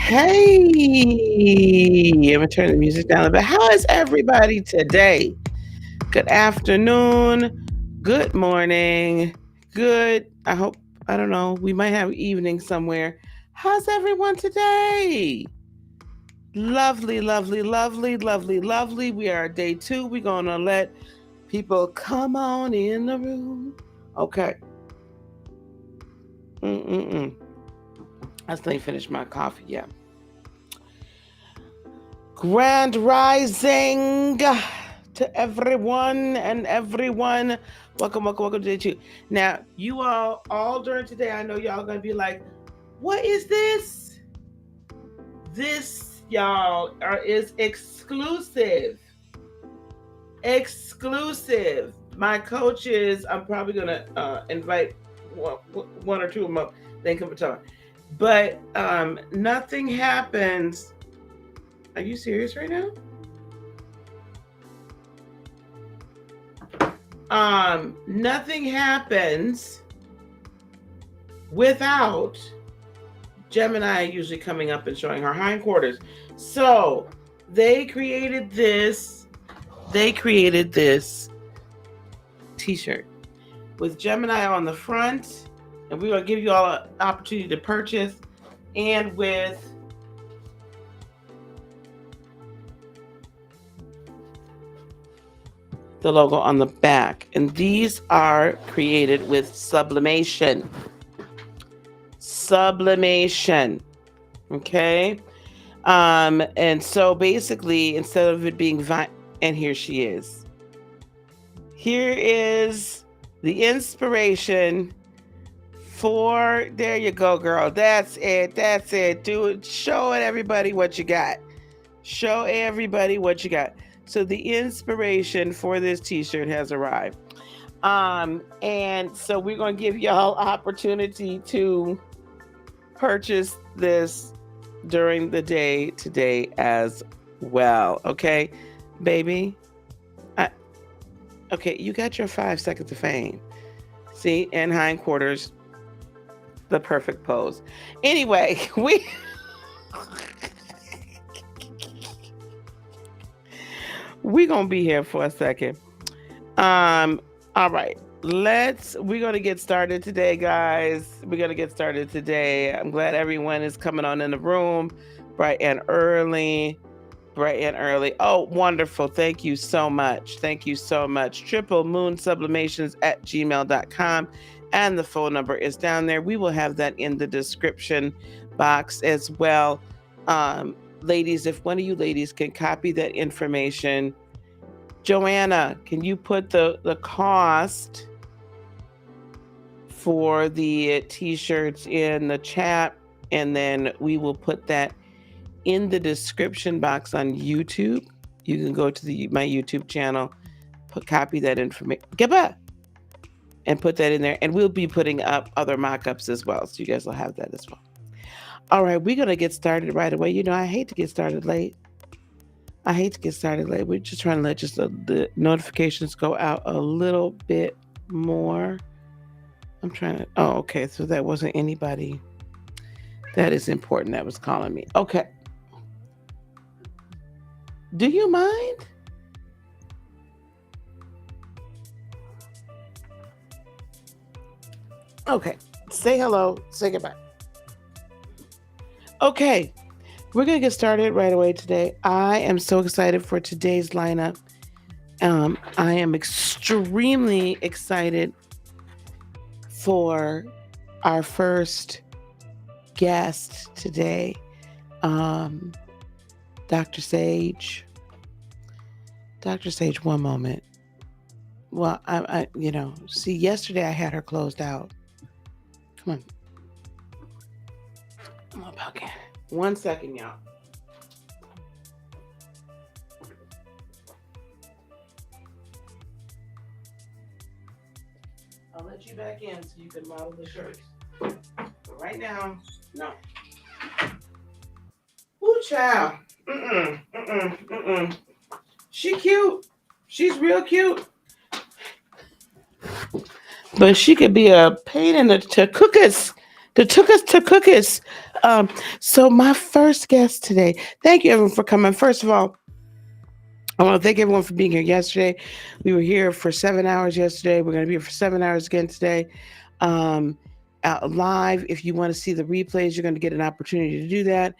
Hey, I'm gonna turn the music down a bit. How is everybody today? Good afternoon, good morning, good. I don't know, we might have evening somewhere. How's everyone today? Lovely, lovely, lovely, lovely, lovely. We are day two. We're gonna let people come on in the room. Okay. Mm-mm-mm. I still ain't finished my coffee yet. Grand rising to everyone and everyone. Welcome, welcome, welcome to day two. Now, you all during today, I know y'all gonna be like, what is this? This, y'all, is exclusive. Exclusive. My coaches, I'm probably gonna invite one or two of them up. They come and talk. But nothing happens. Are you serious right now? Nothing happens without Gemini usually coming up and showing her hindquarters. So they created this t-shirt with Gemini on the front, and we're gonna give you all an opportunity to purchase, and with the logo on the back. And these are created with sublimation. Sublimation. Okay. And so basically, instead of it being and here she is. Here is the inspiration for, there you go, girl. That's it. That's it. Do it. Show everybody what you got. Show everybody what you got. So the inspiration for this t-shirt has arrived. And so we're going to give y'all opportunity to purchase this during the day today as well. Okay, baby. Okay, you got your 5 seconds of fame. See, and hindquarters, the perfect pose. Anyway, we're gonna be here for a second. All right. We're gonna get started today, guys. We're gonna get started today. I'm glad everyone is coming on in the room bright and early. Bright and early. Oh, wonderful. Thank you so much. Thank you so much. triplemoonsublimations@gmail.com. And the phone number is down there. We will have that in the description box as well. Ladies, if one of you ladies can copy that information. Joanna, can you put the cost for the t-shirts in the chat? And then we will put that in the description box on YouTube. You can go to my YouTube channel, copy that information, and put that in there. And we'll be putting up other mock-ups as well. So you guys will have that as well. All right, we're going to get started right away. You know, I hate to get started late. We're just trying to let the notifications go out a little bit more. I'm trying to, oh, okay. So that wasn't anybody that is important that was calling me. Okay. Do you mind? Okay. Say hello. Say goodbye. Okay. We're going to get started right away today. I am so excited for today's lineup. I am extremely excited for our first guest today, Dr. Sage. Dr. Sage, one moment. Well, see, yesterday I had her closed out. Come on. I'm up again. 1 second, y'all. I'll let you back in so you can model the shirts. But right now, no. Ooh, child. She cute. She's real cute. But she could be a pain in the to cook us. To cook us. Um, so my first guest today, thank you everyone for coming. First of all, I want to thank everyone for being here yesterday. We were here for 7 hours yesterday. We're going to be here for 7 hours again today. Um, Live. If you want to see the replays, you're going to get an opportunity to do that.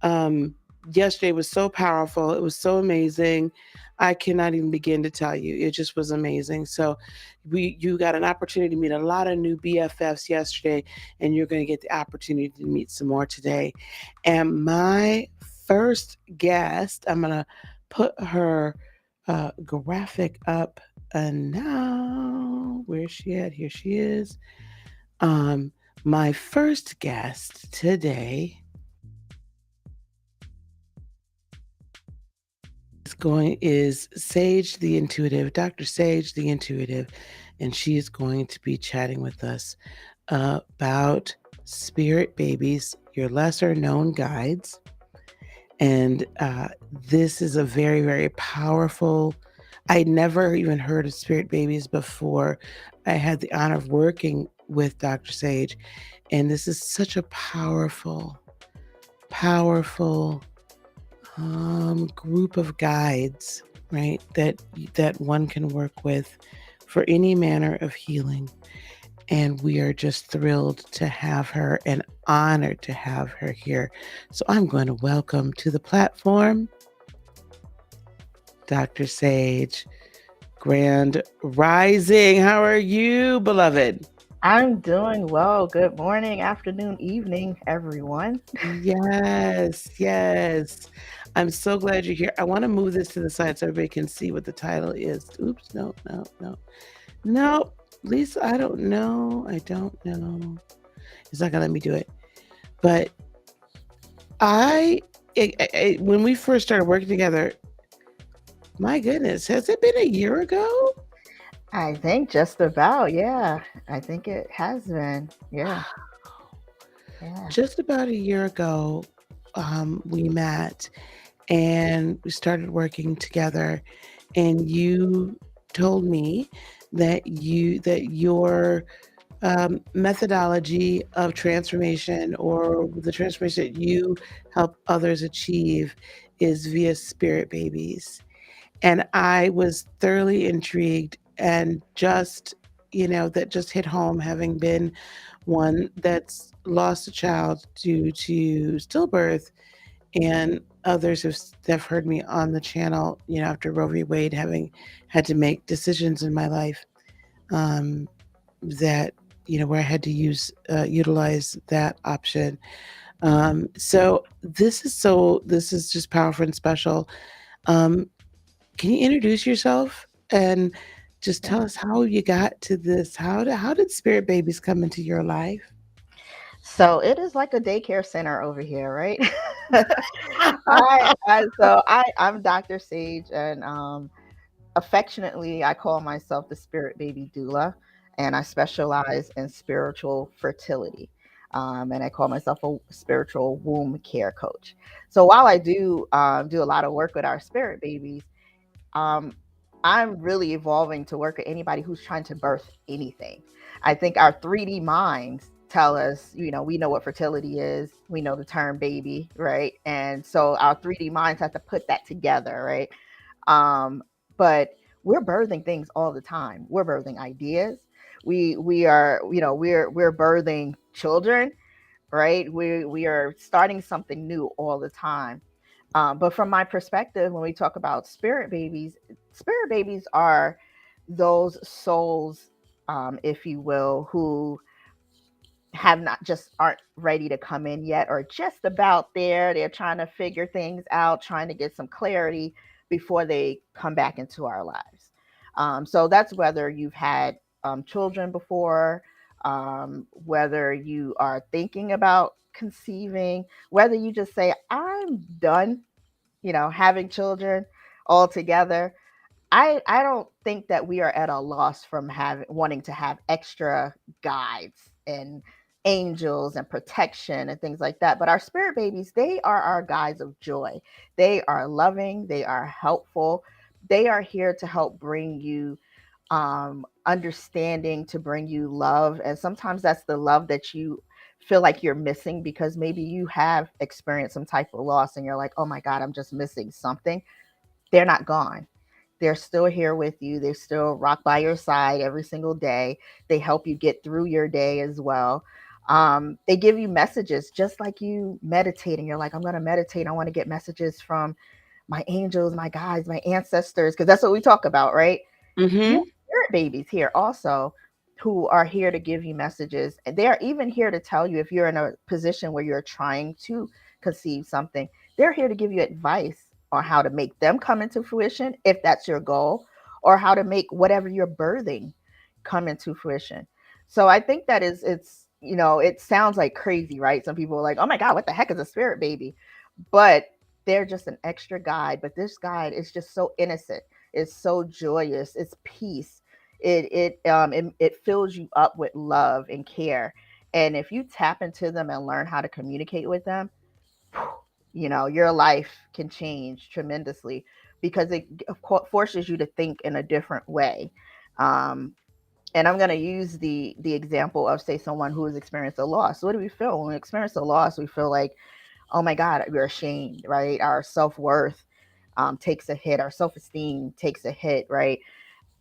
Um, Yesterday was so powerful. It was so amazing. I cannot even begin to tell you. It just was amazing. So, you got an opportunity to meet a lot of new BFFs yesterday, and you're going to get the opportunity to meet some more today. And my first guest, I'm going to put her graphic up now. Where's she at? Here she is. Um, my first guest today is Sage the Intuitive, Dr. Sage the Intuitive, and she is going to be chatting with us about spirit babies, your lesser known guides. And this is a very, very powerful. I never even heard of spirit babies before. I had the honor of working with Dr. Sage, and this is such a powerful, powerful group of guides, right? That one can work with for any manner of healing. And we are just thrilled to have her and honored to have her here. So I'm going to welcome to the platform Dr. Sage. Grand Rising. How are you, beloved? I'm doing well. Good morning, afternoon, evening, everyone. Yes, yes. I'm so glad you're here. I want to move this to the side so everybody can see what the title is. Oops, no, no, no. No, Lisa, I don't know. I don't know. It's not going to let me do it. But I, when we first started working together, my goodness, has it been a year ago? I think just about, yeah. I think it has been. Yeah, yeah. Just about a year ago, we met and we started working together. And you told me that your methodology of transformation, or the transformation that you help others achieve, is via spirit babies. And I was thoroughly intrigued, and that just hit home, having been one that's lost a child due to stillbirth, and others have heard me on the channel, after Roe v. Wade, having had to make decisions in my life, um, that, where I had to utilize that option. This is just powerful and special. Um, can you introduce yourself and just tell us how you got to this? How did spirit babies come into your life? So it is like a daycare center over here, right? I'm Dr. Sage, and affectionately, I call myself the Spirit Baby Doula, and I specialize in spiritual fertility. And I call myself a spiritual womb care coach. So while I do a lot of work with our spirit babies, um, I'm really evolving to work with anybody who's trying to birth anything. I think our 3D minds tell us, we know what fertility is, we know the term baby, right? And so our 3D minds have to put that together, right? Um, but we're birthing things all the time. We're birthing ideas. We are, we're birthing children, right? We are starting something new all the time. But from my perspective, when we talk about spirit babies are those souls, if you will, who have not just aren't ready to come in yet, or just about there. They're trying to figure things out, trying to get some clarity before they come back into our lives. So that's whether you've had children before, whether you are thinking about conceiving, whether you just say, I'm done, having children altogether. I don't think that we are at a loss from having wanting to have extra guides and angels and protection and things like that. But our spirit babies, they are our guides of joy. They are loving, they are helpful. They are here to help bring you understanding, to bring you love. And sometimes that's the love that you feel like you're missing because maybe you have experienced some type of loss and you're like, oh my God, I'm just missing something. They're not gone. They're still here with you. They still rock by your side every single day. They help you get through your day as well. They give you messages just like you meditating. You're like, I'm going to meditate. I want to get messages from my angels, my guides, my ancestors, because that's what we talk about, right? You have Mm-hmm. spirit babies here also who are here to give you messages. And they are even here to tell you if you're in a position where you're trying to conceive something, they're here to give you advice on how to make them come into fruition if that's your goal, or how to make whatever you're birthing come into fruition. So I think that is it's it sounds like crazy, right? Some people are like, oh my God, what the heck is a spirit baby? But they're just an extra guide. But this guide is just so innocent. It's so joyous. It's peace. It fills you up with love and care. And if you tap into them and learn how to communicate with them, your life can change tremendously because it forces you to think in a different way. Um, and I'm going to use the example of, say, someone who has experienced a loss. What do we feel when we experience a loss? We feel like, oh my God, we're ashamed, right? Our self-worth takes a hit. Our self-esteem takes a hit, right?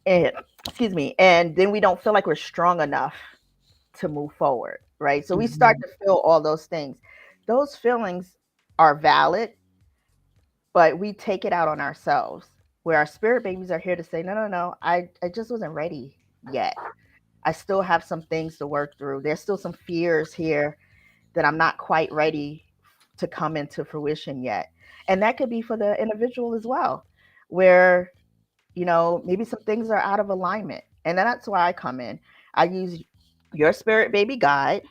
And excuse me. And then we don't feel like we're strong enough to move forward, right? So we start Mm-hmm. to feel all those things. Those feelings are valid, but we take it out on ourselves. Where our spirit babies are here to say, no, no, no, I just wasn't ready yet. I still have some things to work through. There's still some fears here that I'm not quite ready to come into fruition yet. And that could be for the individual as well, where, maybe some things are out of alignment. And then that's why I come in. I use your spirit baby guide,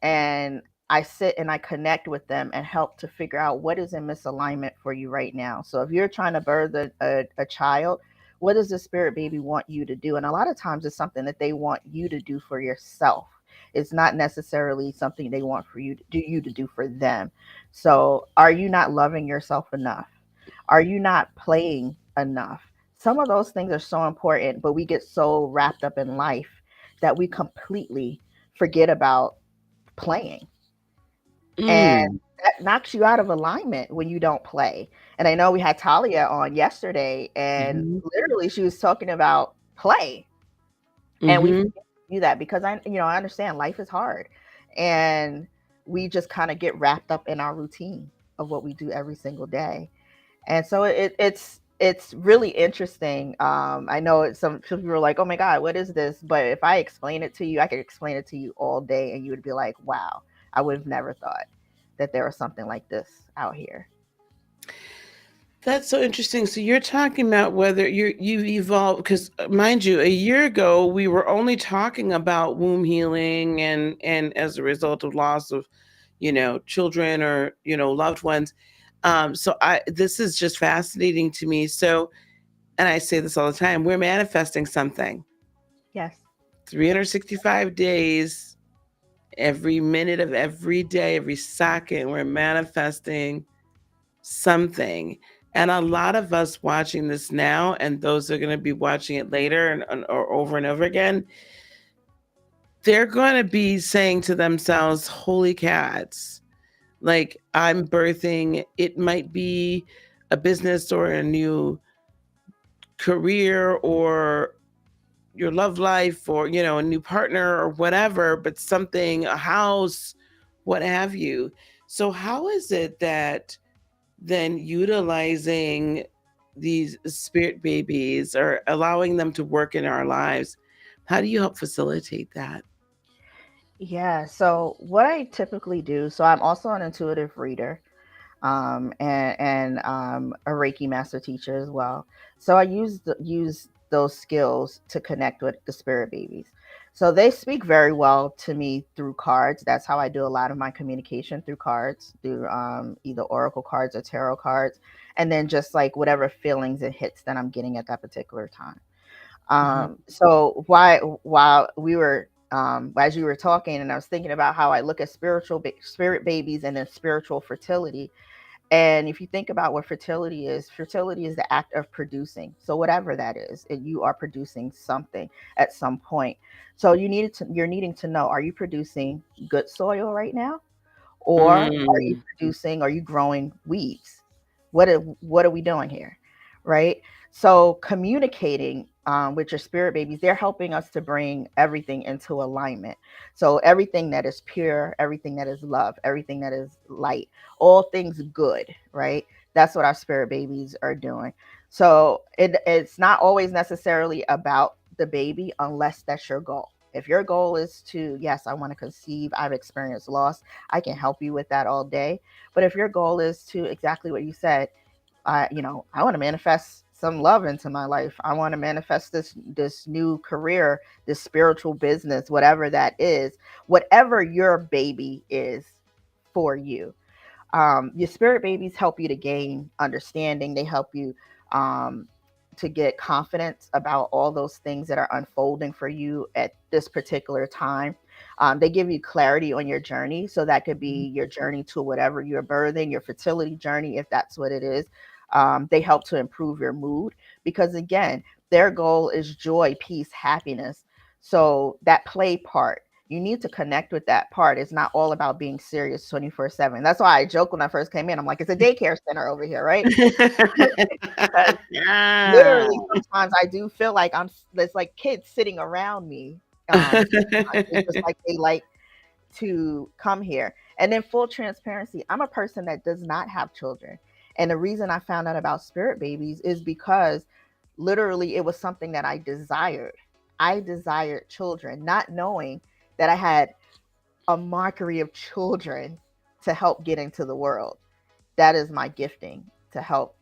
and I sit and I connect with them and help to figure out what is in misalignment for you right now. So if you're trying to birth a child, what does the spirit baby want you to do? And a lot of times it's something that they want you to do for yourself. It's not necessarily something they want for you to do for them. So are you not loving yourself enough? Are you not playing enough? Some of those things are so important, but we get so wrapped up in life that we completely forget about playing. And Mm. that knocks you out of alignment when you don't play. And I know we had Talia on yesterday, and Mm-hmm. literally she was talking about play. And we Mm-hmm. forget to do that because I understand life is hard. And we just kind of get wrapped up in our routine of what we do every single day. And so it's really interesting. I know some people are like, "Oh my God, what is this?" But if I explain it to you, I could explain it to you all day, and you would be like, "Wow, I would have never thought that there was something like this out here." That's so interesting. So you're talking about whether you've evolved because, mind you, a year ago we were only talking about womb healing and as a result of loss of, children or loved ones. So I this is just fascinating to me. So, and I say this all the time: we're manifesting something. Yes. 365 days, every minute of every day, every second, we're manifesting something. And a lot of us watching this now, and those are going to be watching it later or over and over again, they're going to be saying to themselves, holy cats, like I'm birthing, it might be a business or a new career or your love life or, a new partner or whatever, but something, a house, what have you. So, how is it that then utilizing these spirit babies or allowing them to work in our lives, how do you help facilitate that? Yeah. So what I typically do, so I'm also an intuitive reader, and a Reiki master teacher as well. So I use those skills to connect with the spirit babies. So they speak very well to me through cards. That's how I do a lot of my communication, through cards, through either oracle cards or tarot cards, and then just like whatever feelings and hits that I'm getting at that particular time. Mhm. So while we were as you were talking, and I was thinking about how I look at spirit babies and then spiritual fertility, And if you think about what fertility is the act of producing. So whatever that is, you are producing something at some point. So you're needing to know, are you producing good soil right now? Or Mm. are you growing weeds? What are we doing here? Right? So communicating with your spirit babies, they're helping us to bring everything into alignment. So everything that is pure, everything that is love, everything that is light, all things good, right? That's what our spirit babies are doing. So it's not always necessarily about the baby unless that's your goal. If your goal is to, yes, I want to conceive, I've experienced loss, I can help you with that all day. But if your goal is to, exactly what you said, I want to manifest some love into my life. I want to manifest this new career, this spiritual business, whatever that is, whatever your baby is for you. Your spirit babies help you to gain understanding. They help you um, to get confidence about all those things that are unfolding for you at this particular time. They give you clarity on your journey. So that could be your journey to whatever you're birthing, your fertility journey, if that's what it is. They help to improve your mood because, again, their goal is joy, peace, happiness. So that play part, you need to connect with that part. It's not all about being serious 24/7. That's why I joke when I first came in. I'm like, it's a daycare center over here, right? Because Ah. literally sometimes I do feel like there's like kids sitting around me. Sometimes it's just like they like to come here. And then full transparency, I'm a person that does not have children. And the reason I found out about spirit babies is because literally it was something that I desired. I desired children, not knowing that I had a mockery of children to help get into the world. That is my gifting, to help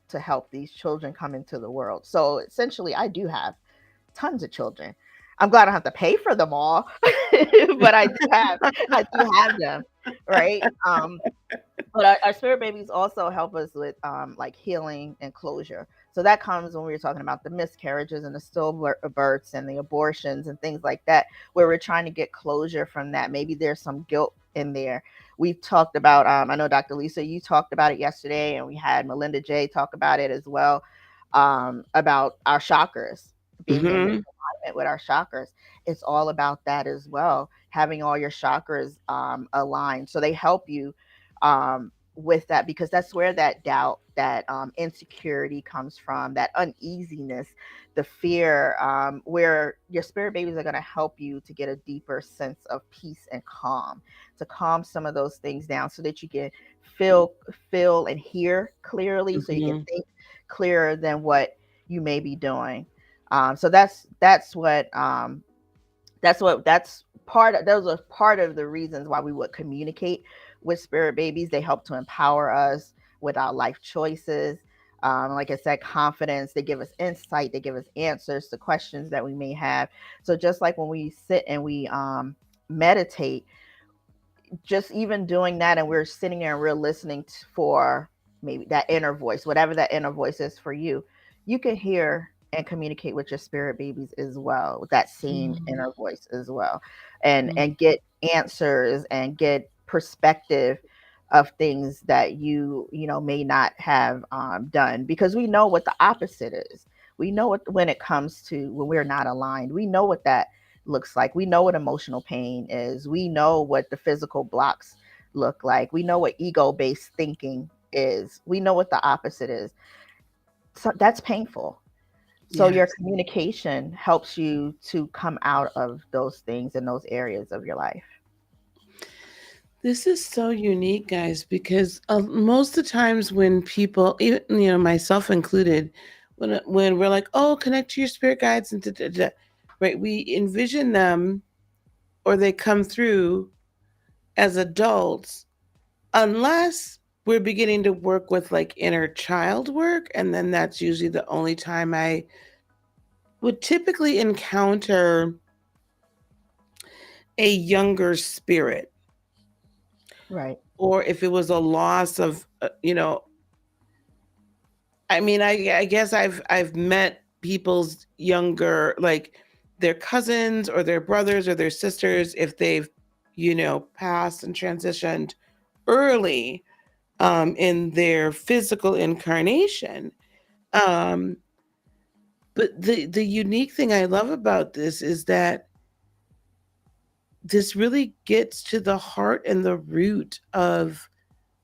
these children come into the world. So essentially I do have tons of children. I'm glad I don't have to pay for them all, but I do have them, right? But our spirit babies also help us with like healing and closure. So that comes when we were talking about the miscarriages and the stillbirths and the abortions and things like that, where we're trying to get closure from that. Maybe there's some guilt in there. We've talked about, I know Dr. Lisa, you talked about it yesterday, and we had Melinda J talk about it as well, about our chakras, being in Hmm. alignment with our chakras. It's all about that as well, having all your chakras aligned. So they help you with that, because that's where that doubt, that insecurity comes from, that uneasiness, the fear, where your spirit babies are going to help you to get a deeper sense of peace and calm, to calm some of those things down so that you can feel feel and hear clearly, so you can Hmm. think clearer than what you may be doing. So that's part of, those are part of the reasons why we would communicate with spirit babies. They help to empower us with our life choices. Like I said, confidence. They give us insight. They give us answers to questions that we may have. So just like when we sit and we meditate, just even doing that, and we're sitting there and we're listening for maybe that inner voice, whatever that inner voice is for you, you can hear and communicate with your spirit babies as well, with that same inner voice as well, and get answers and get perspective of things that you may not have done, because we know what the opposite is. We know what, when it comes to when we're not aligned, we know what that looks like. We know what emotional pain is. We know what the physical blocks look like. We know what ego based thinking is. We know what the opposite is. So that's painful. So your Yes. communication helps you to come out of those things in those areas of your life. This is so unique, guys, because most of the times when people, even myself included, when we're like, "Oh, connect to your spirit guides," and da, da, da, right, we envision them or they come through as adults, unless we're beginning to work with like inner child work, and then that's usually the only time I would typically encounter a younger spirit, Right. or if it was a loss of, I mean, I guess I've met people's younger, like their cousins or their brothers or their sisters, if they've passed and transitioned early. in their physical incarnation. Um, but the unique thing I love about this is that this really gets to the heart and the root of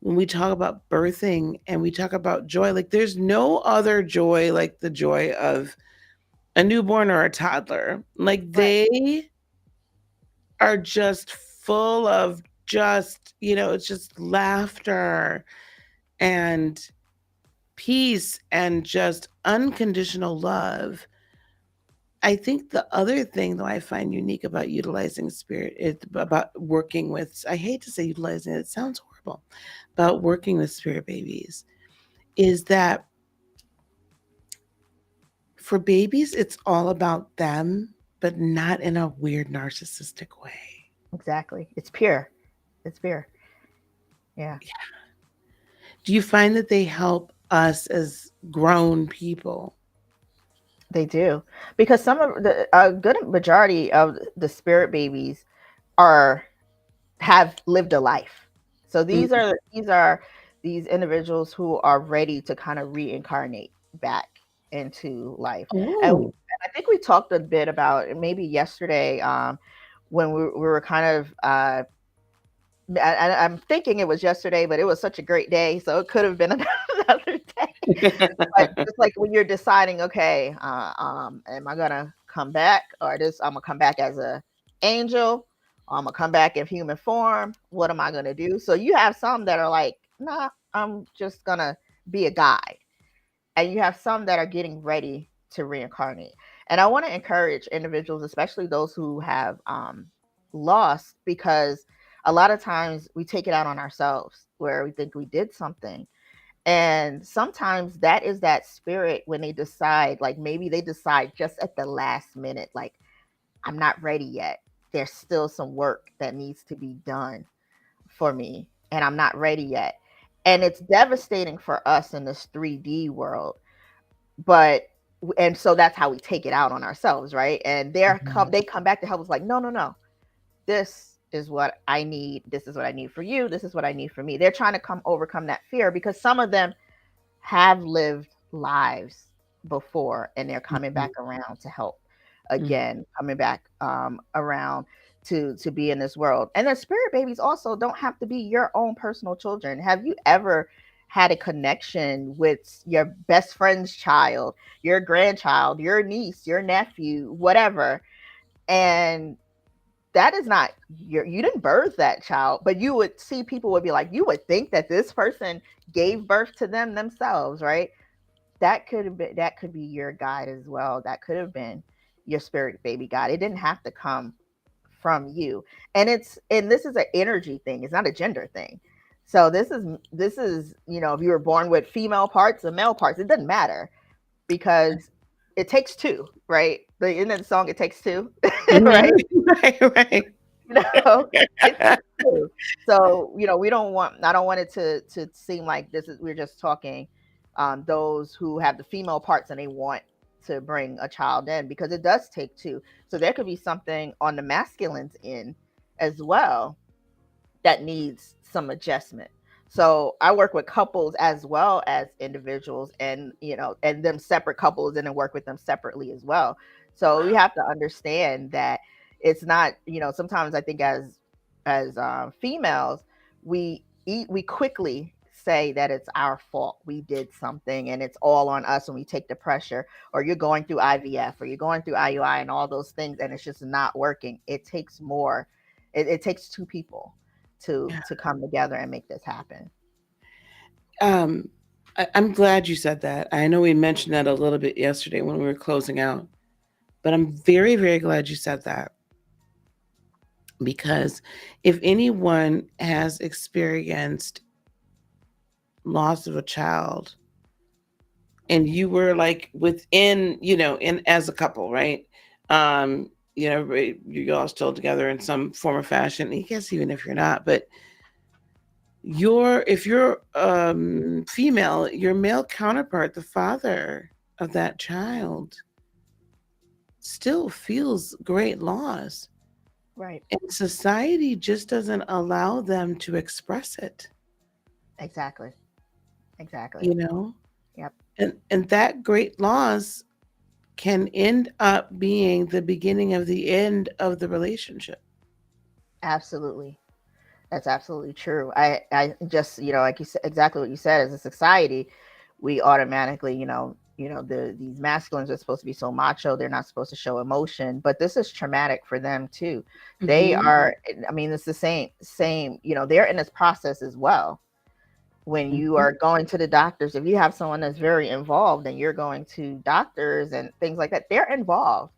when we talk about birthing and we talk about joy. Like there's no other joy like the joy of a newborn or a toddler. Like Right. they are just full of just, it's just laughter and peace and just unconditional love. I think the other thing, though, I find unique about utilizing spirit is about working with, I hate to say utilizing it, it sounds horrible, about working with spirit babies is that for babies, it's all about them, but not in a weird narcissistic way. Exactly. It's pure. It's pure. Yeah, Do you find that they help us as grown people? they do. Because some of the a good majority of the spirit babies are have lived a life. So Mm. these are these individuals who are ready to kind of reincarnate back into life. And Oh. I think we talked a bit about it maybe yesterday, when we were kind of I'm thinking it was yesterday, but it was such a great day, so it could have been another day. But just like when you're deciding, okay, am I gonna come back, or this I'm gonna come back as a angel, or I'm gonna come back in human form. What am I gonna do? So you have some that are like, nah, I'm just gonna be a guide, and you have some that are getting ready to reincarnate. And I want to encourage individuals, especially those who have lost, because a lot of times we take it out on ourselves where we think we did something, and sometimes that is that spirit when they decide, like maybe they decide just at the last minute, like, I'm not ready yet. There's still some work that needs to be done for me, and I'm not ready yet. And it's devastating for us in this 3D world. But and so that's how we take it out on ourselves, right? And Mhm. they come back to help us like, no, no, no. This is what I need. This is what I need for you. This is what I need for me. They're trying to come overcome that fear because some of them have lived lives before and they're coming Mhm. back around to help Mhm. again, coming back around to be in this world. And the spirit babies also don't have to be your own personal children. Have you ever had a connection with your best friend's child, your grandchild, your niece, your nephew, whatever, and that is not you didn't birth that child, but you would see people would be like, you would think that this person gave birth to them themselves, right? That could be your guide as well. That could have been your spirit baby guide. It didn't have to come from you. And this is an energy thing. It's not a gender thing. So this is, if you were born with female parts or male parts, it doesn't matter because it takes two, right? The end of the song, it takes two, right? Right, right, right. You know, it takes two. So, we don't want I don't want it to seem like this is we're just talking those who have the female parts and they want to bring a child in, because it does take two. So there could be something on the masculine's end as well that needs some adjustment. So I work with couples as well as individuals, and and them separate couples, and then work with them separately as well. So we have to understand that it's not, sometimes I think as females, we quickly say that it's our fault, we did something and it's all on us, and we take the pressure, or you're going through IVF or you're going through IUI and all those things, and it's just not working. It takes more. It takes two people Yeah. to come together and make this happen. Um, I'm glad you said that. I know we mentioned that a little bit yesterday when we were closing out, but I'm very, very glad you said that because if anyone has experienced loss of a child and you were like within, in as a couple, right? You all still together in some form or fashion. I guess even if you're not, but if you're female, your male counterpart, the father of that child, still feels great loss. Right. And society just doesn't allow them to express it. Exactly. Exactly. you know? Yep. And that great loss can end up being the beginning of the end of the relationship. Absolutely. That's absolutely true. I just, like you said, exactly what you said. As a society, we automatically, these masculines are supposed to be so macho. They're not supposed to show emotion, but this is traumatic for them too. They Mhm. are. I mean, it's the same. They're in this process as well. When you Mhm. are going to the doctors, if you have someone that's very involved and you're going to doctors and things like that, they're involved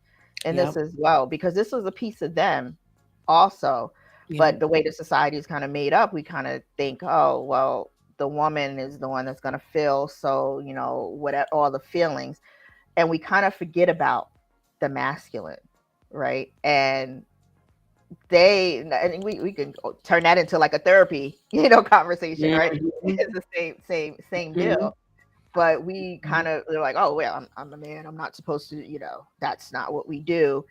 in this Yep. as well, because this was a piece of them also. But Yep. the way the society is kind of made up, we kind of think, oh, well, the woman is the one that's going to feel, so what, all the feelings, and we kind of forget about the masculine, right? And we can turn that into like a therapy, conversation, right? Mhm. It's the same Mhm. deal. But we Mhm. kind of, they're like, oh well, I'm a man, I'm not supposed to, that's not what we do.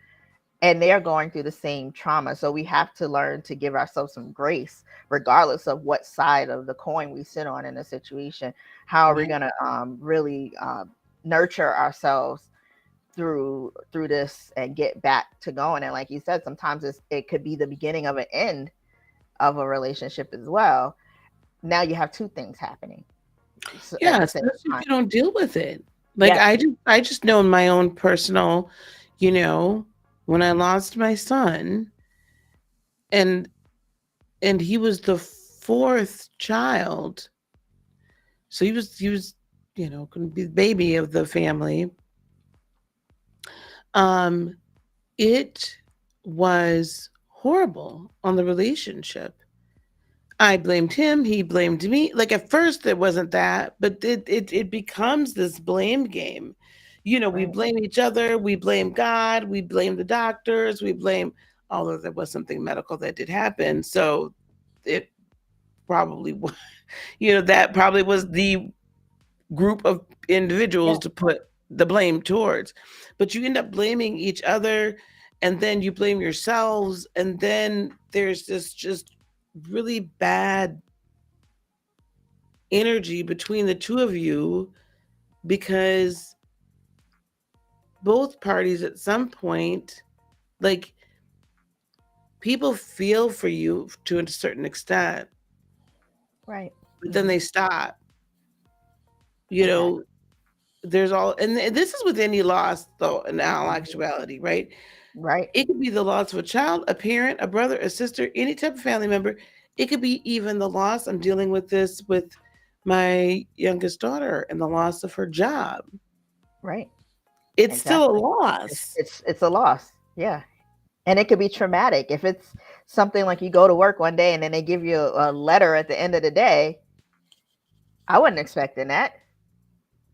And they're going through the same trauma, so we have to learn to give ourselves some grace, regardless of what side of the coin we sit on in a situation. How are we Right. going to really nurture ourselves through this and get back to going? And like you said, sometimes it could be the beginning of an end of a relationship as well. Now you have two things happening at Yeah, the same especially if time. you don't deal with it. Like Yes. I just know in my own personal, you know, when I lost my son and he was the fourth child. So he was, gonna be the baby of the family. Um, it was horrible on the relationship. I blamed him, he blamed me. Like at first it wasn't that, but it becomes this blame game. We Right. blame each other, we blame God, we blame the doctors, we blame, although there was something medical that did happen. So it probably that probably was the group of Yeah. individuals to put the blame towards. But you end up blaming each other, and then you blame yourselves, and then there's this just really bad energy between the two of you because both parties at some point, like, people feel for you to a certain extent, Right. but then Hmm. they stop. You Exactly. know, there's all, and this is with any loss, though, in all Hmm. actuality, right? Right. It could be the loss of a child, a parent, a brother, a sister, any type of family member. It could be even the loss. I'm dealing with this with my youngest daughter and the loss of her job. Right. It's still a Exactly. It's loss. it's it's a loss. Yeah. And it could be traumatic if it's something like you go to work one day and then they give you a letter at the end of the day. I wasn't expecting that.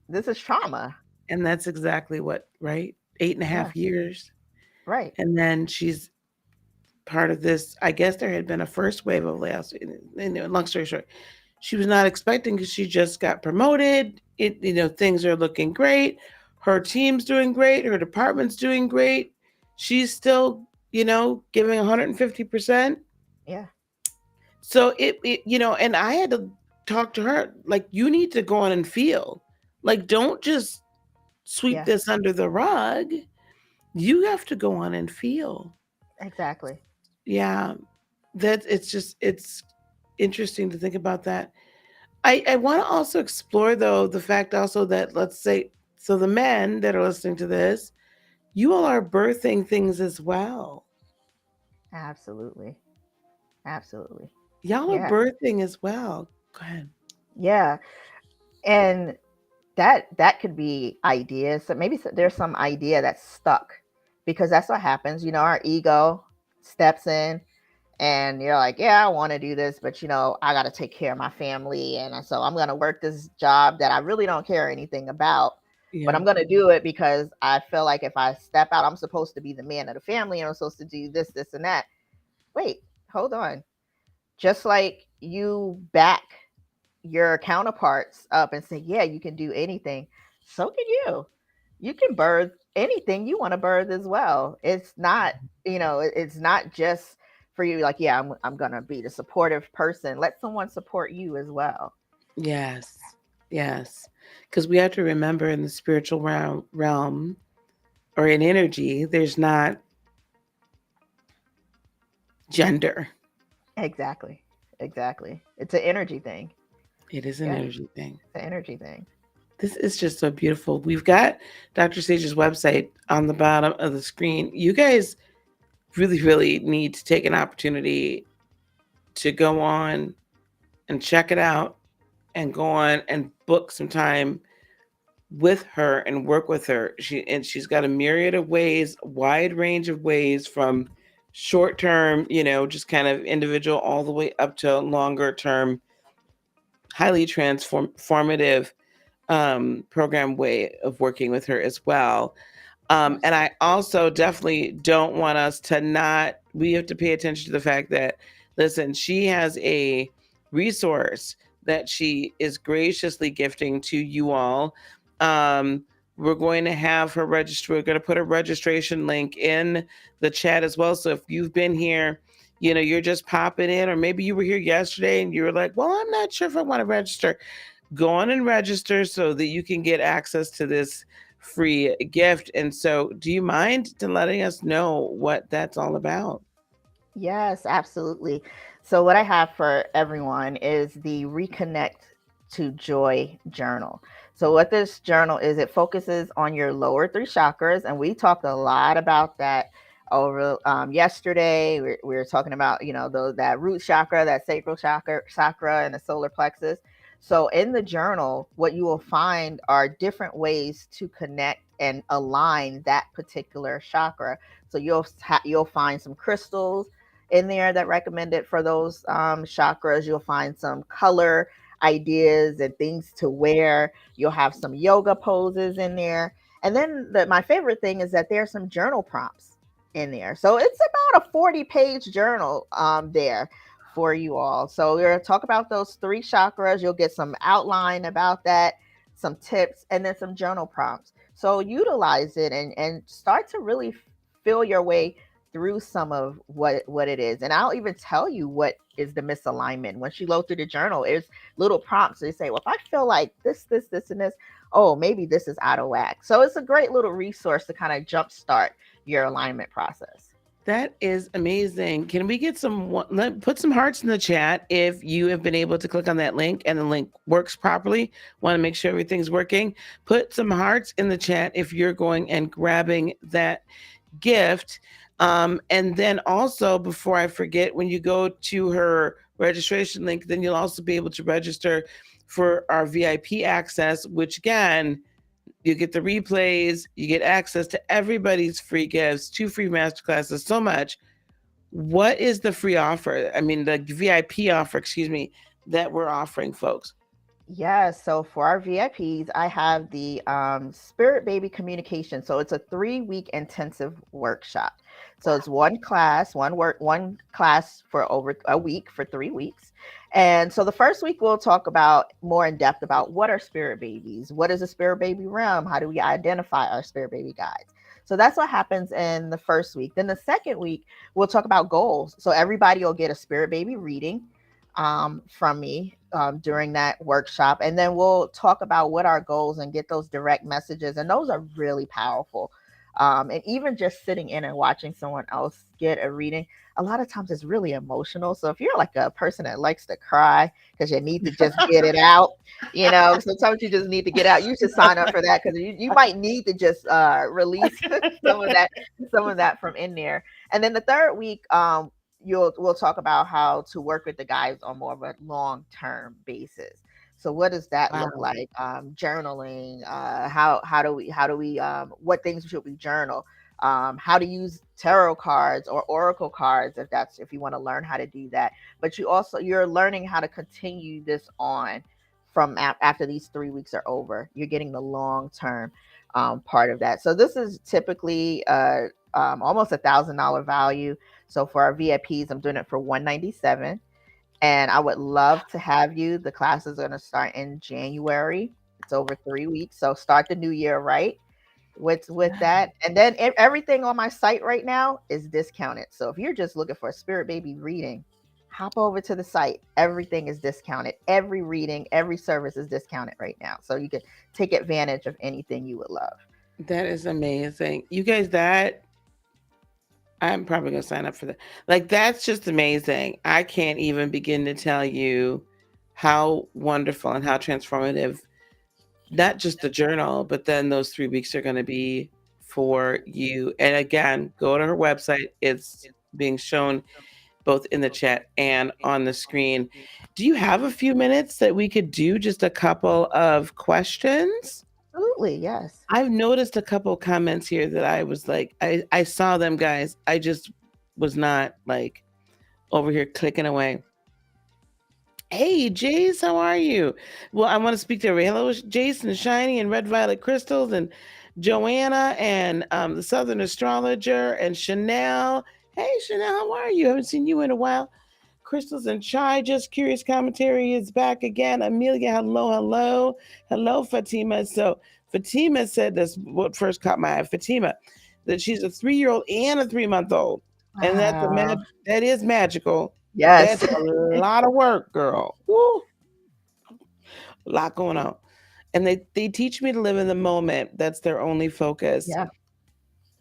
This is trauma. And that's exactly what, right? Eight and a Yeah. half years. Right. And then she's part of this. I guess there had been a first wave of layoffs. And long story short, she was not expecting because she just got promoted. Things are looking great. Her team's doing great. Her department's doing great. She's still, giving 150%. Yeah. So and I had to talk to her like, you need to go on and feel. Like, don't just sweep Yeah. this under the rug. You have to go on and feel. Exactly. Yeah. It's interesting to think about that. I want to also explore, though, the fact also that, let's say, so the men that are listening to this, you all are birthing things as well. Absolutely. Absolutely. Y'all are Yeah. birthing as well. Go ahead. Yeah. And that could be ideas. So maybe there's some idea that's stuck, because that's what happens. Our ego steps in, and you're like, yeah, I want to do this, but I got to take care of my family, and so I'm going to work this job that I really don't care anything about, but Yeah. I'm going to do it because I feel like if I step out, I'm supposed to be the man of the family, and I'm supposed to do this and that. Wait, hold on. Just like you back your counterparts up and say, yeah, you can do anything, so can you. You can birth anything you want to birth as well. It's not, it's not just for you, like, yeah, I'm going to be the supportive person. Let someone support you as well. Yes. Yes. Because we have to remember in the spiritual realm or in energy, there's not gender. Exactly. Exactly. It's an energy thing. It is an Yeah, energy thing. it's an energy thing. This is just so beautiful. We've got Dr. Sage's website on the bottom of the screen. You guys really, really need to take an opportunity to go on and check it out and go on and book some time with her and work with her. She's got a myriad of ways, wide range of ways from short term, just kind of individual all the way up to longer term, highly transformative program way of working with her as well. And I Absolutely. also definitely don't want us to not, we have to pay attention to the fact that, listen, she has a resource that she is graciously gifting to you all. Um, we're going to have her register, we're going to put a registration link in the chat as well. So if you've been here, you're just popping in, or maybe you were here yesterday and you were like, well, I'm not sure if I want to register. Go on and register so that you can get access to this free gift. And so, do you mind to letting us know what that's all about? Yes, absolutely. So, what I have for everyone is the Reconnect to Joy journal. So, what this journal is, it focuses on your lower three chakras, and we talked a lot about that over yesterday. We were talking about that root chakra, that sacral chakra, and the solar plexus. So, in the journal, what you will find are different ways to connect and align that particular chakra. So, you'll find some crystals in there that recommended for those chakras. You'll find some color ideas and things to wear. You'll have some yoga poses in there. And then my favorite thing is that there's some journal prompts in there. So it's about a 40-page journal there for you all. So we're going to talk about those three chakras. You'll get some outline about that, some tips, and then some journal prompts. So utilize it and start to really feel your way through some of what it is. And I'll even tell you what is the misalignment. Once you load through the journal, it's little prompts. They say, well, if I feel like this, and this, oh, maybe this is out of whack. So it's a great little resource to kind of jumpstart your alignment process. That is amazing. Can we get put some hearts in the chat if you have been able to click on that link and the link works properly? Want to make sure everything's working. Put some hearts in the chat if you're going and grabbing that gift. And then also, before I forget, when you go to her registration link, then you'll also be able to register for our VIP access, which again, you get the replays, you get access to everybody's free gifts, 2 free masterclasses, so much. What is the free offer? I mean, the VIP offer, excuse me, that we're offering folks. Yeah, so for our VIPs, I have the Spirit Baby Communication. So it's a 3-week intensive workshop. So it's one class for over a week for 3 weeks. And so the first week we'll talk about more in depth about what are spirit babies, what is a spirit baby realm, how do we identify our spirit baby guides. So that's what happens in the first week. Then the second week we'll talk about goals. So everybody will get a spirit baby reading from me during that workshop. And then we'll talk about what our goals and get those direct messages. And those are really powerful. And even just sitting in and watching someone else get a reading, a lot of times it's really emotional. So if you're like a person that likes to cry because you need to just get it out, sometimes you just need to get out. You should sign up for that because you might need to just release some of that from in there. And then the third week, we'll talk about how to work with the guys on more of a long-term basis. So what does that look Wow. like? Journaling. How do we what things should we journal? How to use tarot cards or oracle cards if you want to learn how to do that. But you're learning how to continue this on from after these 3 weeks are over. You're getting the long-term part of that. So this is typically almost $1,000 value. So for our VIPs, I'm doing it for $197, and I would love to have you. The class is going to start in January. It's over 3 weeks, so start the new year right with that. And then everything on my site right now is discounted. So if you're just looking for a spirit baby reading, hop over to the site. Everything is discounted. Every reading, every service is discounted right now. So you can take advantage of anything you would love. That is amazing. You guys, that I'm probably gonna sign up for that. Like that's just amazing. I can't even begin to tell you how wonderful and how transformative not just the journal, but then those 3 weeks are gonna be for you. And again, go to her website. It's being shown both in the chat and on the screen. Do you have a few minutes that we could do just a couple of questions? Absolutely, yes. I've noticed a couple comments here that I was like, I saw them, guys. I just was not like over here clicking away. Hey, Jace, how are you? Well, I want to speak to everybody. Hello, Jason, Shiny, and Red Violet Crystals, and Joanna, and the Southern Astrologer, and Chanel. Hey, Chanel, how are you? Haven't seen you in a while. Crystals and Chai, Just Curious Commentary is back again. Amelia, hello, hello. Hello, Fatima. So, Fatima said this, what first caught my eye. Fatima, that she's a 3-year-old and a 3-month-old. And Wow. that is magical. That's Yes. a lot of work, girl. Woo, a lot going on. And they teach me to live in the moment. That's their only focus. Yeah,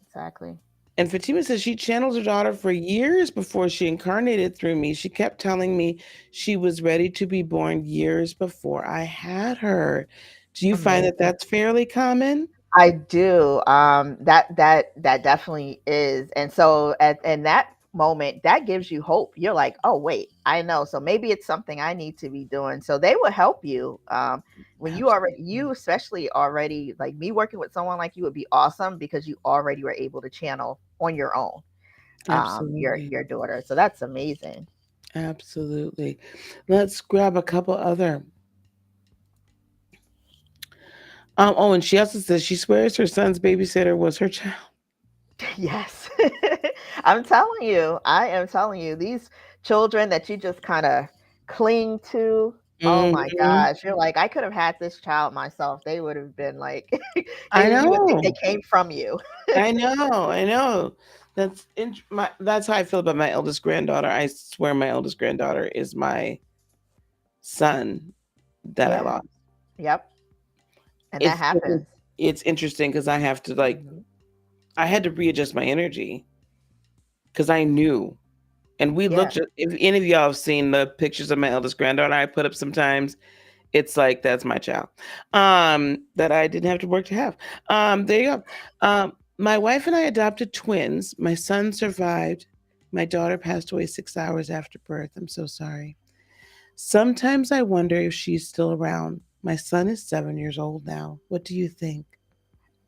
exactly. And Fatima says she channels her daughter for years before she incarnated through me. She kept telling me she was ready to be born years before I had her. Do you find that Amazing. that's fairly common? I do. That definitely is. And so at in that moment, that gives you hope. You're like, oh wait, I know. So maybe it's something I need to be doing. So they will help you. When you Absolutely. especially already like me working with someone like you would be awesome because you already were able to channel on your own. Absolutely. Your daughter. So that's amazing. Absolutely. Let's grab a couple other. Oh, and she also says she swears her son's babysitter was her child. Yes. I'm telling you, I am telling you, these children that you just kind of cling to, oh my Hmm. gosh, you're like, I could have had this child myself. They would have been like, I you would think they know. came from you. I know. I know. That's how I feel about my eldest granddaughter. I swear my eldest granddaughter is my son that I Yeah. lost. Yep. And that It's happens. it's interesting because I have to like Mhm. I had to readjust my energy because I knew. And we Yeah. looked at if any of y'all have seen the pictures of my eldest granddaughter I put up sometimes, it's like that's my child. That I didn't have to work to have. There you go. My wife and I adopted twins. My son survived. My daughter passed away 6 hours after birth. I'm so sorry. Sometimes I wonder if she's still around. My son is 7 years old now. What do you think?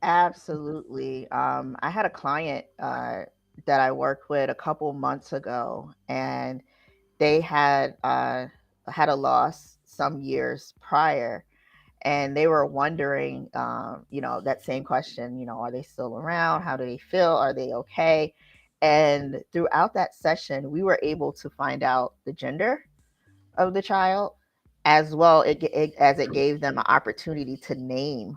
Absolutely. I had a client that I worked with a couple months ago, and they had a loss some years prior, and they were wondering, that same question, are they still around? How do they feel? Are they okay? And throughout that session, we were able to find out the gender of the child, as well as it gave them an opportunity to name,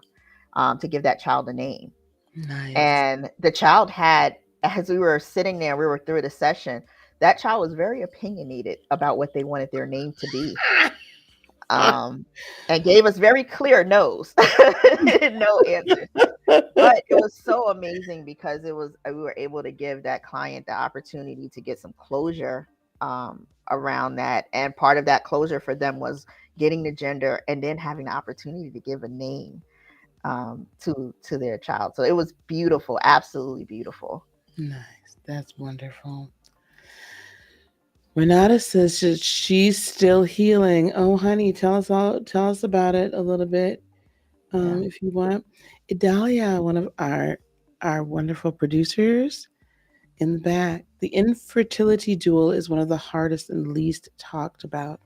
to give that child a name. Nice. And the child had, as we were sitting there, we were through the session, that child was very opinionated about what they wanted their name to be, um, and gave us very clear no's, no answers. But it was so amazing because we were able to give that client the opportunity to get some closure around that, and part of that closure for them was getting the gender and then having the opportunity to give a name to their child. So it was beautiful, absolutely beautiful. Nice. That's wonderful. Renata says she's still healing. Oh, honey, tell us about it a little bit, Yeah, if you want. Idalia, one of our wonderful producers in the back. The infertility duel is one of the hardest and least talked about.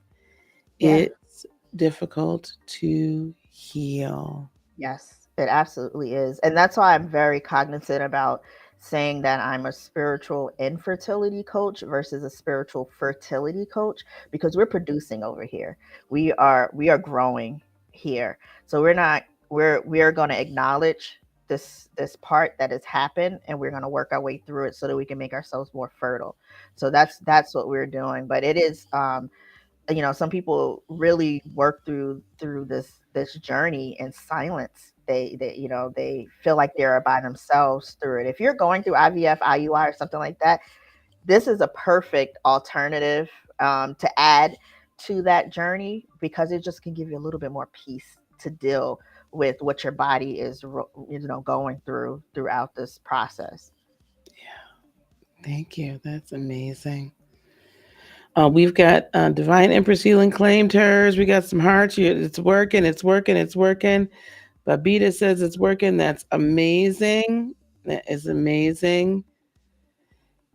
yeah. It's difficult to heal. Yes, it absolutely is. And that's why I'm very cognizant about saying that I'm a spiritual infertility coach versus a spiritual fertility coach, because we're producing over here. We are growing here. So we are going to acknowledge this part that has happened, and we're going to work our way through it so that we can make ourselves more fertile. So that's what we're doing. But it is, some people really work through this journey in silence. They feel like they're by themselves through it. If you're going through IVF, IUI, or something like that, this is a perfect alternative, to add to that journey, because it just can give you a little bit more peace to deal with what your body is, going throughout this process. Thank you. That's amazing. We've got Divine Empress Healing claimed hers. We got some hearts. It's working. It's working. It's working. Babita says it's working. That's amazing. That is amazing.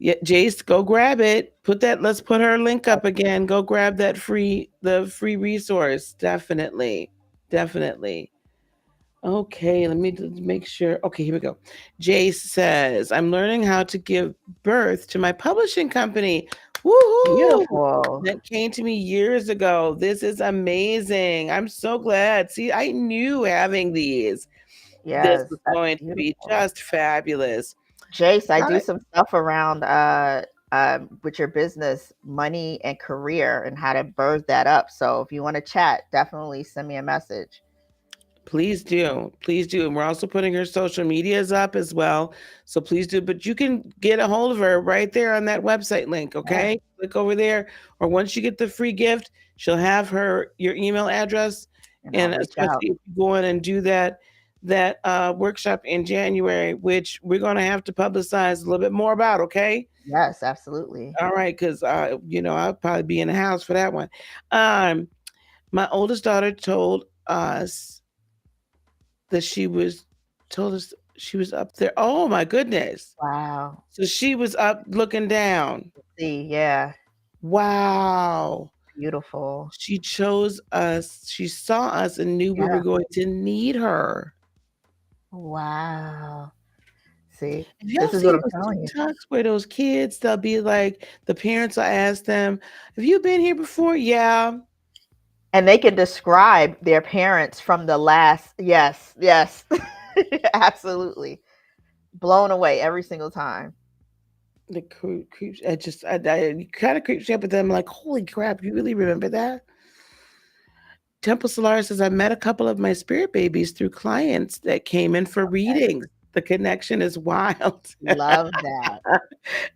Yeah, Jace, go grab it. Put that. Let's put her link up again. Go grab the free resource. Definitely, definitely. Okay, let me just make sure. Okay, here we go. Jace says, I'm learning how to give birth to my publishing company. Woohoo! Beautiful. That came to me years ago. This is amazing. I'm so glad. See, I knew having this Yes, was that's going to be beautiful. just fabulous. Jace, I Got do it. some stuff around with your business, money and career, and how to birth that up. So if you want to chat, definitely send me a message. Please do. Please do. And we're also putting her social medias up as well. So please do. But you can get a hold of her right there on that website link. Yeah, Okay. Click over there. Or once you get the free gift, she'll have your email address. and I'll And reach especially out. if you go in and do that workshop in January, which we're gonna have to publicize a little bit more about, okay? Yes, absolutely. All right, because I'll probably be in the house for that one. Um, my oldest daughter that she was told us she was up there. Oh my goodness. Wow. So she was up looking down. See, yeah, Wow. beautiful. She chose us. She saw us and knew we were Yeah. going to need her. Wow. See, Have y'all this is what seen I'm those telling you. TikToks where those kids, they'll be like, the parents will ask them, have you been here before? Yeah. And they can describe their parents from the last. Yes, yes, absolutely. Blown away every single time. The creeps, I kind of creeps me up, but then I'm like, holy crap, you really remember that? Temple Solar says, I met a couple of my spirit babies through clients that came in for Okay. readings. The connection is wild. Love that.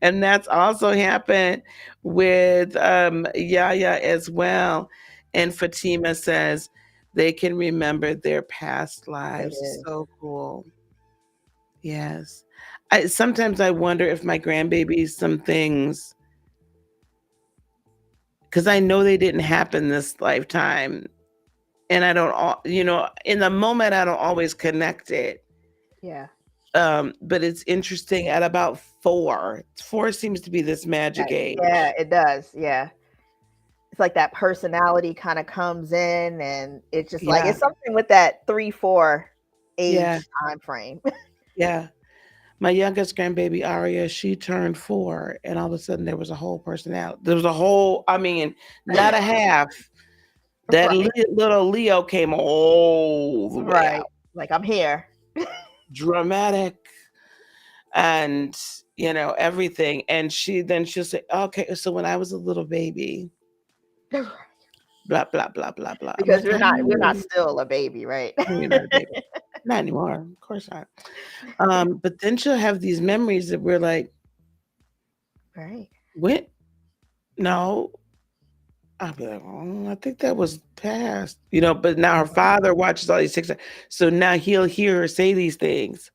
And that's also happened with Yaya as well. And Fatima says they can remember their past It lives. is. So cool. Yes. Sometimes I wonder if my grandbabies, some things, because I know they didn't happen this lifetime. And I don't, in the moment, I don't always connect it. Yeah. But it's interesting at about 4. 4 seems to be this magic Yeah, age. it does. Yeah. It's like that personality kind of comes in, and it's just like Yeah, it's something with that 3-4 yeah, age time frame. yeah. My youngest grandbaby Aria, she turned 4, and all of a sudden there was a whole personality. There was a whole, I mean, not a half. That Right. little Leo came all the way Right. out, Like I'm here. dramatic, and everything. And she'll say, "Okay, so when I was a little baby, blah blah blah blah blah." I'm Because like, we're not "Oh, still a baby, right? no, you're not a baby, not anymore. Of course not." But then she'll have these memories that we're like, Right. "When? No." I'll be like, "Oh, I think that was past," But now her father watches all these TikTok, so now he'll hear her say these things,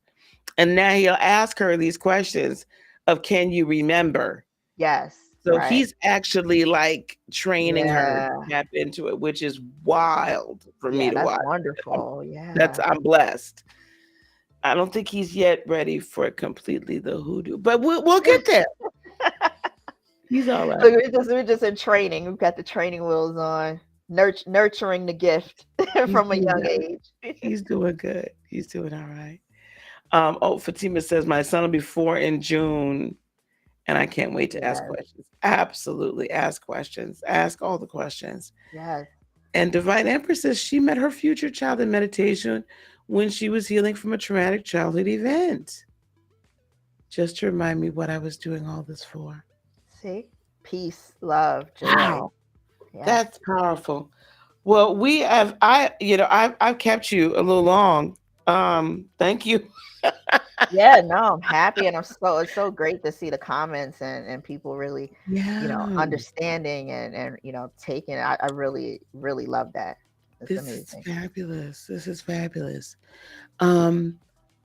and now he'll ask her these questions of, "Can you remember?" Yes. So Right. he's actually like training her to Yeah. tap into it, which is wild for me Yeah, to that's watch. I'm, wonderful. Yeah. I'm blessed. I don't think he's yet ready for completely the hoodoo, but we'll get there. He's all So right. we're just in training. We've got the training wheels on, nurturing the gift He's from a doing young good. age. He's doing good. He's doing all right. Fatima says my son will be 4 in June, and I can't wait to ask Yes, questions. Absolutely, ask questions. Ask all the questions. yes. And Divine Empress says she met her future child in meditation when she was healing from a traumatic childhood event. Just to remind me what I was doing all this for. See? Peace, love, joy. Wow, Yes. that's powerful. Well, I've kept you a little long. Thank you. Yeah, no, I'm happy, and it's so great to see the comments and people really, Yeah, understanding and taking it. I really, really love that. It's this is amazing. fabulous. This is fabulous. Um,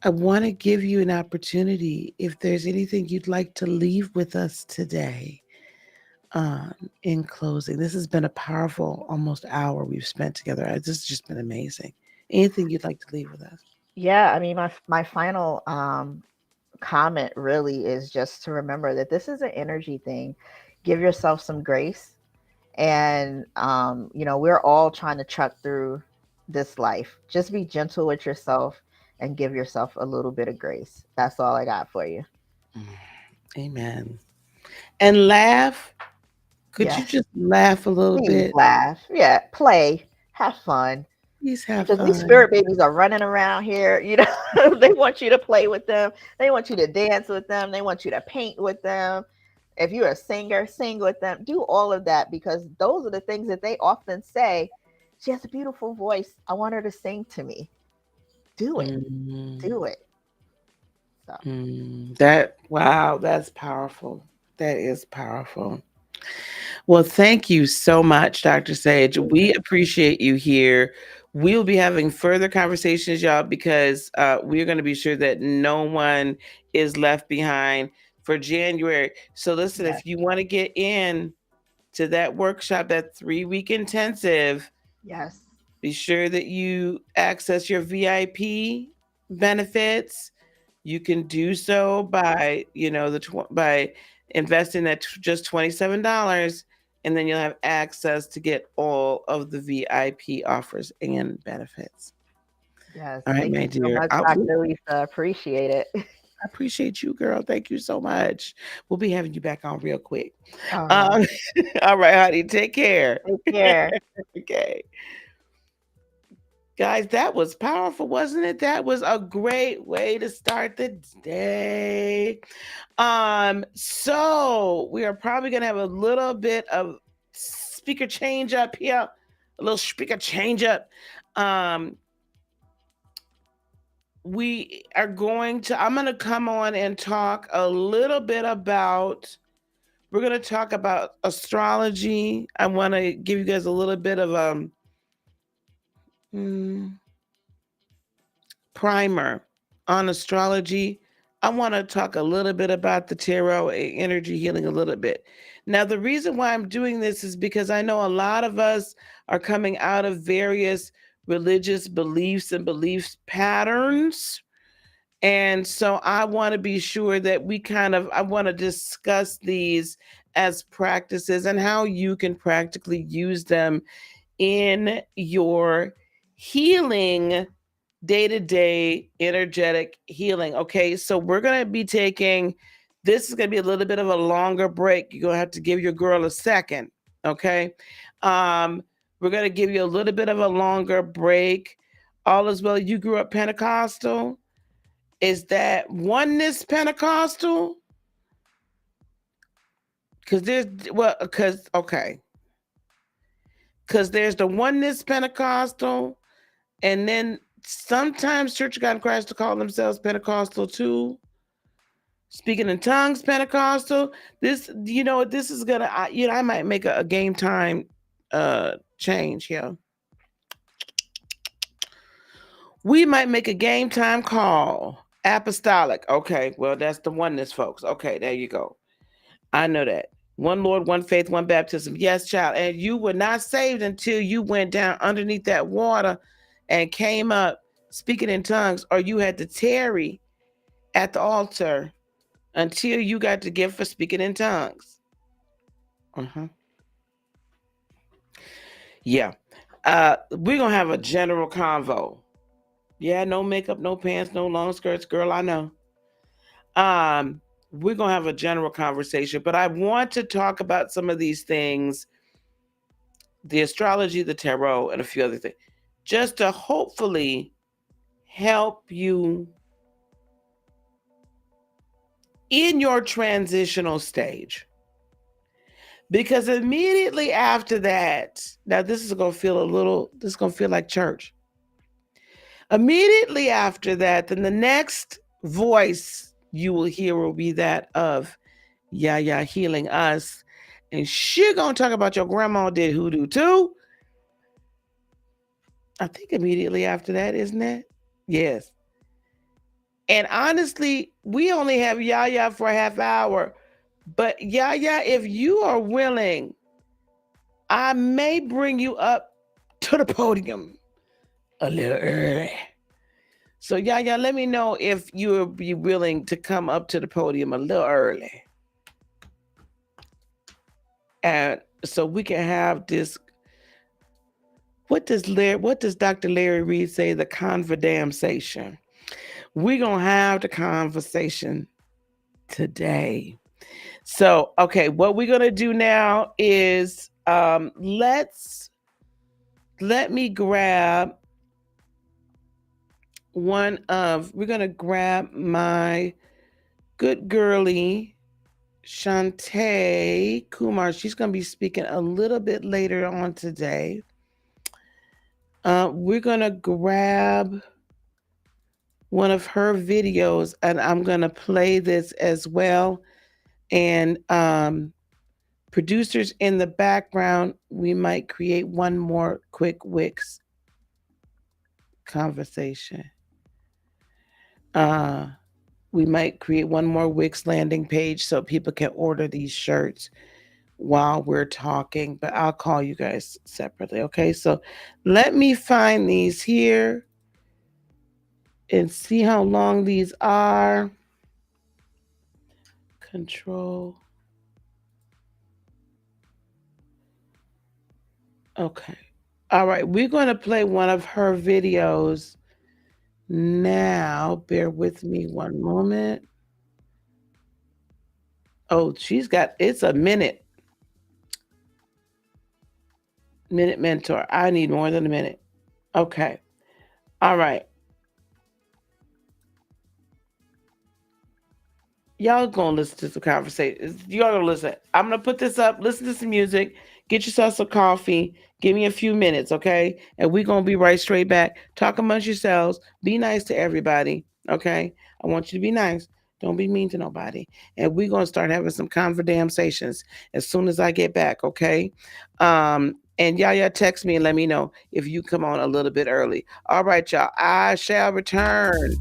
I want to give you an opportunity if there's anything you'd like to leave with us today. In closing, this has been a powerful almost hour we've spent together. This has just been amazing. Anything you'd like to leave with us? Yeah, I mean, my final comment really is just to remember that this is an energy thing. Give yourself some grace, and we're all trying to truck through this life. Just be gentle with yourself and give yourself a little bit of grace. That's all I got for you. Mm, amen. And laugh. Could you Yes. just laugh a little Please bit? laugh. Yeah, play, have fun. Please have Because these fun. spirit babies are running around here, they want you to play with them. They want you to dance with them. They want you to paint with them. If you're a singer, sing with them. Do all of that, because those are the things that they often say. She has a beautiful voice. I want her to sing to me. Do it. Mm, Do it. So, wow, that's powerful. That is powerful. Well, thank you so much, Dr. Sage. We appreciate you here. We'll be having further conversations, y'all, because we're going to be sure that no one is left behind for January. So, listen, yes, if you want to get in to that workshop, that 3-week intensive, yes, be sure that you access your VIP benefits. You can do so by, by investing at just $27, and then you'll have access to get all of the VIP offers and benefits. yes. All right, Thank my you so dear. much, Dr. Lisa. Appreciate it. I appreciate you, girl. Thank you so much. We'll be having you back on real quick. All right. Um, all right, honey. Take care. Take care. Okay. Guys, that was powerful, wasn't it? That was a great way to start the day. So we are probably gonna have a little bit of speaker change up here, a little speaker change up. Um, I'm gonna come on and talk a little bit about. We're gonna talk about astrology. I want to give you guys a little bit of hmm, primer on astrology. I want to talk a little bit about the tarot energy healing a little bit. Now, the reason why I'm doing this is because I know a lot of us are coming out of various religious beliefs and beliefs patterns. And so I want to be sure that I want to discuss these as practices and how you can practically use them in your healing, day to day energetic healing. Okay, so we're going to be taking this is going to be a little bit of a longer break. You're going to have to give your girl a second. Okay, um, we're going to give you a little bit of a longer break. All is well. You grew up Pentecostal. Is that oneness Pentecostal? Because there's the oneness Pentecostal, and then sometimes Church of God in Christ to call themselves Pentecostal too. Speaking in tongues, Pentecostal. This is gonna. I might make a game time change here. We might make a game time call. Apostolic. Okay, well that's the oneness, folks. Okay, there you go. I know that. One Lord, one faith, one baptism. Yes, child. And you were not saved until you went down underneath that water and came up speaking in tongues, or you had to tarry at the altar until you got the gift for speaking in tongues. Uh-huh. Yeah. We're gonna have a general convo. Yeah, no makeup, no pants, no long skirts, girl. I know. We're gonna have a general conversation, but I want to talk about some of these things, the astrology, the tarot, and a few other things, just to hopefully help you in your transitional stage. Because immediately after that, now this is going to feel this is going to feel like church. Immediately after that, then the next voice you will hear will be that of Yaya Healing Us. And she going to talk about your grandma did hoodoo too. I think immediately after that, isn't it? Yes. And honestly, we only have Yaya for a half hour. But Yaya, if you are willing, I may bring you up to the podium a little early. So Yaya, let me know if you would be willing to come up to the podium a little early. And so we can have this. What does Dr. Larry Reed say? The conversation. We're gonna have the conversation today. So, okay, what we're gonna do now is let me grab we're gonna grab my good girly Shantae Kumar. She's gonna be speaking a little bit later on today. We're gonna grab one of her videos and I'm gonna play this as well. And producers in the background, we might create one more quick Wix conversation. We might create one more Wix landing page so people can order these shirts while we're talking, but I'll call you guys separately. Okay, so let me find these here and see how long these are. Control. Okay. All right, we're going to play one of her videos now. Bear with me one moment. Oh, it's a minute. Minute mentor. I need more than a minute. Okay. All right. Y'all gonna listen to some conversation. Y'all gonna listen. I'm gonna put this up, listen to some music, get yourself some coffee, give me a few minutes, okay? And we're gonna be right straight back. Talk amongst yourselves, be nice to everybody, okay? I want you to be nice. Don't be mean to nobody. And we're gonna start having some conversations as soon as I get back, okay? And Yaya, text me and let me know if you come on a little bit early. All right, y'all. I shall return.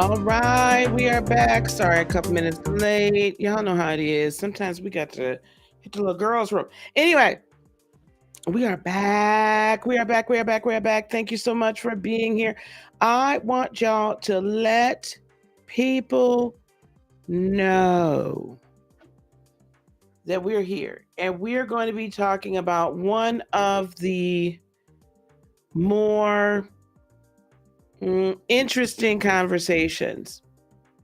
All right, we are back. Sorry, a couple minutes late. Y'all know how it is. Sometimes we got to hit the little girls' room. Anyway, we are back. We are back. We are back. We are back. Thank you so much for being here. I want y'all to let people know that we're here and we're going to be talking about one of the more interesting conversations.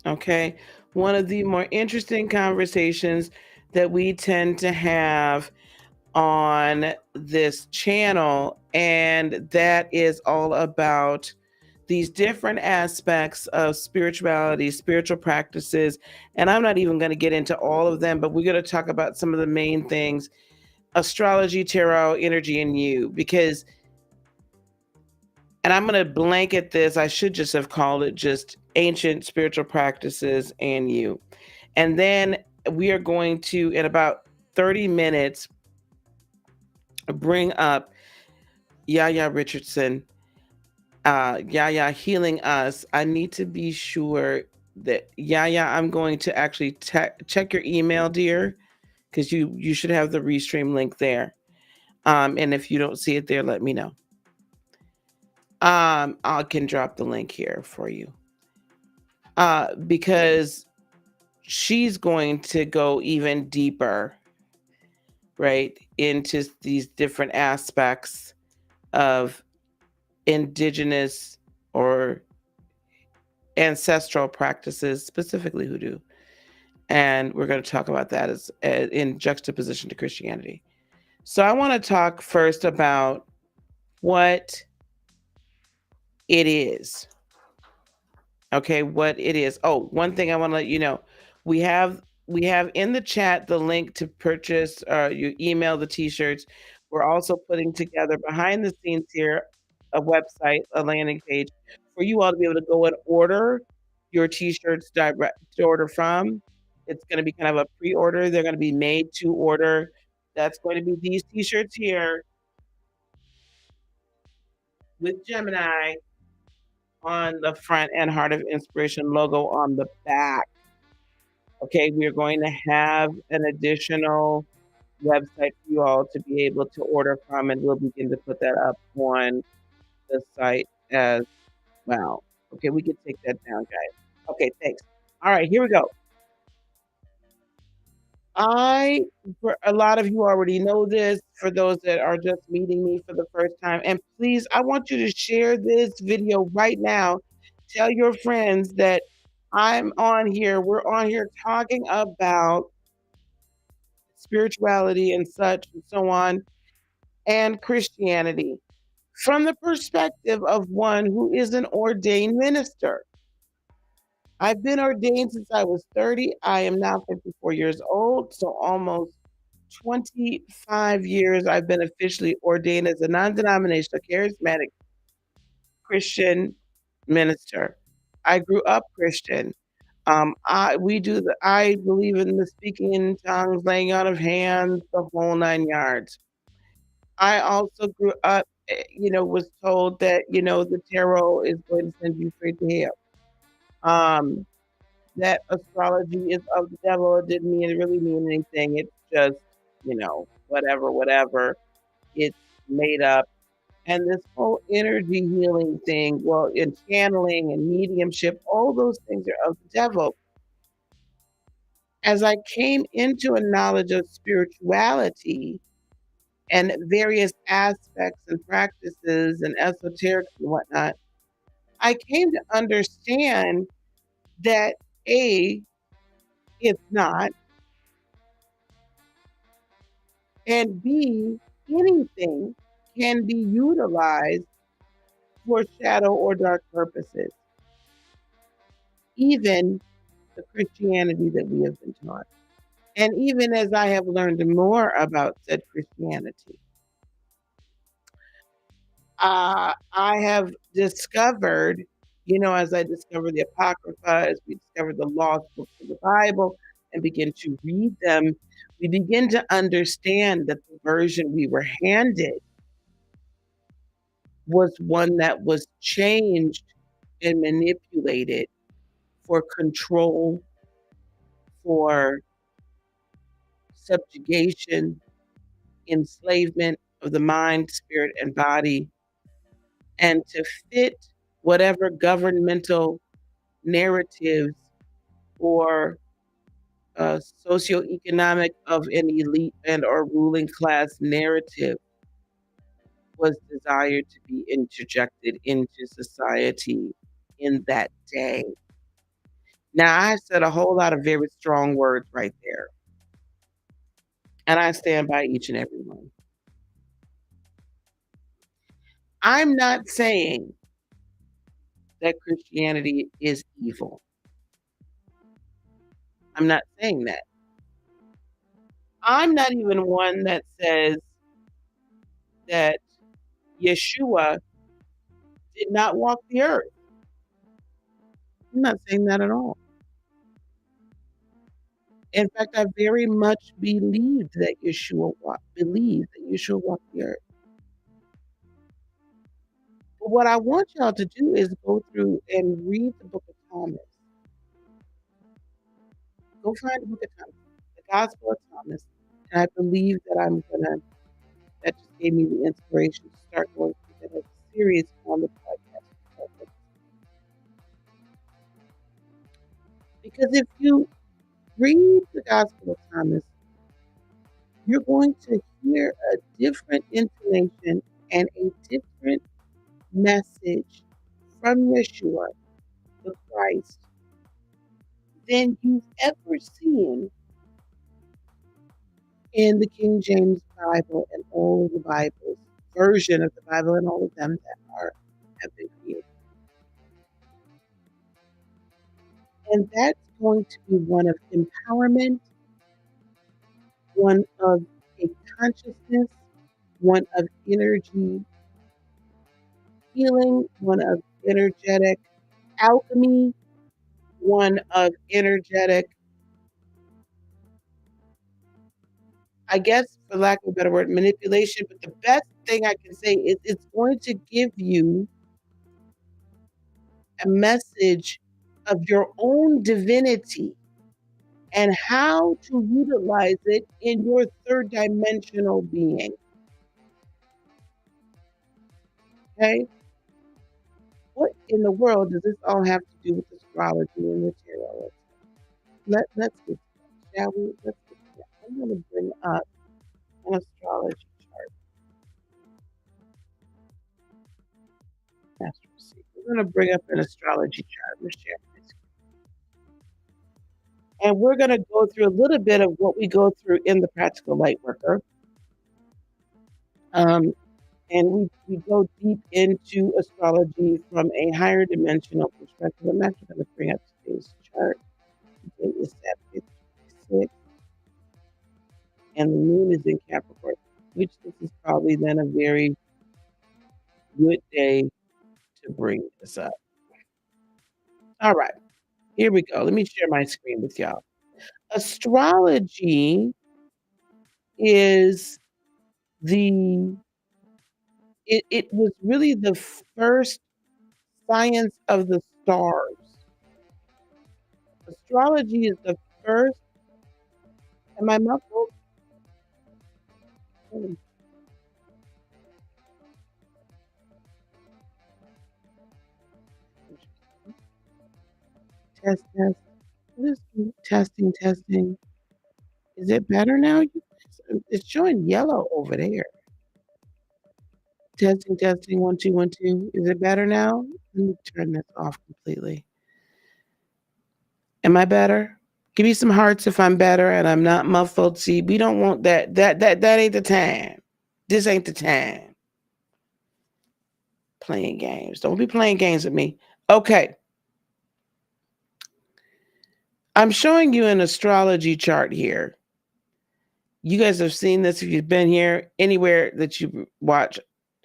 Okay. One of the more interesting conversations that we tend to have on this channel. And that is all about these different aspects of spirituality, spiritual practices. And I'm not even going to get into all of them, but we're going to talk about some of the main things: astrology, tarot, energy, and you. Because, and I'm going to blanket this, I should just have called it just ancient spiritual practices and you. And then we are going to, in about 30 minutes, bring up Yaya Richardson, Yaya healing us. I need to be sure that Yaya, I'm going to actually check your email, dear, because you should have the Restream link there. And if you don't see it there, let me know. I can drop the link here for you. Because she's going to go even deeper, right, into these different aspects of indigenous or ancestral practices, specifically hoodoo. And we're going to talk about that as in juxtaposition to Christianity. So I want to talk first about what it is. Okay, what it is. Oh, one thing I want to let you know. We have in the chat the link to purchase you email the t-shirts. We're also putting together behind the scenes here a website, a landing page for you all to be able to go and order your t-shirts direct to order from. It's going to be kind of a pre-order. They're going to be made to order. That's going to be these t-shirts here with Gemini on the front and Heart of Inspiration logo on the back. Okay, we are going to have an additional website for you all to be able to order from, and we'll begin to put that up on the site as well. Okay, we can take that down, guys. Okay, thanks. All right, here we go. For a lot of you already know this, for those that are just meeting me for the first time, and please, I want you to share this video right now. Tell your friends that we're on here talking about spirituality and such and so on, and Christianity from the perspective of one who is an ordained minister. I've been ordained since I was 30. I am now 54 years old, so almost 25 years I've been officially ordained as a non-denominational charismatic Christian minister. I grew up Christian. I believe in the speaking in tongues, laying out of hands, the whole 9 yards. I also grew up, was told that, the tarot is going to send you straight to hell. That astrology is of the devil. It didn't really mean anything. It's just, whatever. It's made up. And this whole energy healing thing, well, in channeling and mediumship, all those things are of the devil. As I came into a knowledge of spirituality and various aspects and practices and esoterics and whatnot, I came to understand that A, it's not, and B, anything can be utilized for shadow or dark purposes, even the Christianity that we have been taught. And even as I have learned more about said Christianity, I have discovered, as I discovered the Apocrypha, as we discovered the lost books of the Bible and begin to read them, we begin to understand that the version we were handed was one that was changed and manipulated for control, for subjugation, enslavement of the mind, spirit, and body, and to fit whatever governmental narratives or socioeconomic of an elite and or ruling class narrative was desired to be interjected into society in that day. Now, I said a whole lot of very strong words right there, and I stand by each and every one. I'm not saying that Christianity is evil. I'm not saying that. I'm not even one that says that Yeshua did not walk the earth. I'm not saying that at all. In fact, I very much believed that Yeshua walked the earth. But what I want y'all to do is go through and read the book of Thomas. Go find the book of Thomas, the Gospel of Thomas. And I believe that that just gave me the inspiration to start going through that series on the podcast. Because if you read the Gospel of Thomas, you're going to hear a different intonation and a different message from Yeshua, the Christ, than you've ever seen in the King James Bible and all of the Bibles, version of the Bible and all of them that have been created. And that's going to be one of empowerment, one of a consciousness, one of energy healing, one of energetic alchemy, one of energetic, I guess, for lack of a better word, manipulation. But the best thing I can say is it's going to give you a message of your own divinity and how to utilize it in your third dimensional being. Okay? What in the world does this all have to do with astrology and materialism? Let's get to that, shall we? Let's get to that. I'm going to bring up an astrology chart. We're going to bring up an astrology chart. We're sharing this. And we're going to go through a little bit of what we go through in the practical light worker. And we go deep into astrology from a higher dimensional perspective. I'm actually going to bring up today's chart. Today is Saturday, 26th, and the moon is in Capricorn, which this is probably then a very good day to bring this up. All right, here we go. Let me share my screen with y'all. Astrology is it was really the first science of the stars. Astrology is the first. Am I muffled? Test, test. Testing. Is it better now? It's showing yellow over there. Testing. 1, 2, 1, 2. Is it better now? Let me turn this off completely. Am I better? Give me some hearts if I'm better and I'm not muffled. See, we don't want that. That ain't the time. This ain't the time. Playing games. Don't be playing games with me. Okay. I'm showing you an astrology chart here. You guys have seen this if you've been here anywhere that you watch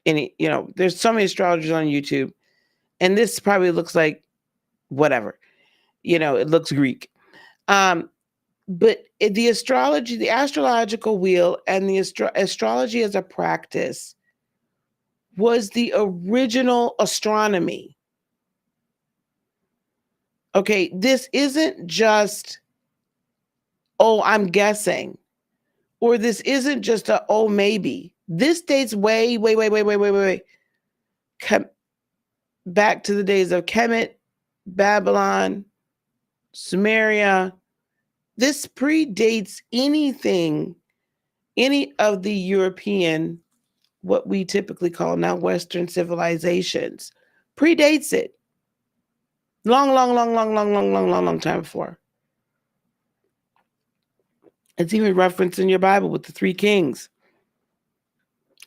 there's so many astrologers on YouTube, and this probably looks like whatever. It looks Greek. But the astrological wheel and the astrology as a practice was the original astronomy. Okay, this isn't just, oh, I'm guessing, or this isn't just a, oh, maybe. This dates way Come back to the days of Kemet, Babylon, Sumeria. This predates anything, any of the European, what we typically call now Western civilizations. Predates it. Long time before. It's even referenced in your Bible with the three kings.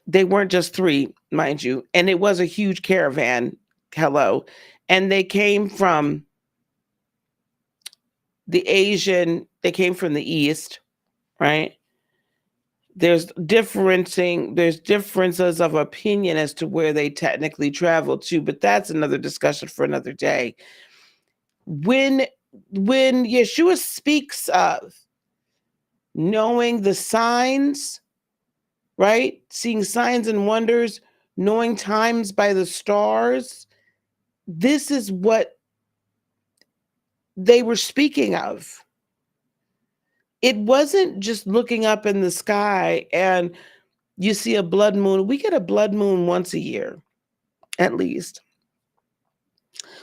They weren't just three, mind you, and it was a huge caravan. Hello. And they came from they came from the East, right? There's differences of opinion as to where they technically traveled to, but that's another discussion for another day. When when Yeshua speaks of knowing the signs, right? Seeing signs and wonders, knowing times by the stars, this is what they were speaking of. It wasn't just looking up in the sky and you see a blood moon. We get a blood moon once a year, at least.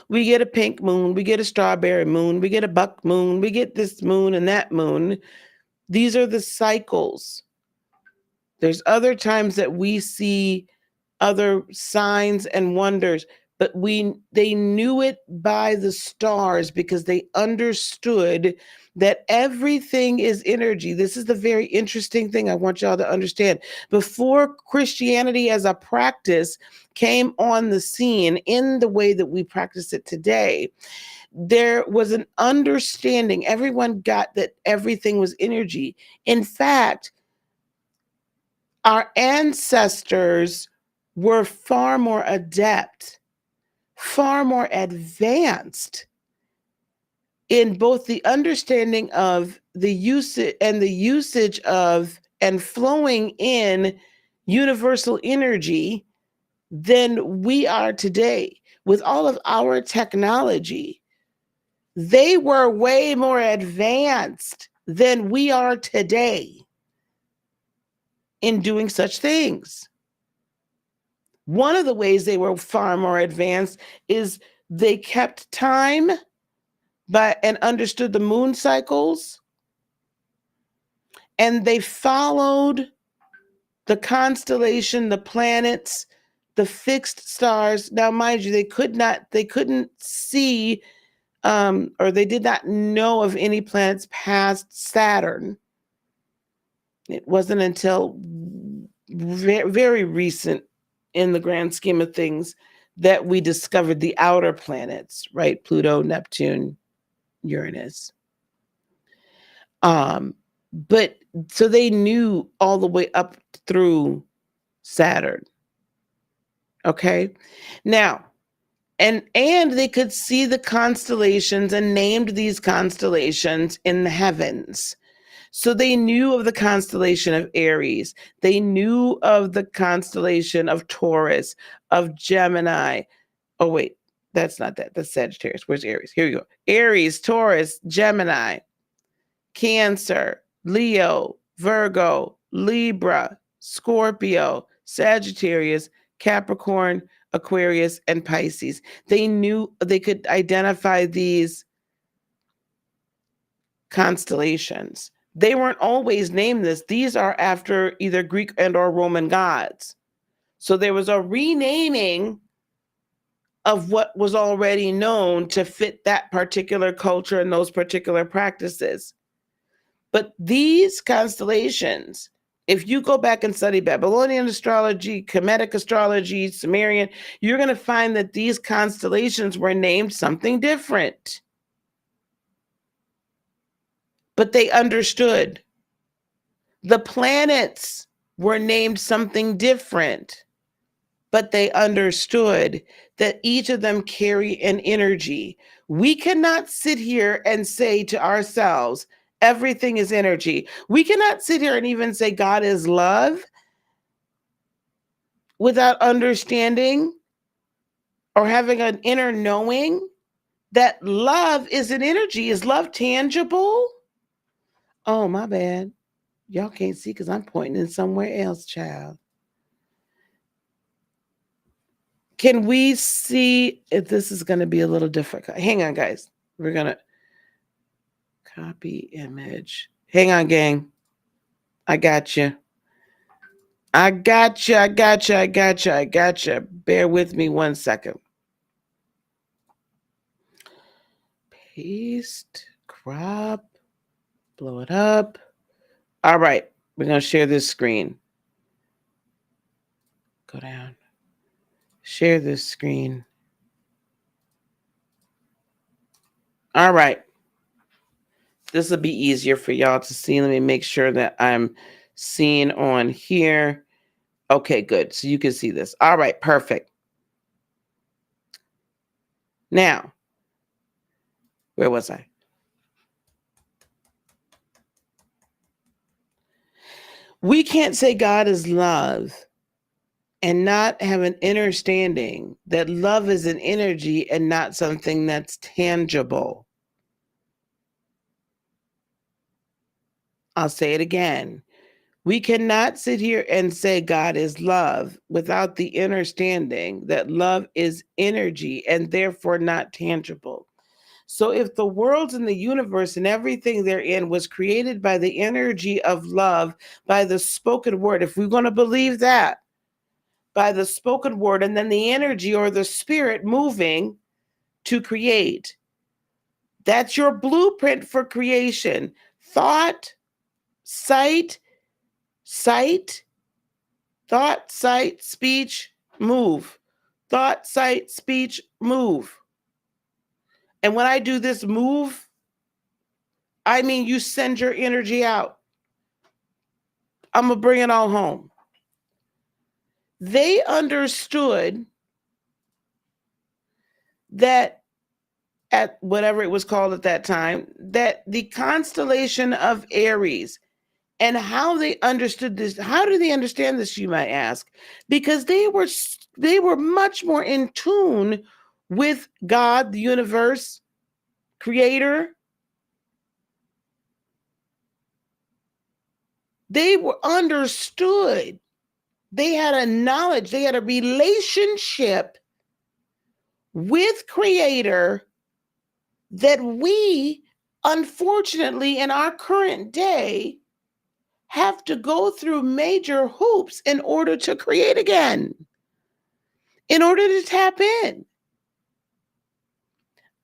We get a pink moon, we get a strawberry moon, we get a buck moon, we get this moon and that moon. These are the cycles. There's other times that we see other signs and wonders, but they knew it by the stars because they understood that everything is energy. This is the very interesting thing I want y'all to understand. Before Christianity as a practice came on the scene in the way that we practice it today, there was an understanding. Everyone got that everything was energy. In fact, our ancestors were far more adept, far more advanced in both the understanding of the usage of and flowing in universal energy than we are today. With all of our technology, they were way more advanced than we are today in doing such things. One of the ways they were far more advanced is they kept time and understood the moon cycles, and they followed the constellation, the planets, the fixed stars. Now, mind you, they couldn't see, or they did not know of any planets past Saturn. It wasn't until very recent in the grand scheme of things that we discovered the outer planets, right? Pluto, Neptune, Uranus. But so they knew all the way up through Saturn. Okay. Now, and they could see the constellations and named these constellations in the heavens. So they knew of the constellation of Aries. They knew of the constellation of Taurus, of Gemini. Oh, wait, that's not that. That's Sagittarius. Where's Aries? Here we go. Aries, Taurus, Gemini, Cancer, Leo, Virgo, Libra, Scorpio, Sagittarius, Capricorn, Aquarius, and Pisces. They knew they could identify these constellations. They weren't always named this. These are after either Greek and or Roman gods. So there was a renaming of what was already known to fit that particular culture and those particular practices. But these constellations, if you go back and study Babylonian astrology, Kemetic astrology, Sumerian, you're going to find that these constellations were named something different. But they understood. The planets were named something different, but they understood that each of them carry an energy. We cannot sit here and say to ourselves, everything is energy. We cannot sit here and even say God is love without understanding or having an inner knowing that love is an energy. Is love tangible? Oh, my bad. Y'all can't see because I'm pointing in somewhere else, child. Can we see if this is going to be a little difficult? Hang on, guys. We're going to copy image. Hang on, gang. I got you. I got you. I got you. I got you. I got you. Bear with me 1 second. Paste, crop, blow it up. All right. We're going to share this screen. Go down. Share this screen. All right. This will be easier for y'all to see. Let me make sure that I'm seeing on here. Okay, good. So you can see this. All right, perfect. Now, where was I? We can't say God is love and not have an understanding that love is an energy and not something that's tangible. I'll say it again. We cannot sit here and say God is love without the understanding that love is energy and therefore not tangible. So, if the world and the universe and everything therein was created by the energy of love, by the spoken word, if we're going to believe that, by the spoken word, and then the energy or the spirit moving to create, that's your blueprint for creation. Thought, sight, thought, sight, speech, move. Thought, sight, speech, move. And when I do this move, I mean you send your energy out. I'm going to bring it all home. They understood that at whatever it was called at that time, that the constellation of Aries, and how they understood this. How do they understand this, you might ask? Because they were much more in tune with God, the universe, creator. They were understood. They had a knowledge, they had a relationship with creator that we, unfortunately, in our current day, have to go through major hoops in order to create again, in order to tap in.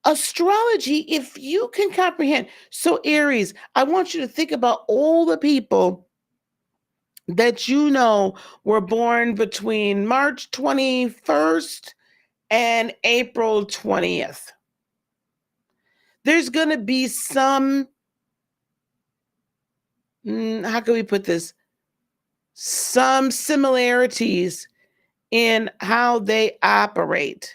Astrology, if you can comprehend. So, Aries, I want you to think about all the people that you know were born between March 21st and April 20th. There's going to be some, how can we put this? Some similarities in how they operate.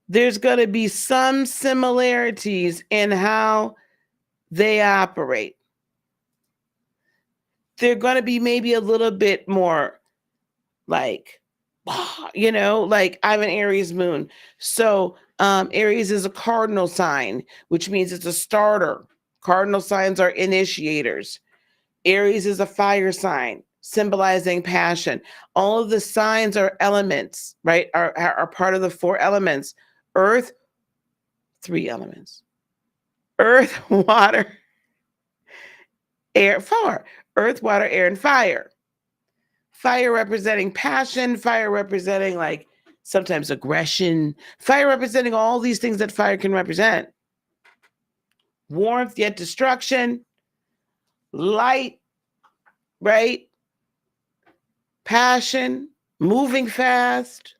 There's going to be some similarities in how they operate. They're going to be maybe a little bit more like, like I'm an Aries moon. So Aries is a cardinal sign, which means it's a starter. Cardinal signs are initiators. Aries is a fire sign, symbolizing passion. All of the signs are elements, right? Are part of the 4 elements. Earth, 3 elements. Earth, water, air, 4. Earth, water, air, and fire. Fire representing passion, fire representing like sometimes aggression, fire representing all these things that fire can represent. Warmth, yet destruction. Light, right? Passion, moving fast.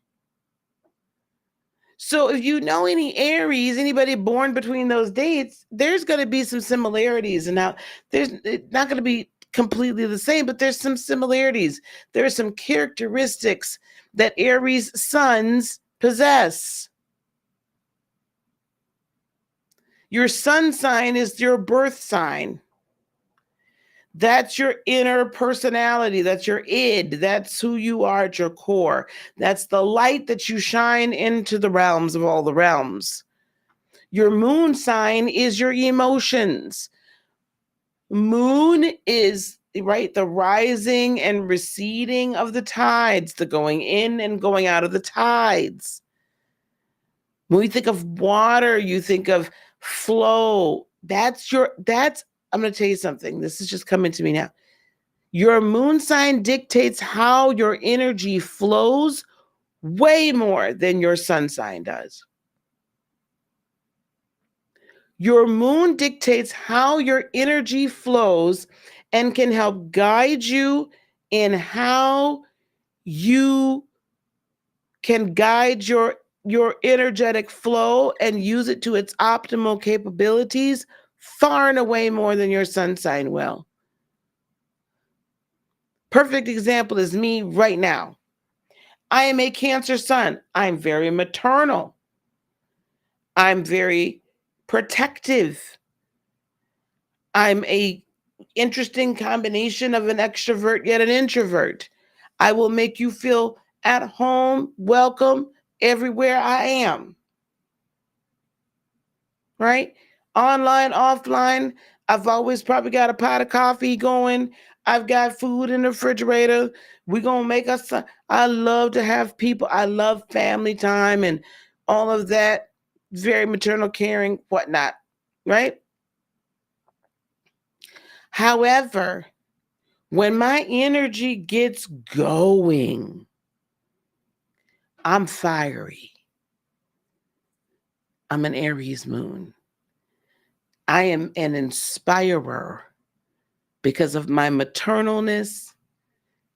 So if you know any Aries, anybody born between those dates, there's going to be some similarities. And now there's not going to be completely the same, but there's some similarities. There are some characteristics that Aries sons possess. Your sun sign is your birth sign. That's your inner personality. That's your id. That's who you are at your core. That's the light that you shine into the realms of all the realms. Your moon sign is your emotions. Moon is, right, the rising and receding of the tides, the going in and going out of the tides. When we think of water, you think of flow. I'm going to tell you something. This is just coming to me now. Your moon sign dictates how your energy flows way more than your sun sign does. Your moon dictates how your energy flows and can help guide you in how you can guide your energetic flow and use it to its optimal capabilities far and away more than your sun sign will. Perfect example is me right now. I am a Cancer sun. I'm very maternal. I'm very protective. I'm a interesting combination of an extrovert yet an introvert. I will make you feel at home, welcome everywhere I am. Right? Online, offline, I've always probably got a pot of coffee going. I've got food in the refrigerator. We're going to make us. I love to have people. I love family time and all of that. Very maternal, caring, whatnot. Right? However, when my energy gets going, I'm fiery. I'm an Aries moon. I am an inspirer because of my maternalness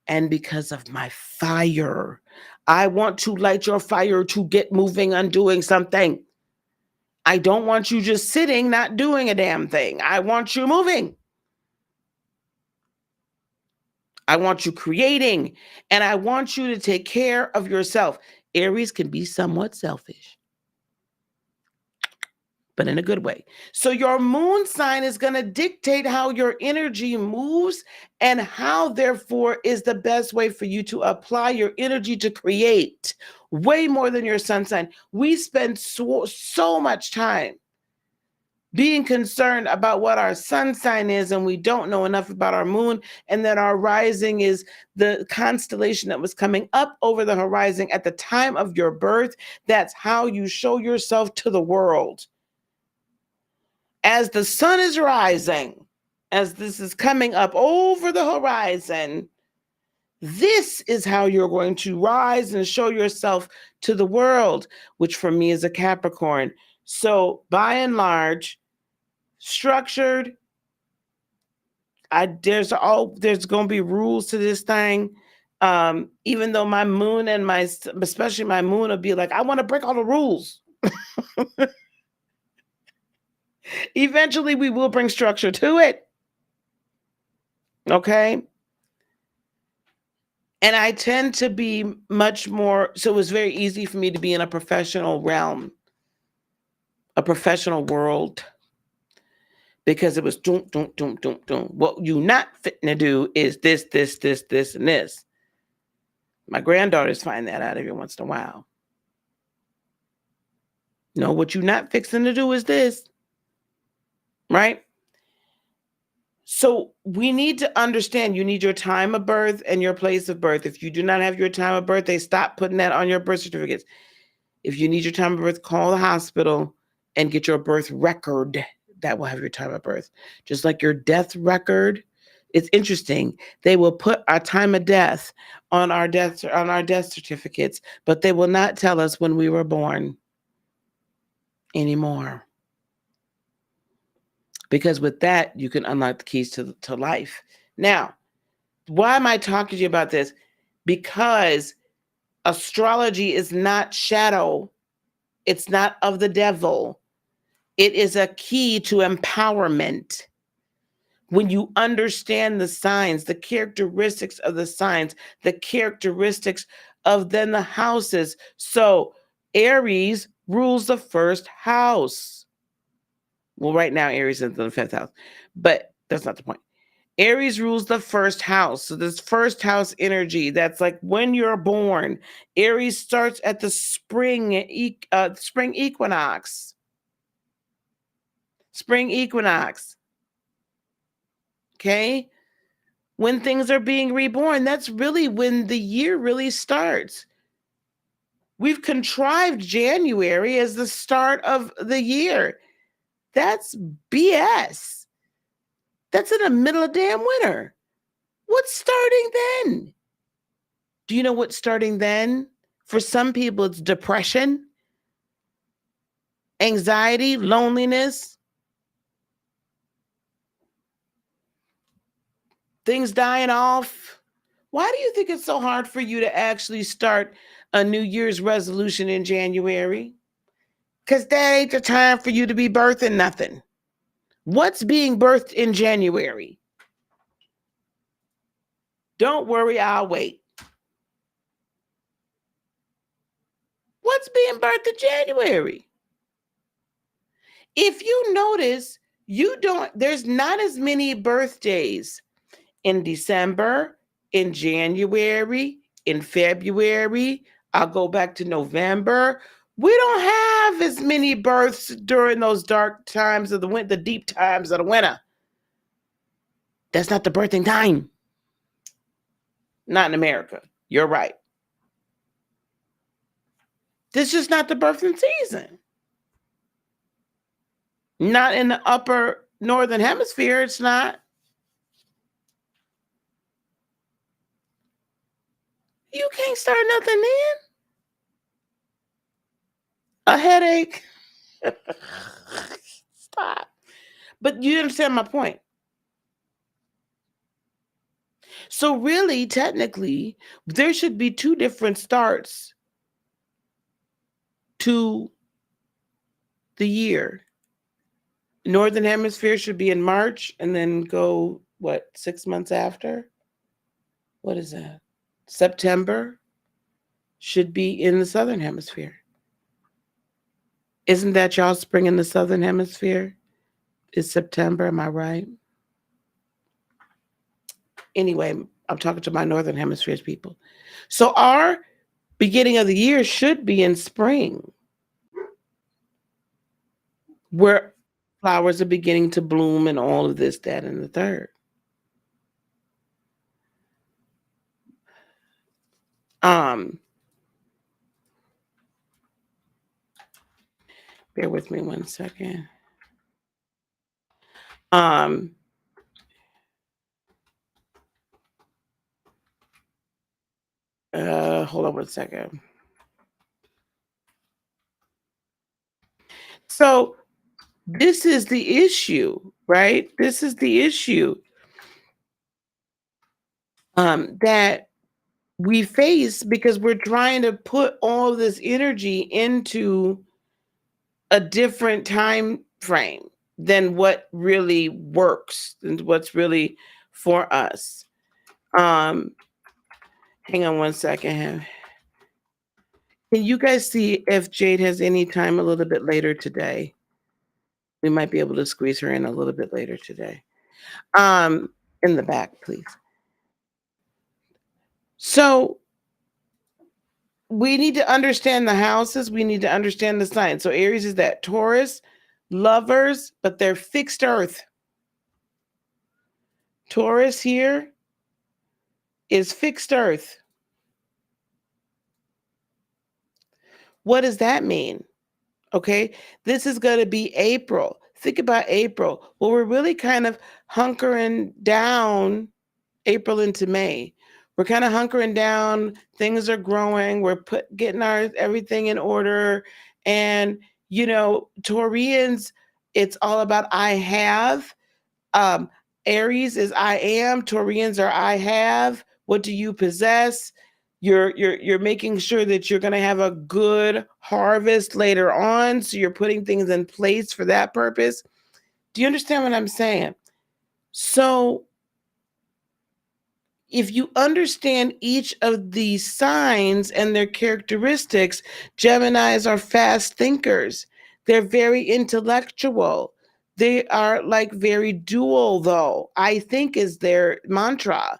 and because of my fire. I want to light your fire to get moving on doing something. I don't want you just sitting, not doing a damn thing. I want you moving. I want you creating, and I want you to take care of yourself. Aries can be somewhat selfish, but in a good way. So your moon sign is going to dictate how your energy moves and how, therefore, is the best way for you to apply your energy to create way more than your sun sign. We spend so much time being concerned about what our sun sign is, and we don't know enough about our moon, and that our rising is the constellation that was coming up over the horizon at the time of your birth. That's how you show yourself to the world. As the sun is rising, as this is coming up over the horizon, this is how you're going to rise and show yourself to the world, which for me is a Capricorn. So by and large, structured, there's going to be rules to this thing. Even though my moon and especially my moon will be like, I want to break all the rules. Eventually we will bring structure to it. Okay. And I tend to be much more, so it was very easy for me to be in a professional realm, a professional world, because it was doom. What you not fitting to do is this, and this. My granddaughters find that out every once in a while. No, what you not fixing to do is this. Right? So we need to understand you need your time of birth and your place of birth. If you do not have your time of birth, they stop putting that on your birth certificates. If you need your time of birth, call the hospital and get your birth record. That will have your time of birth. Just like your death record. It's interesting. They will put our time of death on our death certificates, but they will not tell us when we were born anymore. Because with that, you can unlock the keys to life. Now, why am I talking to you about this? Because astrology is not shadow. It's not of the devil. It is a key to empowerment. When you understand the signs, the characteristics of the signs, the characteristics of then the houses. So Aries rules the first house. Well, right now Aries is in the fifth house, but that's not the point. Aries rules the first house. So this first house energy, that's like when you're born. Aries starts at the spring equinox. Spring equinox. Okay? When things are being reborn, that's really when the year really starts. We've contrived January as the start of the year. That's BS. That's in the middle of damn winter. What's starting then? Do you know what's starting then? For some people, it's depression, anxiety, loneliness, things dying off. Why do you think it's so hard for you to actually start a New Year's resolution in January? Because that ain't the time for you to be birthing nothing. What's being birthed in January? Don't worry, I'll wait. What's being birthed in January? If you notice, there's not as many birthdays in December, in January, in February. I'll go back to November. We don't have as many births during those dark times of the winter, the deep times of the winter. That's not the birthing time. Not in America. You're right. This is just not the birthing season. Not in the upper northern hemisphere, it's not. You can't start nothing then. A headache. Stop. But you understand my point. So really, technically, there should be two different starts to the year. Northern hemisphere should be in March and then go, 6 months after? What is that? September should be in the southern hemisphere. Isn't that y'all spring in the southern hemisphere? It's September, am I right? Anyway, I'm talking to my northern hemisphere's people. So our beginning of the year should be in spring, where flowers are beginning to bloom and all of this, that, and the third. Bear with me 1 second. Hold on 1 second. So this is the issue, right? This is the issue that we face because we're trying to put all this energy into a different time frame than what really works and what's really for us. Hang on 1 second. Can you guys see if Jade has any time a little bit later today? We might be able to squeeze her in a little bit later today. In the back, please. So we need to understand the houses. We need to understand the signs. So Aries is that Taurus, lovers, but they're fixed earth. Taurus here is fixed earth. What does that mean? Okay, this is going to be April. Think about April. Well, we're really kind of hunkering down April into May. We're kind of hunkering down. Things are growing. We're getting our everything in order. And, Taurians, it's all about I have. Aries is I am. Taurians are I have. What do you possess? You're making sure that you're going to have a good harvest later on. So you're putting things in place for that purpose. Do you understand what I'm saying? So if you understand each of these signs and their characteristics, Geminis are fast thinkers. They're very intellectual. They are like very dual, though, I think is their mantra.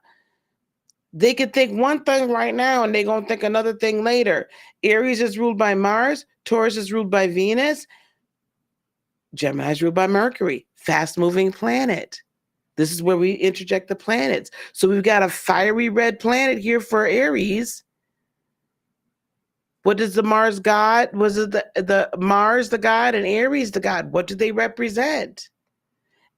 They could think one thing right now and they're going to think another thing later. Aries is ruled by Mars, Taurus is ruled by Venus, Gemini is ruled by Mercury, fast moving planet. This is where we interject the planets. So we've got a fiery red planet here for Aries. What does the Mars god? Was it the Mars the god and Aries the god? What do they represent?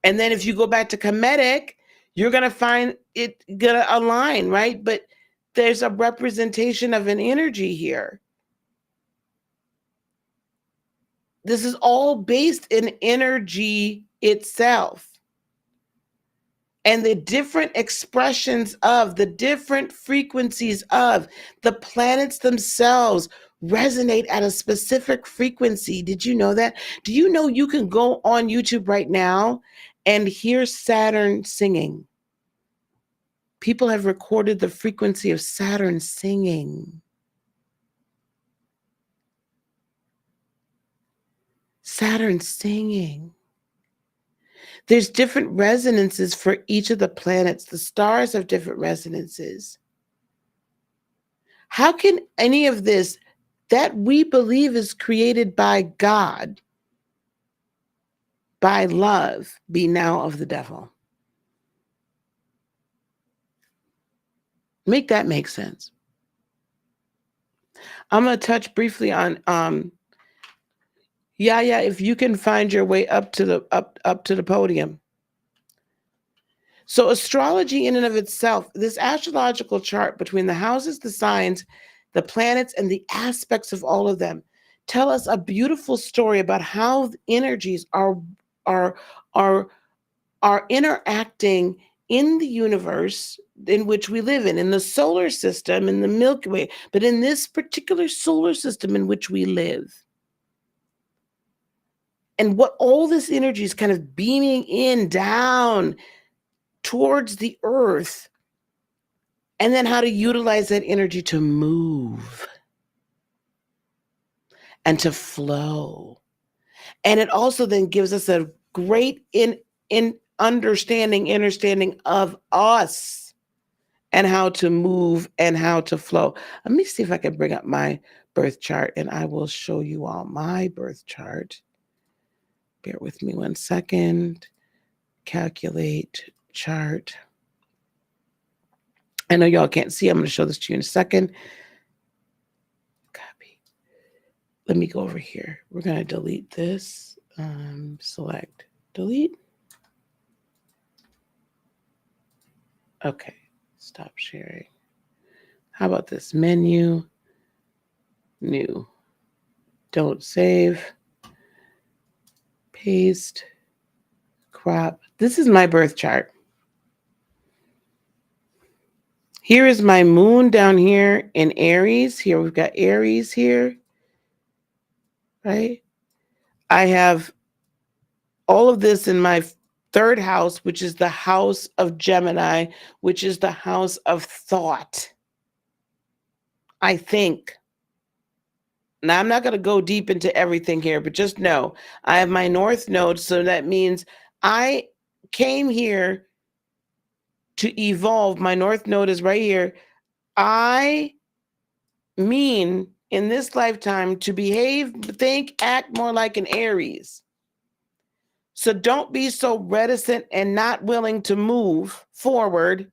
And then if you go back to Kemetic, you're going to find it going to align, right? But there's a representation of an energy here. This is all based in energy itself. And the different expressions of, the different frequencies of the planets themselves resonate at a specific frequency. Did you know that? Do you know you can go on YouTube right now and hear Saturn singing? People have recorded the frequency of Saturn singing. Saturn singing. There's different resonances for each of the planets. The stars have different resonances. How can any of this that we believe is created by God, by love, be now of the devil? Make that make sense. I'm going to touch briefly on yeah, if you can find your way up to the podium. So astrology in and of itself, this astrological chart between the houses, the signs, the planets, and the aspects of all of them tell us a beautiful story about how the energies are interacting in the universe in which we live in the solar system, in the Milky Way, but in this particular solar system in which we live. And what all this energy is kind of beaming in down towards the earth, and then how to utilize that energy to move and to flow. And it also then gives us a great understanding of us and how to move and how to flow. Let me see if I can bring up my birth chart and I will show you all my birth chart. Bear with me 1 second. Calculate chart. I know y'all can't see. I'm going to show this to you in a second. Copy. Let me go over here. We're going to delete this. Select, delete. Okay. Stop sharing. How about this? Menu. New. Don't save. Paste. Crop. This is my birth chart. Here is my moon down here in Aries. Here we've got Aries here, right? I have all of this in my third house, which is the house of Gemini, which is the house of thought. I think. Now, I'm not going to go deep into everything here, but just know I have my North Node, so that means I came here to evolve. My North Node is right here. I mean, in this lifetime, to behave, think, act more like an Aries. So don't be so reticent and not willing to move forward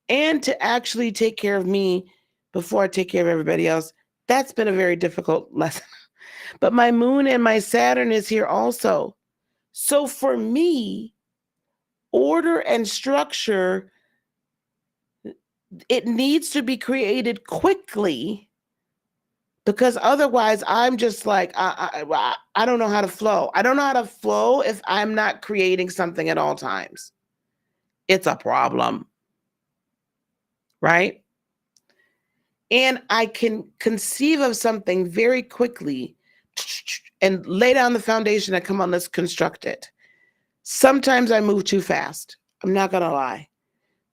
and to actually take care of me before I take care of everybody else. That's been a very difficult lesson. But my moon and my Saturn is here also. So for me, order and structure, it needs to be created quickly, because otherwise I'm just like, I don't know how to flow. I don't know how to flow if I'm not creating something at all times. It's a problem, right? And I can conceive of something very quickly and lay down the foundation and come on, let's construct it. Sometimes I move too fast. I'm not going to lie.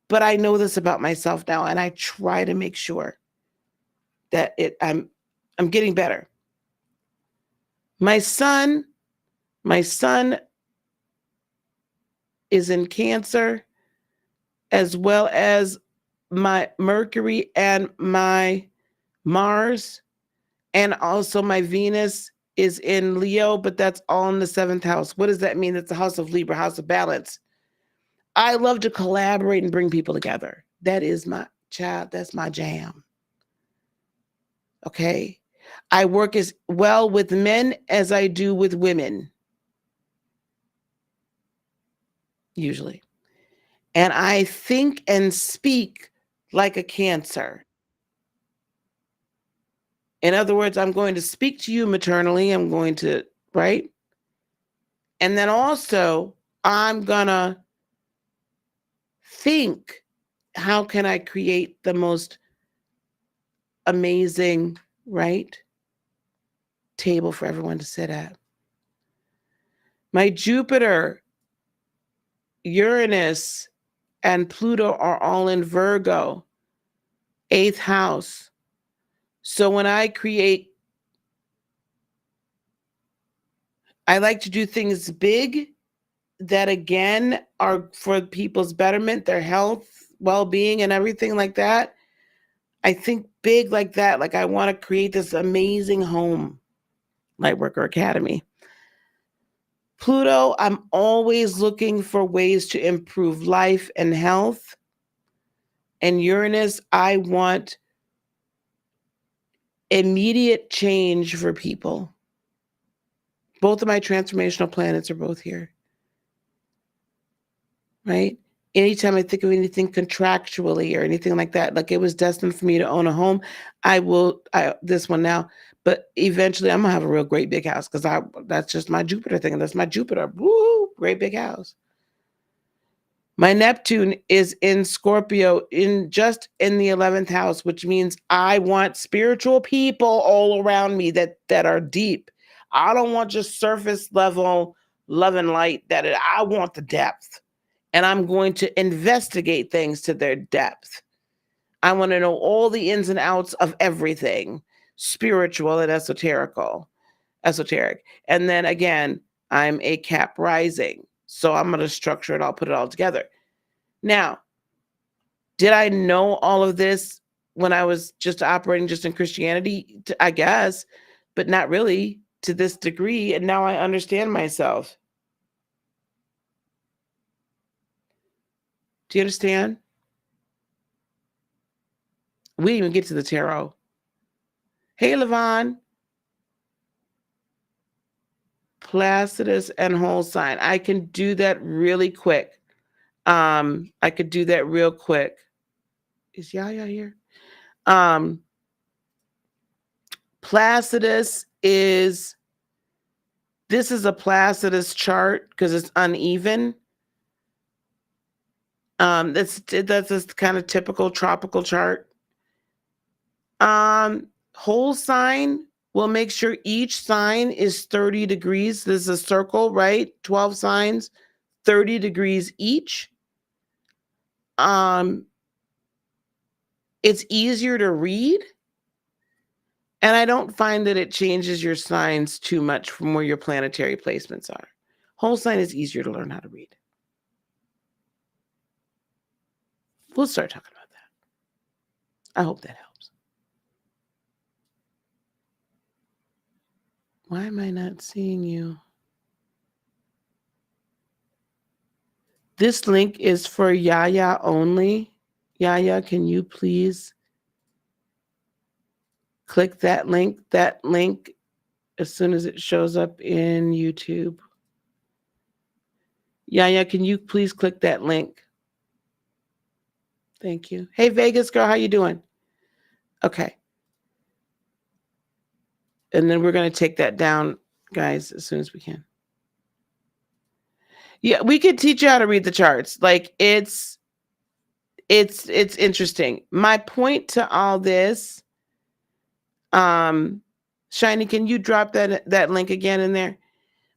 But I know this about myself now, and I try to make sure that I'm getting better. My son is in Cancer, as well as my Mercury and my Mars, and also my Venus is in Leo, but that's all in the seventh house. What does that mean? It's the house of Libra, house of balance. I love to collaborate and bring people together. That is my child, that's my jam. Okay. I work as well with men as I do with women, usually. And I think and speak like a Cancer. In other words, I'm going to speak to you maternally. I'm going to, right? And then also, I'm going to think, how can I create the most amazing, right, table for everyone to sit at? My Jupiter, Uranus, and Pluto are all in Virgo, 8th house. So when I create, I like to do things big that again are for people's betterment, their health, well-being, and everything like that. I think big like that. Like I want to create this amazing home, Lightworker Academy. Pluto, I'm always looking for ways to improve life and health. And Uranus, I want immediate change for people. Both of my transformational planets are both here, right? Anytime I think of anything contractually or anything like that, like it was destined for me to own a home, this one now, but eventually I'm gonna have a real great big house because that's just my Jupiter thing. That's my Jupiter. Woo, great big house. My Neptune is in Scorpio just in the 11th house, which means I want spiritual people all around me that are deep. I don't want just surface level love and light. I want the depth. And I'm going to investigate things to their depth. I want to know all the ins and outs of everything, spiritual and esoteric. And then again, I'm a Cap rising. So I'm going to structure it, I'll put it all together. Now, did I know all of this when I was just operating just in Christianity? I guess, but not really to this degree. And now I understand myself. Do you understand? We didn't even get to the tarot. Hey, Levon. Placidus and whole sign. I can do that really quick. I could do that real quick. Is Yaya here? Placidus is, this is a Placidus chart because it's uneven. That's this kind of typical tropical chart. Whole sign, we'll make sure each sign is 30 degrees. This is a circle, right? 12 signs, 30 degrees each. It's easier to read. And I don't find that it changes your signs too much from where your planetary placements are. Whole sign is easier to learn how to read. We'll start talking about that. I hope that helps. Why am I not seeing you? This link is for Yaya only. Yaya, can you please click that link? That link, as soon as it shows up in YouTube. Yaya, can you please click that link? Thank you. Hey, Vegas girl, how you doing? Okay. And then we're going to take that down, guys, as soon as we can. Yeah, we could teach you how to read the charts. Like it's interesting. My point to all this, Shiny, can you drop that link again in there?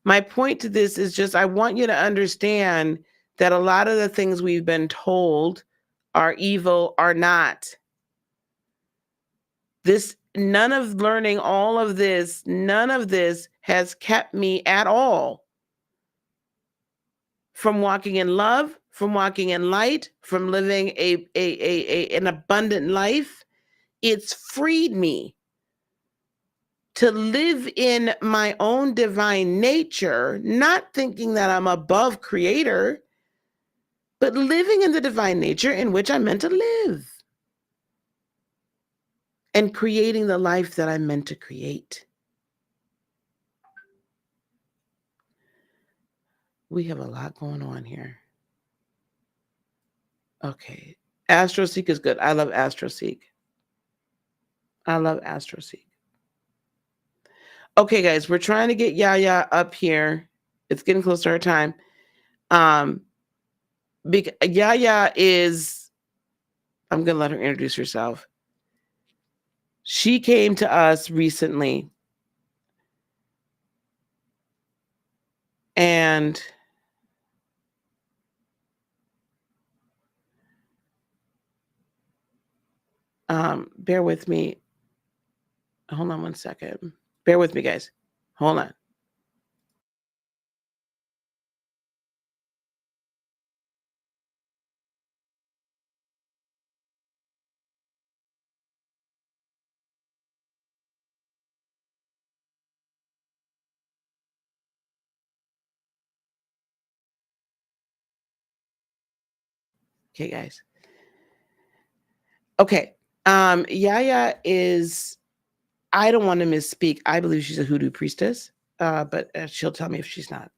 My point to this is just I want you to understand that a lot of the things we've been told are evil are not. None of learning all of this, none of this has kept me at all from walking in love, from walking in light, from living an abundant life. It's freed me to live in my own divine nature, not thinking that I'm above creator, but living in the divine nature in which I'm meant to live and creating the life that I'm meant to create. We have a lot going on here. Okay. AstroSeek is good. I love AstroSeek. I love AstroSeek. Okay, guys, we're trying to get Yaya up here. It's getting close to her time. Yaya is, I'm going to let her introduce herself. She came to us recently. And bear with me. Hold on one second. Bear with me, guys. Hold on. Okay, guys. Okay. Yaya is, I don't want to misspeak. I believe she's a hoodoo priestess, but she'll tell me if she's not.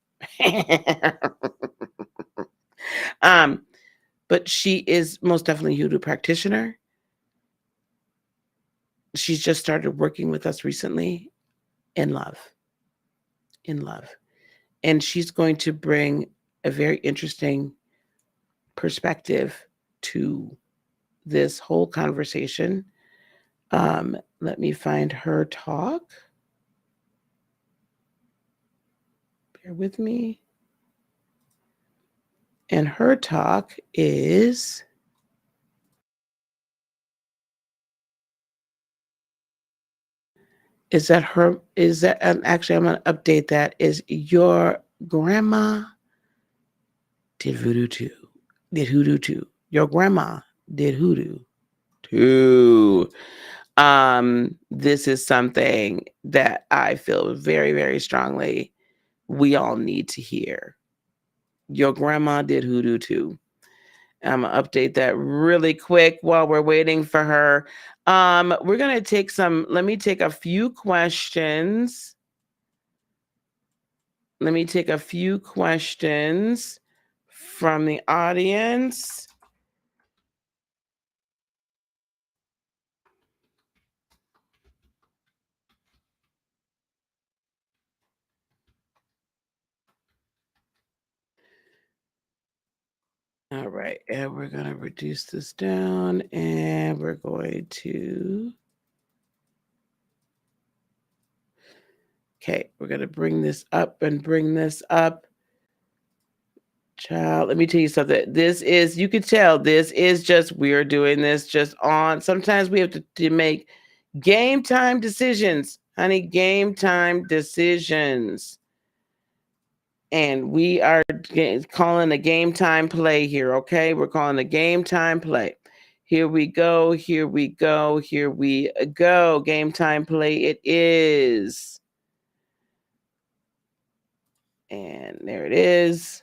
But she is most definitely a hoodoo practitioner. She's just started working with us recently in love. In love. And she's going to bring a very interesting perspective to this whole conversation. Let me find her talk. Bear with me. And her talk is actually I'm going to update that, is your grandma did voodoo too. Did hoodoo too. Your grandma did hoodoo too. This is something that I feel very, very strongly we all need to hear. Your grandma did hoodoo too. I'm gonna update that really quick while we're waiting for her. We're gonna let me take a few questions. Let me take a few questions from the audience. All right, and we're going to reduce this down and we're going to, okay, we're going to bring this up and bring this up. Child, let me tell you something. This is, you can tell, this is just, we're doing this just on, sometimes we have to make game time decisions, honey, game time decisions. And we are calling a game time play here, okay? We're calling a game time play. Here we go, here we go, here we go. Game time play it is. And there it is.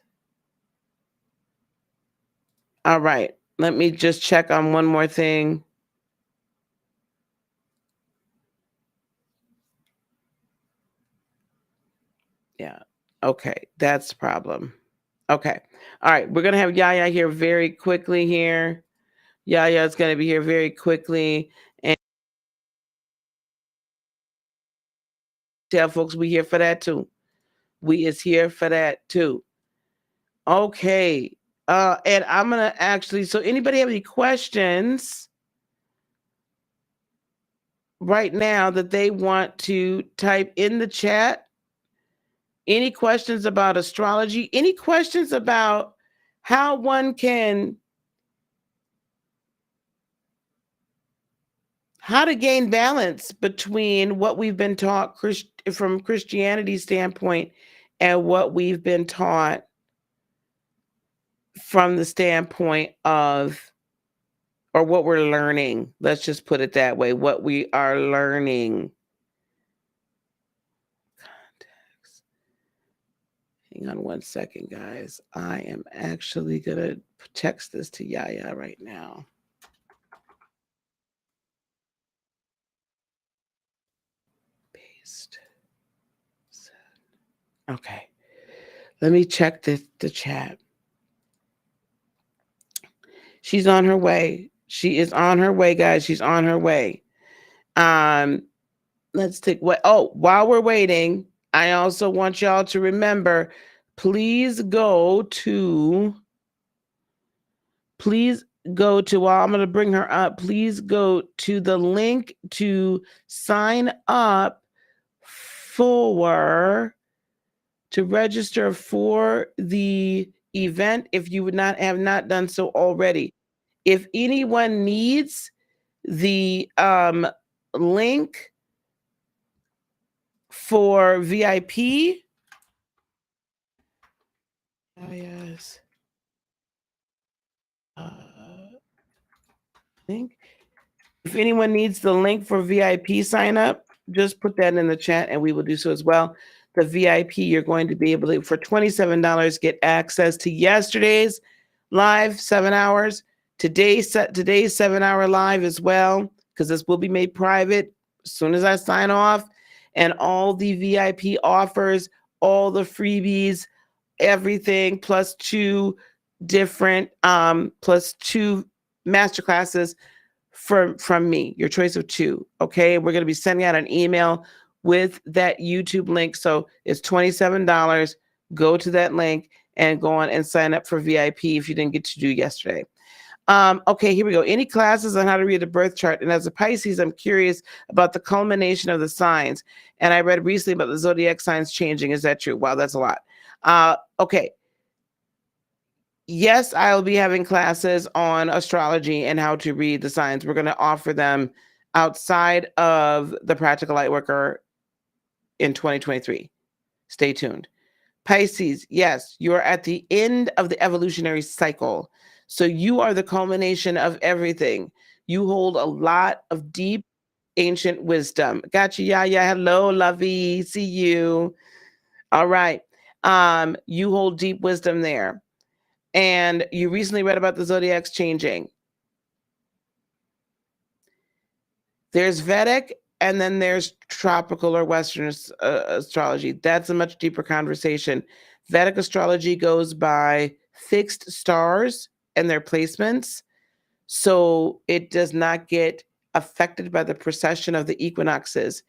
All right, let me just check on one more thing. Yeah, okay, that's the problem. Okay, all right, we're gonna have Yaya here very quickly here. Yaya's gonna be here very quickly. And tell folks we here for that too. We is here for that too. Okay. And I'm gonna actually, so anybody have any questions right now that they want to type in the chat? Any questions about astrology? Any questions about how one can, how to gain balance between what we've been taught from Christianity's standpoint and what we've been taught from the standpoint of, or what we're learning. Let's just put it that way. What we are learning. Context. Hang on one second, guys. I am actually going to text this to Yaya right now. Paste. Okay. Let me check the chat. She's on her way. She is on her way, guys. She's on her way. Um, let's take what. Oh, while we're waiting, I also want y'all to remember. Please go to. Please go to. While I'm going to bring her up. Please go to the link to sign up for to register for the event if you would not have not done so already. If anyone needs the link for VIP, yes, link. If anyone needs the link for VIP sign up, just put that in the chat and we will do so as well. The VIP, you're going to be able to, for $27, get access to yesterday's live 7 hours, today's 7 hour live as well, because this will be made private as soon as I sign off, and all the VIP offers, all the freebies, everything, plus two masterclasses from me, your choice of two. Okay, we're going to be sending out an email with that YouTube link. So it's $27. Go to that link and go on and sign up for VIP if you didn't get to do yesterday. Okay, here we go. Any classes on how to read a birth chart? And as a Pisces, I'm curious about the culmination of the signs. And I read recently about the zodiac signs changing. Is that true? Wow, that's a lot. Okay. Yes, I'll be having classes on astrology and how to read the signs. We're going to offer them outside of the Practical Lightworker in 2023. Stay tuned. Pisces, yes, you're at the end of the evolutionary cycle. So you are the culmination of everything. You hold a lot of deep ancient wisdom. Got you, Yaya. Hello, lovey. See you. All right. You hold deep wisdom there. And you recently read about the zodiacs changing. There's Vedic and then there's tropical or Western astrology. That's a much deeper conversation. Vedic astrology goes by fixed stars and their placements. So it does not get affected by the precession of the equinoxes.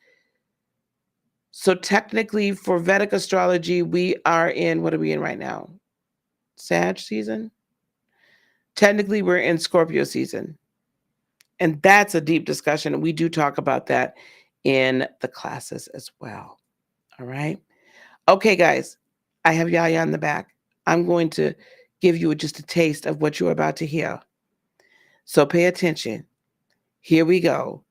So technically for Vedic astrology, we are in, what are we in right now? Sag season? Technically, we're in Scorpio season. And that's a deep discussion. And we do talk about that in the classes as well. All right. Okay, guys, I have Yaya in the back. I'm going to give you just a taste of what you're about to hear. So pay attention. Here we go.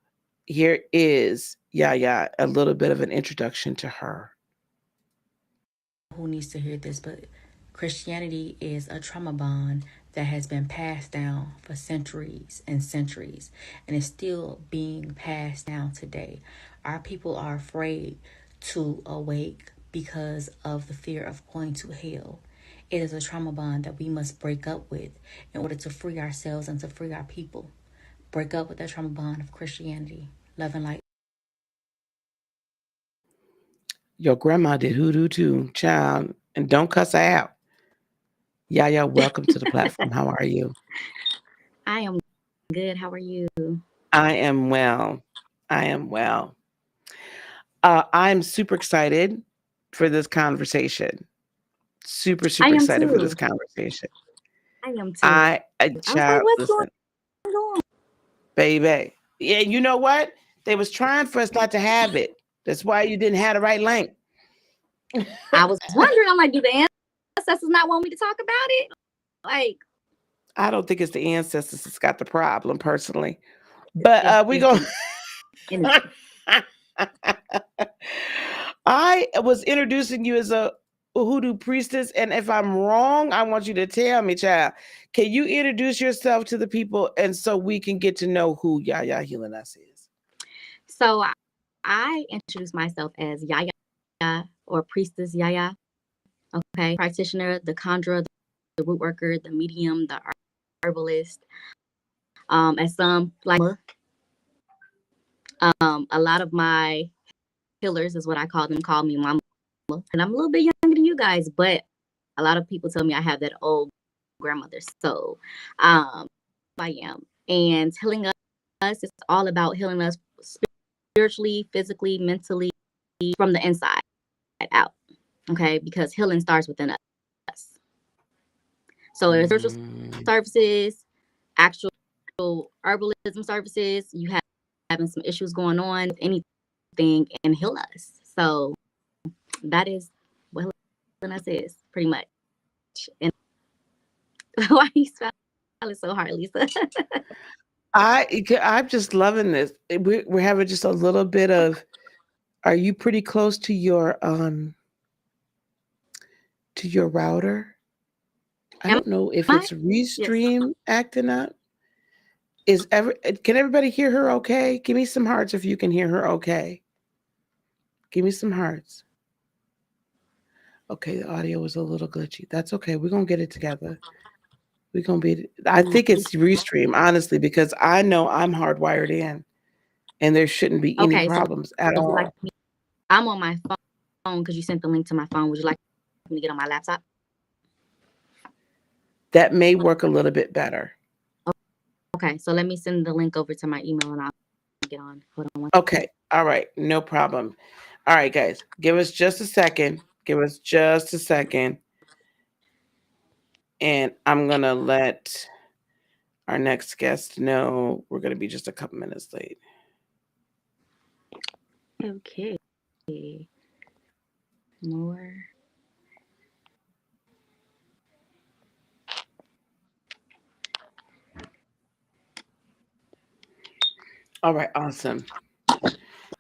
Here is Yaya, a little bit of an introduction to her. Who needs to hear this, but Christianity is a trauma bond that has been passed down for centuries and centuries and is still being passed down today. Our people are afraid to awake because of the fear of going to hell. It is a trauma bond that we must break up with in order to free ourselves and to free our people. Break up with that trauma bond of Christianity. Love and light. Your grandma did hoodoo too, child, and don't cuss her out. Yaya, welcome to the platform. How are you? I am good. How are you? I am well. I am well. I'm super excited for this conversation. Super, I super am excited for this too. conversation. I am too. A I was like, child, what's going listen, on? baby. Yeah, you know what? They was trying for us not to have it. That's why you didn't have the right link. I was wondering, I'm like, do the ancestors not want me to talk about it? Like, I don't think it's the ancestors that's got the problem, personally. But we it's go. energy. I was introducing you as a hoodoo priestess. And if I'm wrong, I want you to tell me, child. Can you introduce yourself to the people and so we can get to know who Yaya Healing Us is? So I introduce myself as Yaya or Priestess Yaya. Okay, practitioner, the conjurer, the root worker, the medium, the herbalist. As some like a lot of my healers is what I call them, call me mama. And I'm a little bit younger than you guys, but a lot of people tell me I have that old grandmother soul. I am. And healing us is all about healing us spiritually, physically, mentally, from the inside out. Okay, because healing starts within us. So there's spiritual services, actual herbalism services. You have having some issues going on, anything, and heal us. So that is what healing us is, pretty much. And why are you smiling so hard, Lisa? I'm just loving this. We're having just a little bit of. Are you pretty close to your router? I don't know if it's Restream acting up. Can everybody hear her okay? Give me some hearts if you can hear her okay. Give me some hearts. Okay, the audio was a little glitchy. That's okay. We're gonna get it together. I think it's Restream, honestly, because I know I'm hardwired in and there shouldn't be any problems at all. I'm on my phone because you sent the link to my phone. Would you like me to get on my laptop? That may work a little bit better. Okay, so let me send the link over to my email and I'll get on. Hold on. Okay, all right, no problem. All right, guys, give us just a second. And I'm going to let our next guest know we're going to be just a couple minutes late. Okay. More. All right, awesome.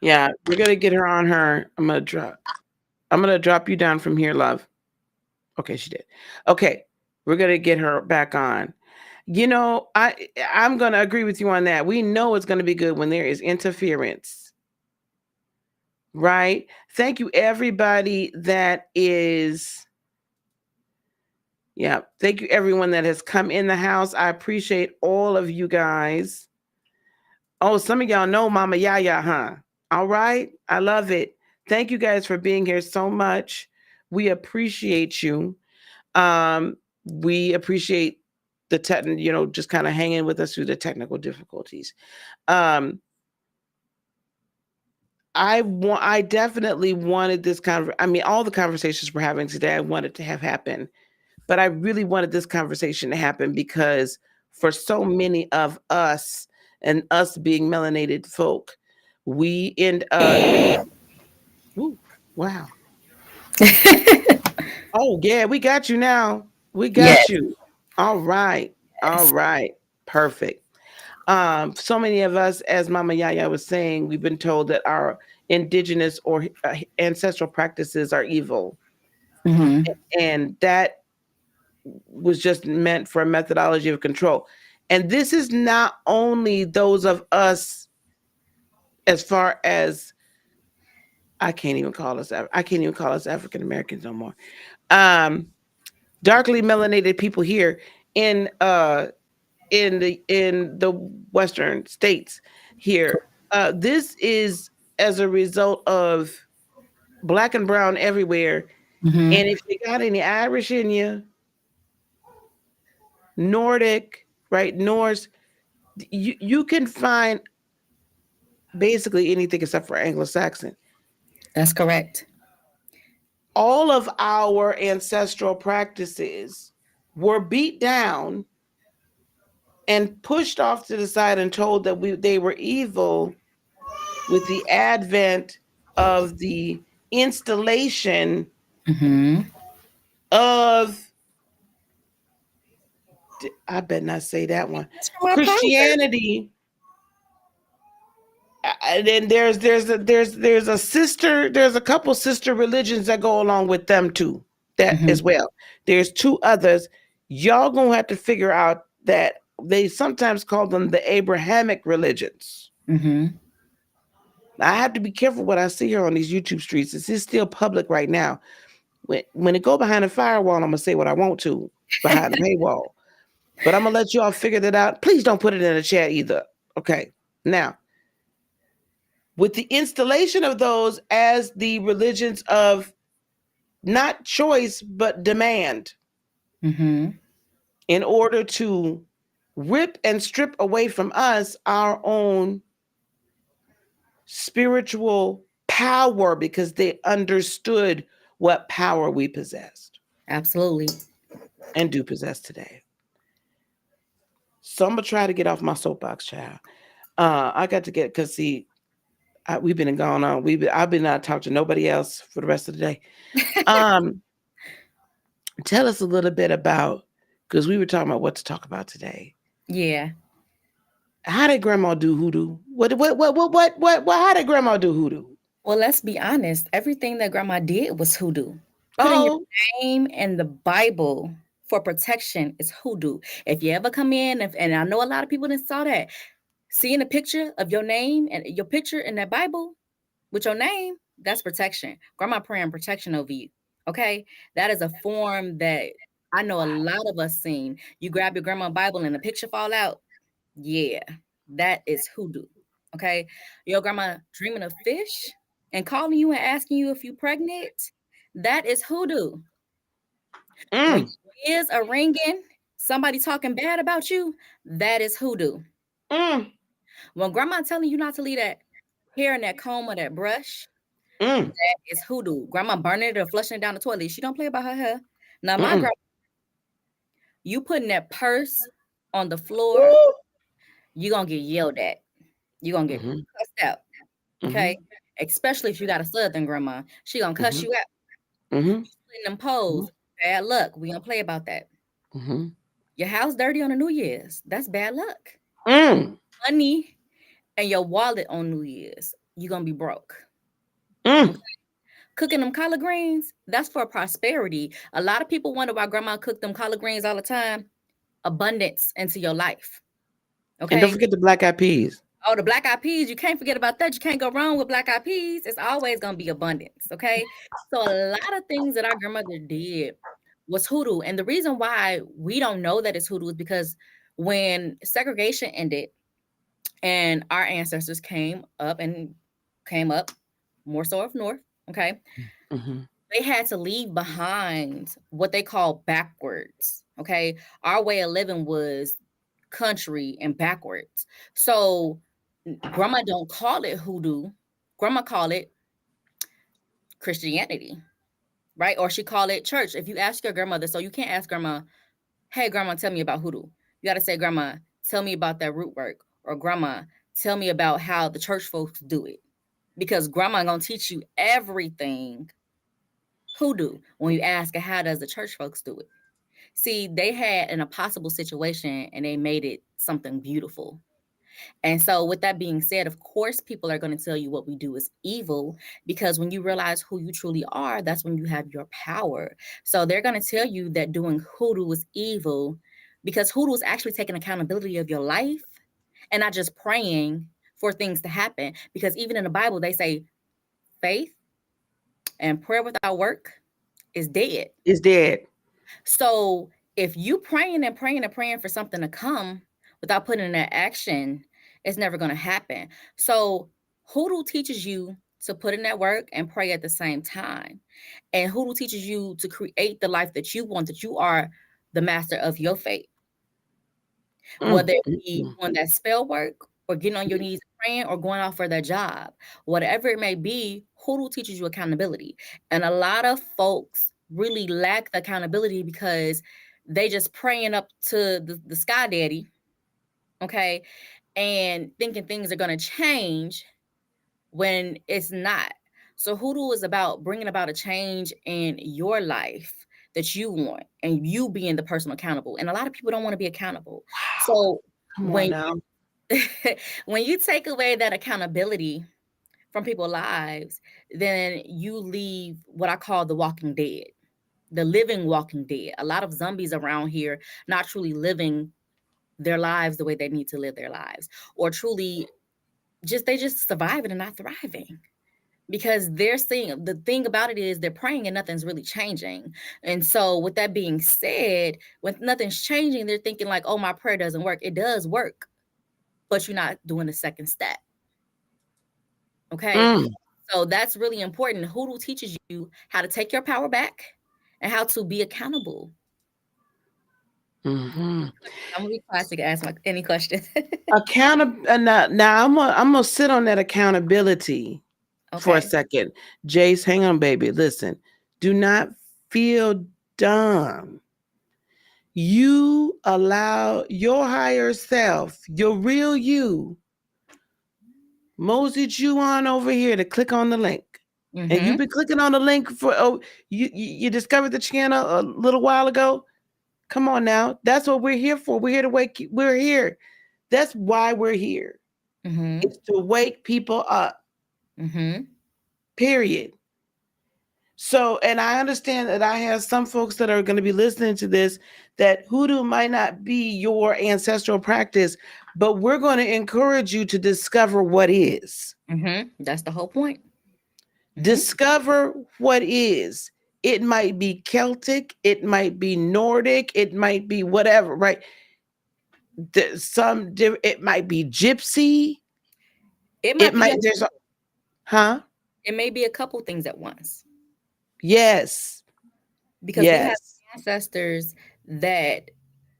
Yeah, we're going to get her on her. I'm going to drop you down from here, love. Okay, she did. Okay, we're going to get her back on. You know, I'm going to agree with you on that. We know it's going to be good when there is interference. Right? Thank you, everybody that is. Yeah, thank you, everyone that has come in the house. I appreciate all of you guys. Oh, some of y'all know Mama Yaya, huh? All right. I love it. Thank you guys for being here so much. We appreciate you. We appreciate the just kind of hanging with us through the technical difficulties. I definitely wanted this all the conversations we're having today, I wanted to have happen, but I really wanted this conversation to happen because for so many of us, and us being melanated folk, we end up. Ooh, wow. Oh yeah, we got you now. We got you. All right. All right. Perfect. So many of us, as Mama Yaya was saying, we've been told that our indigenous or ancestral practices are evil. Mm-hmm. And that was just meant for a methodology of control. And this is not only those of us, as far as I can't even call us African Americans no more. Darkly melanated people here in the Western states here. This is as a result of Black and brown everywhere. Mm-hmm. And if you got any Irish in you, Nordic, right, Norse, you can find basically anything except for Anglo-Saxon. That's correct. All of our ancestral practices were beat down and pushed off to the side and told that they were evil with the advent of the installation of, I better not say that one, Christianity. And then there's a couple sister religions that go along with them too. that Mm-hmm. as well. There's two others. Y'all gonna have to figure out that they sometimes call them the Abrahamic religions. Mm-hmm. I have to be careful what I see here on these YouTube streets. This is still public right now. When it go behind the firewall, I'm gonna say what I want to behind the paywall. But I'm gonna let y'all figure that out. Please don't put it in the chat either. Okay. Now, with the installation of those as the religions of not choice but demand, Mm-hmm. in order to rip and strip away from us our own spiritual power, because they understood what power we possessed Absolutely. and do possess today. So I'm gonna try to get off my soapbox, child. I got to get, because see, we've been going on. I've been not talking to nobody else for the rest of the day. Um, tell us a little bit about, because we were talking about what to talk about today. Yeah. How did Grandma do hoodoo? How did Grandma do hoodoo? Well, let's be honest. Everything that grandma did was hoodoo. Putting your Oh, name in the Bible for protection is hoodoo. If you ever come in, and I know a lot of people didn't saw that, seeing a picture of your name and your picture in that Bible with your name, that's protection. Grandma praying protection over you. Okay? That is a form that I know a lot of us seen. You grab your grandma Bible and the picture fall out. Yeah, that is hoodoo. Okay? Your grandma dreaming of fish and calling you and asking you if you pregnant. That is hoodoo. When mm, your ears are ringing, somebody talking bad about you, that is hoodoo. mm, When grandma telling you not to leave that hair in that comb or that brush, mm, that is hoodoo. Grandma burning it or flushing it down the toilet. She don't play about her hair. Now, my mm. grandma, you putting that purse on the floor, Woo. you gonna get yelled at. You gonna get Mm-hmm, cussed out. mm-hmm, Okay, especially if you got a southern grandma, she gonna cuss mm-hmm, you out. mm-hmm, In them poles, bad luck. We don't play about that. mm-hmm, Your house dirty on a New Year's, that's bad luck. mm, Money and your wallet on New Year's, you gonna be broke. mm. Okay? Cooking them collard greens, that's for prosperity. A lot of people wonder why grandma cooked them collard greens all the time. Abundance into your life. And don't Okay. forget the black eyed peas. Oh, the black eyed peas, you can't forget about that. You can't go wrong with black eyed peas. It's always gonna be abundance. Okay. So a lot of things that our grandmother did was hoodoo. And the reason why we don't know that it's hoodoo is because when segregation ended and our ancestors came up more so up north, okay, Mm-hmm, they had to leave behind what they call backwards. Okay. Our way of living was country and backwards. So grandma don't call it hoodoo. Grandma call it Christianity, right? Or she call it church. If you ask your grandmother, so you can't ask grandma, hey grandma, tell me about hoodoo. You got to say, grandma, tell me about that root work. Or grandma, tell me about how the church folks do it. Because grandma gonna teach you everything hoodoo when you ask her, how does the church folks do it? See, they had an impossible situation and they made it something beautiful. And so, with that being said, of course, people are going to tell you what we do is evil because when you realize who you truly are, that's when you have your power. So, they're going to tell you that doing hoodoo is evil because hoodoo is actually taking accountability of your life and not just praying for things to happen. Because even in the Bible, they say faith and prayer without work is dead. it's dead. So if you praying and praying and praying for something to come without putting in that action, it's never going to happen. So hoodoo teaches you to put in that work and pray at the same time. And hoodoo teaches you to create the life that you want, that you are the master of your fate. Mm, Whether it mm, be mm. on that spell work or getting on your knees praying or going off for that job, whatever it may be, hoodoo teaches you accountability. And a lot of folks really lack the accountability because they just praying up to the sky daddy, okay, and thinking things are going to change when it's not. So hoodoo is about bringing about a change in your life that you want and you being the person accountable. And a lot of people don't want to be accountable. So Come on when now. when you take away that accountability from people's lives, then you leave what I call the walking dead. the living walking dead. A lot of zombies around here not truly living their lives the way they need to live their lives, or truly they just surviving and not thriving, because they're seeing, the thing about it is they're praying and nothing's really changing. And so with that being said, when nothing's changing, they're thinking like, oh, my prayer doesn't work. It does work, but you're not doing the second step. Okay. So that's really important. Hoodoo teaches you how to take your power back and how to be accountable. Mm-hmm. I'm gonna be classic. Ask any question. Now I'm gonna sit on that accountability for a second. Jace, hang on, baby. Listen, do not feel dumb. You allow your higher self, your real you, moseyed you on over here to click on the link. Mm-hmm. And you've been clicking on the link for you discovered the channel a little while ago. Come on now. That's what we're here for. We're here to wake. We're here. That's why we're here. Mm-hmm. It's to wake people up. Mm-hmm. Period. So, and I understand that I have some folks that are going to be listening to this that hoodoo might not be your ancestral practice, but we're going to encourage you to discover what is. Mm-hmm. That's the whole point. Mm-hmm. Discover what is. It might be Celtic, it might be Nordic, it might be whatever, right? It might be Gypsy. It may be a couple things at once. Yes. Because we have ancestors that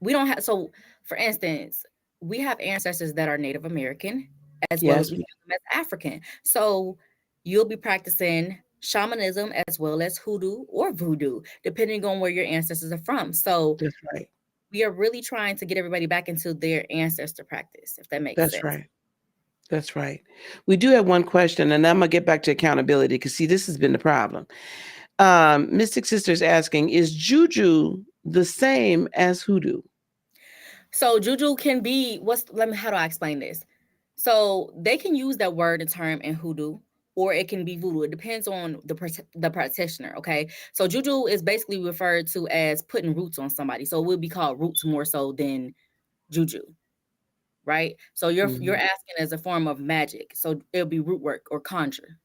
we don't have. So, for instance, we have ancestors that are Native American as well as we have them as African. So, you'll be practicing shamanism as well as hoodoo or voodoo, depending on where your ancestors are from. So, that's right. We are really trying to get everybody back into their ancestor practice, if that makes sense. That's right. That's right. We do have one question, and I'm going to get back to accountability because, see, this has been the problem. Mystic Sister's asking, is juju the same as hoodoo? So juju can be, how do I explain this? So they can use that word and term in hoodoo, or it can be voodoo. It depends on the practitioner, okay? So juju is basically referred to as putting roots on somebody. So it would be called roots more so than juju, right? So you're asking as a form of magic. So it'll be root work or conjure,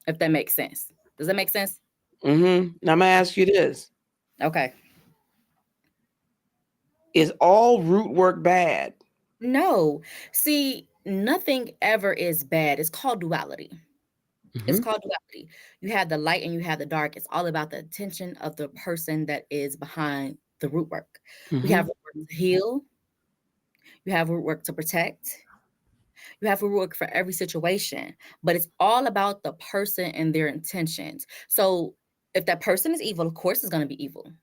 if that makes sense. Does that make sense? Mm-hmm. Now I'm going to ask you this. Okay. Is all root work bad? No. See, nothing ever is bad. It's called duality. Mm-hmm. It's called duality. You have the light and you have the dark. It's all about the intention of the person that is behind the root work. Mm-hmm. We have root work to heal. You have root work to protect. You have root work for every situation. But it's all about the person and their intentions. So if that person is evil, of course it's going to be evil.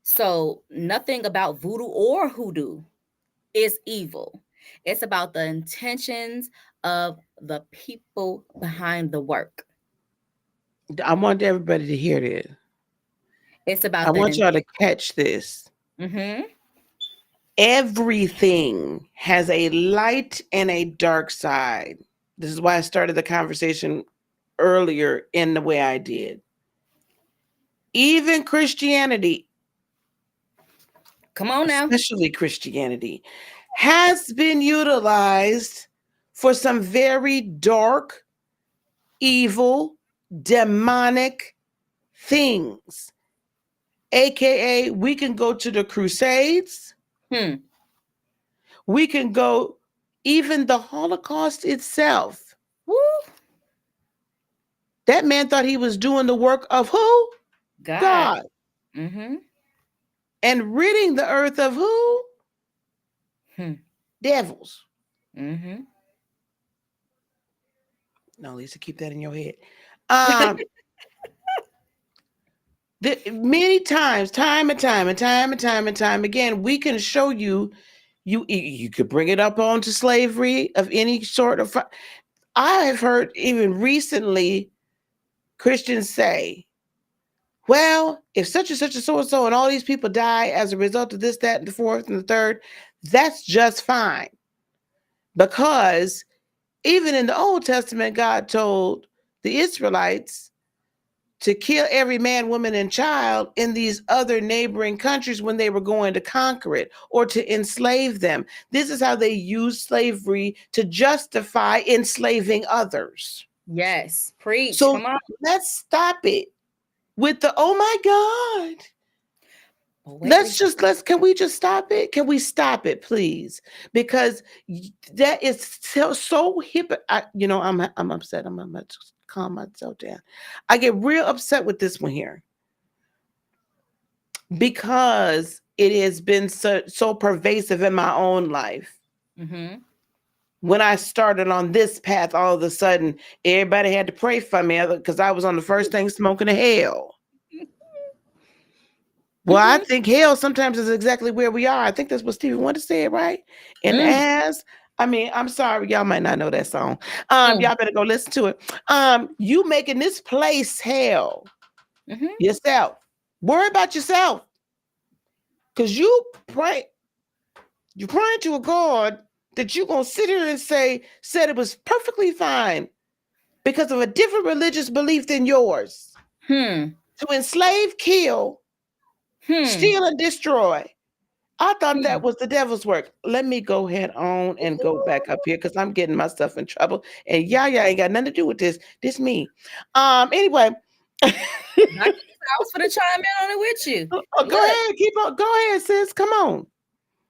So nothing about voodoo or hoodoo is evil. It's about the intentions of the people behind the work. I want everybody to hear this. It's about I want y'all to catch this. Mm-hmm. Everything has a light and a dark side. This is why I started the conversation earlier in the way I did. Even Christianity, come on now, especially Christianity, has been utilized for some very dark, evil, demonic things. AKA, we can go to the Crusades. We can go even the Holocaust itself. Woo. That man thought he was doing the work of who? God. Mm-hmm. And ridding the earth of who? Devils. Mm-hmm. No, Lisa, keep that in your head. Many times, time and time again, we can show you. You could bring it up onto slavery of any sort of. I have heard even recently Christians say, well, if such and such and so and all these people die as a result of this, that, and the fourth and the third, that's just fine. Because even in the Old Testament, God told the Israelites, to kill every man, woman, and child in these other neighboring countries when they were going to conquer it or to enslave them. This is how they used slavery to justify enslaving others. Yes. Preach. So Come on. let's stop it with the, oh my God. Can we just stop it? Can we stop it, please? Because that is so hip. I'm upset. I'm going to calm myself down. I get real upset with this one here because it has been so pervasive in my own life. Mm-hmm. When I started on this path, all of a sudden, everybody had to pray for me because I was on the first thing smoking to hell. Well, I think hell sometimes is exactly where we are. I think that's what Stevie Wonder said, right? And I'm sorry, y'all might not know that song. Y'all better go listen to it. You making this place hell yourself. Worry about yourself. Because you're praying to a God that you're going to sit here and said it was perfectly fine because of a different religious belief than yours. To enslave, kill, steal, and destroy. I thought that was the devil's work. Let me go ahead on and go back up here because I'm getting myself in trouble. And y'all ain't got nothing to do with this. This me. Anyway. I was for to chime in on it with you. Go ahead. Keep on. Go ahead, sis. Come on.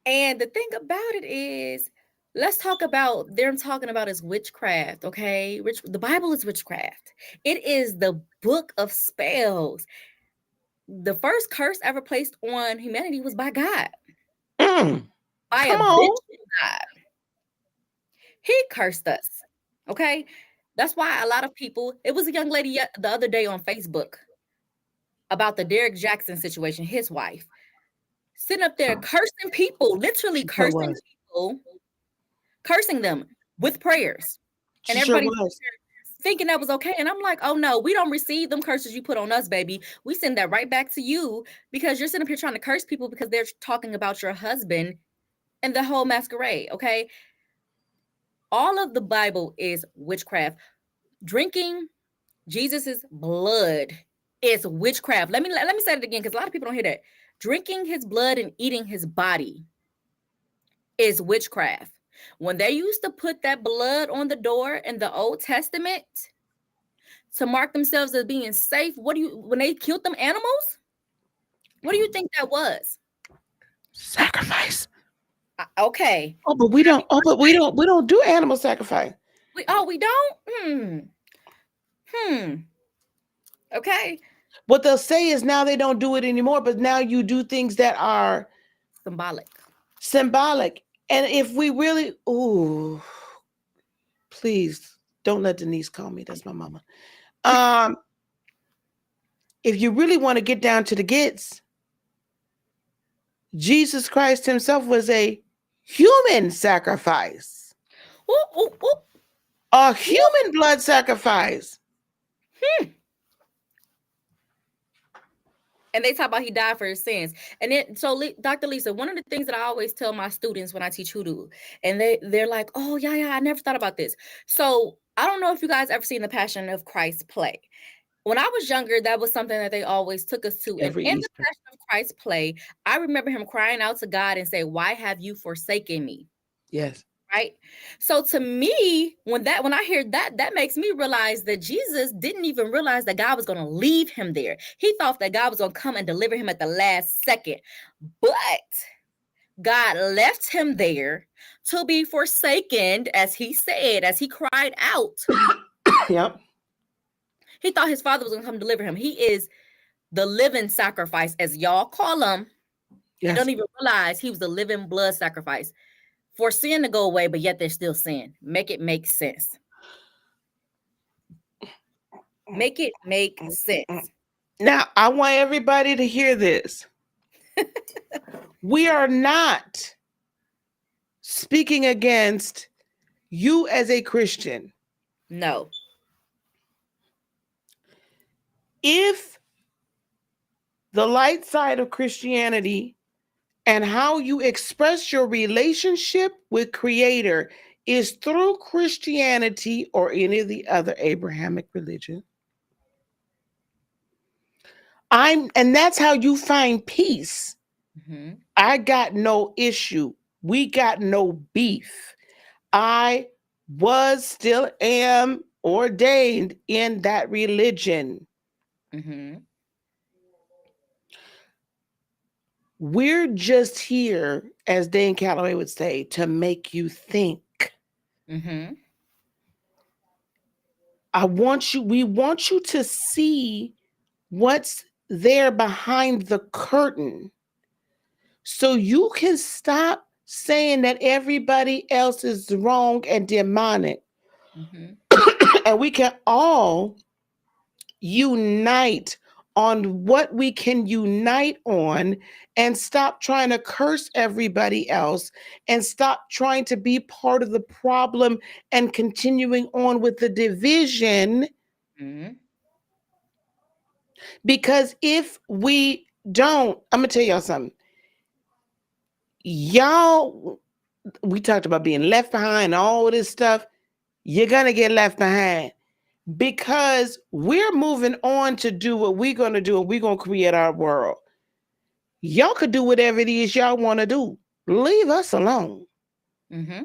And the thing about it is, let's talk about them talking about is witchcraft, okay? The Bible is witchcraft. It is the book of spells. The first curse ever placed on humanity was by God. By a bitch God. He cursed us, okay? That's why a lot of people, it was a young lady the other day on Facebook about the Derek Jackson situation, his wife, sitting up there cursing people, literally cursing people, cursing them with prayers. And everybody thinking that was okay. And I'm like, oh no, we don't receive them curses you put on us, baby. We send that right back to you because you're sitting up here trying to curse people because they're talking about your husband and the whole masquerade, okay? All of the Bible is witchcraft. Drinking Jesus's blood is witchcraft. Let me say it again because a lot of people don't hear that. Drinking his blood and eating his body is witchcraft. When they used to put that blood on the door in the Old Testament to mark themselves as being safe, when they killed them animals, what do you think that was? Sacrifice. Okay. But we don't do animal sacrifice. We don't? Okay. What they'll say is now they don't do it anymore, but now you do things that are symbolic. And if we really, please don't let Denise call me. That's my mama. If you really want to get down to the gits, Jesus Christ himself was a human sacrifice. A human blood sacrifice. And they talk about he died for his sins. And then, so Dr. Lisa, one of the things that I always tell my students when I teach hoodoo, and they're like, oh, yeah, I never thought about this. So I don't know if you guys ever seen the Passion of Christ play. When I was younger, that was something that they always took us to. And in the Passion of Christ play, I remember him crying out to God and say, why have you forsaken me? Yes. Right. So to me, when I hear that makes me realize that Jesus didn't even realize that God was going to leave him there. He thought that God was going to come and deliver him at the last second. But God left him there to be forsaken, as he said, as he cried out. Yep. He thought his father was going to come deliver him. He is the living sacrifice, as y'all call him. Yes. They don't even realize he was the living blood sacrifice. For sin to go away, but yet there's still sin. Make it make sense. Make it make sense. Now, I want everybody to hear this. We are not speaking against you as a Christian. No. If the light side of Christianity and how you express your relationship with Creator is through Christianity or any of the other Abrahamic religion, And that's how you find peace. Mm-hmm. I got no issue. We got no beef. I was, still am ordained in that religion. Mm-hmm. We're just here, as Dane Calloway would say, to make you think. Mm-hmm. We want you to see what's there behind the curtain so you can stop saying that everybody else is wrong and demonic. Mm-hmm. And we can all unite on what we can unite on and stop trying to curse everybody else and stop trying to be part of the problem and continuing on with the division. Mm-hmm. Because if we don't, I'm going to tell y'all something. Y'all, we talked about being left behind, all this stuff. You're going to get left behind because we're moving on to do what we're going to do and we're going to create our world. Y'all could do whatever it is y'all want to do. Leave us alone. Mm-hmm.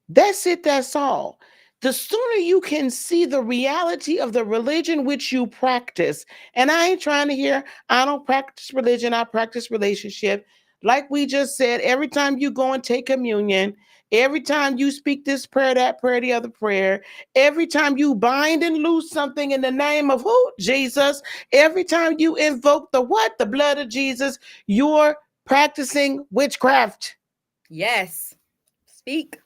That's it. That's all. The sooner you can see the reality of the religion which you practice, and I ain't trying to hear, I don't practice religion, I practice relationship. Like we just said, every time you go and take communion, every time you speak this prayer, that prayer, the other prayer, every time you bind and loose something in the name of who? Jesus. Every time you invoke the what? The blood of Jesus, you're practicing witchcraft. Yes. Speak.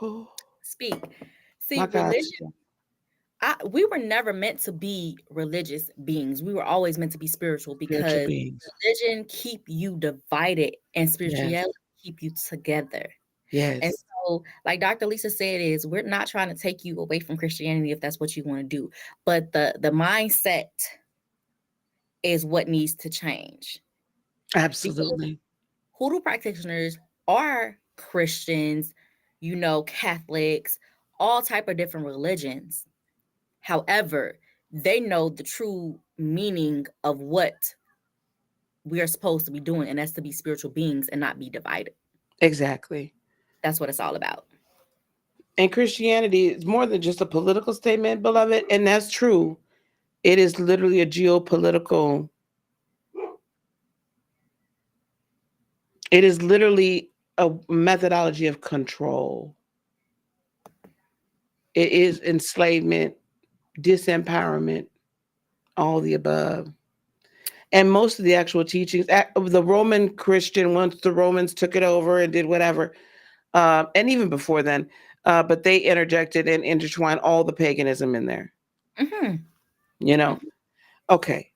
Oh, Speak. See, my God. religion. We were never meant to be religious beings. We were always meant to be spiritual Spiritual because beings. religion keep you divided and Yes. spirituality keep you together. And Yes. so, like Dr. Lisa said, is we're not trying to take you away from Christianity if that's what you want to do, but the mindset is what needs to change because Absolutely. hoodoo practitioners are Christians, Catholics, all type of different religions. However, they know the true meaning of what we are supposed to be doing, and that's to be spiritual beings and not be divided. Exactly. That's what it's all about. And Christianity is more than just a political statement, beloved. And that's true. It is literally a geopolitical, it is literally a methodology of control. It is enslavement, disempowerment, all the above. And most of the actual teachings, the Roman Christian, once the Romans took it over and did whatever, and even before then, but they interjected and intertwined all the paganism in there. Mm-hmm. You know, okay.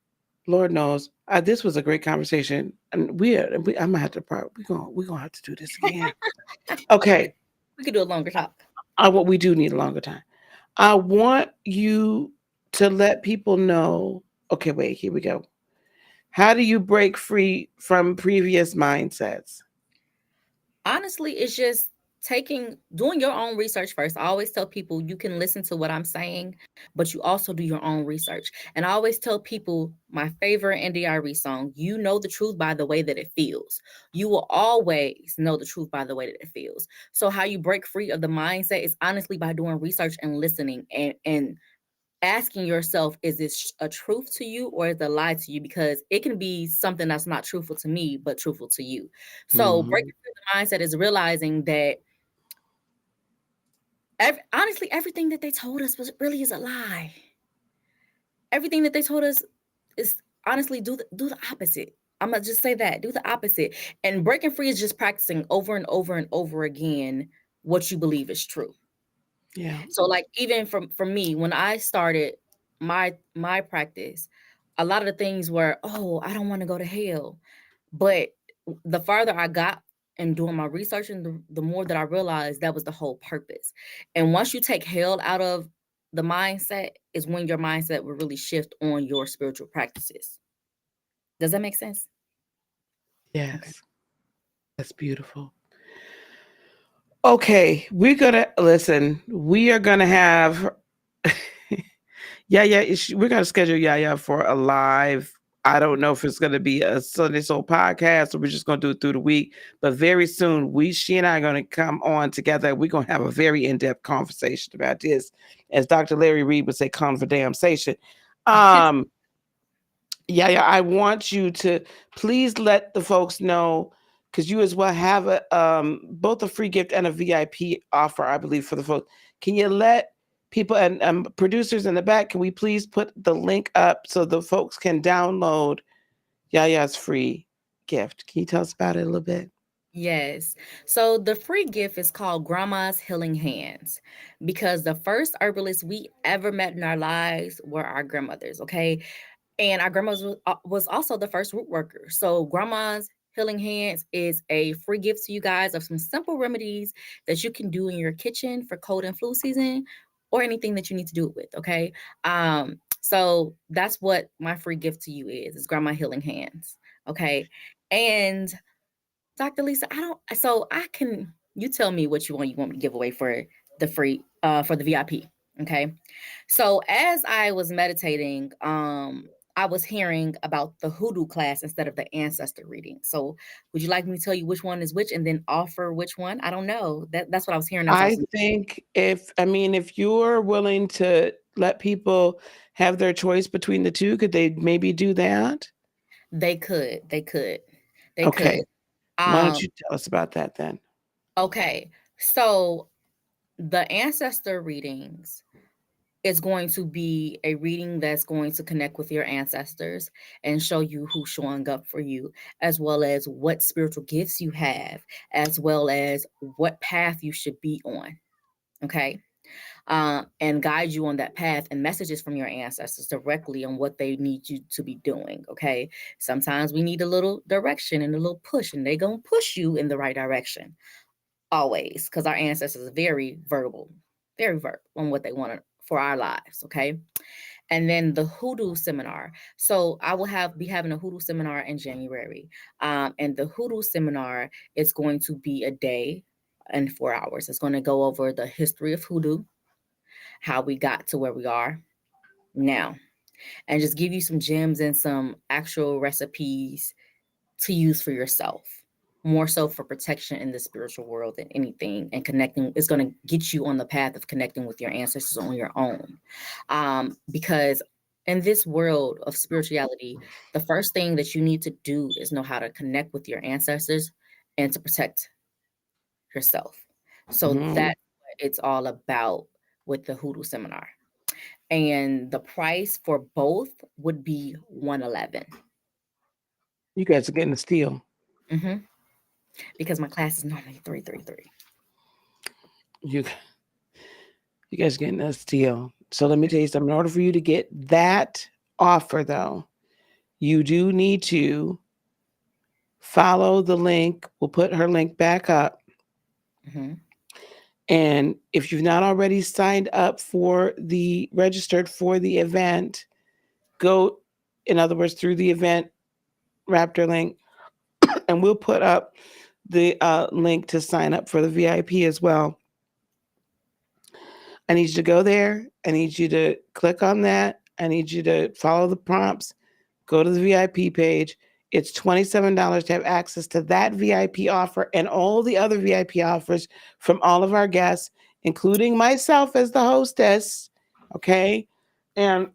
Lord knows, this was a great conversation, and I'm gonna have to. We're gonna have to do this again. Okay, We could do a longer talk. what we do need a longer time. I want you to let people know. Okay, wait. Here we go. How do you break free from previous mindsets? Honestly, it's just doing your own research first. I always tell people you can listen to what I'm saying, but you also do your own research. And I always tell people my favorite NDRE song, you know the truth by the way that it feels. You will always know the truth by the way that it feels. So how you break free of the mindset is honestly by doing research and listening and asking yourself, is this a truth to you or is it a lie to you? Because it can be something that's not truthful to me, but truthful to you. So Mhm. breaking through the mindset is realizing that honestly, everything that they told us really is a lie. Everything that they told us is honestly do the opposite. I'm gonna just say that, do the opposite. And breaking free is just practicing over and over and over again what you believe is true. Yeah. So like even for me, when I started my practice, a lot of the things were, oh, I don't want to go to hell. But the farther I got in doing my research and the more that I realized that was the whole purpose. And once you take hell out of the mindset is when your mindset will really shift on your spiritual practices. Does that make sense? Okay. Yes. That's beautiful. Okay, we're gonna listen. We are gonna have Yeah, yeah. We're gonna schedule Yaya for a live. I don't know if it's gonna be a Sunday Soul podcast or we're just gonna do it through the week. But very soon, she and I are gonna come on together. We're gonna have a very in-depth conversation about this, as Dr. Larry Reed would say, "Conversation." Um, yeah, I want you to please let the folks know because you as well have a both a free gift and a VIP offer, I believe, for the folks. Can you let people and producers in the back? Can we please put the link up so the folks can download Yaya's free gift? Can you tell us about it a little bit? Yes. So the free gift is called Grandma's Healing Hands because the first herbalists we ever met in our lives were our grandmothers, okay? And our grandma's was also the first root worker. So Grandma's Healing Hands is a free gift to you guys of some simple remedies that you can do in your kitchen for cold and flu season or anything that you need to do it with, okay? So that's what my free gift to you is Grandma Healing Hands, okay? And Dr. Lisa, you tell me what you want me to give away for the free, for the VIP. Okay. So as I was meditating, I was hearing about the hoodoo class instead of the ancestor reading. So would you like me to tell you which one is which and then offer which one? I don't know. That's what I was hearing as I I was. think if you're willing to let people have their choice between the two, could they maybe do that? They could. They could. They could. Okay. Why don't Um, you tell us about that then? okay. So the ancestor readings is going to be a reading that's going to connect with your ancestors and show you who's showing up for you, as well as what spiritual gifts you have, as well as what path you should be on. Okay. And guide you on that path and messages from your ancestors directly on what they need you to be doing. Okay. Sometimes we need a little direction and a little push, and they're going to push you in the right direction always because our ancestors are very verbal on what they want for our lives. Okay. And then the hoodoo seminar. So I will be having a hoodoo seminar in January. And the hoodoo seminar is going to be a day and 4 hours. It's going to go over the history of hoodoo, how we got to where we are now, and just give you some gems and some actual recipes to use for yourself, more so for protection in the spiritual world than anything. And connecting is going to get you on the path of connecting with your ancestors on your own. Because in this world of spirituality, the first thing that you need to do is know how to connect with your ancestors and to protect yourself. So Mhm. that's what it's all about with the hoodoo seminar. And the price for both would be 111. You guys are getting a steal. Mm-hmm. Because my class is normally 333. You you guys are getting a steal. So let me tell you something. In order for you to get that offer, though, you do need to follow the link. We'll put her link back up. Mm-hmm. And if you've not already signed up registered for the event, go, in other words, through the event Raptor link, and we'll put up the link to sign up for the VIP as well. I need you to go there. I need you to click on that. I need you to follow the prompts. Go to the VIP page. It's $27 to have access to that VIP offer and all the other VIP offers from all of our guests, including myself as the hostess. Okay. And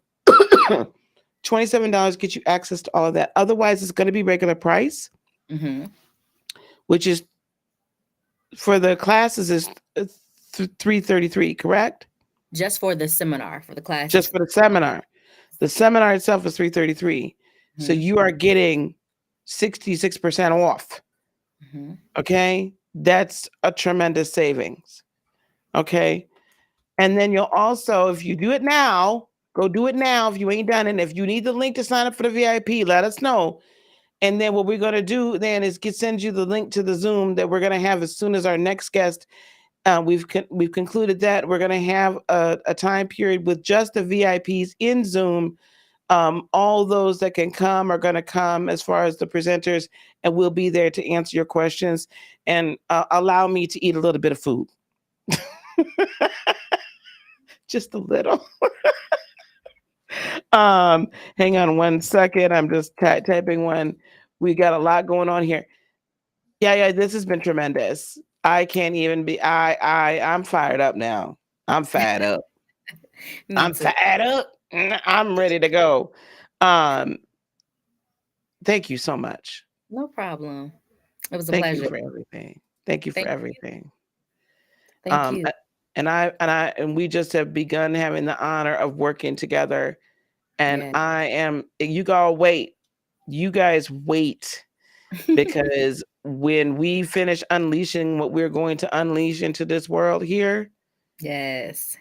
$27 gets you access to all of that. Otherwise, it's going to be regular price, Mm-hmm. which is for the classes is $333, correct? Just for the seminar, for the Just classes. for the seminar. The seminar itself is $333. So Mm-hmm. you are getting 66% off. Mm-hmm. Okay? That's a tremendous savings. Okay? And then you'll also, if you do it now, go do it now if you ain't done it. If you need the link to sign up for the VIP, let us know. And then what we're going to do then is send you the link to the Zoom that we're going to have as soon as our next guest. We've concluded that we're going to have a time period with just the VIPs in Zoom. All those that can come are going to come as far as the presenters, and we'll be there to answer your questions and allow me to eat a little bit of food. Just a little. Hang on one second. I'm just typing one. We got a lot going on here. Yeah, this has been tremendous. I can't even be. I'm fired up now. I'm fired up. Me too. Fired up. I'm ready to go. Um, thank you so much. No problem. It was a Thank you pleasure. for everything. Thank you for Thank you. everything. Thank you. And we just have begun having the honor of working together. And Yeah. you guys wait, because when we finish unleashing what we're going to unleash into this world here, Yes.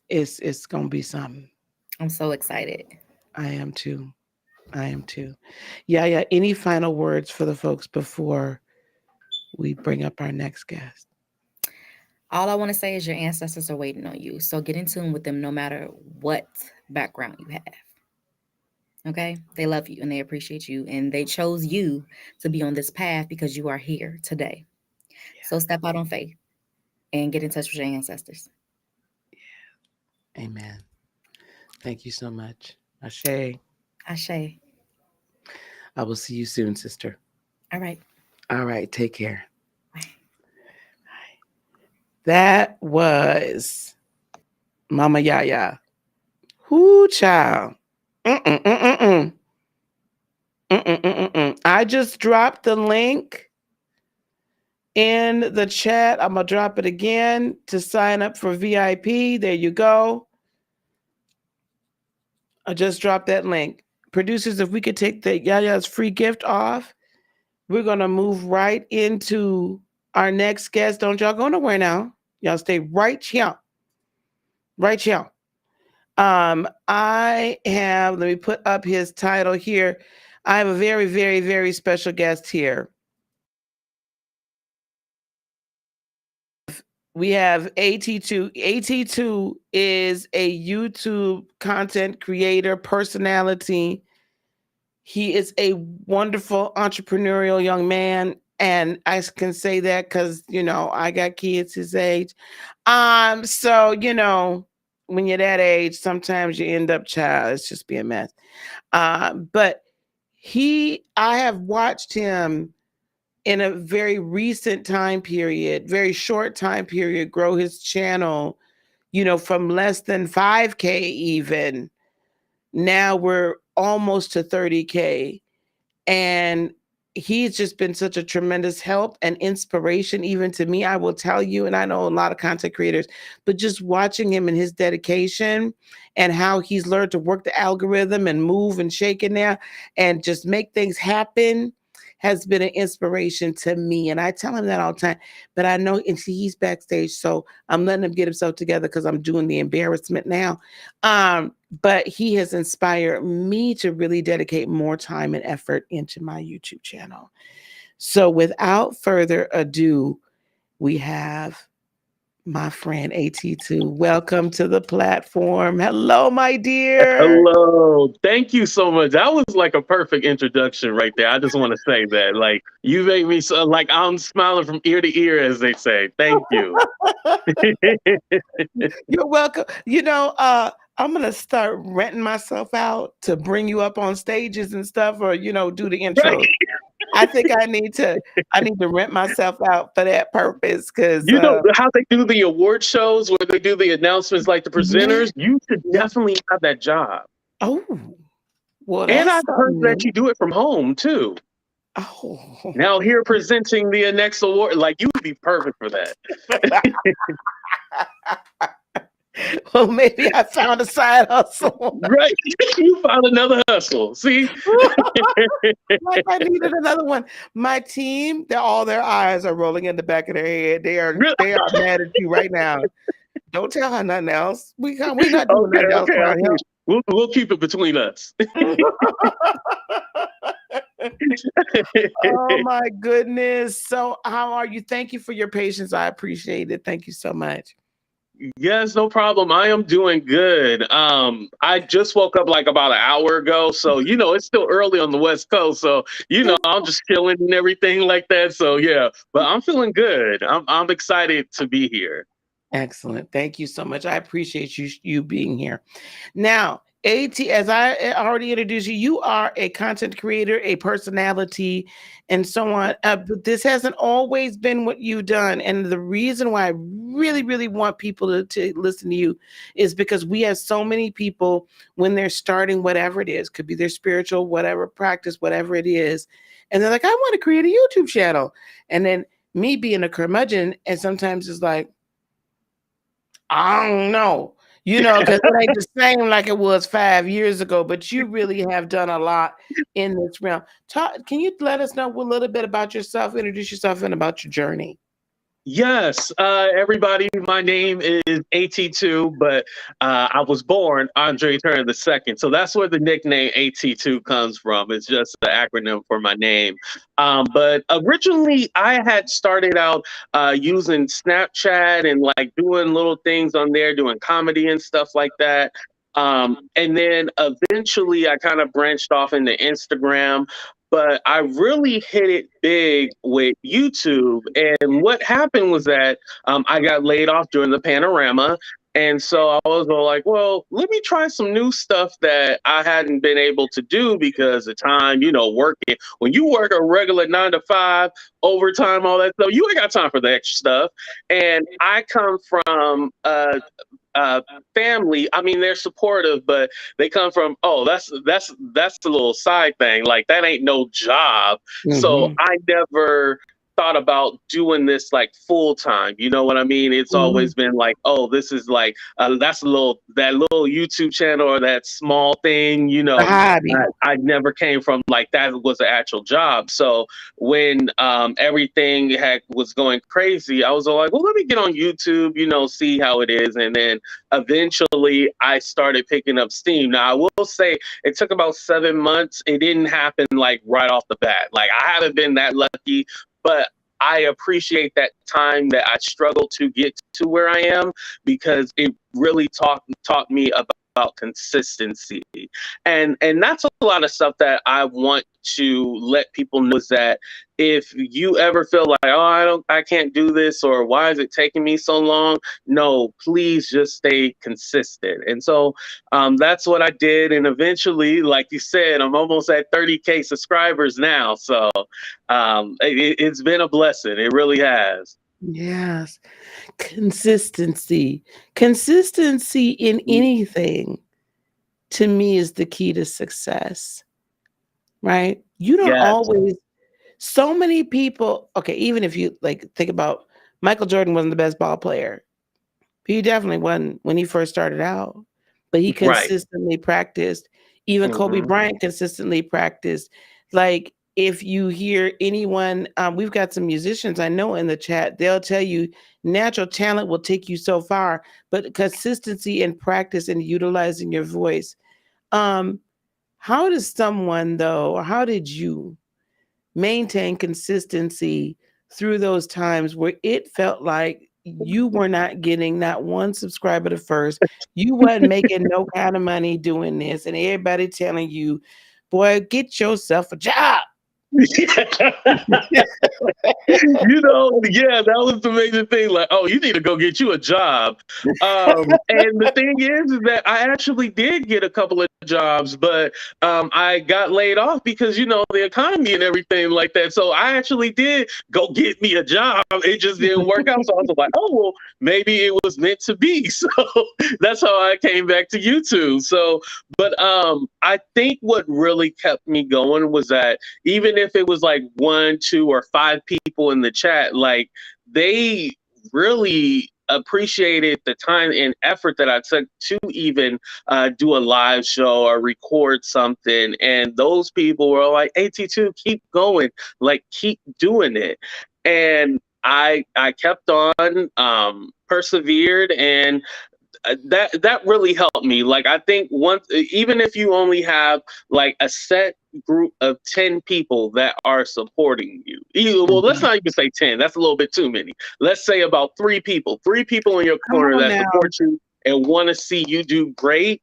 it's gonna be something. I'm so excited. I am too. Yeah. Any final words for the folks before we bring up our next guest? All I want to say is your ancestors are waiting on you. So get in tune with them no matter what background you have. Okay? They love you and they appreciate you. And they chose you to be on this path because you are here today. Yeah. So step out on faith and get in touch with your ancestors. Yeah. Amen. Thank you so much. Ashe. Ashe. I will see you soon, sister. All right. All right. Take care. Bye. That was Mama Yaya. Whoo, child. I just dropped the link in the chat. I'm going to drop it again to sign up for VIP. There you go. I just dropped that link. Producers, if we could take the Yaya's free gift off, we're going to move right into our next guest. Don't y'all go nowhere now. Y'all stay right here. Right here. I have, let me put up his title here. I have a very, very, very special guest here. We have AT2. AT2 is a YouTube content creator, personality. He is a wonderful entrepreneurial young man. And I can say that because, I got kids his age. So, when you're that age, sometimes you end up, child, it's just be a mess. But I have watched him in a very recent time period, very short time period, grow his channel, from less than 5K even. Now we're almost to 30K. And he's just been such a tremendous help and inspiration, even to me, I will tell you. And I know a lot of content creators, but just watching him and his dedication and how he's learned to work the algorithm and move and shake in there and just make things happen has been an inspiration to me. And I tell him that all the time, but I know, and see, he's backstage, so I'm letting him get himself together because I'm doing the embarrassment now. But he has inspired me to really dedicate more time and effort into my YouTube channel. So without further ado, we have my friend AT2. Welcome to the platform. Hello, my dear. Hello. Thank you so much. That was like a perfect introduction right there. I just want to say that. Like, you made me so, like, I'm smiling from ear to ear, as they say. Thank you. You're welcome. I'm going to start renting myself out to bring you up on stages and stuff, or, do the intros. Right. I think I need to rent myself out for that purpose, because how they do the award shows where they do the announcements like the presenters. Yeah. You should definitely have that job. Oh, well, and I've heard that you do it from home too. Oh, now here presenting the next award, like, you would be perfect for that. Well, maybe I found a side hustle. Right. You found another hustle. See? Like I needed another one. My team, all their eyes are rolling in the back of their head. They are mad at you right now. Don't tell her nothing else. We're not doing nothing else around here. We'll keep it between us. Oh my goodness. So how are you? Thank you for your patience. I appreciate it. Thank you so much. Yes, no problem. I am doing good. I just woke up like about an hour ago. So, it's still early on the West Coast. So, I'm just chilling and everything like that. So, yeah, but I'm feeling good. I'm excited to be here. Excellent. Thank you so much. I appreciate you being here. Now, As I already introduced you, you are a content creator, a personality, and so on. But this hasn't always been what you've done. And the reason why I really, really want people to listen to you is because we have so many people when they're starting whatever it is, could be their spiritual, whatever practice, whatever it is. And they're like, I want to create a YouTube channel. And then me being a curmudgeon, and sometimes it's like, I don't know, because it ain't the same like it was 5 years ago, but you really have done a lot in this realm. Can you let us know a little bit about yourself, introduce yourself, and about your journey? Yes, everybody, my name is AT2, but I was born Andre Turner II. So that's where the nickname AT2 comes from. It's just the acronym for my name. But originally, I had started out using Snapchat and like doing little things on there, doing comedy and stuff like that. And then eventually, I kind of branched off into Instagram, but I really hit it big with YouTube. And what happened was that I got laid off during the panorama. And so I was like, well, let me try some new stuff that I hadn't been able to do because the time, working, when you work a regular 9 to 5, overtime, all that stuff, you ain't got time for the extra stuff. And I come from family. I mean, they're supportive, but they come from, oh, that's a little side thing. Like that ain't no job. So Mm-hmm. I never thought about doing this like full time. You know what I mean? It's Mm-hmm. always been like, oh, this is like that's that little YouTube channel or that small thing. The hobby. I never came from like that was an actual job. So when everything was going crazy, I was like, well, let me get on YouTube, see how it is, and then eventually I started picking up steam. Now I will say it took about 7 months. It didn't happen like right off the bat. Like I haven't been that lucky, but I appreciate that time that I struggled to get to where I am because it really taught me about consistency. And that's a lot of stuff that I want to let people know is that if you ever feel like, oh, I can't do this, or why is it taking me so long? No, please just stay consistent. And so that's what I did. And eventually, like you said, I'm almost at 30K subscribers now. So it's been a blessing. It really has. Yes. Consistency. Consistency in anything, to me, is the key to success, right? You don't Yes. always, so many people, okay, even if you like think about Michael Jordan wasn't the best ball player. He definitely wasn't when he first started out, but he Right. consistently practiced. Even Kobe Mhm. Bryant consistently practiced. Like if you hear anyone, we've got some musicians I know in the chat, they'll tell you natural talent will take you so far, but consistency and practice and utilizing your voice. How does someone though, or how did you maintain consistency through those times where it felt like you were not getting not one subscriber to first, you wasn't making no kind of money doing this, and everybody telling you, boy, get yourself a job. Yeah, that was the major thing. Like, oh, you need to go get you a job. And the thing is that I actually did get a couple of jobs, but I got laid off because the economy and everything like that. So I actually did go get me a job. It just didn't work out. So I was like, oh well, maybe it was meant to be. So that's how I came back to YouTube. So, but I think what really kept me going was that even if it was like 1, 2, or 5 people in the chat, like they really appreciated the time and effort that I took to even do a live show or record something. And those people were like, AT2, keep going, like keep doing it. And I kept on, persevered, and that really helped me. Like I think once, even if you only have like a set group of 10 people that are supporting you, well, let's not even say 10, that's a little bit too many. Let's say about 3 people in your Come corner on that now. support you and want to see you do great.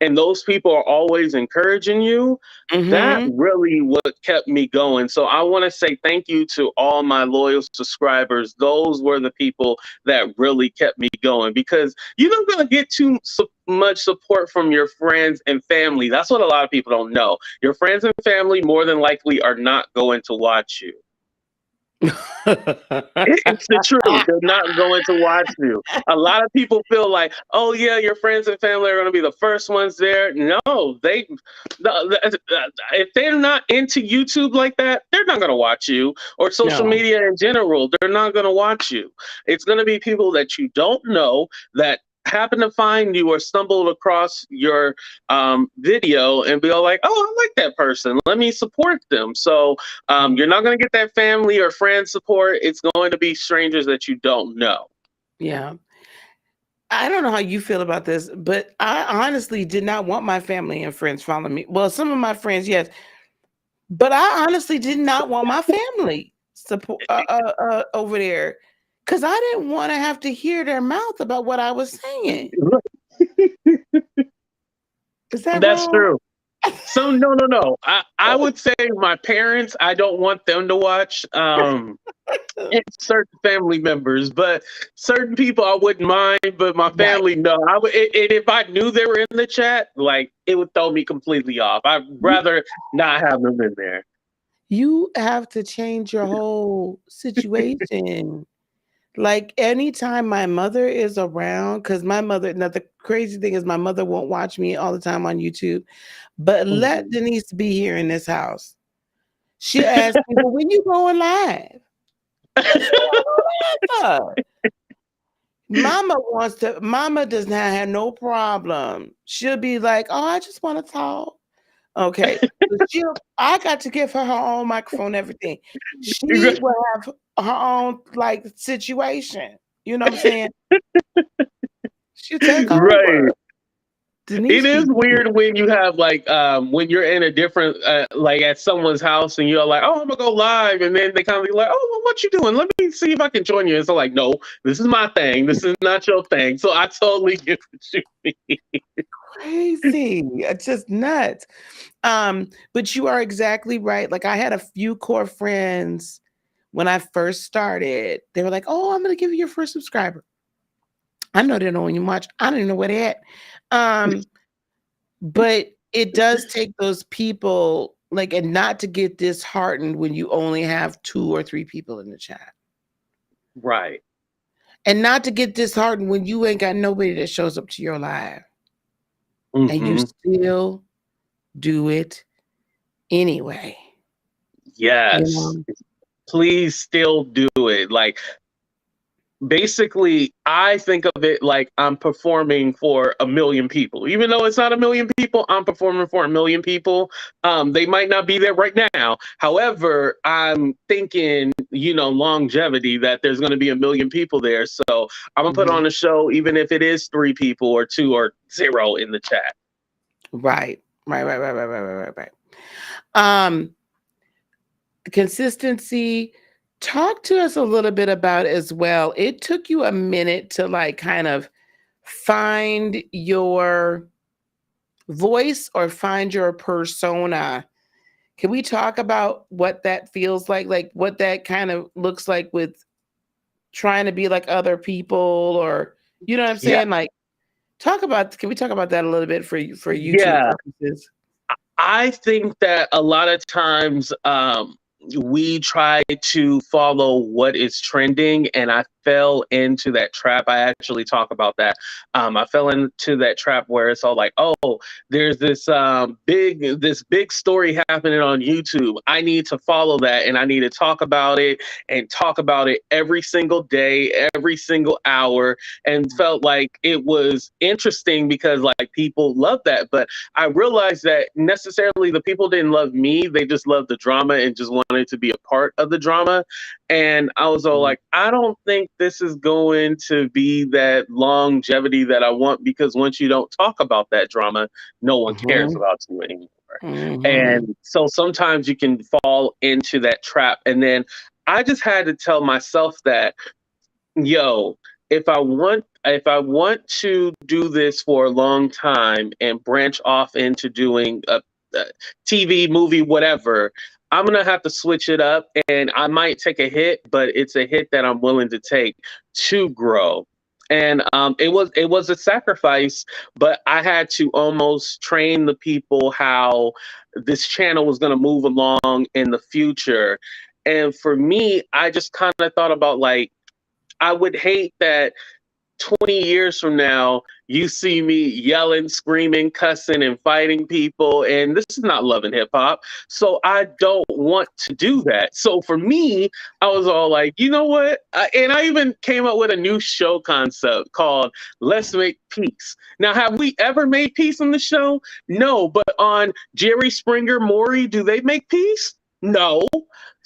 and those people are always encouraging you, that Mm-hmm. really what kept me going. So I want to say thank you to all my loyal subscribers. Those were the people that really kept me going, because you're not going to get too much support from your friends and family. That's what a lot of people don't know. Your friends and family more than likely are not going to watch you. It's the truth. They're not going to watch you. A lot of people feel like, oh yeah, your friends and family are going to be the first ones there. No, if they're not into YouTube like that, they're not going to watch you, or social No. media in general. They're not going to watch you. It's going to be people that you don't know that happen to find you or stumbled across your video and be all like, oh, I like that person. Let me support them. So you're not going to get that family or friend support. It's going to be strangers that you don't know. Yeah. I don't know how you feel about this, but I honestly did not want my family and friends following me. Well, some of my friends, yes, but I honestly did not want my family support over there, because I didn't want to have to hear their mouth about what I was saying. Is that That's wrong? true. So no. I would say my parents, I don't want them to watch. And certain family members, but certain people I wouldn't mind. But my Right. family, no. I would, and if I knew they were in the chat, like it would throw me completely off. I'd rather not have them in there. You have to change your whole situation. Like anytime my mother is around, because my mother, now the crazy thing is my mother won't watch me all the time on YouTube, but let Mhm. Denise be here in this house. She'll ask me, well, when you going live? I said, "What am I going live for?" Mama does not have no problem. She'll be like, oh, I just want to talk. Okay. But I got to give her her own microphone, everything. She will have her own like situation. You know what I'm saying? She'll take Right. over. It Denise is be weird when you have like when you're in a different like at someone's house and you're like, oh, I'm gonna go live, and then they kind of be like, oh, well, what you doing? Let me see if I can join you. And so like, no, this is my thing. This is not your thing. So I totally get what you mean. crazy. It's just nuts. But you are exactly right. Like I had a few core friends when I first started. They were like, oh, I'm gonna give you your first subscriber. I know they don't even watch. I don't even know where they're at. Um, but it does take those people like, and not to get disheartened when you only have 2 or 3 people in the chat. Right. And not to get disheartened when you ain't got nobody that shows up to your live and you Hmm. still do it anyway. You Yes. know? Please still do it. Like basically I think of it like I'm performing for a million people. Even though it's not a million people, I'm performing for a million people. They might not be there right now. However, I'm thinking, longevity, that there's going to be a million people there. So I'm going to put Mhm. on a show, even if it is 3 people or 2 or 0 in the chat. Right. Right. Um, consistency. Talk to us a little bit about as well. It took you a minute to like kind of find your voice or find your persona. Can we talk about what that feels like what that kind of looks like with trying to be like other people, or you know what I'm Yeah. saying? Like can we talk about that a little bit for YouTube Yeah. purposes? I think that a lot of times we try to follow what is trending, and I fell into that trap. I actually talk about that. I fell into that trap where it's all like, oh, there's this big story happening on YouTube. I need to follow that, and I need to talk about it and talk about it every single day, every single hour, and felt like it was interesting because like people love that, but I realized that necessarily the people didn't love me. They just loved the drama and just wanted to be a part of the drama. And I was all like, I don't think this is going to be that longevity that I want, because once you don't talk about that drama, no one cares Mhm. about you anymore. Mhm. And so sometimes you can fall into that trap. And then I just had to tell myself that, yo, if I want to do this for a long time and branch off into doing a TV, movie, whatever, I'm gonna have to switch it up, and I might take a hit, but it's a hit that I'm willing to take to grow. And it was a sacrifice, but I had to almost train the people how this channel was gonna move along in the future. And for me, I just kind of thought about like I would hate that 20 years from now, you see me yelling, screaming, cussing, and fighting people. And this is not love and hip hop. So I don't want to do that. So for me, I was all like, you know what? And I even came up with a new show concept called Let's Make Peace. Now, have we ever made peace on the show? No. But on Jerry Springer, Maury, do they make peace? No.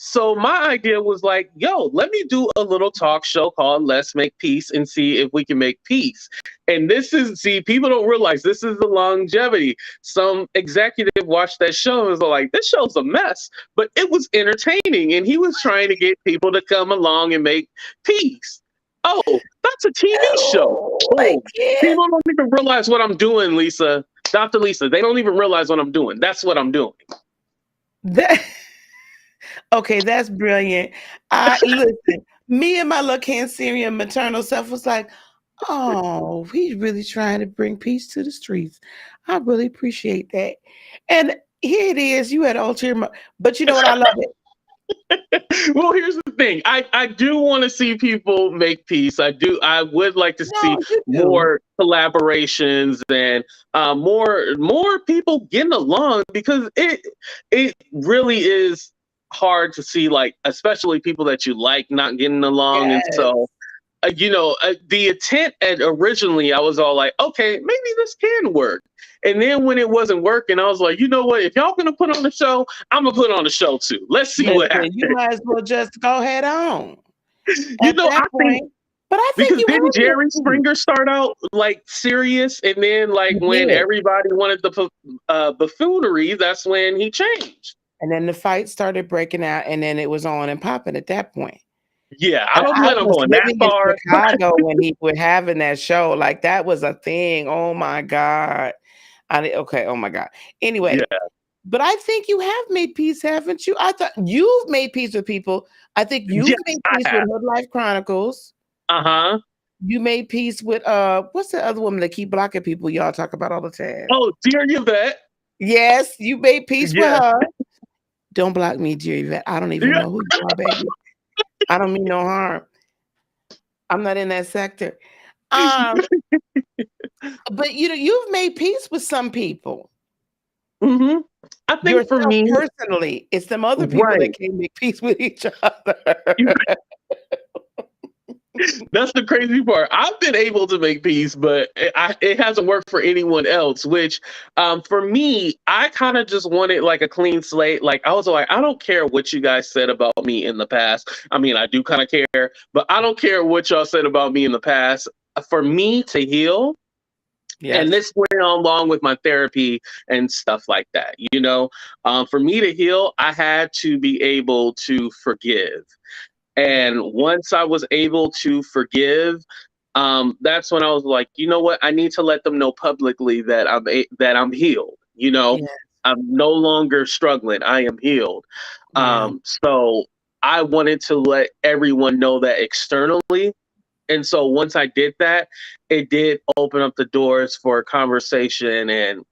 So my idea was like, yo, let me do a little talk show called Let's Make Peace and see if we can make peace. And this is, see, people don't realize this is the longevity. Some executive watched that show and was like, this show's a mess, but it was entertaining. And he was trying to get people to come along and make peace. Oh, that's a TV show. I Oh, can't. people don't even realize what I'm doing, Lisa. Dr. Lisa, they don't even realize what I'm doing. That's what I'm doing. That, okay, that's brilliant. I listen. Me and my little Cancerian maternal self was like, "Oh, he's really trying to bring peace to the streets." I really appreciate that. And here it is. You had ulterior, but you know what? I love it. Well, here's the thing. I do want to see people make peace. I would like to see No, you do. more collaborations and more people getting along because it really is hard to see, like, especially people that you like not getting along. And Yes. so the intent, and originally I was all like, okay, maybe this can work. And then when it wasn't working, I was like, you know what? If y'all gonna put on the show, I'm gonna put on the show too. Let's see what Listen, happens. you might as well just go head on You at know, that I think point. But I think because you didn't have Jerry it. Springer start out like serious, and then like He when did. everybody wanted the buffoonery, that's when he changed. And then the fight started breaking out, and then it was on and popping at that point. Yeah, I And don't I plan on was going that living in far. Chicago when he was having that show. Like that was a thing. Oh my God. Okay, oh my God. Anyway, Yeah. but I think you have made peace, haven't you? I thought you've made peace with people. I think you've Yes, made I peace with have. Hood Life Chronicles. Uh-huh. You made peace with what's the other woman that keep blocking people y'all talk about all the time? Oh, dear Yvette. Yes, you made peace with Yeah. her. Don't block me, dear Yvette. I don't even Yeah. know who you are, baby. I don't mean no harm. I'm not in that sector. Um, but you know, you've made peace with some people. Hmm. I think for Yourself me, personally, it's some other people right. that can't make peace with each other. That's the crazy part. I've been able to make peace, but it hasn't worked for anyone else. Which, for me, I kind of just wanted like a clean slate. Like I was like, I don't care what you guys said about me in the past. I mean, I do kind of care, but I don't care what y'all said about me in the past. For me to heal, and Yes. this went along with my therapy and stuff like that. For me to heal, I had to be able to forgive. And once I was able to forgive, that's when I was like, you know what? I need to let them know publicly that I'm healed. Yes. I'm no longer struggling. I am healed. Yeah. So I wanted to let everyone know that externally. And so once I did that, it did open up the doors for conversation, and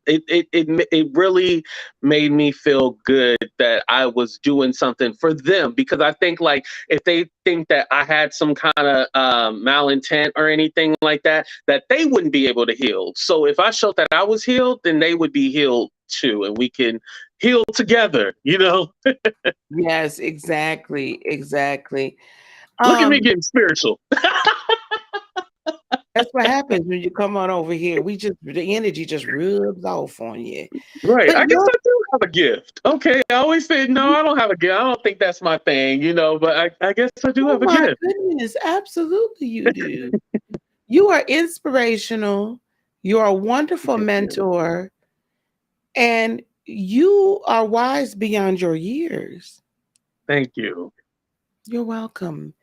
it really made me feel good that I was doing something for them, because I think like if they think that I had some kind of malintent or anything like that, that they wouldn't be able to heal. So if I showed that I was healed, then they would be healed too, and we can heal together. Yes, exactly. Exactly. Look at me Um, getting spiritual. that's what happens when you come on over here. The energy just rubs off on you. Right. But I guess I do have a gift. Okay. I always said, no, I don't have a gift. I don't think that's my thing, but I guess I do oh have a my gift. goodness, absolutely you do. You are inspirational. You're a wonderful Thank you. mentor, and you are wise beyond your years. Thank you. You're welcome.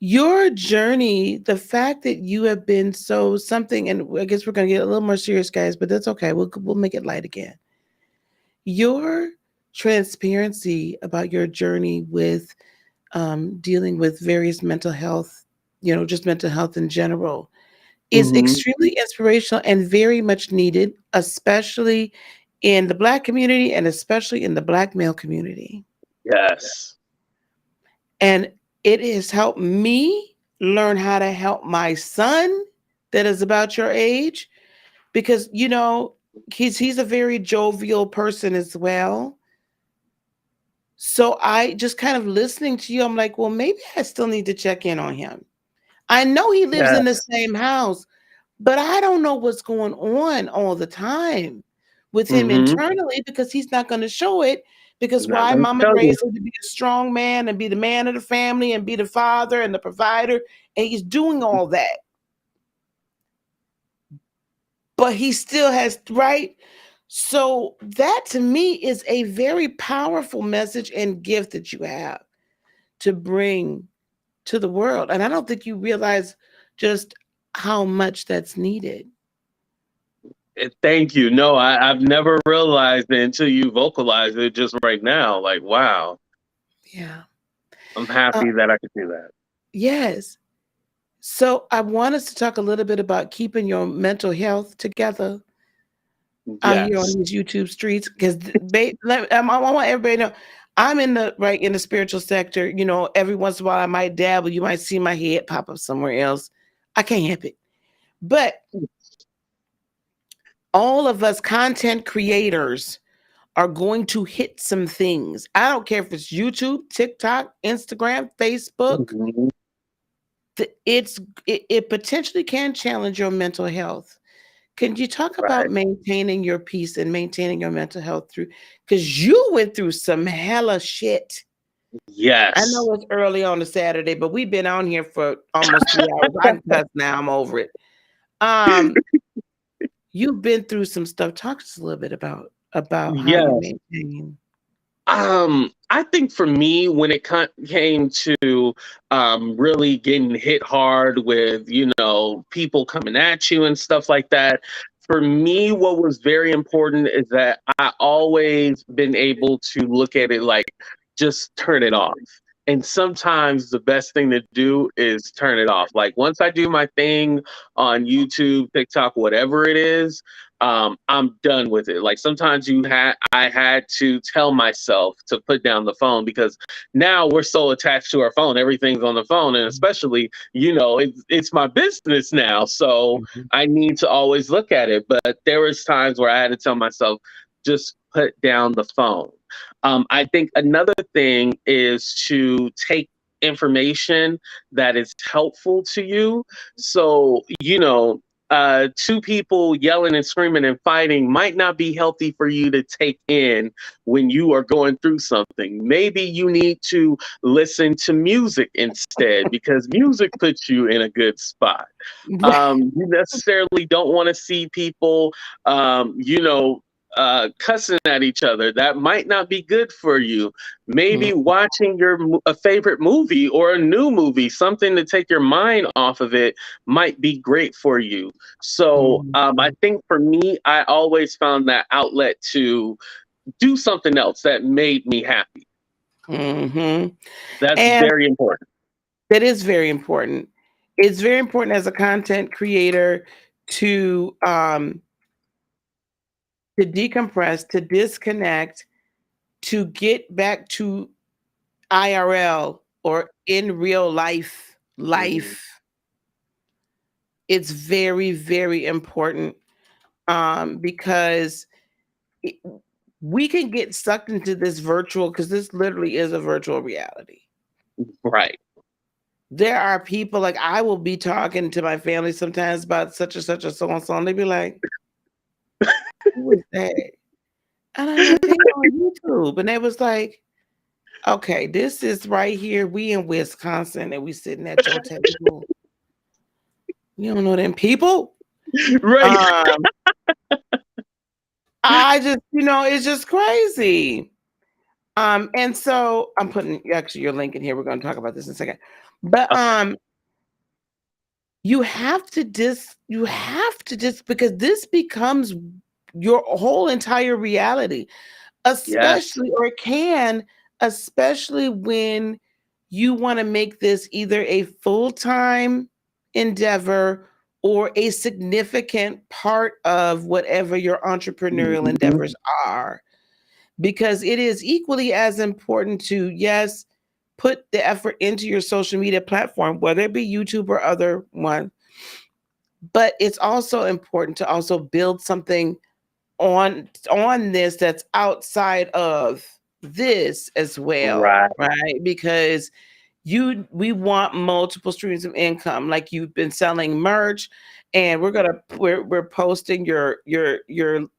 your journey, the fact that you have been so something, and I guess we're going to get a little more serious, guys, but that's okay. We'll make it light again. Your transparency about your journey with dealing with various mental health, just mental health in general, is Hmm. extremely inspirational and very much needed, especially in the Black community and especially in the Black male community. Yes. And it has helped me learn how to help my son that is about your age because he's a very jovial person as well. So I just kind of listening to you, I'm like, well, maybe I still need to check in on him. I know he lives in the Yes. same house, but I don't know what's going on all the time with him Hmm. internally because he's not going to show it. Because Not why? gonna Mama tell you. raised him to be a strong man and be the man of the family and be the father and the provider. And he's doing all that. But he still has, right? So that to me is a very powerful message and gift that you have to bring to the world. And I don't think you realize just how much that's needed. Thank you. No, I've never realized it until you vocalize it just right now. Like, wow, Yeah. I'm Uh, happy that I could do that. yes. So I want us to talk a little bit about keeping your mental health together out here on Yes. these YouTube streets. Because I want everybody to know I'm in the spiritual sector. Every once in a while I might dabble. You might see my head pop up somewhere else. I can't help it. But all of us content creators are going to hit some things. I don't care if it's YouTube, TikTok, Instagram, Facebook. Mhm. It potentially can challenge your mental health. Can you talk about Right. maintaining your peace and maintaining your mental health through? Because you went through some hella shit. I Yes. know it's early on a Saturday, but we've been on here for almost 3 hours. I'm cussed now. I'm over it. Um, you've been through some stuff. Talk to us a little bit about how you Yes. maintain. I think for me, when it came to really getting hit hard with, people coming at you and stuff like that, for me, what was very important is that I always been able to look at it like just turn it off. And sometimes the best thing to do is turn it off. Like once I do my thing on YouTube, TikTok, whatever it is, I'm done with it. Like sometimes I had to tell myself to put down the phone because now we're so attached to our phone. Everything's on the phone, and especially, it's my business now, so Mhm. I need to always look at it. But there was times where I had to tell myself just put down the phone. I think another thing is to take information that is helpful to you. So, two people yelling and screaming and fighting might not be healthy for you to take in when you are going through something. Maybe you need to listen to music instead because music puts you in a good spot. You necessarily don't want to see people, cussing at each other. That might not be good for you. Maybe watching a favorite movie or a new movie, something to take your mind off of it, might be great for you. So I Mhm. think for me, I always found that outlet to do something else that made me happy. Mhm. That's And very important. that is very important. It's very important as a content creator to um to decompress, to disconnect, to get back to IRL or in real Mhm. life. It's very, very important because it, we can get sucked into this virtual because this literally is a virtual reality. Right. There are people like I will be talking to my family sometimes about such and such or so and so, and they be like, "Who is that?" And I'm like, "They on YouTube," and they was like, "Okay, this is right here. We in Wisconsin, and we sitting at your table. You don't know them people." Right. Um, I just, it's just crazy. And so I'm putting actually your link in here. We're going to talk about this in a second. But you have to because this becomes your whole entire reality, Yes. especially or it can, especially when you want to make this either a full-time endeavor or a significant part of whatever your entrepreneurial Mhm. endeavors are, because it is equally as important to, yes, put the effort into your social media platform, whether it be YouTube or other one, but it's also important to also build something on this that's outside of this as well, Right. right? Because we want multiple streams of income. Like you've been selling merch, and we're posting your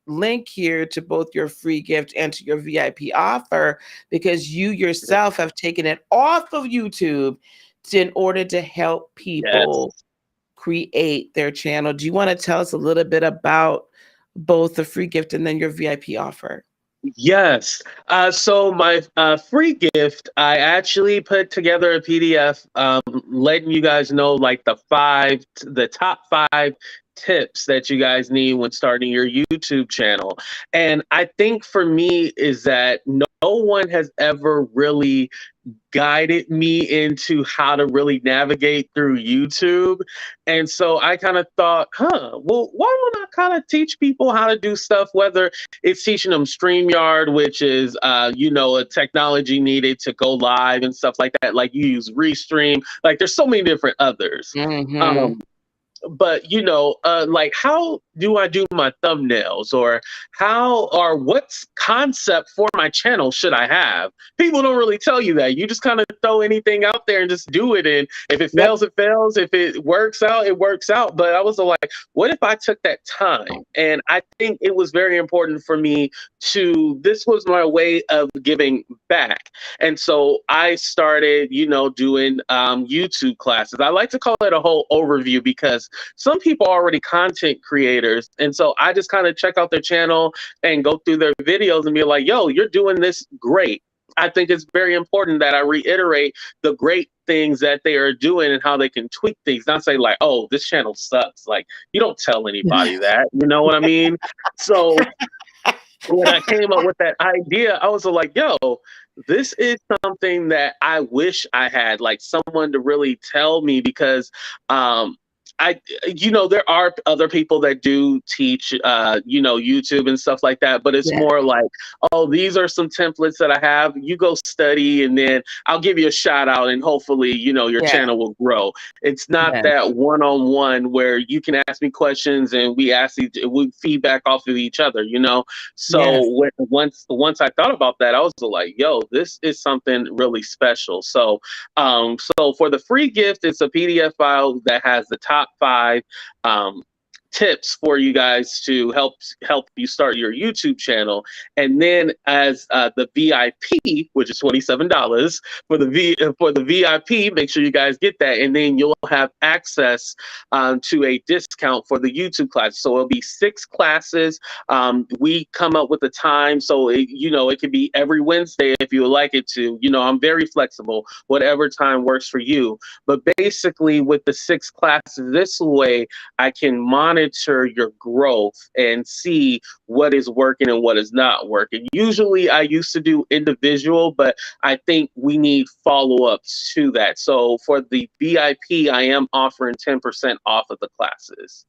link here to both your free gift and to your VIP offer, because you yourself have taken it off of YouTube in order to help Yes. people create their channel. Do you want to tell us a little bit about both the free gift and then your VIP offer? Yes. So my free gift, I actually put together a PDF, letting you guys know like the top 5 tips that you guys need when starting your YouTube channel. And I think for me is that no one has ever really guided me into how to really navigate through YouTube. And so I kind of thought, well, why don't I kind of teach people how to do stuff, whether it's teaching them StreamYard, which is, a technology needed to go live and stuff like that. Like you use Restream, like there's so many different others. Mm-hmm. Um, but like how do I do my thumbnails, or what's concept for my channel should I have? People don't really tell you that. You just kind of throw anything out there and just do it, and if it Yep. fails it fails, if it works out it works out. But I was like, what if I took that time? And I think it was very important for me to this was my way of giving back. And so I started doing YouTube classes. I like to call it a whole overview because some people are already content creators. And so I just kind of check out their channel and go through their videos and be like, yo, you're doing this great. I think it's very important that I reiterate the great things that they are doing and how they can tweak things, not say like, oh, this channel sucks. Like, you don't tell anybody that, you know what I mean? So when I came up with that idea, I was like, yo, this is something that I wish I had, like someone to really tell me, because there are other people that do teach, YouTube and stuff like that, but it's Yeah. more like, oh, these are some templates that I have. You go study, and then I'll give you a shout out, and hopefully, your Yeah. channel will grow. It's not Yeah. that one-on-one where you can ask me questions and we feedback off of each other, Yes. So once I thought about that, I was like, yo, this is something really special. So for the free gift, it's a PDF file that has the top 5 um, tips for you guys to help you start your YouTube channel. And then as the VIP, which is $27 for the VIP, make sure you guys get that, and then you'll have access to a discount for the YouTube class. So it'll be 6 classes. We come up with a time, so it could be every Wednesday if you would like it to. I'm very flexible, whatever time works for you. But basically, with the 6 classes, this way I can monitor your growth and see what is working and what is not working. Usually, I used to do individual, but I think we need follow-ups to that. So for the VIP, I am offering 10% off of the classes.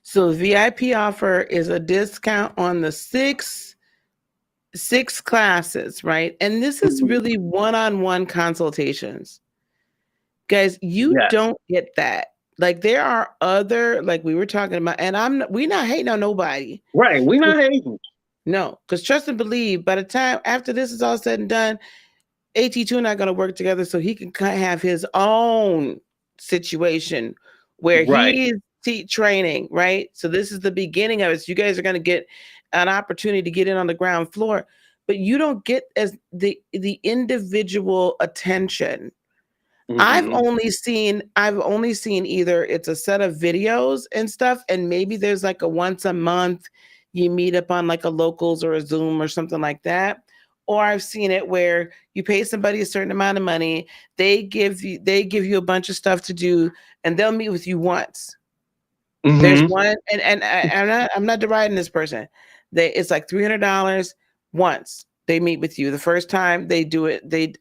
So the VIP offer is a discount on the six classes, right? And this is really one-on-one consultations. Guys, you Yeah. don't get that. Like there are other, like we were talking about, and we're not hating on nobody. Right. We're not hating. No, because trust and believe, by the time after this is all said and done, AT2 and I are going to work together so he can have his own situation where Right. he's training, right? So this is the beginning of it. So you guys are going to get an opportunity to get in on the ground floor, but you don't get as the individual attention. I've Mm-hmm. only seen either it's a set of videos and stuff, and maybe there's like a once a month you meet up on like a locals or a Zoom or something like that, or I've seen it where you pay somebody a certain amount of money, they give you a bunch of stuff to do, and they'll meet with you once. There's Mm-hmm. one, and I'm not deriding this person. It's like $300 once they meet with you. The first time they do it, they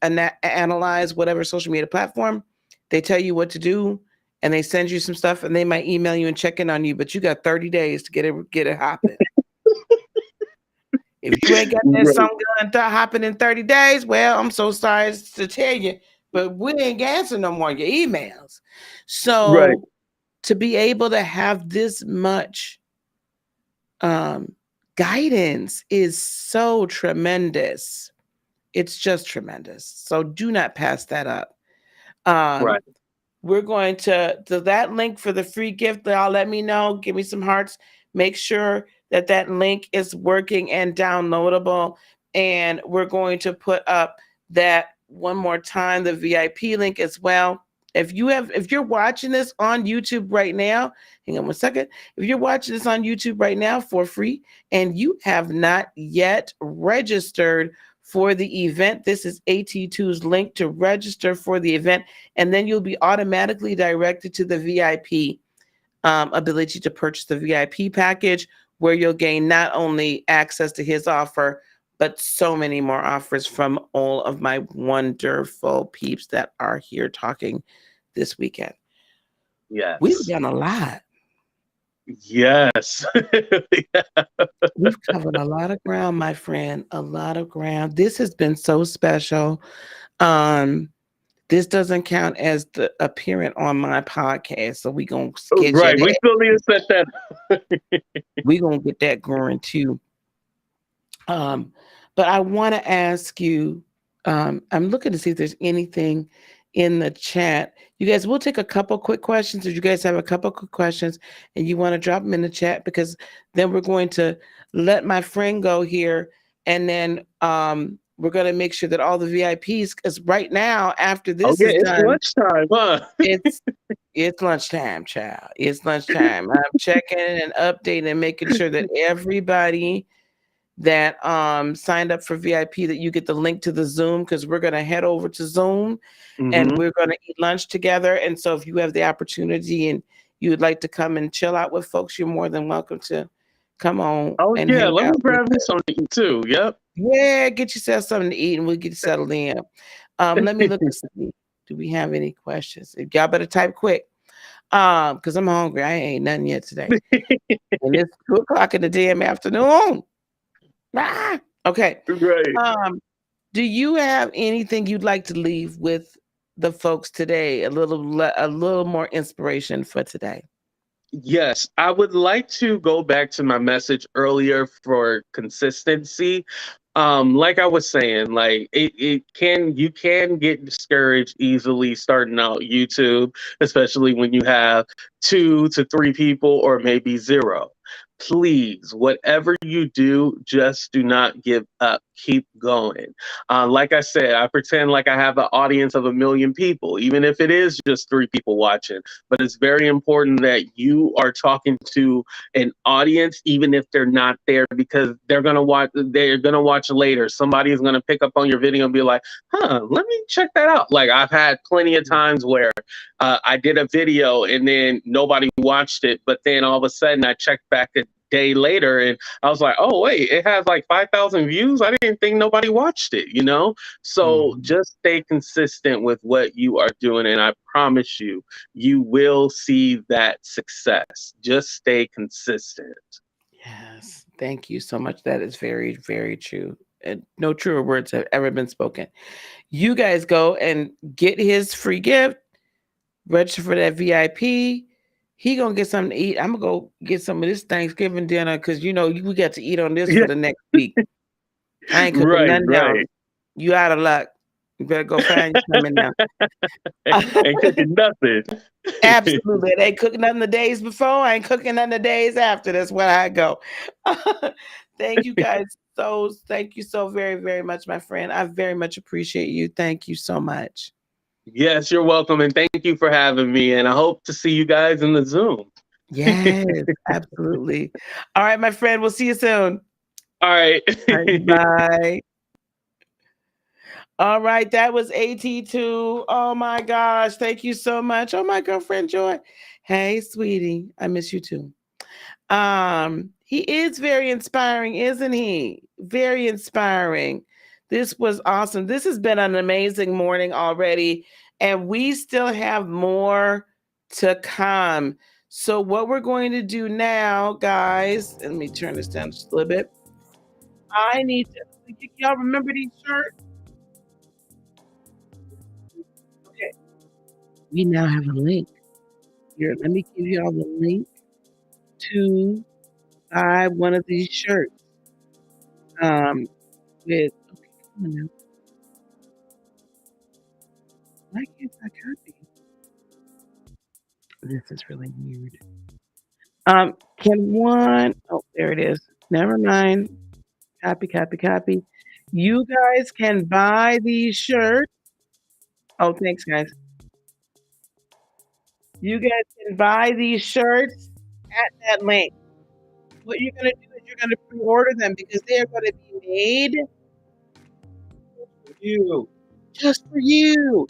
analyze whatever social media platform. They tell you what to do, and they send you some stuff, and they might email you and check in on you. But you got 30 days to get it hopping. If you ain't got that Right. song hopping in 30 days, well, I'm so sorry to tell you, but we ain't answering no more of your emails. Right. So to be able to have this much um, guidance is so tremendous. It's just tremendous. So do not pass that up. Um, Right. we're going to that link for the free gift. Y'all let me know. Give me some hearts. Make sure that link is working and downloadable. And we're going to put up that one more time, the VIP link as well. If you're watching this on YouTube right now, hang on one second. If you're watching this on YouTube right now for free and you have not yet registered for the event, this is AT2's link to register for the event, and then you'll be automatically directed to the VIP ability to purchase the VIP package, where you'll gain not only access to his offer, but so many more offers from all of my wonderful peeps that are here talking this weekend. We've Yes. done a lot. Yes. We've covered a lot of ground, my friend, a lot of ground. This has been so special. Um, this doesn't count as the appearance on my podcast, so we gonna schedule Right. We that. still need to set that. We gonna get that going too. But I want to ask you. I'm looking to see if there's anything in the chat. You guys, we'll take a couple quick questions. If you guys have a couple quick questions and you want to drop them in the chat, because then we're going to let my friend go here, and then we're going to make sure that all the VIPs, because right now after this Okay, is it's done, lunchtime, huh? it's lunchtime, child. It's lunchtime. I'm checking and updating and making sure that everybody that signed up for VIP, that you get the link to the Zoom, because we're going to head over to Zoom and Mm-hmm. we're going to eat lunch together. And so if you have the opportunity and you would like to come and chill out with folks, you're more than welcome to come on Oh and yeah, hang let me out with grab me us. something to eat too. Yep. Yeah, get yourself something to eat and we'll get you settled in. Let me look to see. Do we have any questions? If y'all better type quick. Because I'm hungry. I ain't ate nothing yet today. And it's 2:00 in the damn afternoon. Ah, okay. Right. Do you have anything you'd like to leave with the folks today? A little more inspiration for today. Yes, I would like to go back to my message earlier for consistency. Like I was saying, like you can get discouraged easily starting out YouTube, especially when you have 2 to 3 people or maybe zero. Please, whatever you do, just do not give up. Keep going. Like I said, I pretend like I have an audience of 1 million people, even if it is just 3 people watching. But it's very important that you are talking to an audience, even if they're not there, because they're gonna watch. They're gonna watch later. Somebody is gonna pick up on your video and be like, "Huh, let me check that out." Like I've had plenty of times where I did a video and then nobody watched it, but then all of a sudden I checked back a day later and I was like, "Oh wait, it has like 5,000 views. I didn't think nobody watched it." So Mhm. just stay consistent with what you are doing, and I promise you, you will see that success. Just stay consistent. Yes. Thank you so much. That is very, very true. And no truer words have ever been spoken. You guys go and get his free gift, register for that VIP. He gonna get something to eat. I'm gonna go get some of this Thanksgiving dinner, because we got to eat on this Yeah, for the next week. I ain't cooking right, nothing else. right. You out of luck. You better go find you something now. Ain't cooking nothing. Absolutely. It ain't cooking nothing the days before. I ain't cooking nothing the days after. That's where I go. Thank you guys. Thank you so very, very much, my friend. I very much appreciate you. Thank you so much. Yes, you're welcome, and thank you for having me. And I hope to see you guys in the Zoom. Yes, absolutely. All right, my friend. We'll see you soon. All right. All right, bye. All right, that was AT2. Oh my gosh, thank you so much. Oh, my girlfriend Joy. Hey, sweetie, I miss you too. He is very inspiring, isn't he? Very inspiring. This was awesome. This has been an amazing morning already, and we still have more to come. So, what we're going to do now, guys, let me turn this down just a little bit. I need to, y'all remember these shirts? Okay, we now have a link. Here, let me give y'all the link to buy one of these shirts. With okay, come on now. Why can't I copy? This is really weird. Can one oh there it is. Never mind. Copy, copy, copy. You guys can buy these shirts. Oh, thanks, guys. You guys can buy these shirts at that link. What you're gonna do is you're gonna pre-order them because they are gonna be made for you. Just for you.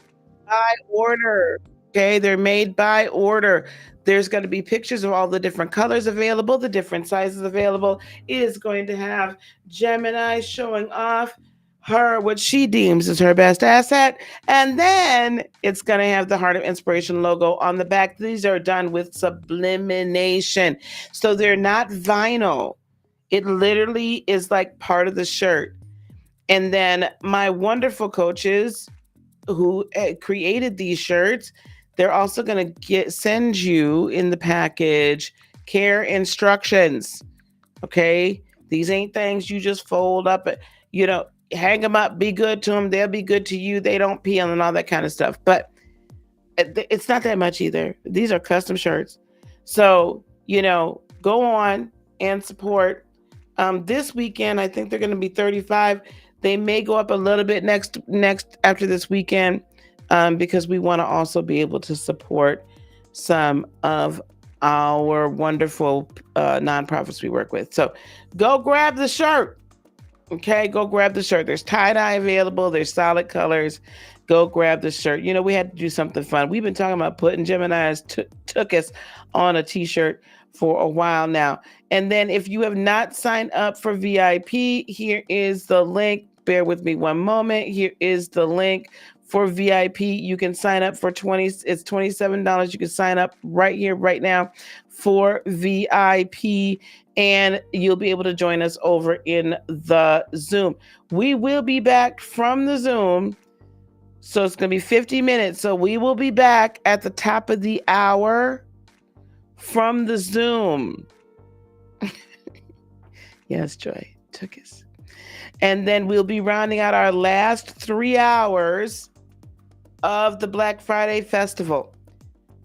By order. Okay, they're made by order. There's going to be pictures of all the different colors available, the different sizes available. It is going to have Gemini showing off her what she deems is her best asset, and then it's going to have the Heart of Inspiration logo on the back. These are done with sublimination, so they're not vinyl. It literally is like part of the shirt. And then my wonderful coaches who created these shirts, they're also going to send you in the package care instructions. Okay, these ain't things you just fold up, you know, hang them up, be good to them, they'll be good to you, they don't peel and all that kind of stuff. But it's not that much either. These are custom shirts, so go on and support. This weekend I think they're going to be 35. They may go up a little bit next after this weekend, because we want to also be able to support some of our wonderful nonprofits we work with. So go grab the shirt. Okay, go grab the shirt. There's tie-dye available. There's solid colors. Go grab the shirt. We had to do something fun. We've been talking about putting Gemini's took us on a t-shirt for a while now. And then if you have not signed up for VIP, here is the link. Bear with me one moment. Here is the link for VIP. You can sign up for it's $27. You can sign up right here, right now for VIP, and you'll be able to join us over in the Zoom. We will be back from the Zoom. So it's going to be 50 minutes. So we will be back at the top of the hour from the Zoom. Yes, Joy took us. And then we'll be rounding out our last 3 hours of the Black Friday Festival.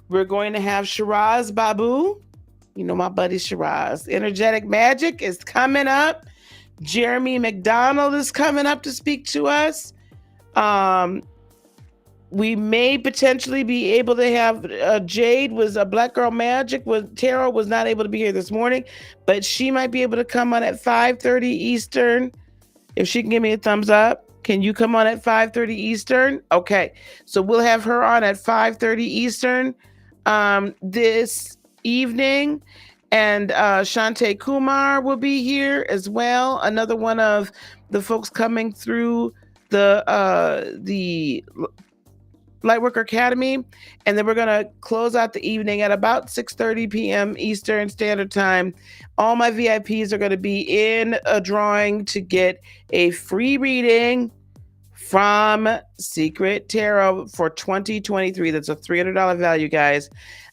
We're going to have Shiraz Babu. My buddy Shiraz. Energetic Magic is coming up. Jeremy McDonald is coming up to speak to us. We may potentially be able to have Jade was a Black Girl Magic. Tarot was not able to be here this morning, but she might be able to come on at 5:30 Eastern. If she can give me a thumbs up. Can you come on at 5:30 Eastern? Okay. So we'll have her on at 5:30 Eastern this evening. And Shantae Kumar will be here as well. Another one of the folks coming through the Lightworker Academy. And then we're going to close out the evening at about 6:30 p.m. Eastern Standard Time. All my VIPs are going to be in a drawing to get a free reading from Secret Tarot for 2023. That's a $300 value, guys.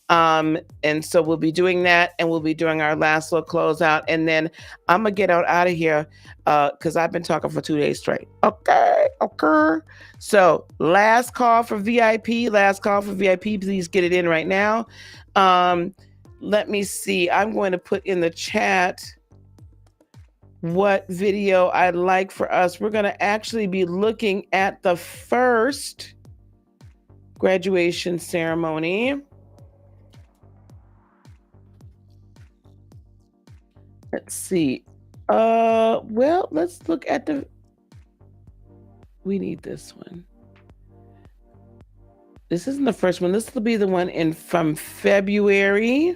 And so we'll be doing that, and we'll be doing our last little closeout, and then I'm gonna get out of here because I've been talking for 2 days straight. Okay. So last call for VIP. Please get it in right now. Let me see. I'm going to put in the chat what video I'd like for us. We're going to actually be looking at the first graduation ceremony. Let's see. Well, let's look at the We need this one. This isn't the first one. This will be the one in from February.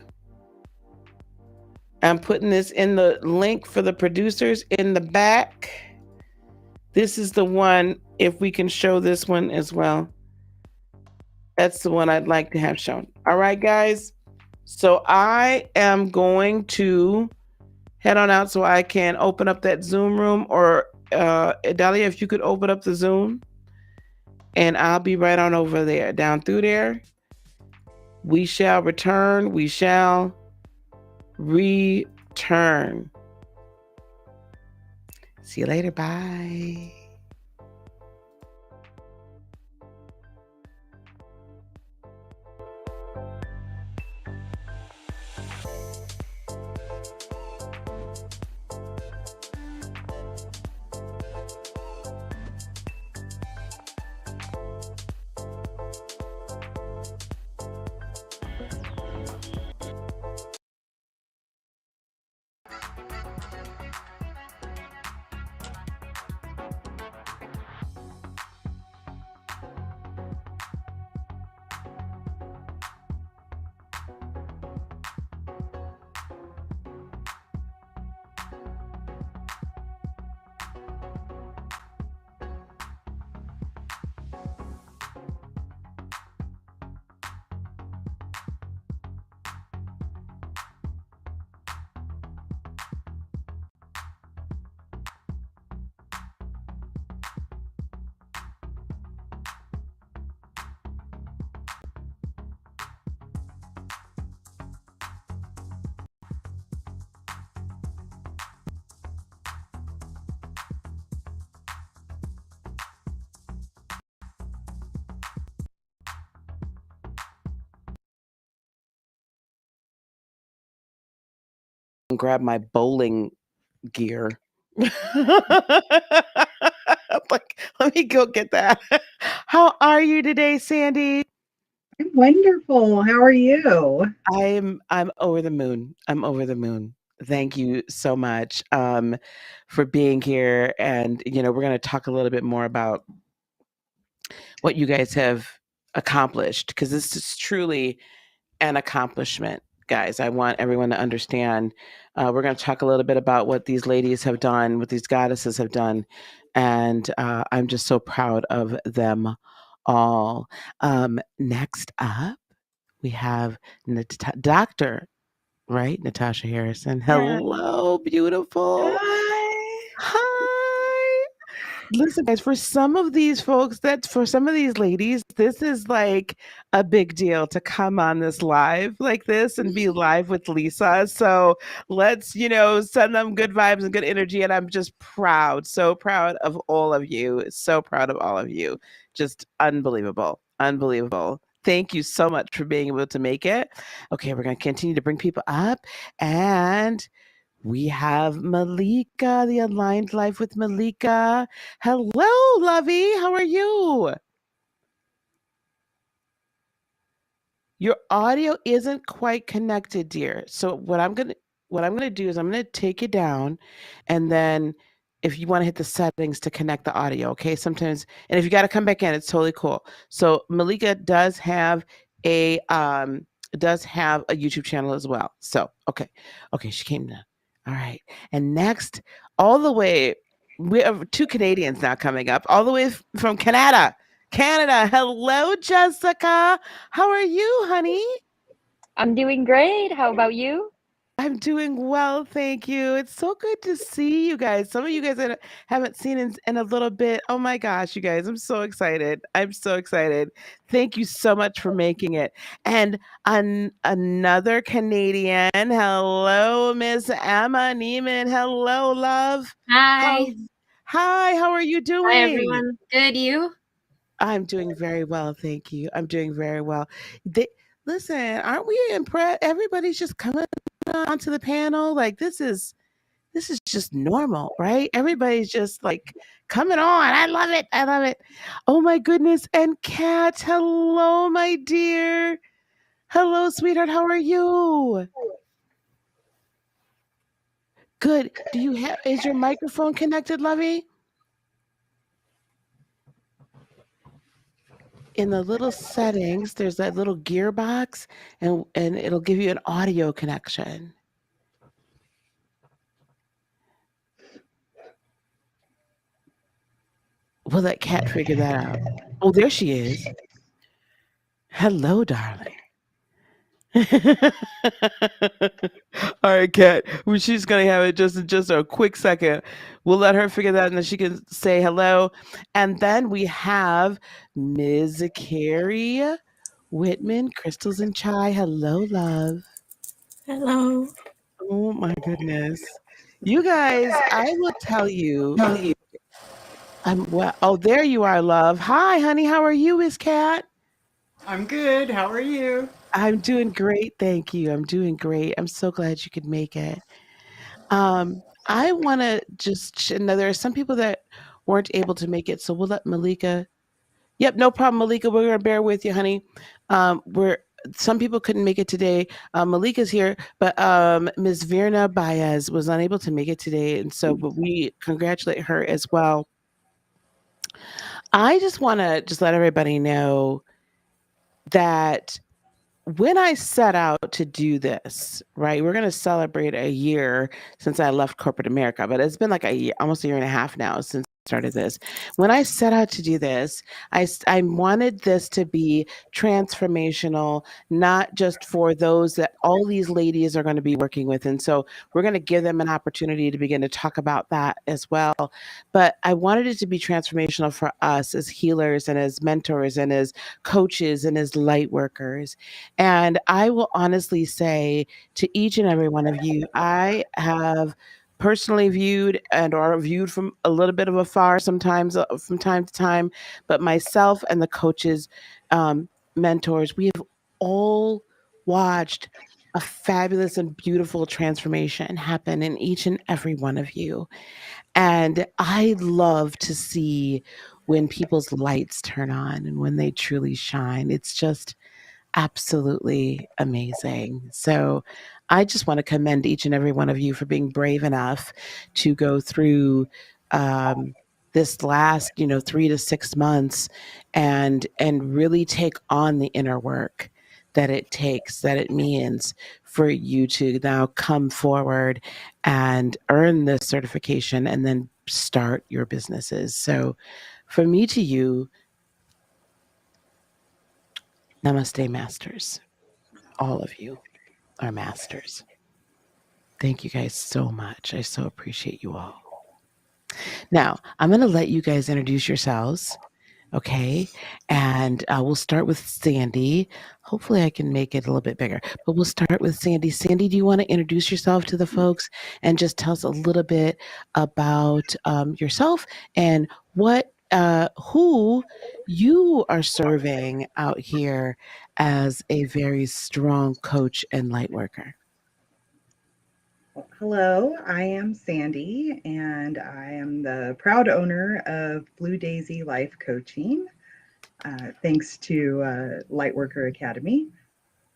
I'm putting this in the link for the producers in the back. This is the one, if we can show this one as well. That's the one I'd like to have shown. All right, guys. So I am going to head on out so I can open up that Zoom room, or Dahlia, if you could open up the Zoom, and I'll be right on over there, down through there. We shall return. We shall return. See you later. Bye. Grab my bowling gear. Like, let me go get that. How are you today, Sandy? I'm wonderful. How are you? I'm over the moon. I'm over the moon. Thank you so much for being here. And we're going to talk a little bit more about what you guys have accomplished, because this is truly an accomplishment, guys. I want everyone to understand. We're going to talk a little bit about what these ladies have done, what these goddesses have done, and I'm just so proud of them all. Next up, we have Dr. Right, Natasha Harrison. Hello, beautiful. Hi. Hi. Listen, guys, for some of these folks, for some of these ladies, this is like a big deal to come on this live like this and be live with Lisa. So let's, send them good vibes and good energy. And I'm just proud, so proud of all of you. So proud of all of you. Just unbelievable. Unbelievable. Thank you so much for being able to make it. Okay, we're going to continue to bring people up, and we have Malika, the Aligned Life with Malika. Hello, lovey. How are you? Your audio isn't quite connected, dear. So what I'm gonna do is I'm gonna take you down, and then if you want to hit the settings to connect the audio, okay? Sometimes, and if you got to come back in, it's totally cool. So Malika does have a YouTube channel as well. So okay, she came down. All right, and next, all the way, we have 2 Canadians now coming up, all the way from Canada. Hello, Jessica. How are you, honey? I'm doing great. How about you? I'm doing well, thank you. It's so good to see you guys. Some of you guys that I haven't seen in a little bit. Oh my gosh, you guys, I'm so excited. I'm so excited. Thank you so much for making it. And another Canadian. Hello, Miss Emma Neiman. Hello, love. Hi. Hi, how are you doing? Hi, everyone. Good, you? I'm doing very well, thank you. I'm doing very well. Listen, aren't we impressed? Everybody's just coming onto the panel. Like this is just normal, right? Everybody's just like coming on. I love it. I love it. Oh my goodness. And Kat, hello, my dear. Hello, sweetheart. How are you? Good. Is your microphone connected, lovey? in the little settings, there's that little gearbox, and it'll give you an audio connection. Will that cat figure that out? Oh, there she is. Hello, darling. All right, Kat. Well, she's gonna have it just in just a quick second. We'll let her figure that, and then she can say hello. And then we have Ms. Carrie Whitman, Crystals and Chai. Hello, love. Hello. Oh my goodness. You guys, I will tell you. I'm well. Oh, there you are, love. Hi, honey. How are you, Miss Cat? I'm good. How are you? I'm doing great, thank you. I'm doing great. I'm so glad you could make it. I want to just now there are some people that weren't able to make it, so we'll let Malika. Yep, no problem, Malika. We're gonna bear with you, honey. We're Some people couldn't make it today. Malika's here, but Ms. Virna Baez was unable to make it today, and so but we congratulate her as well. I just want to just let everybody know that when I set out to do this, right, we're going to celebrate a year since I left corporate America, but it's been like a year, almost a year and a half now since I started this. When I set out to do this, I wanted this to be transformational, not just for those that all these ladies are going to be working with. And so we're going to give them an opportunity to begin to talk about that as well. But I wanted it to be transformational for us as healers and as mentors and as coaches and as light workers. And I will honestly say to each and every one of you, I have personally viewed and or viewed from a little bit of afar sometimes from time to time, but myself and the coaches, mentors, we have all watched a fabulous and beautiful transformation happen in each and every one of you. And I love to see when people's lights turn on and when they truly shine. It's just absolutely amazing. So I just want to commend each and every one of you for being brave enough to go through this last, 3 to 6 months and really take on the inner work that it takes, that it means for you to now come forward and earn this certification and then start your businesses. So from me to you, namaste, masters. All of you are masters. Thank you guys so much. I so appreciate you all. Now, I'm going to let you guys introduce yourselves. Okay. And we'll start with Sandy. Hopefully, I can make it a little bit bigger, but we'll start with Sandy. Sandy, do you want to introduce yourself to the folks and just tell us a little bit about yourself and who you are serving out here as a very strong coach and light worker? Hello, I am Sandy, and I am the proud owner of Blue Daisy Life Coaching, thanks to Lightworker Academy.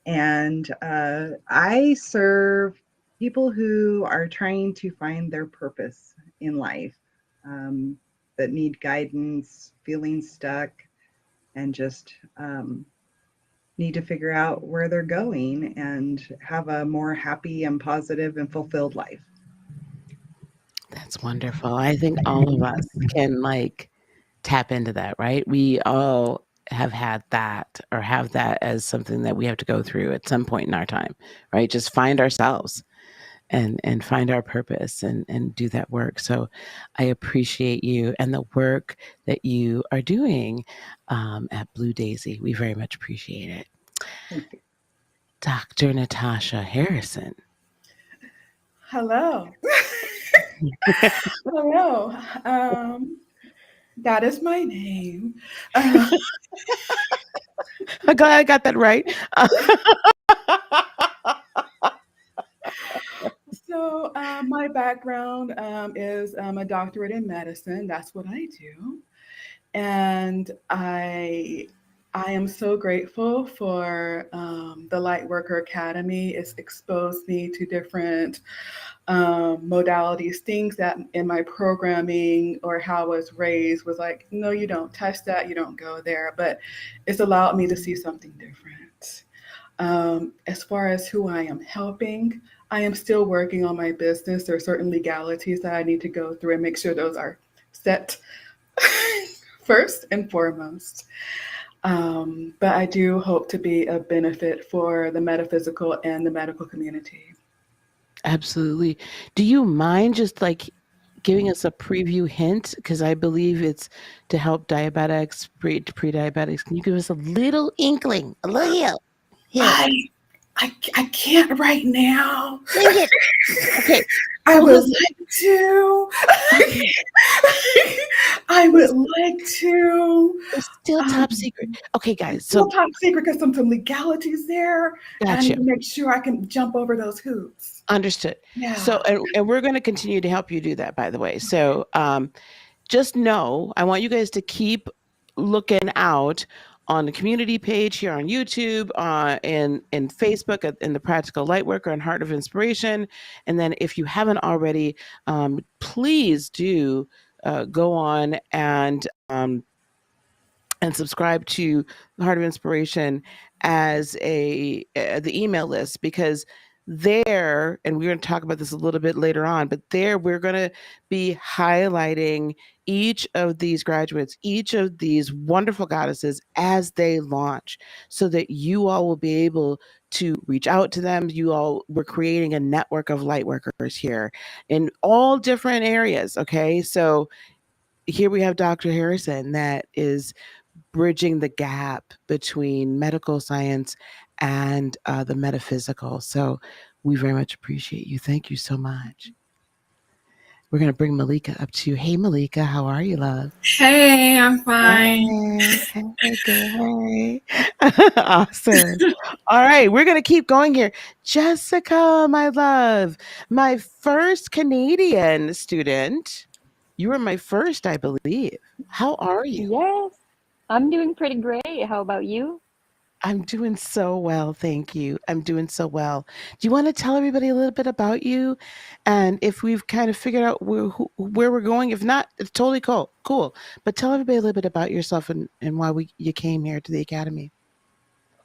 And I serve people who are trying to find their purpose in life, that need guidance, feeling stuck, and just need to figure out where they're going and have a more happy and positive and fulfilled life. That's wonderful. I think all of us can tap into that, right? We all have had that or have that as something that we have to go through at some point in our time, right? Just find ourselves and find our purpose and do that work. So I appreciate you and the work that you are doing at Blue Daisy. We very much appreciate it. Thank you. Dr. Natasha Harrison. Hello. Hello. That is my name. I'm glad I got that right. So my background is a doctorate in medicine. That's what I do. And I I am so grateful for the Lightworker Academy. It's exposed me to different modalities, things that in my programming or how I was raised was like, no, you don't touch that, you don't go there. But it's allowed me to see something different. As far as who I am helping, I am still working on my business. There are certain legalities that I need to go through and make sure those are set first and foremost. But I do hope to be a benefit for the metaphysical and the medical community. Absolutely. Do you mind just like giving us a preview hint? Because I believe it's to help diabetics, pre-diabetics. Can you give us a little inkling, a little hint? I, I can't right now. Dang it. Okay. I Well, would listen. like to. Okay. I would like to. It's still top secret. Okay, guys. Still So top secret because some legalities there. And I need gotcha. to make sure I can jump over those hoops. Understood. Yeah. So, and we're going to continue to help you do that, by the way. So, just know, I want you guys to keep looking out on the community page here on YouTube, in Facebook, in the Practical Lightworker and Heart of Inspiration. And then if you haven't already, please do go on and subscribe to the Heart of Inspiration as the email list, because there, and we're going to talk about this a little bit later on, but there we're going to be highlighting each of these graduates, each of these wonderful goddesses as they launch, so that you all will be able to reach out to them. We're creating a network of light workers here in all different areas. Okay. So here we have Dr. Harrison that is bridging the gap between medical science and the metaphysical. So we very much appreciate you. Thank you so much. We're going to bring Malika up to you. Hey, Malika, how are you, love? Hey, I'm fine. Hey, good. Awesome. All right, we're going to keep going here. Jessica, my love, my first Canadian student. You were my first, I believe. How are you? Yes, I'm doing pretty great. How about you? I'm doing so well, thank you. I'm doing so well. Do you want to tell everybody a little bit about you, and if we've kind of figured out where we're going? If not, it's totally cool. Cool. But tell everybody a little bit about yourself and why you came here to the academy.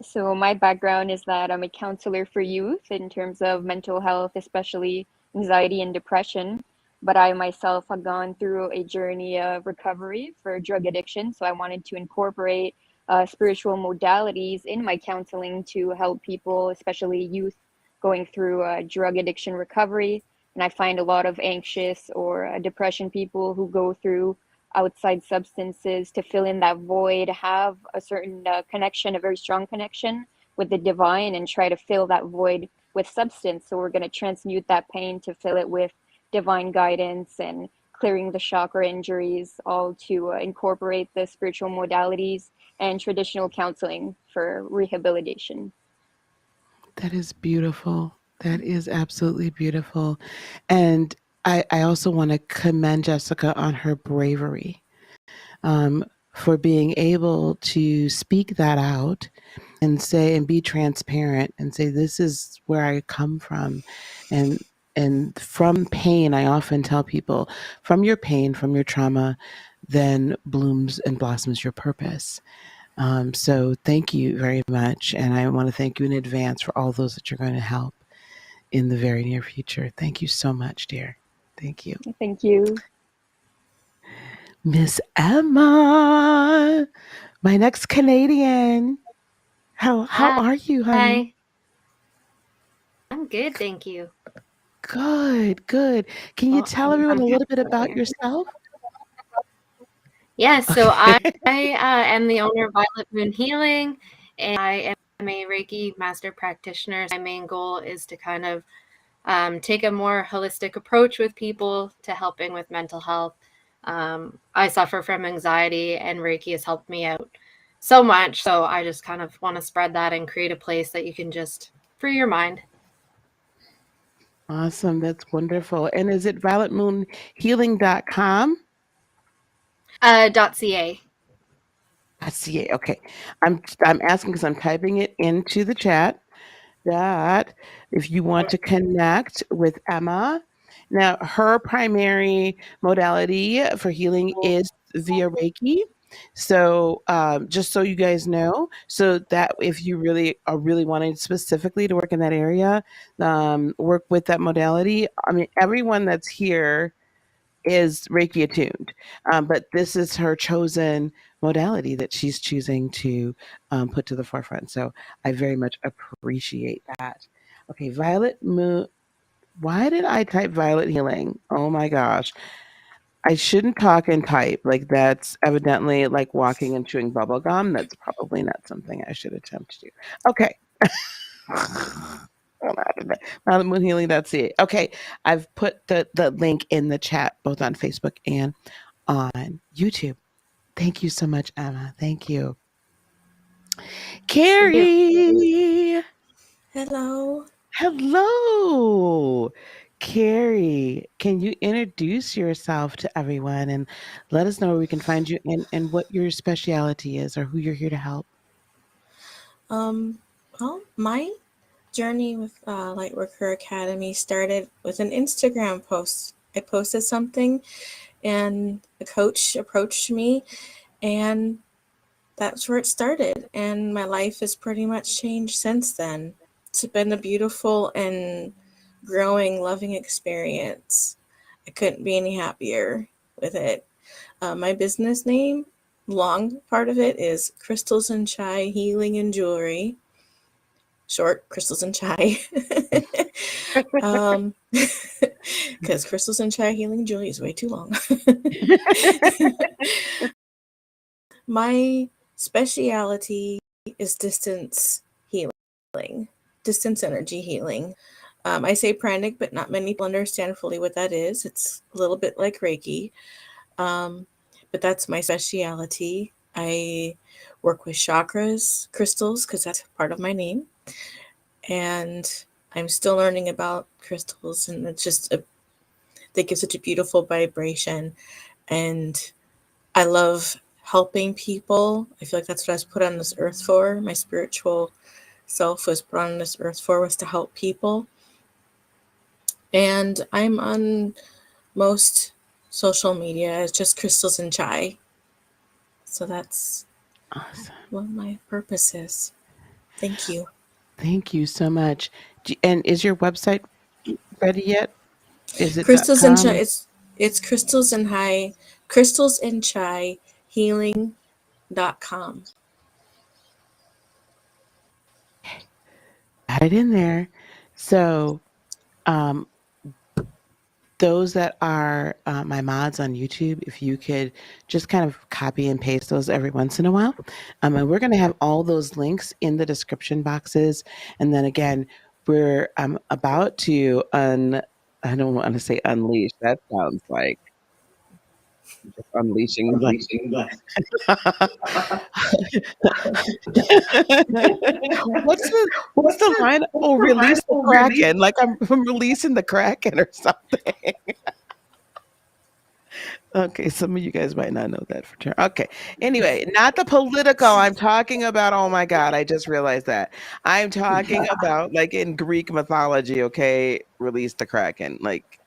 So my background is that I'm a counselor for youth in terms of mental health, especially anxiety and depression. But I myself have gone through a journey of recovery for drug addiction. So I wanted to incorporate spiritual modalities in my counseling to help people, especially youth, going through drug addiction recovery. And I find a lot of anxious or depression people who go through outside substances to fill in that void, have a certain connection, a very strong connection with the divine, and try to fill that void with substance. So we're going to transmute that pain to fill it with divine guidance and clearing the chakra injuries, all to incorporate the spiritual modalities and traditional counseling for rehabilitation. That is beautiful. That is absolutely beautiful. And I also want to commend Jessica on her bravery, for being able to speak that out and say and be transparent and say, this is where I come from. And from pain, I often tell people, from your pain, from your trauma, then blooms and blossoms your purpose. So thank you very much. And I want to thank you in advance for all those that you're going to help in the very near future. Thank you so much, dear. Thank you. Thank you. Miss Emma, my next Canadian. How are you, honey? Hi. I'm good, thank you. Good. Can you Well, tell everyone I'm a happy little bit to be about here. yourself? Yeah, so Okay. I am the owner of Violet Moon Healing, and I am a Reiki master practitioner. My main goal is to kind of take a more holistic approach with people to helping with mental health. I suffer from anxiety, and Reiki has helped me out so much. So I just kind of want to spread that and create a place that you can just free your mind. Awesome. That's wonderful. And is it violetmoonhealing.com? .ca. .ca. Okay, I'm asking because I'm typing it into the chat that if you want to connect with Emma, now her primary modality for healing is via Reiki. So just so you guys know, so that if you really are really wanting specifically to work in that area, work with that modality. I mean, everyone that's here is Reiki attuned, but this is her chosen modality that she's choosing to put to the forefront. So I very much appreciate that. Okay, Violet Moon. Why did I type Violet Healing? Oh my gosh. I shouldn't talk and type. Like that's evidently like walking and chewing bubble gum. That's probably not something I should attempt to do. Okay. Violetmoonhealing.ca. Okay, I've put the link in the chat both on Facebook and on YouTube. Thank you so much, Emma. Thank you. Carrie. Hello. Hello. Carrie, can you introduce yourself to everyone and let us know where we can find you and what your specialty is or who you're here to help? Well, my journey with Lightworker Academy started with an Instagram post. I posted something and a coach approached me, and that's where it started. And my life has pretty much changed since then. It's been a beautiful and growing, loving experience. I couldn't be any happier with it. My business name, long part of it, is Crystals and Chai Healing and Jewelry. Short, Crystals and Chai. Because Crystals and Chai Healing Jewelry is way too long. My speciality is distance healing, distance energy healing. I say pranic, but not many people understand fully what that is. It's a little bit like Reiki, but that's my speciality. I work with chakras, crystals, because that's part of my name. And I'm still learning about crystals, and it's just they give such a beautiful vibration. And I love helping people. I feel like that's what I was put on this earth for. My spiritual self was put on this earth for, was to help people. And I'm on most social media as just Crystals and Chai. So that's Awesome. what my purpose is. Thank you. Thank you so much. And is your website ready yet? Is it Crystals and Chai, .com? it's Crystals and Chai, Crystals and Chai Healing.com. Got it in there. So those that are my mods on YouTube, if you could just kind of copy and paste those every once in a while. And we're going to have all those links in the description boxes. And then again, we're about to I don't want to say unleash. That sounds like just unleashing. What's the line? Oh, release the Kraken. Like I'm releasing the Kraken or something. Okay, some of you guys might not know that for sure. Okay. Anyway, not the political. I'm talking about, oh my God, I just realized that. I'm talking about like in Greek mythology, okay? Release the Kraken. Like,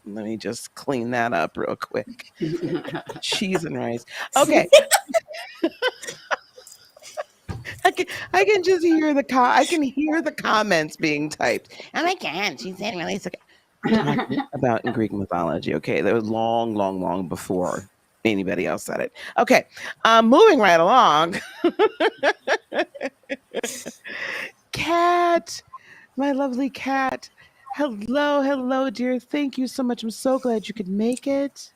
let me just clean that up real quick. Cheese and rice. Okay. I can just hear I can hear the comments being typed. Oh my God, she said release the talking about in Greek mythology. Okay, that was long, long, long before anybody else said it. Okay, moving right along. Cat, my lovely cat. Hello, hello, dear. Thank you so much. I'm so glad you could make it.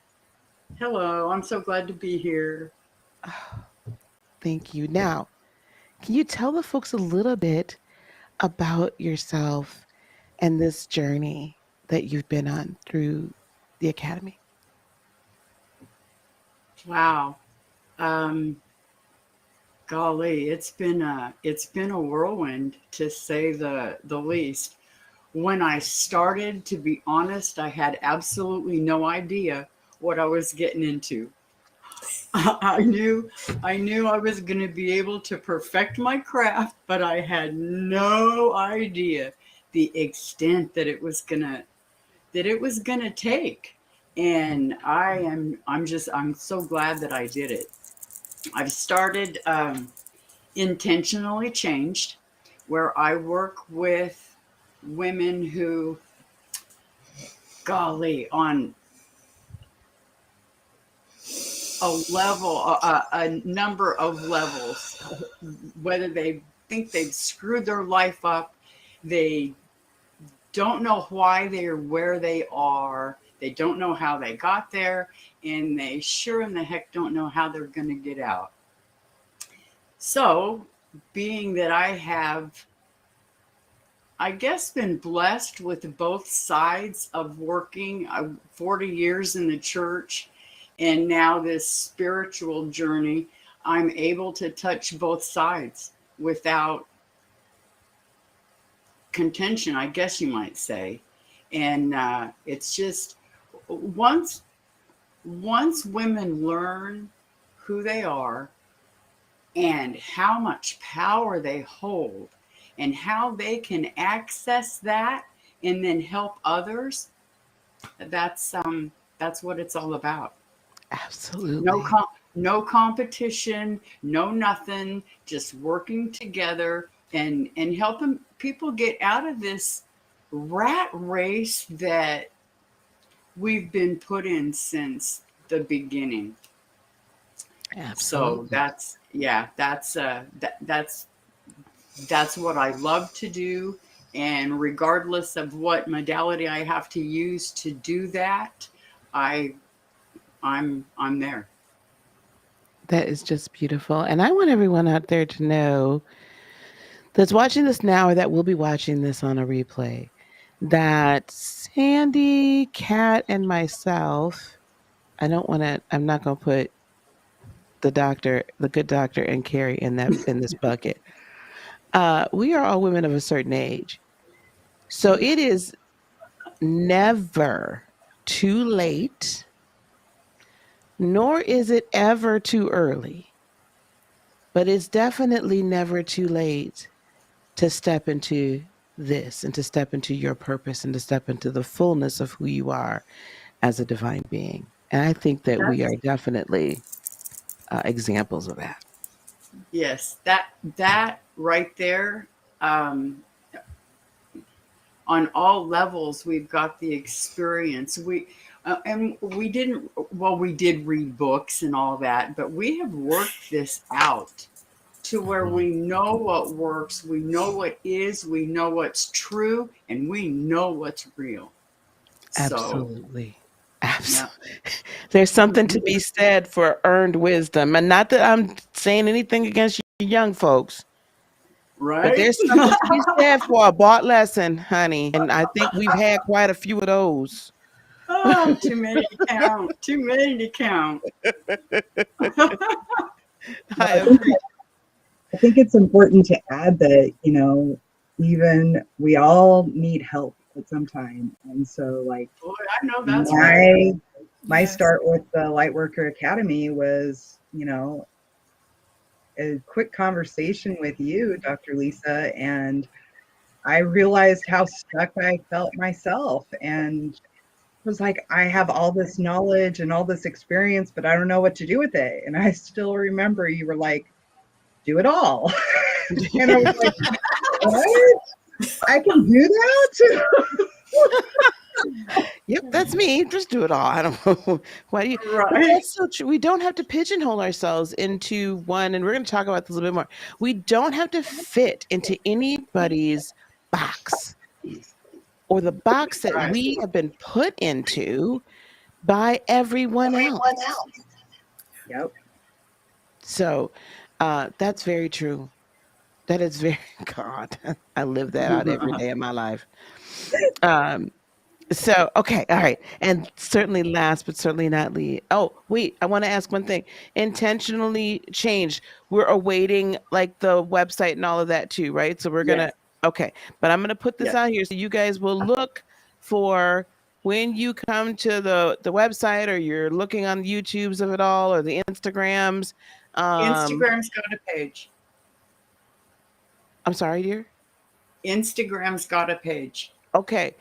Hello, I'm so glad to be here. Thank you. Now, can you tell the folks a little bit about yourself and this journey that you've been on through the academy? Wow. Golly, it's been a whirlwind, to say the least. When I started, to be honest, I had absolutely no idea what I was getting into. I knew I was going to be able to perfect my craft, but I had no idea the extent that it was gonna take. And I'm so glad that I did it. I've started intentionally changed, where I work with women who, golly, on a number of levels, whether they think they've screwed their life up, they don't know why they're where they are, they don't know how they got there, and they sure in the heck don't know how they're going to get out. So, being that I have, I guess, been blessed with both sides of working, 40 years in the church, and now this spiritual journey, I'm able to touch both sides without contention, I guess you might say. And it's just once women learn who they are and how much power they hold and how they can access that and then help others, that's what it's all about. Absolutely. No competition, no nothing, just working together and helping people get out of this rat race that we've been put in since the beginning. Absolutely. So that's what I love to do, and regardless of what modality I have to use to do that, I'm there. That is just beautiful. And I want everyone out there to know that's watching this now or that will be watching this on a replay that Sandy, Kat, and myself, I'm not going to put the good doctor, and Carrie in this bucket. We are all women of a certain age. So it is never too late, nor is it ever too early. But it's definitely never too late to step into this and to step into your purpose and to step into the fullness of who you are as a divine being. And I think that we are definitely examples of that. Yes, that right there. On all levels, we've got the experience. And we didn't. Well, we did read books and all that, but we have worked this out to where we know what works, we know what is, we know what's true, and we know what's real. Absolutely. Yeah. There's something to be said for earned wisdom. And not that I'm saying anything against you young folks, Right. but there's something to be said for a bought lesson, honey. And I think we've had quite a few of those. Oh, too many to count. Too many to count. I agree. I think it's important to add that, even we all need help at some time. And so, like, Boy, I know that's right. My Yes. start with the Lightworker Academy was, a quick conversation with you, Dr. Lisa, and I realized how stuck I felt myself, and was like, I have all this knowledge and all this experience, but I don't know what to do with it. And I still remember you were like, do it all. And I was like, what? I can do that? Yep, that's me. Just do it all. I don't know. Why do you? Right. But that's so true. We don't have to pigeonhole ourselves into one, and we're going to talk about this a little bit more. We don't have to fit into anybody's box or the box that Right. we have been put into by everyone else. Yep. So that's very true. That is very God. I live that out every day of my life. So, okay, all right. And certainly last, but certainly not least. Oh, wait, I want to ask one thing. Intentionally changed. We're awaiting like the website and all of that too, right? So we're going to, Yes. okay. But I'm going to put this Yes. out here so you guys will look for when you come to the website, or you're looking on YouTubes of it all, or the Instagrams. Instagram's got a page. I'm sorry, dear. Instagram's got a page. Okay,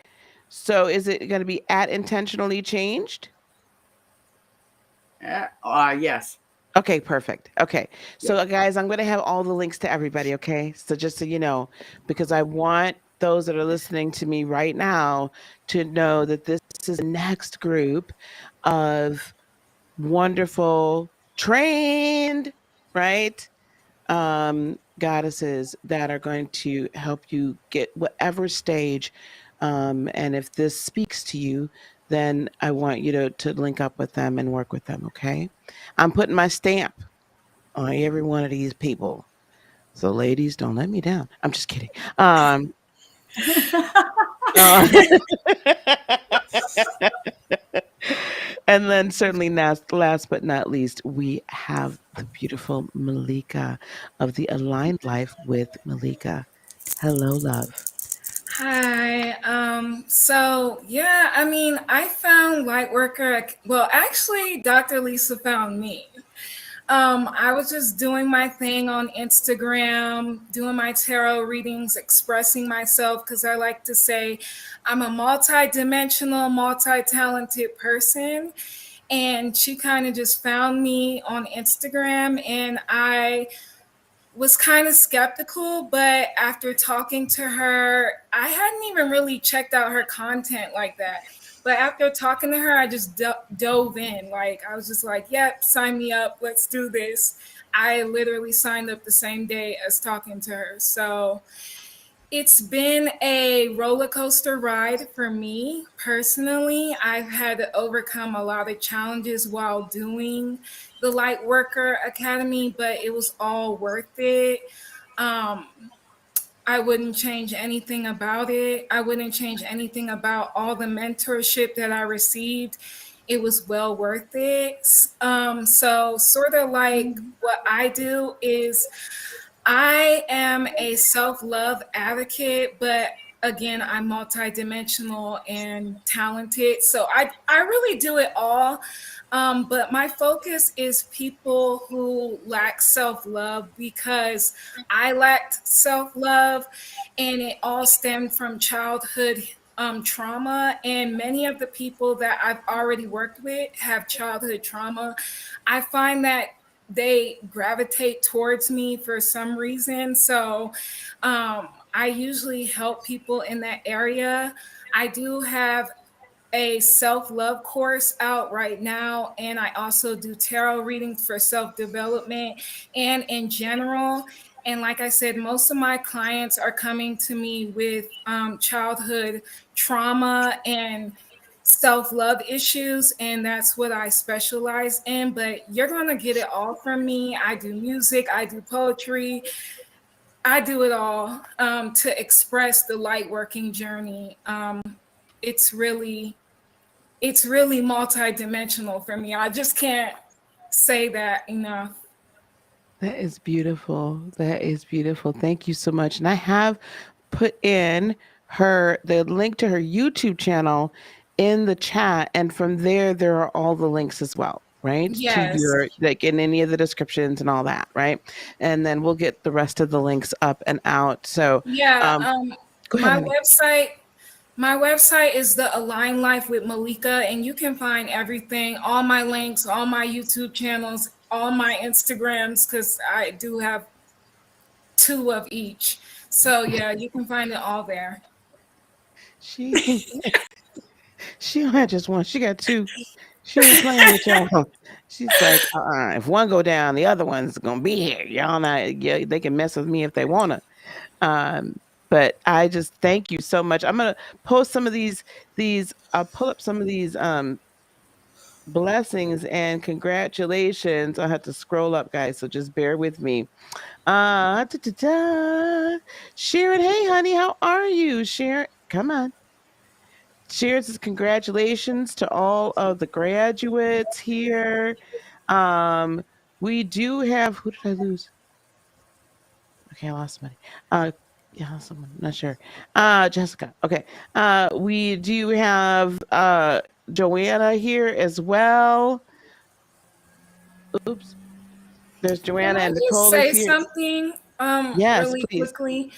so is it going to be at intentionally changed? Yes. Okay, perfect. Okay. Yep. So, guys, I'm going to have all the links to everybody. Okay. So, just so you know, because I want those that are listening to me right now to know that this is the next group of wonderful, trained, right? Goddesses that are going to help you get whatever stage. And if this speaks to you, then I want you to link up with them and work with them. Okay. I'm putting my stamp on every one of these people. So, ladies, don't let me down. I'm just kidding. Uh, and then, certainly, last but not least, we have the beautiful Malika of the Aligned Life with Malika. Hello, love. Hi. So yeah, I mean, I found Lightworker. Well, actually, Dr. Lisa found me. I was just doing my thing on Instagram, doing my tarot readings, expressing myself, because I like to say I'm a multi-dimensional, multi-talented person. And she kind of just found me on Instagram, and I was kind of skeptical, but after talking to her, I hadn't even really checked out her content like that. But after talking to her, I just dove in. Like, I was just like, yep, sign me up. Let's do this. I literally signed up the same day as talking to her. So it's been a roller coaster ride for me personally. I've had to overcome a lot of challenges while doing the Lightworker Academy, but it was all worth it. Um, I wouldn't change anything about it. I wouldn't change anything about all the mentorship that I received. It was well worth it. So, sort of like what I do is I am a self-love advocate, but again, I'm multidimensional and talented. So I really do it all. But my focus is people who lack self-love, because I lacked self-love, and it all stemmed from childhood trauma. And many of the people that I've already worked with have childhood trauma. I find that they gravitate towards me for some reason. So I usually help people in that area. I do have a self-love course out right now, and I also do tarot readings for self-development and in general. And like I said, most of my clients are coming to me with childhood trauma and self-love issues, and that's what I specialize in. But you're going to get it all from me. I do music, I do poetry, I do it all to express the light working journey. It's really it's really multidimensional for me. I just can't say that enough. That is beautiful. That is beautiful. Thank you so much. And I have put in the link to her YouTube channel in the chat, and from there are all the links as well, right? To Yes. your, like, in any of the descriptions and all that, right? And then we'll get the rest of the links up and out. So Yeah. go ahead, My honey. website is the Align Life with Malika, and you can find everything, all my links, all my YouTube channels, all my Instagrams, because I do have 2 of each. So yeah, you can find it all there. She she don't have just one. She got 2. She ain't playing with y'all. She's like, if one go down, the other one's gonna be here. Y'all not, yeah, they can mess with me if they wanna. But I just thank you so much. I'm gonna post some of these I'll pull up some of these blessings and congratulations. I have to scroll up, guys, so just bear with me. Sharon, hey honey, how are you? Sharon, come on. Sharon says congratulations to all of the graduates here. We do have, who did I lose? Okay, I lost somebody. Yeah, someone not sure. Jessica. Okay. We do have Joanna here as well. Oops. There's Can Joanna I and just Nicole is say here. something Yes, really please. quickly?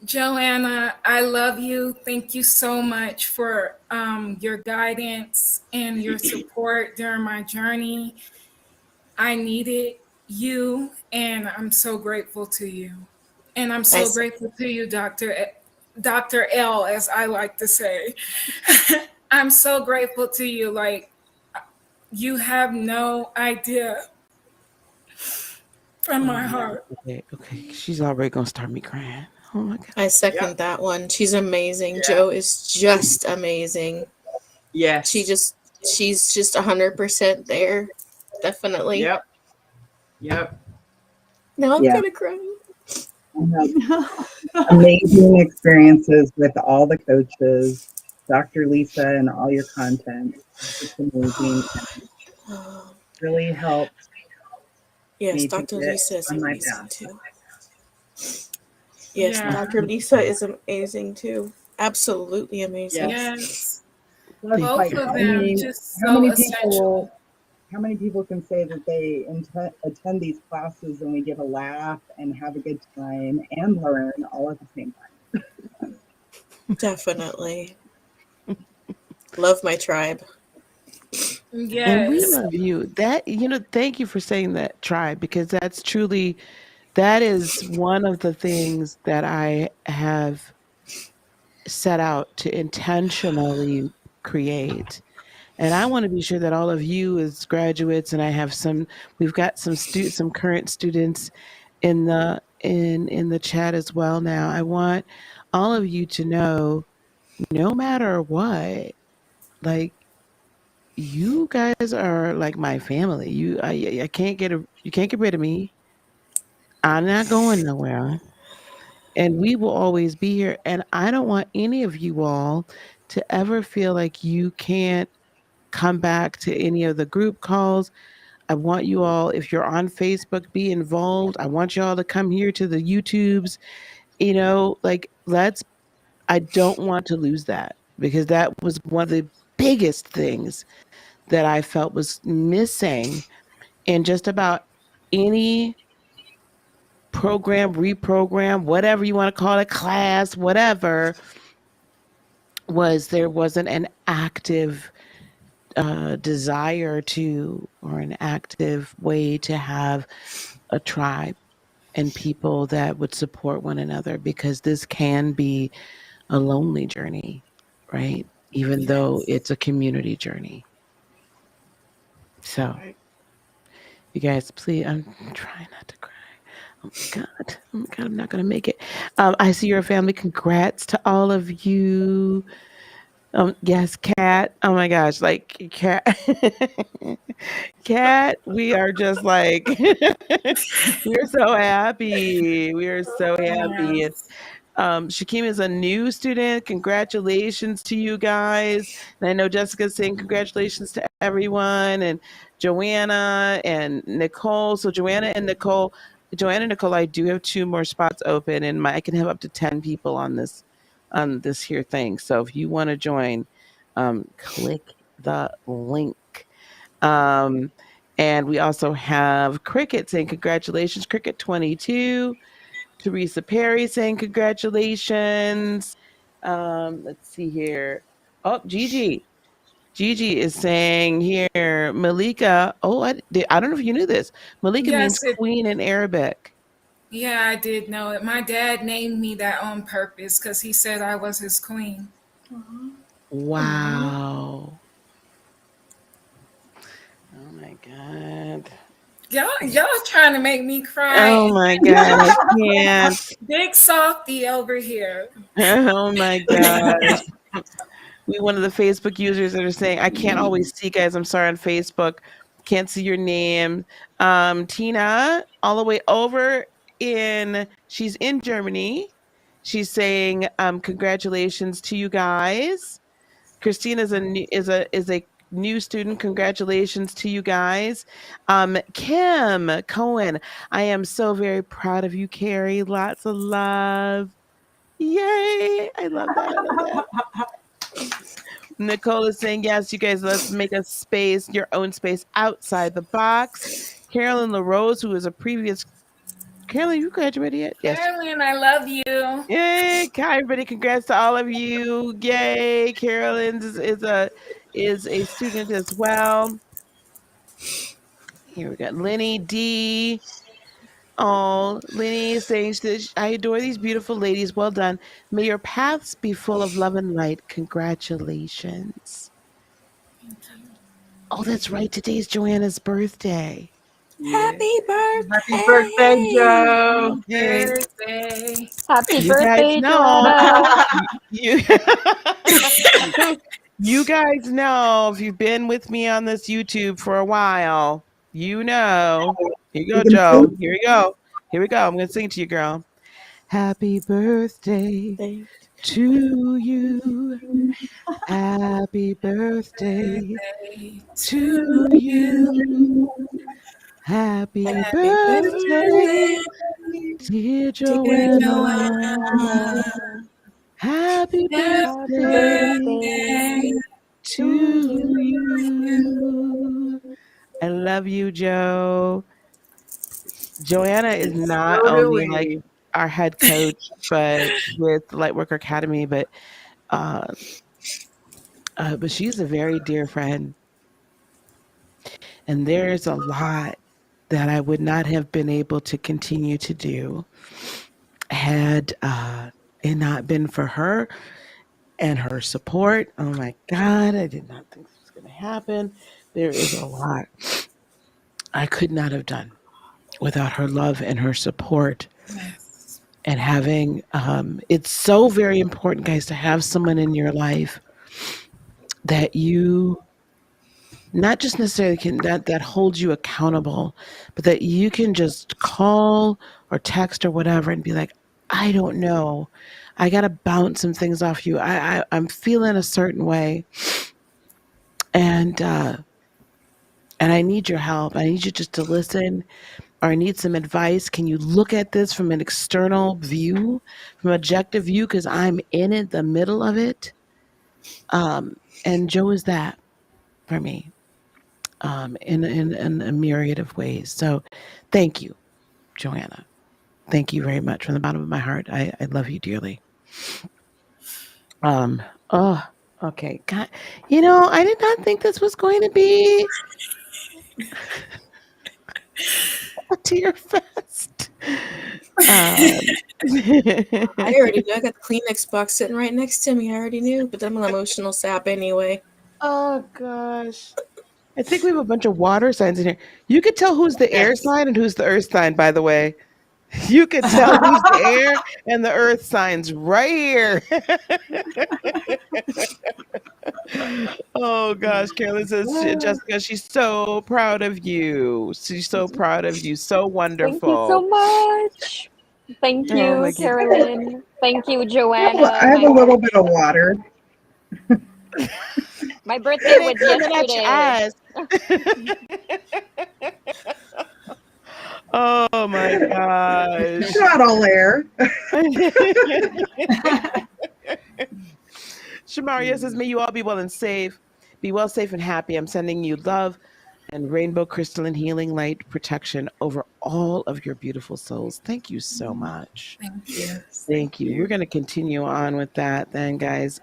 Joanna, I love you. Thank you so much for your guidance and your support during my journey. I needed you, and I'm so grateful to you. And I'm I so said, grateful to you, Dr. L, as I like to say. I'm so grateful to you. Like, you have no idea from Oh my man. heart. Okay, okay. She's already gonna start me crying. Oh my god. I Yep. second that one. She's amazing. Yeah. Joe is just amazing. She Yes. just she's just 100% there. Definitely. Yep. Yep. Now I'm Yeah, gonna cry. I have amazing experiences with all the coaches, Dr. Lisa, and all your content. It's amazing. Really helped Yes, me to Dr. get Lisa is on my amazing path. too. Yes, Yeah. Dr. Lisa is amazing too. Absolutely amazing. Yes. Yes. Plus, Thank Both like, you. of them just how so many essential. people, how many people can say that they attend these classes and we get a laugh and have a good time and learn all at the same time? Definitely. Love my tribe. And we Yes. love you. That thank you for saying that, tribe, because that's truly that is one of the things that I have set out to intentionally create. And I want to be sure that all of you as graduates, and we've got some current students in the chat as well now. I want all of you to know, no matter what, like you guys are like my family. I can't you can't get rid of me. I'm not going nowhere. And we will always be here. And I don't want any of you all to ever feel like you can't come back to any of the group calls. I want you all, if you're on Facebook, be involved. I want you all to come here to the YouTubes. Like I don't want to lose that, because that was one of the biggest things that I felt was missing in just about any program, reprogram, whatever you want to call it, class, whatever, was there wasn't an active desire to, or an active way to have a tribe and people that would support one another, because this can be a lonely journey, right? Even though Yes. it's a community journey. So, Right. you guys, please, I'm trying not to cry. Oh my God. Oh my God, I'm not going to make it. I see your family. Congrats to all of you. Yes, Kat. Oh my gosh, like Kat, Kat. We are just like we're so happy. We are so happy. And, Yes. Shakim is a new student. Congratulations to you guys. And I know Jessica's saying congratulations to everyone, and Joanna and Nicole. So Joanna and Nicole, I do have two more spots open, and I can have up to 10 people on this here thing. So if you want to join, click the link. Um, and we also have Cricket saying congratulations, Cricket 22. Teresa Perry saying congratulations. Let's see here. Oh, Gigi. Gigi is saying here, Malika. Oh, I don't know if you knew this. Malika means Yes, queen in Arabic. yeah, I did know it. My dad named me that on purpose because he said I was his queen. Wow. Oh my God. Y'all trying to make me cry. Oh my God. I can't. Big softy over here. Oh my gosh. We one of the Facebook users that are saying, I can't always see guys. I'm sorry on Facebook. Can't see your name. Tina, all the way over she's in Germany. She's saying, congratulations to you guys. Christina is a new student. Congratulations to you guys. Kim Cohen, I am so very proud of you, Carrie. Lots of love. Yay! I love that. I love that. Nicole is saying, yes, you guys, let's make a space, your own space outside the box. Carolyn LaRose, who is a previous Carolyn, you graduated yet? Yes. Carolyn, I love you. Yay! Hi, everybody! Congrats to all of you! Yay! Carolyn is a student as well. Here we got Lenny D. Oh, Lenny is saying, I adore these beautiful ladies. Well done. May your paths be full of love and light. Congratulations. Thank you. Oh, that's right. Today's Joanna's birthday. Happy birthday! Happy birthday, Joe! Birthday. Happy You guys birthday, know. Joanna! You, you guys know, if you've been with me on this YouTube for a while, you know. Here you go, Joe. Here we go. Here we go. I'm going to sing to you, girl. Happy birthday to you. Happy birthday to you. Happy birthday, dear Joanna. Happy birthday to you. I love you, Joe. Joanna is not only like Totally. our head coach, but with Lightworker Academy, but she's a very dear friend. And there's a lot that I would not have been able to continue to do had it not been for her and her support. Oh my God, I did not think this was going to happen. There is a lot I could not have done without her love and her support. And having, it's so very important, guys, to have someone in your life that you not just necessarily that holds you accountable, but that you can just call or text or whatever and be like, I don't know. I got to bounce some things off you. I'm feeling a certain way. And I need your help. I need you just to listen, or I need some advice. Can you look at this from an external view, from an objective view? Because I'm in it, the middle of it. And Joe is that for me. In a myriad of ways. So thank you, Joanna. Thank you very much from the bottom of my heart. I love you dearly. Oh, okay. God, I did not think this was going to be a tear fest. I already knew. I got the Kleenex box sitting right next to me. I already knew, but I'm an emotional sap anyway. Oh gosh. I think we have a bunch of water signs in here. You could tell who's the air sign and who's the earth sign, by the way. You could tell who's the air and the earth signs right here. Oh gosh, Carolyn says, Jessica, she's so proud of you. She's so proud of you. So wonderful. Thank you so much. Thank Oh, you, my Carolyn. Thank you, Joanna. I have a little bit of water. My birthday was yesterday. Oh my gosh. It's not all air. Shamaria says, may you all be well and safe. Be well, safe, and happy. I'm sending you love and rainbow crystalline healing light protection over all of your beautiful souls. Thank you so much. Thank you. Thank you. We're going to continue on with that then, guys.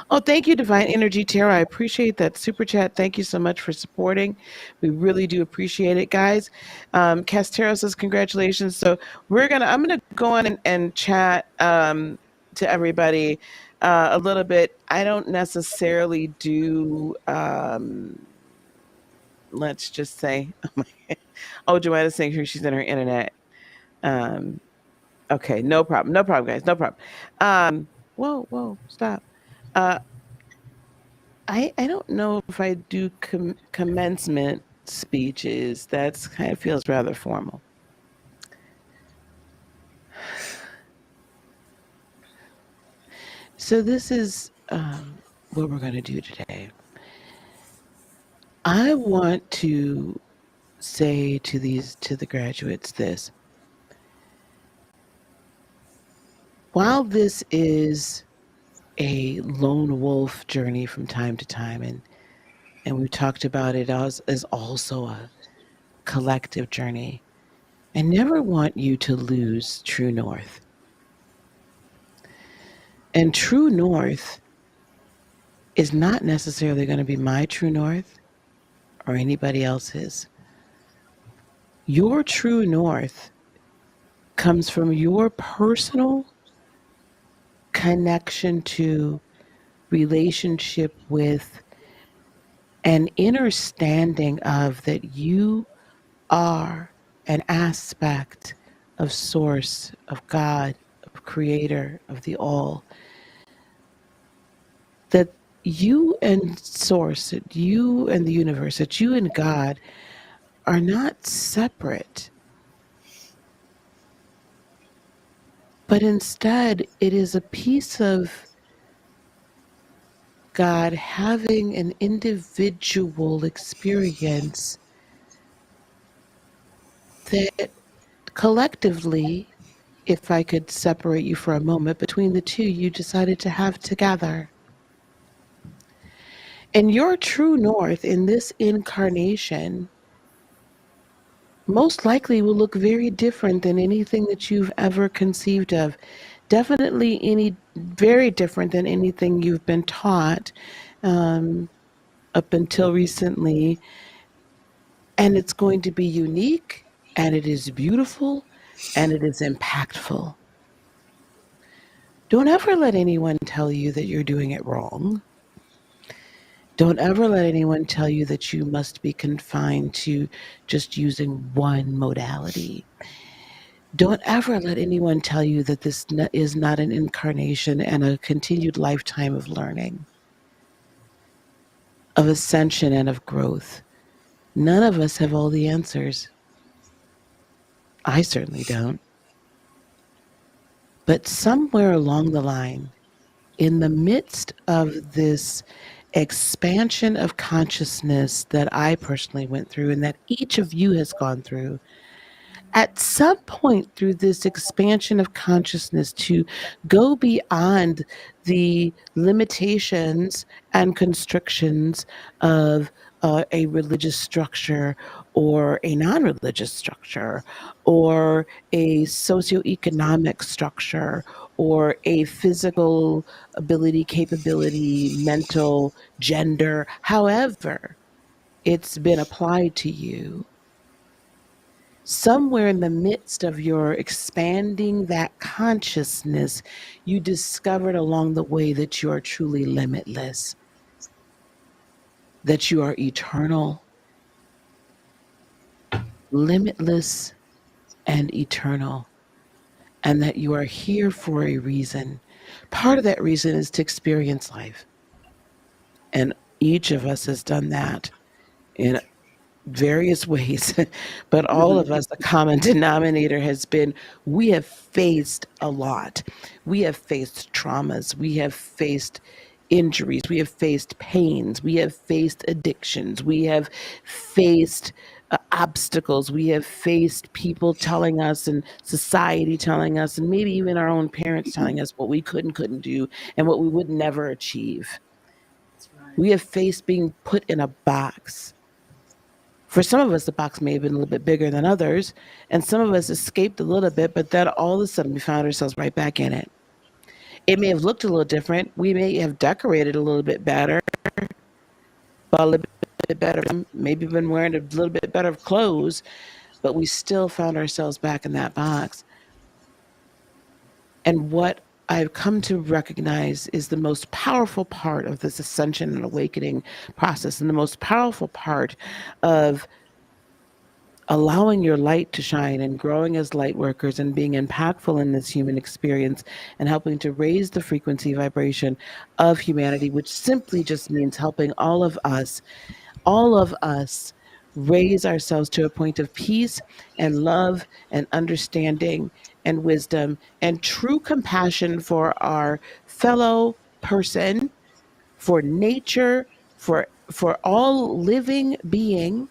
Oh, thank you, Divine Energy Tarot. I appreciate that super chat. Thank you so much for supporting. We really do appreciate it, guys. Castero says congratulations. So I'm gonna go on and chat to everybody a little bit. I don't necessarily do let's just say oh, Joanna's saying here she's in her internet. Okay, no problem, guys, no problem. Whoa, stop. I don't know if I do commencement speeches. That's kind of feels rather formal. So this is what we're going to do today. I want to say to the graduates this. while this is a lone wolf journey from time to time, and we talked about it as also a collective journey, I never want you to lose true north. And true north is not necessarily going to be my true north or anybody else's. Your true north comes from your personal connection to, relationship with, an understanding of that you are an aspect of source, of God, of creator, of the all. That you and source, that you and the universe, that you and God are not separate, but instead it is a piece of God having an individual experience that collectively, if I could separate you for a moment, between the two, you decided to have together. And your true north in this incarnation most likely will look very different than anything that you've ever conceived of. Definitely very different than anything you've been taught up until recently. And it's going to be unique, and it is beautiful, and it is impactful. Don't ever let anyone tell you that you're doing it wrong. Don't ever let anyone tell you that you must be confined to just using one modality. Don't ever let anyone tell you that this is not an incarnation and a continued lifetime of learning, of ascension, and of growth. None of us have all the answers. I certainly don't. But somewhere along the line, in the midst of this expansion of consciousness that I personally went through and that each of you has gone through, at some point through this expansion of consciousness to go beyond the limitations and constrictions of a religious structure or a non-religious structure or a socioeconomic structure or a physical ability, capability, mental, gender, however it's been applied to you. Somewhere in the midst of your expanding that consciousness, you discovered along the way that you are truly limitless, that you are eternal, limitless, and eternal, and that you are here for a reason. Part of that reason is to experience life. And each of us has done that in various ways, but all of us, the common denominator has been we have faced a lot. We have faced traumas. We have faced injuries. We have faced pains. We have faced addictions. We have faced obstacles. We have faced people telling us and society telling us, and maybe even our own parents telling us what we couldn't do and what we would never achieve. We have faced being put in a box. For some of us, the box may have been a little bit bigger than others, and some of us escaped a little bit, but then all of a sudden we found ourselves right back in it. It may have looked a little different. We may have decorated a little bit better, bought a little bit better, maybe been wearing a little bit better of clothes, but we still found ourselves back in that box. And what I've come to recognize is the most powerful part of this ascension and awakening process, and the most powerful part of allowing your light to shine and growing as light workers and being impactful in this human experience and helping to raise the frequency vibration of humanity, which simply just means helping all of us raise ourselves to a point of peace and love and understanding and wisdom and true compassion for our fellow person, for nature, for all living being,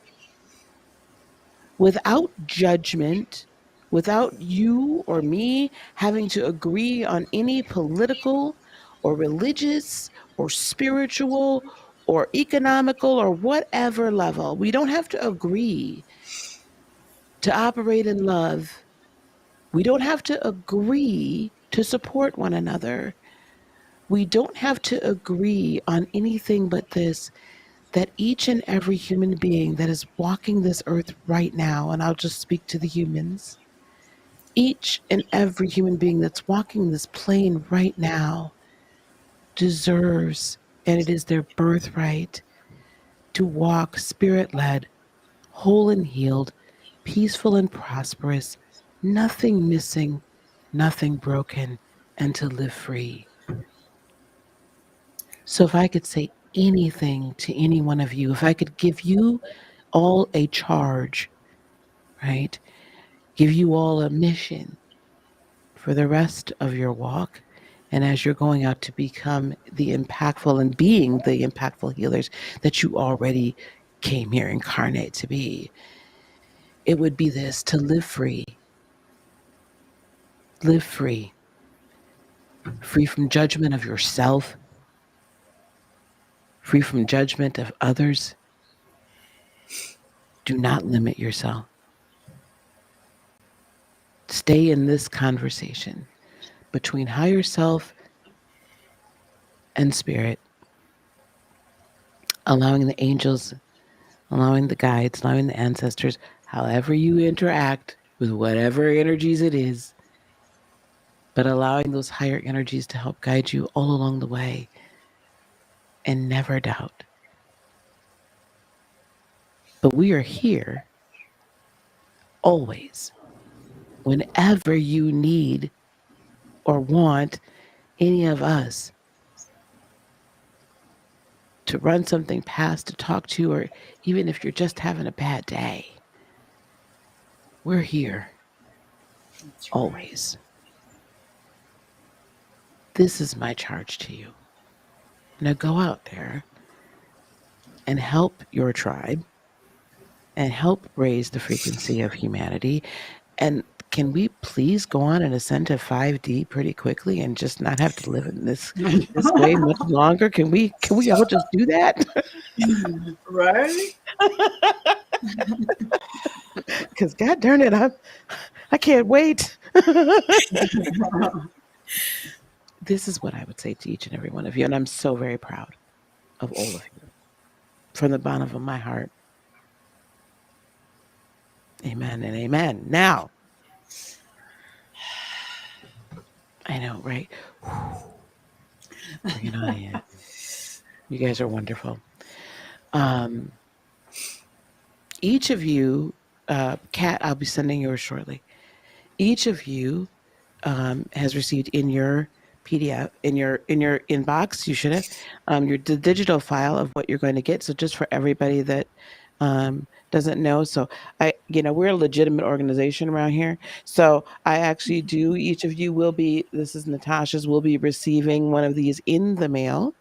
without judgment, without you or me having to agree on any political or religious or spiritual or economical or whatever level. We don't have to agree to operate in love. We don't have to agree to support one another. We don't have to agree on anything but this, that each and every human being that is walking this earth right now, and I'll just speak to the humans, each and every human being that's walking this plane right now deserves, and it is their birthright, to walk spirit led, whole and healed, peaceful and prosperous, nothing missing, nothing broken, and to live free. So if I could say anything to any one of you, if I could give you all a charge, right? Give you all a mission for the rest of your walk. And as you're going out to become the impactful and being the impactful healers that you already came here incarnate to be, it would be this: to live free. Live free. Free from judgment of yourself, free from judgment of others. Do not limit yourself. Stay in this conversation between higher self and spirit, allowing the angels, allowing the guides, allowing the ancestors, however you interact with whatever energies it is, but allowing those higher energies to help guide you all along the way, and never doubt. But we are here always, whenever you need or want any of us to run something past, to talk to, or even if you're just having a bad day. We're here. That's right. Always. This is my charge to you. Now go out there and help your tribe and help raise the frequency of humanity. And can we please go on and ascend to 5D pretty quickly and just not have to live in this way much longer? Can we all just do that? Right? Because God darn it, I can't wait. This is what I would say to each and every one of you, and I'm so very proud of all of you from the bottom of my heart. Amen and amen. Now, I know, right? Bring it on in. You guys are wonderful. Each of you, Kat, I'll be sending yours shortly. Each of you has received in your PDF, in your inbox, you should have the digital file of what you're going to get. So just for everybody that doesn't know, so we're a legitimate organization around here. So I actually do. Each of you will be. This is Natasha's. Will be receiving one of these in the mail.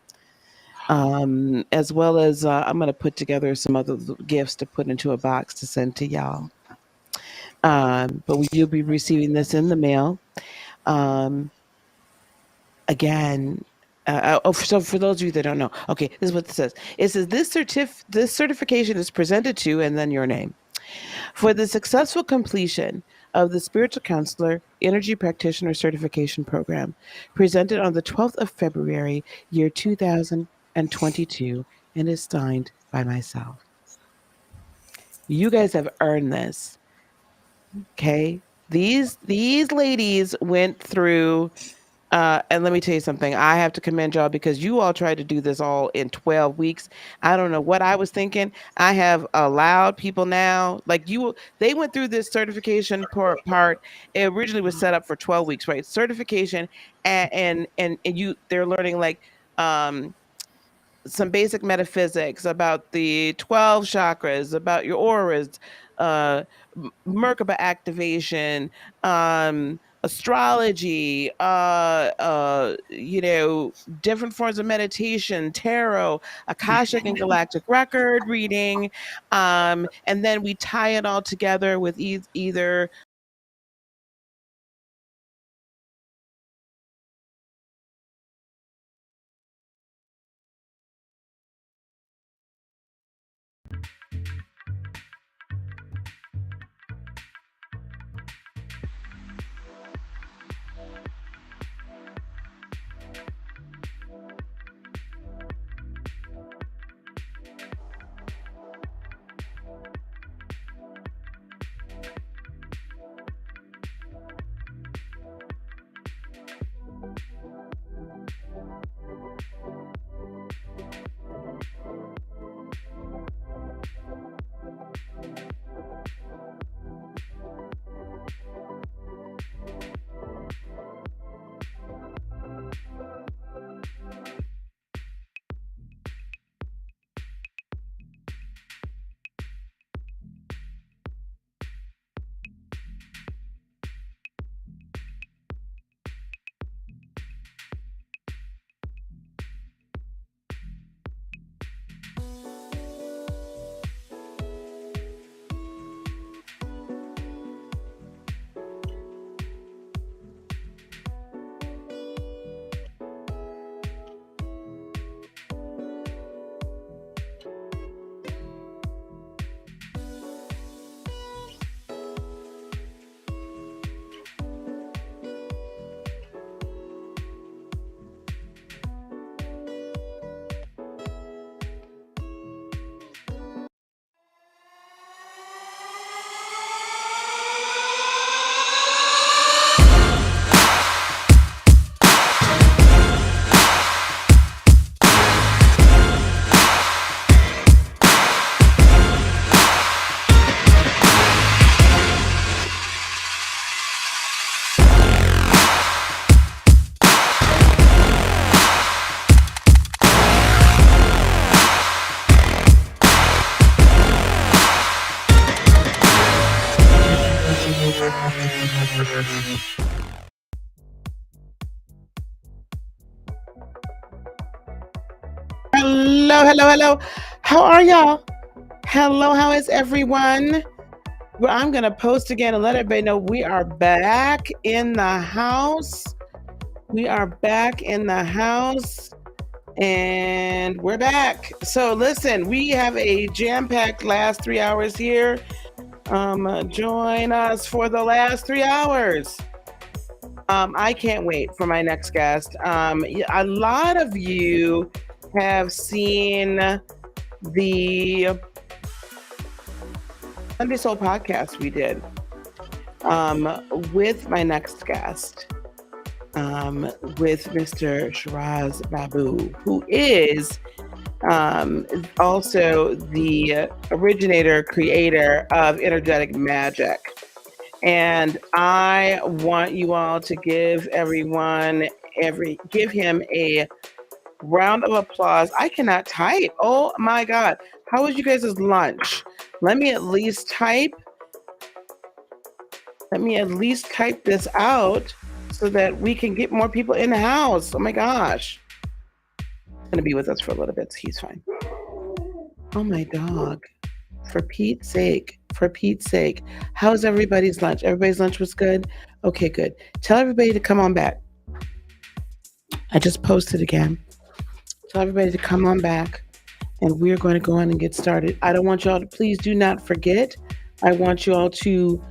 As well as I'm going to put together some other gifts to put into a box to send to y'all. But you'll be receiving this in the mail. Again, so for those of you that don't know, okay, this is what it says. It says this certification is presented to, and then your name, for the successful completion of the Spiritual Counselor Energy Practitioner Certification Program, presented on the 12th of February, year 2022, and is signed by myself. You guys have earned this. Okay? These ladies went through, and let me tell you something. I have to commend y'all because you all tried to do this all in 12 weeks. I don't know what I was thinking. I have allowed people now, they went through this certification part. It originally was set up for 12 weeks, right? Certification, and they're learning some basic metaphysics about the 12 chakras, about your auras, Merkaba activation, astrology, different forms of meditation, tarot, Akashic and Galactic record reading, and then we tie it all together with either Hello, hello, hello. How are y'all? Hello, how is everyone? Well, I'm going to post again and let everybody know we are back in the house. We are back in the house and we're back. So listen, we have a jam-packed last 3 hours here. Join us for the last 3 hours. I can't wait for my next guest. A lot of you have seen the Sunday Soul podcast we did with my next guest, with Mr. Shiraz Babu, who is also the originator, creator of energetic magic. And I want you all to give him a round of applause. I cannot type. Oh my God. How was you guys' lunch? Let me at least type this out so that we can get more people in the house. Oh my gosh. He's gonna be with us for a little bit, so he's fine. Oh my dog. For Pete's sake. How's everybody's lunch? Everybody's lunch was good? Okay, good. Tell everybody to come on back. I just posted again. Tell everybody to come on back and we're going to go on and get started. I don't want y'all to, please do not forget. I want you all to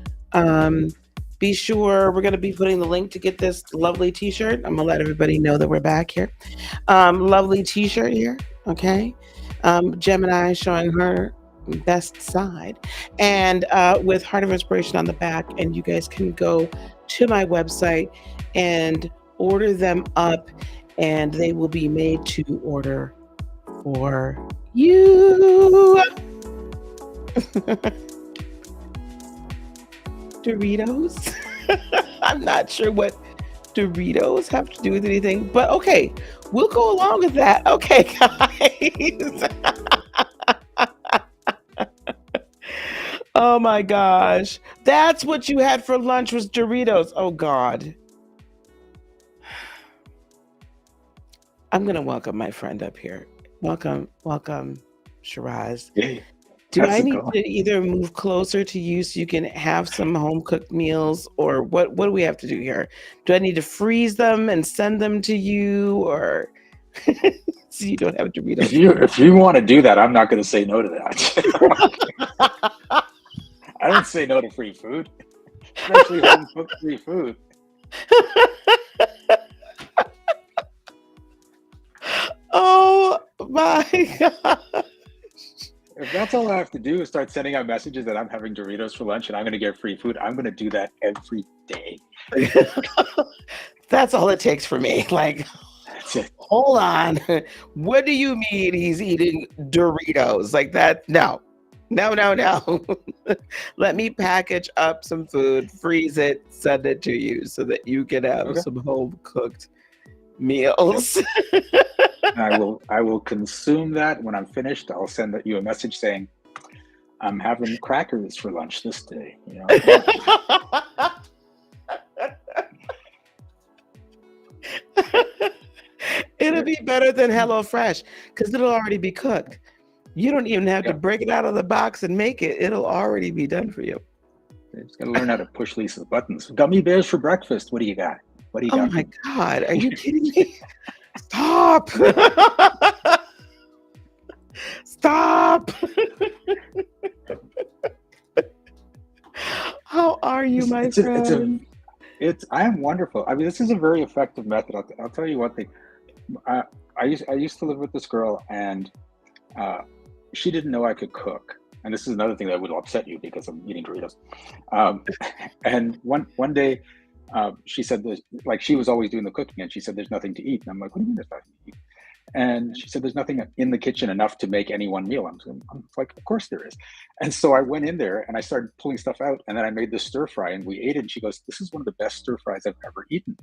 be sure we're going to be putting the link to get this lovely t-shirt. I'm going to let everybody know that we're back here. Lovely t-shirt here. Okay. Gemini showing her best side and with Heart of Inspiration on the back. And you guys can go to my website and order them up and they will be made to order for you. Doritos? I'm not sure what Doritos have to do with anything, but okay, we'll go along with that. Okay, guys. Oh my gosh. That's what you had for lunch was Doritos. Oh God. I'm going to welcome my friend up here. Welcome, Shiraz. Hey, Do how's I it need going? to either move closer to you so you can have some home cooked meals, or what do we have to do here? Do I need to freeze them and send them to you, or so you don't have Doritos? If you want to do that, I'm not going to say no to that. I don't say no to free food, especially home cooked free food. Oh my God. If that's all I have to do is start sending out messages that I'm having Doritos for lunch and I'm going to get free food, I'm going to do that every day. That's all it takes for me. Like, That's it. hold on. What do you mean he's eating Doritos? Like that? No. Let me package up some food, freeze it, send it to you so that you can have some home cooked meals. I will consume that. When I'm finished, I'll send you a message saying, I'm having crackers for lunch this day. You know? It'll be better than HelloFresh because it'll already be cooked. You don't even have to break it out of the box and make it. It'll already be done for you. You just got to learn how to push Lisa's buttons. Gummy bears for breakfast. What do you got? What do you got? Oh my God. Are you kidding me? Stop. Stop. How are you, my friend? I am wonderful. I mean, this is a very effective method. I'll tell you one thing. I used to live with this girl, and she didn't know I could cook. And this is another thing that would upset you because I'm eating Doritos. And one day, she said, like, she was always doing the cooking, and she said, "There's nothing to eat." And I'm like, "What do you mean there's nothing to eat?" And she said, "There's nothing in the kitchen enough to make any one meal." I'm like, "Of course there is." And so I went in there and I started pulling stuff out, and then I made this stir fry and we ate it. And she goes, "This is one of the best stir fries I've ever eaten."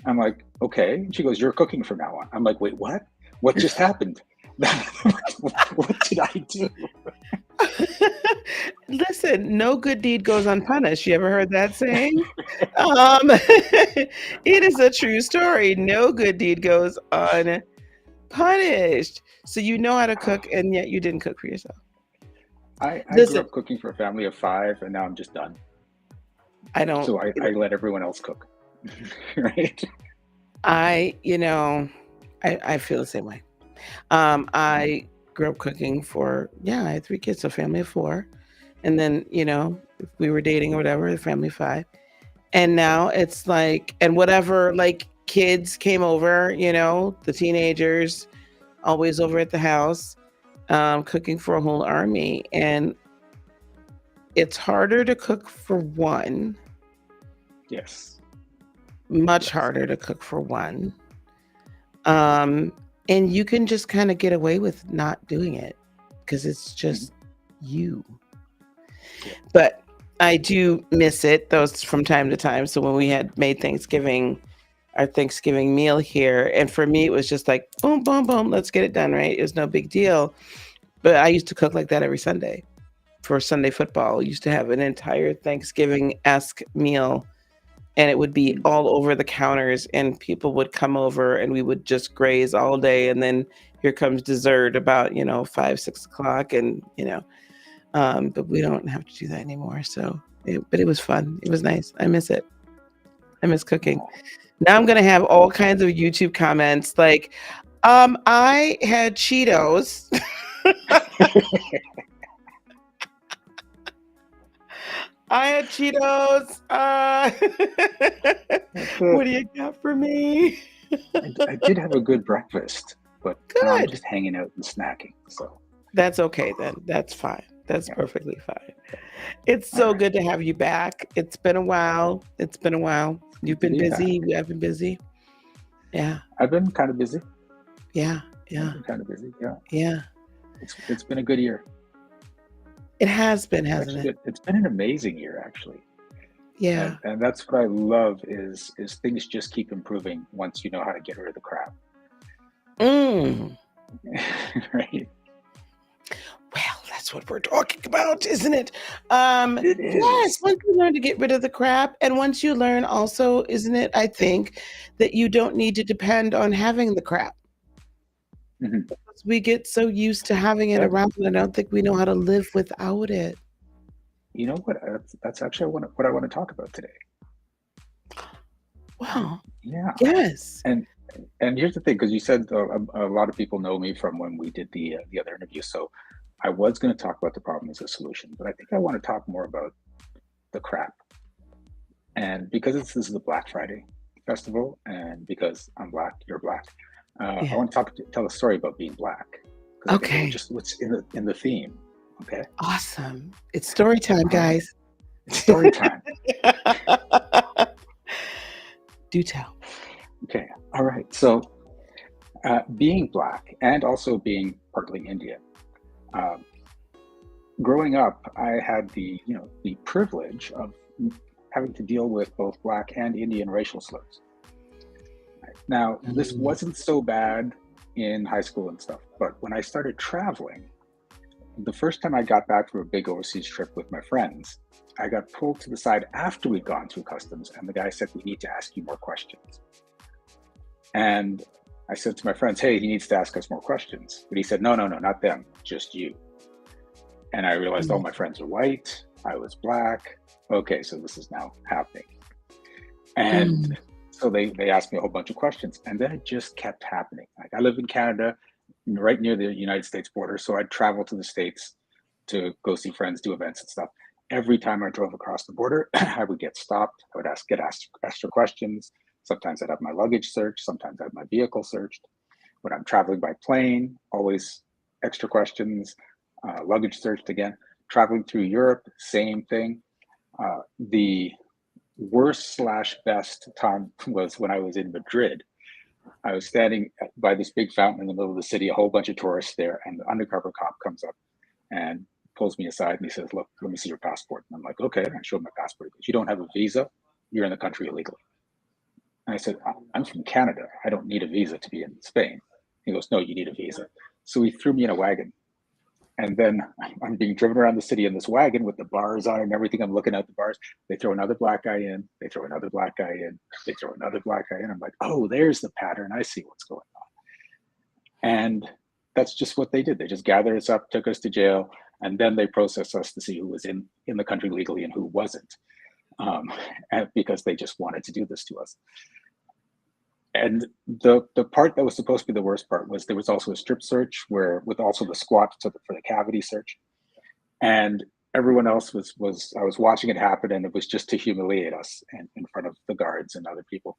I'm like, "Okay." And she goes, "You're cooking from now on." I'm like, "Wait, what? What just happened?" What did I do? listen, no good deed goes unpunished. You ever heard that saying? It is a true story. No good deed goes unpunished. So you know how to cook, and yet you didn't cook for yourself. I grew Listen, up cooking for a family of 5, and now I'm just done. I don't. So I let everyone else cook. Right? I feel the same way. I grew up cooking for, I had 3 kids, so family of 4. And then, if we were dating or whatever, the family of 5. And now it's like, and whatever, like kids came over, the teenagers always over at the house, cooking for a whole army. And it's harder to cook for one, Yes. much harder to cook for one. And you can just kind of get away with not doing it because it's just you. But I do miss it, those from time to time. So when we had made our Thanksgiving meal here, and for me, it was just like, boom, boom, boom, let's get it done, right? It was no big deal. But I used to cook like that every Sunday for Sunday football. I used to have an entire Thanksgiving-esque meal, and it would be all over the counters, and people would come over, and we would just graze all day. And then here comes dessert about, 5, 6 o'clock, and, but we don't have to do that anymore. But it was fun. It was nice. I miss it. I miss cooking. Now I'm going to have all kinds of YouTube comments like, I had Cheetos. I had Cheetos. What do you got for me? I did have a good breakfast, but now I'm Good. just hanging out and snacking. So That's okay then. That's fine. That's Yeah. perfectly fine. It's so good to have you back. It's been a while. You've been Yeah. busy. I've been busy. Yeah. I've been kind of busy. Yeah. I've Yeah. been kind of busy. Yeah. Yeah. It's been a good year. It has been, hasn't Actually, it? it's been an amazing year, actually. Yeah. And that's what I love is things just keep improving once you know how to get rid of the crap. Right? Well, that's what we're talking about, isn't it? It Yes, is. once you learn to get rid of the crap, and once you learn also, isn't it, I think, that you don't need to depend on having the crap. Mhm. Because we get so used to having it Yeah. around, and I don't think we know how to live without it. You know what? That's actually what I want to talk about today. Wow. Yeah. Yes. And here's the thing, because you said a lot of people know me from when we did the other interview. So I was going to talk about the problem as a solution, but I think I want to talk more about the crap. And because this is the Black Friday festival, and because I'm Black, you're Black, I want to tell a story about being Black. 'Cause I think Okay. it just what's in the theme. Okay. Awesome. It's story time, guys. It's story time. Do tell. Okay. All right. So being Black and also being partly Indian, growing up, I had the privilege of having to deal with both Black and Indian racial slurs. Now, this wasn't so bad in high school and stuff, but when I started traveling, the first time I got back from a big overseas trip with my friends, I got pulled to the side after we'd gone through customs, and the guy said, "We need to ask you more questions." And I said to my friends, "Hey, he needs to ask us more questions." But he said, no, not them, just you. And I realized all my friends are white, I was Black. Okay, so this is now happening. And so they asked me a whole bunch of questions, and then it just kept happening. Like, I live in Canada, right near the United States border, so I'd travel to the States to go see friends, do events and stuff. Every time I drove across the border, I would get stopped. I would get asked extra questions. Sometimes I'd have my luggage searched. Sometimes I'd have my vehicle searched. When I'm traveling by plane, always extra questions, luggage searched again. Traveling through Europe, same thing. The worst/best time was when I was in Madrid. I was standing by this big fountain in the middle of the city, a whole bunch of tourists there, and the undercover cop comes up and pulls me aside and he says, "Look, let me see your passport." And I'm like, "Okay." And I show him my passport. He goes, "You don't have a visa, you're in the country illegally." And I said, "I'm from Canada. I don't need a visa to be in Spain." He goes, "No, you need a visa." So he threw me in a wagon And then I'm being driven around the city in this wagon with the bars on and everything. I'm looking at the bars. They throw another black guy in. They throw another black guy in. They throw another black guy in. I'm like, oh, there's the pattern. I see what's going on. And that's just what they did. They just gathered us up, took us to jail, and then they processed us to see who was in the country legally and who wasn't, because they just wanted to do this to us. And the part that was supposed to be the worst part was there was also a strip search with also the squat for the cavity search, and everyone else was I was watching it happen, and it was just to humiliate us in front of the guards and other people.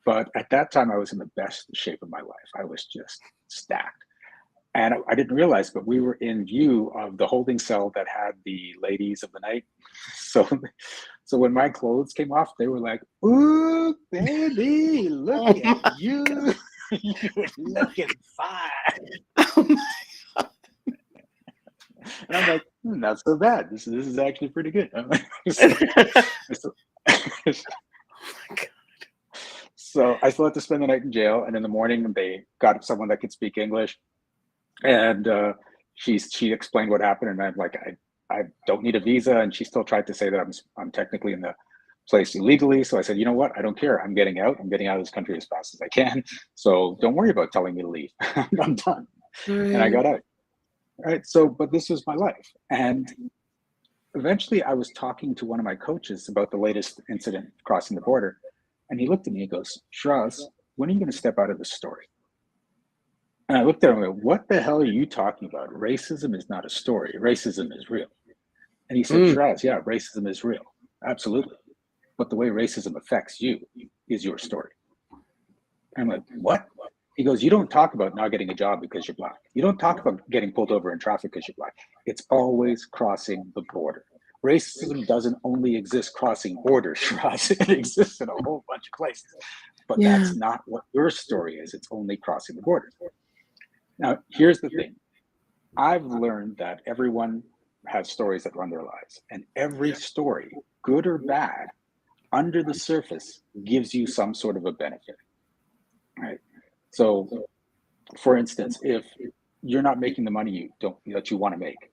But at that time, I was in the best shape of my life. I was just stacked. And I didn't realize, but we were in view of the holding cell that had the ladies of the night. So when my clothes came off, they were like, "Ooh, baby, look at you. You're looking fine." And I'm like, not so bad. This is actually pretty good. So I still had to spend the night in jail. And in the morning, they got someone that could speak English. And she explained what happened, and I'm like, I don't need a visa, and she still tried to say that I'm technically in the place illegally. So I said, you know what? I don't care. I'm getting out. I'm getting out of this country as fast as I can. So don't worry about telling me to leave. I'm done. And I got out. Right. So, but this was my life, and eventually I was talking to one of my coaches about the latest incident crossing the border, and he looked at me and goes, "Shiraz, when are you going to step out of this story?" And I looked at him and went, "What the hell are you talking about? Racism is not a story. Racism is real." And he said, "Shiraz, yeah, racism is real. Absolutely. But the way racism affects you is your story." And I'm like, "What?" He goes, "You don't talk about not getting a job because you're Black. You don't talk about getting pulled over in traffic because you're Black. It's always crossing the border. Racism doesn't only exist crossing borders, Shiraz. It exists in a whole bunch of places. But that's not what your story is. It's only crossing the border." Now, here's the thing. I've learned that everyone has stories that run their lives, and every story, good or bad, under the surface gives you some sort of a benefit, right? So, for instance, if you're not making the money that you want to make,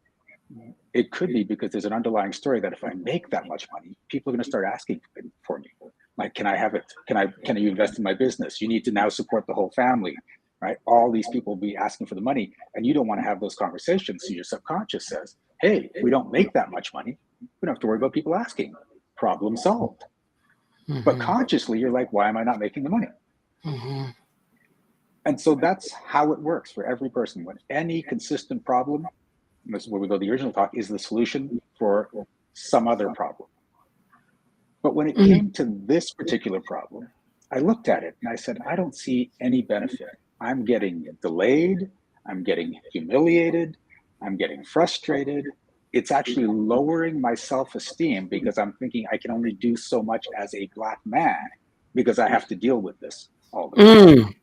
it could be because there's an underlying story that if I make that much money, people are going to start asking for me. Like, can I have it? Can you invest in my business? You need to now support the whole family. Right? All these people will be asking for the money, and you don't want to have those conversations. So your subconscious says, "Hey, if we don't make that much money, we don't have to worry about people asking. Problem solved." But consciously, you're like, "Why am I not making the money?" And so that's how it works for every person. When any consistent problem, and this is where we go to the original talk, is the solution for some other problem. But when it came to this particular problem, I looked at it and I said, I don't see any benefit. I'm getting delayed, I'm getting humiliated, I'm getting frustrated. It's actually lowering my self-esteem because I'm thinking I can only do so much as a Black man because I have to deal with this all the time.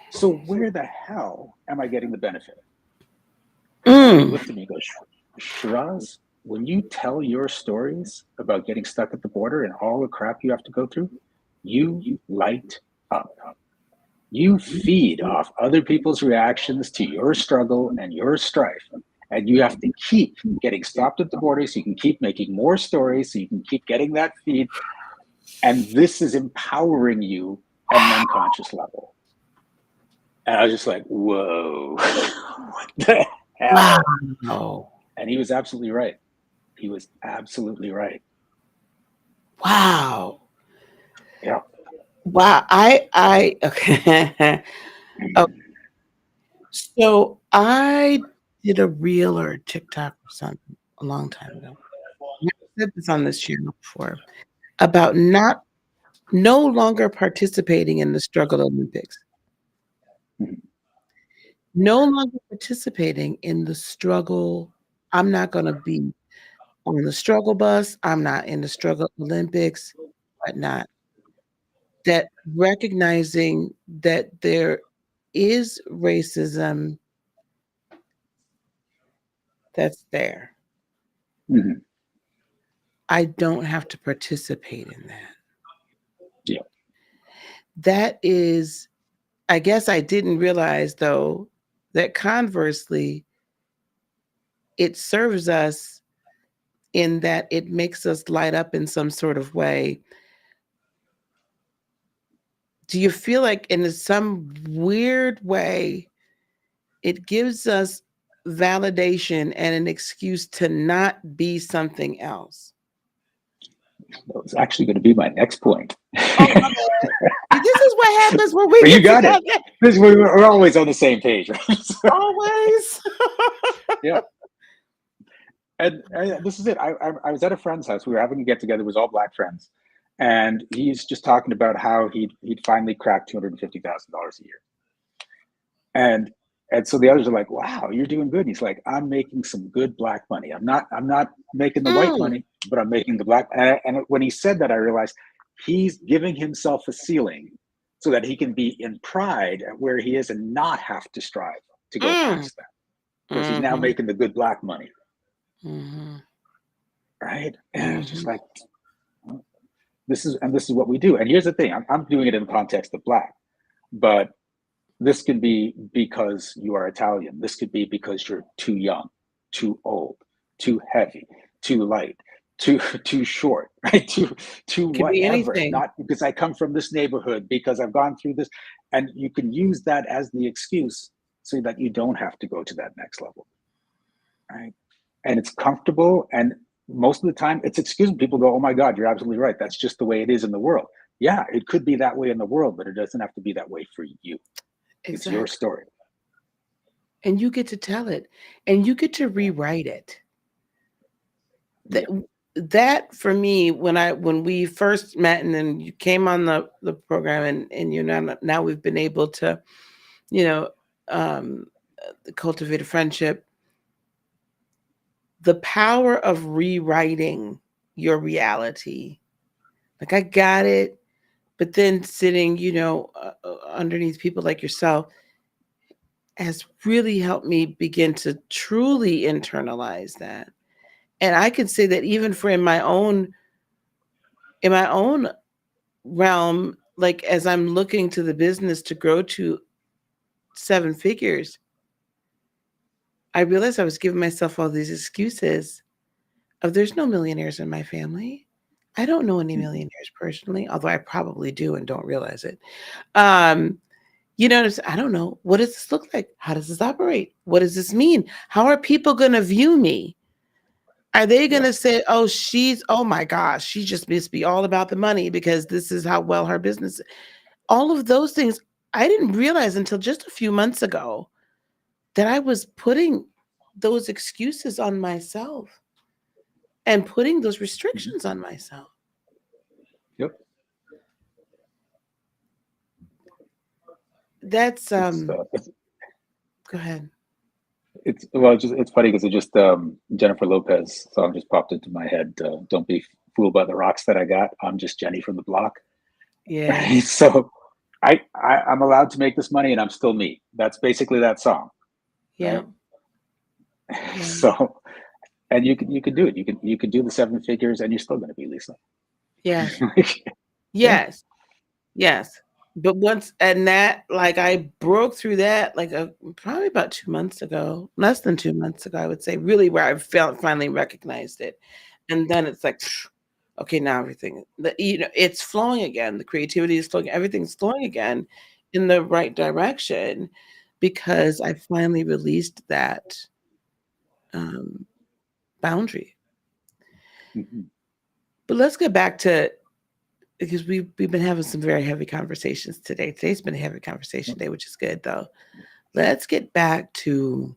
So where the hell am I getting the benefit? And he looked at me and goes, "Shiraz, when you tell your stories about getting stuck at the border and all the crap you have to go through, you light up. You feed off other people's reactions to your struggle and your strife. And you have to keep getting stopped at the border so you can keep making more stories, so you can keep getting that feed. And this is empowering you at an unconscious level." And I was just like, whoa, what the hell? Wow. And he was absolutely right. He was absolutely right. Wow. Yeah. Wow. Okay. Okay. So I did a reel or a TikTok or something a long time ago. I said this on this channel before about no longer participating in the struggle Olympics. No longer participating in the struggle. I'm not going to be on the struggle bus. I'm not in the struggle Olympics, whatnot. That recognizing that there is racism that's there. I don't have to participate in that. Yeah. That is, I guess I didn't realize though, that conversely, it serves us in that it makes us light up in some sort of way. Do you feel like in some weird way, it gives us validation and an excuse to not be something else? That was actually going to be my next point. Oh, my bad. This is what happens when we But get you got together. it. We're always on the same page, right? Always. Yeah. And this is it. I was at a friend's house. We were having a get together. It was all Black friends, and he's just talking about how he'd finally cracked $250,000 a year. And so the others are like, "Wow, you're doing good." And he's like, "I'm making some good Black money. I'm not making the white money, but I'm making the Black." And when he said that, I realized he's giving himself a ceiling so that he can be in pride at where he is and not have to strive to go past that, because he's now making the good Black money. Right? And it's just like, this is what we do. And here's the thing, I'm doing it in the context of Black, but this could be because you are Italian. This could be because you're too young, too old, too heavy, too light, too short, right? Too whatever. Not because I come from this neighborhood, because I've gone through this. And you can use that as the excuse so that you don't have to go to that next level, right? And it's comfortable, and most of the time it's excused. People go, "Oh my God, you're absolutely right. That's just the way it is in the world." Yeah, it could be that way in the world, but it doesn't have to be that way for you. Exactly. It's your story. And you get to tell it, and you get to rewrite it. That for me, when we first met, and then you came on the program, and you know, now we've been able to, you know, cultivate a friendship. The power of rewriting your reality. Like, I got it, but then sitting, you know, underneath people like yourself has really helped me begin to truly internalize that. And I can say that even for in my own realm, like as I'm looking to the business to grow to 7 figures, I realized I was giving myself all these excuses of there's no millionaires in my family. I don't know any millionaires personally, although I probably do and don't realize it. You know, I don't know. What does this look like? How does this operate? What does this mean? How are people going to view me? Are they going to say, "Oh, oh my gosh, she just must be all about the money because this is how well her business." All of those things, I didn't realize until just a few months ago that I was putting those excuses on myself and putting those restrictions on myself. Yep. That's go ahead. It's funny because it just Jennifer Lopez song just popped into my head. Don't be fooled by the rocks that I got. I'm just Jenny from the block. Yeah. So I'm allowed to make this money and I'm still me. That's basically that song. Yeah. Right? So, and you can do it. You can do the 7 figures and you're still going to be Lisa. Yeah. Yes. Yes. But once, and that, like, I broke through that, like, probably about 2 months ago, less than 2 months ago, I would say, really where I finally recognized it. And then it's like, okay, now everything, you know, it's flowing again. The creativity is flowing. Everything's flowing again in the right direction because I finally released that boundary. But let's get back to, because we've been having some very heavy conversations today. Today's been a heavy conversation day, which is good though. Let's get back to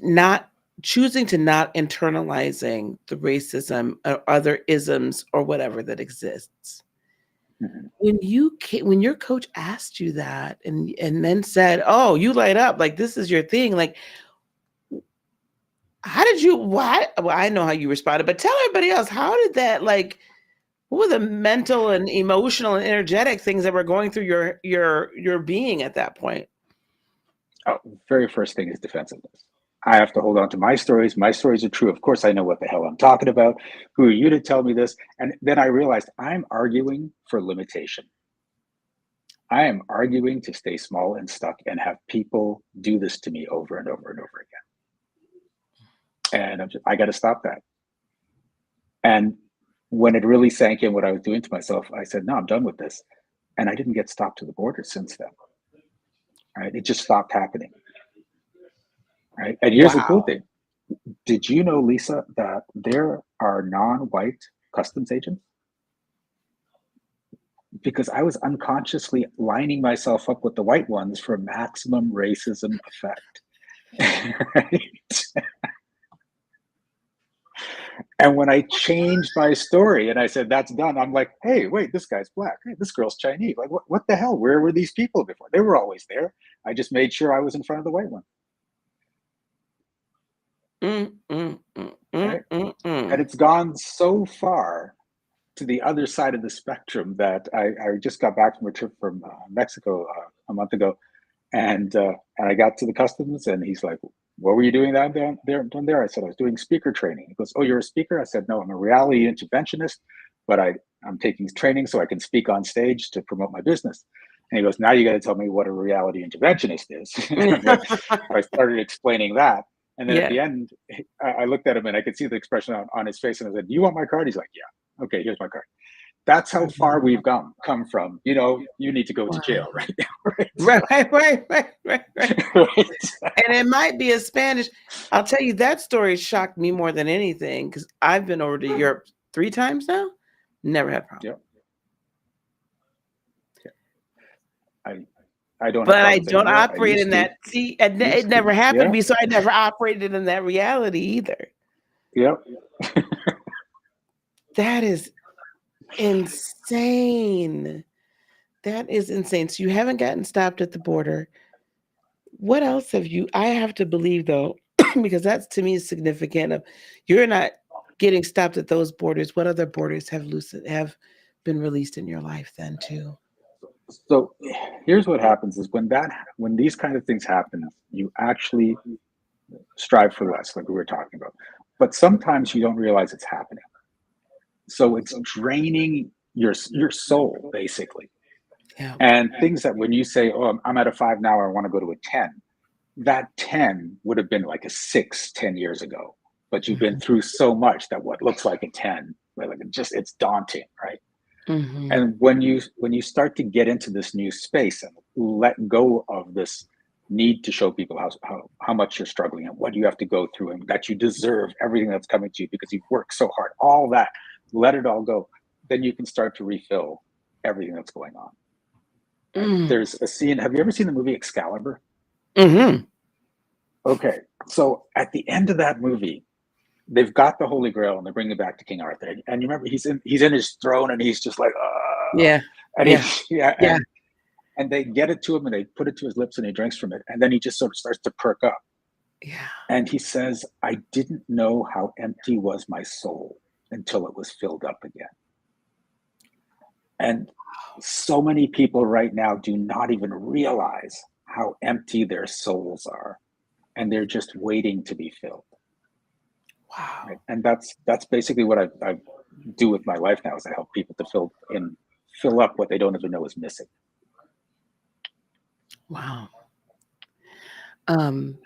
not choosing to not internalizing the racism or other isms or whatever that exists. When your coach asked you that and then said, "Oh, you light up, like this is your thing," like, how did you? Why? Well, I know how you responded, but tell everybody else, how did that, like, what were the mental and emotional and energetic things that were going through your being at that point? Oh, very first thing is defensiveness. I have to hold on to my stories. My stories are true. Of course, I know what the hell I'm talking about. Who are you to tell me this? And then I realized I'm arguing for limitation. I am arguing to stay small and stuck and have people do this to me over and over and over again. And I got to stop that. And when it really sank in what I was doing to myself, I said, no, I'm done with this. And I didn't get stopped to the border since then. Right? It just stopped happening. Right? And here's the cool thing. Did you know, Lisa, that there are non-white customs agents? Because I was unconsciously lining myself up with the white ones for maximum racism effect. Right? And when I changed my story and I said, that's done, I'm like, hey, wait, this guy's black. Hey, this girl's Chinese. Like, what the hell? Where were these people before? They were always there. I just made sure I was in front of the white one. Right? And it's gone so far to the other side of the spectrum that I just got back from a trip from Mexico a month ago. And I got to the customs and he's like, what were you doing down there? I said, I was doing speaker training. He goes, oh, you're a speaker? I said, no, I'm a reality interventionist, but I'm taking training so I can speak on stage to promote my business. And he goes, now you got to tell me what a reality interventionist is. I started explaining that. And then at the end, I looked at him and I could see the expression on his face. And I said, do you want my card? He's like, yeah. Okay, here's my card. That's how far we've come from, you need to go to jail right now. Right. And it might be a Spanish. I'll tell you, that story shocked me more than anything because I've been over to Europe 3 times now. Never had a problem. I don't. But I don't operate in that. See, it never happened to me, so I never operated in that reality either. Yep. That is insane. That is insane. So you haven't gotten stopped at the border. What else have you? I have to believe though, because that's to me significant. Of you're not getting stopped at those borders. What other borders have been released in your life then too? So here's what happens is when these kind of things happen, you actually strive for less, like we were talking about. But sometimes you don't realize it's happening. So it's draining your soul, basically. Yeah. And things that when you say, oh, I'm at a 5 now, I want to go to a 10, that 10 would have been like a 6 10 years ago. But you've been through so much that what looks like a 10, like it's daunting, right? Mm-hmm. And when you start to get into this new space and let go of this need to show people how much you're struggling and what you have to go through and that you deserve everything that's coming to you because you've worked so hard, all that, let it all go, then you can start to refill everything that's going on. There's a scene. Have you ever seen the movie Excalibur? Mm-hmm. Okay, so at the end of that movie, they've got the Holy Grail and they're bringing it back to King Arthur. And you remember he's in his throne and he's just like, and they get it to him and they put it to his lips and he drinks from it. And then he just sort of starts to perk up. Yeah. And he says, I didn't know how empty was my soul until it was filled up again. And so many people right now do not even realize how empty their souls are. And they're just waiting to be filled. Wow. Right? And that's basically what I do with my life now is I help people to fill up what they don't even know is missing. Wow. And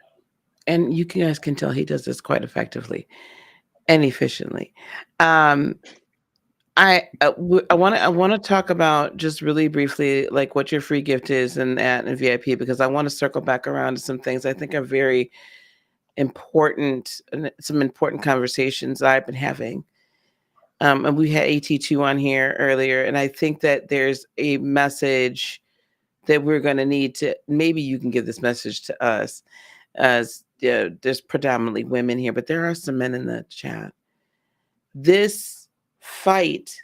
you guys can tell he does this quite effectively and efficiently. I want to talk about just really briefly like what your free gift is and VIP because I want to circle back around to some things I think are very important and some important conversations that I've been having. And we had AT2 on here earlier, and I think that there's a message that we're going to need to. Maybe you can give this message to us, as there's predominantly women here, but there are some men in the chat. This fight,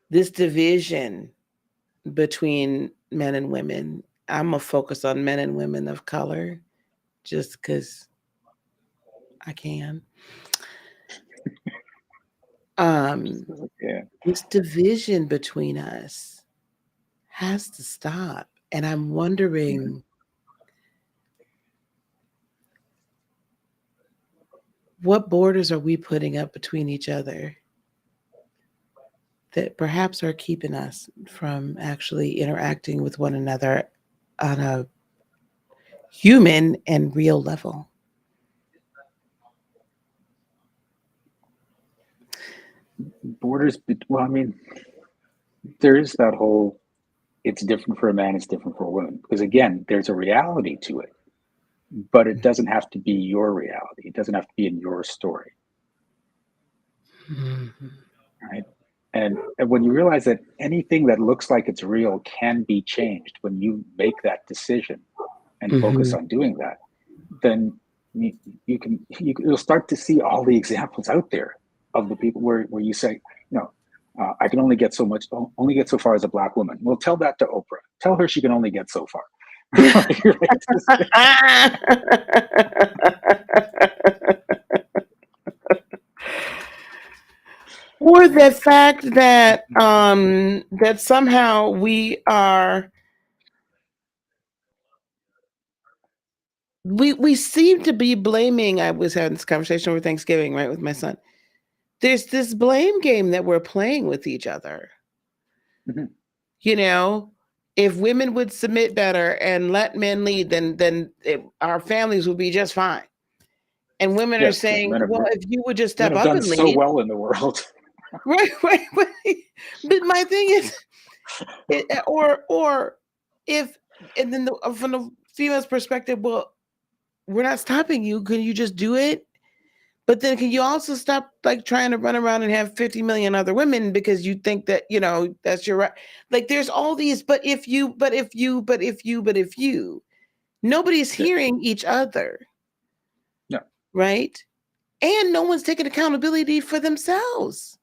this division between men and women, I'm going to focus on men and women of color just because I can. This division between us has to stop. And I'm wondering, what borders are we putting up between each other? that perhaps are keeping us from actually interacting with one another on a human and real level. Borders, well, I mean, there is that whole, it's different for a man, it's different for a woman. Because again, there's a reality to it, but it doesn't have to be your reality. It doesn't have to be in your story. Mm-hmm. Right? And when you realize that anything that looks like it's real can be changed when you make that decision and focus on doing that, then you'll start to see all the examples out there of the people where you say, I can only get so far as a Black woman. Well, tell that to Oprah. Tell her she can only get so far. Or the fact that that somehow we seem to be blaming. I was having this conversation over Thanksgiving, right, with my son. There's this blame game that we're playing with each other. Mm-hmm. If women would submit better and let men lead, then our families would be just fine. And women are saying, well, if you would just step up and lead. So well in the world. Right. But my thing is, or if, and then from the female's perspective, well, we're not stopping you. Can you just do it? But then can you also stop like trying to run around and have 50 million other women because you think that, that's your right. Like there's all these, but if you, nobody's hearing each other. No. Right. And no one's taking accountability for themselves.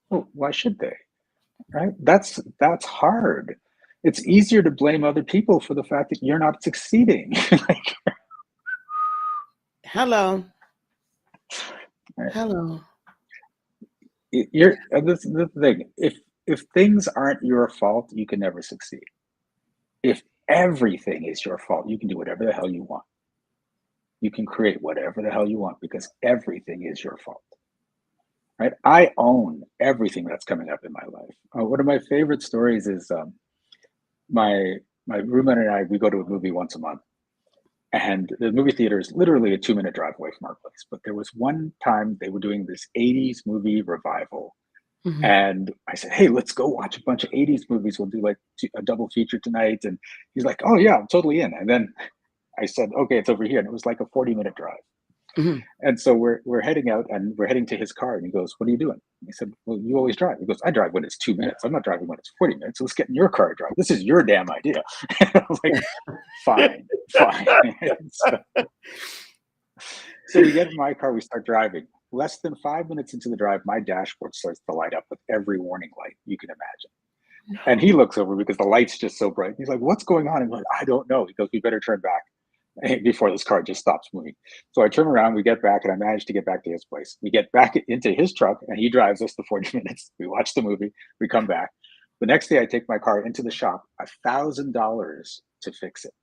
Well, why should they? Right? That's hard. It's easier to blame other people for the fact that you're not succeeding. Hello. Right. Hello. This is the thing. If things aren't your fault, you can never succeed. If everything is your fault, you can do whatever the hell you want. You can create whatever the hell you want because everything is your fault. Right? I own everything that's coming up in my life. One of my favorite stories is my roommate and I, we go to a movie once a month. And the movie theater is literally a 2-minute drive away from our place. But there was one time they were doing this 80s movie revival. Mm-hmm. And I said, hey, let's go watch a bunch of 80s movies. We'll do like a double feature tonight. And he's like, oh, yeah, I'm totally in. And then I said, okay, it's over here. And it was like a 40-minute drive. Mm-hmm. And so we're heading out and we're heading to his car. And he goes, what are you doing? And I said, well, you always drive. He goes, I drive when it's 2 minutes. I'm not driving when it's 40 minutes. So let's get in your car and drive. This is your damn idea. And I was like, fine. So we get in my car, we start driving. Less than 5 minutes into the drive, my dashboard starts to light up with every warning light you can imagine. No. And he looks over because the light's just so bright. He's like, what's going on? I'm like, I don't know. He goes, we better turn back before this car just stops moving. So I turn around, we get back, and I managed to get back to his place. We get back into his truck, and he drives us the 40 minutes. We watch the movie, we come back. The next day, I take my car into the shop, $1,000 to fix it.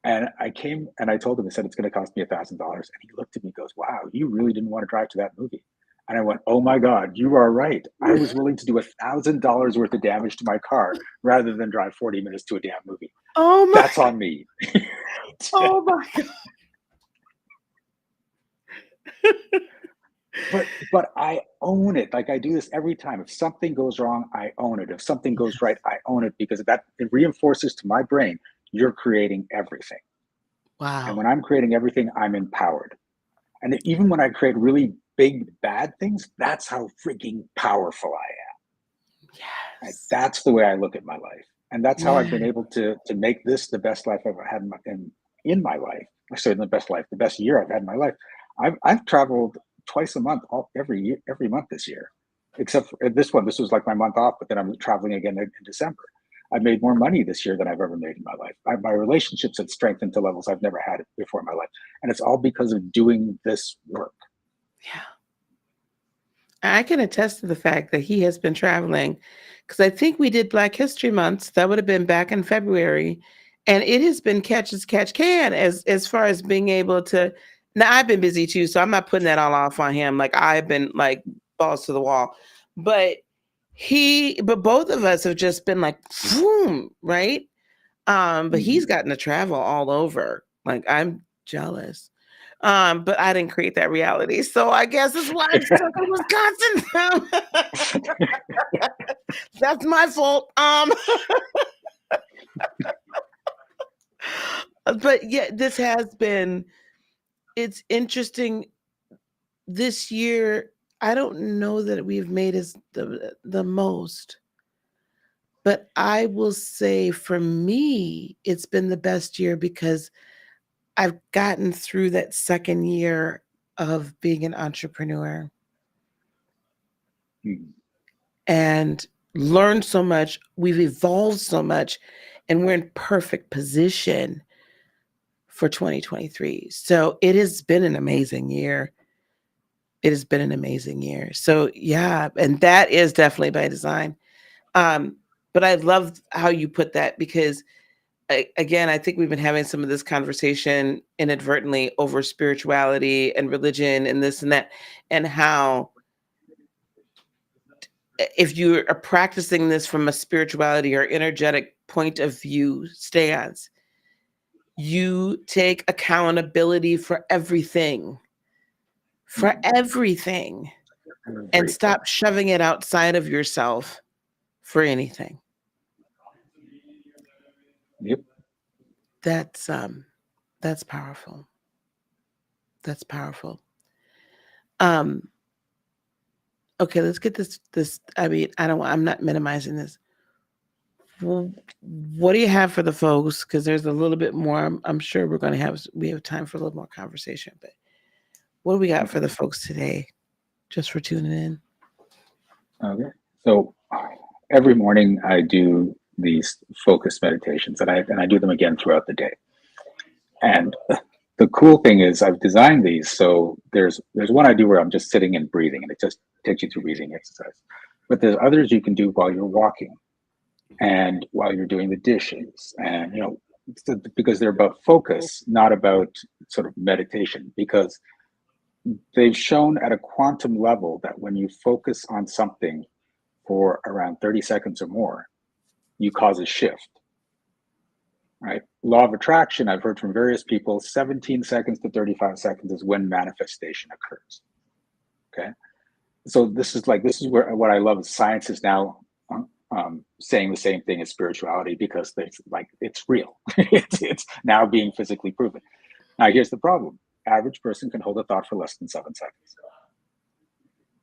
And I came and I told him, I said, it's going to cost me $1,000. And he looked at me and goes, wow, you really didn't want to drive to that movie. And I went, oh my God, you are right. I was willing to do $1,000 worth of damage to my car rather than drive 40 minutes to a damn movie. Oh my That's on me. Oh my God. But I own it. Like I do this every time. If something goes wrong, I own it. If something goes right, I own it because it reinforces to my brain, you're creating everything. Wow. And when I'm creating everything, I'm empowered. And even when I create really big, bad things, that's how freaking powerful I am. Yes. Right? That's the way I look at my life. And that's how I've been able to make this the best life I've ever had in my life. I say the best life, the best year I've had in my life. I've traveled twice a month, every month this year, except for this one. This was like my month off, but then I'm traveling again in December. I've made more money this year than I've ever made in my life. My relationships have strengthened to levels I've never had before in my life. And it's all because of doing this work. Yeah. I can attest to the fact that he has been traveling because I think we did Black History Month. That would have been back in February. And it has been catch as catch can as far as being able to. Now, I've been busy too, so I'm not putting that all off on him. Like I've been like balls to the wall. But both of us have just been like, boom, right? But he's gotten to travel all over. Like, I'm jealous. But I didn't create that reality. So I guess that's why I'm stuck in Wisconsin. That's my fault. But yeah, it's interesting. This year, I don't know that we've made the most. But I will say for me, it's been the best year because I've gotten through that second year of being an entrepreneur and learned so much. We've evolved so much, and we're in perfect position for 2023. So it has been an amazing year. It has been an amazing year. So yeah, and that is definitely by design. But I love how you put that because again, I think we've been having some of this conversation inadvertently over spirituality and religion and this and that, and how if you are practicing this from a spirituality or energetic point of view stance, you take accountability for everything, and stop shoving it outside of yourself for anything. Yep. That's powerful. That's powerful. Okay, let's get this. I mean, I'm not minimizing this. Well, what do you have for the folks? Because there's a little bit more. I'm sure we have time for a little more conversation. But what do we got for the folks today? Just for tuning in. Okay. So every morning I do these focused meditations, and I do them again throughout the day. And the cool thing is I've designed these so there's one I do where I'm just sitting and breathing, and it just takes you through breathing exercise. But there's others you can do while you're walking and while you're doing the dishes, and because they're about focus, not about sort of meditation, because they've shown at a quantum level that when you focus on something for around 30 seconds or more, you cause a shift. Right? Law of attraction, I've heard from various people, 17 seconds to 35 seconds is when manifestation occurs. Okay. So this is where what I love is science is now saying the same thing as spirituality, because it's real. it's now being physically proven. Now here's the problem. Average person can hold a thought for less than 7 seconds.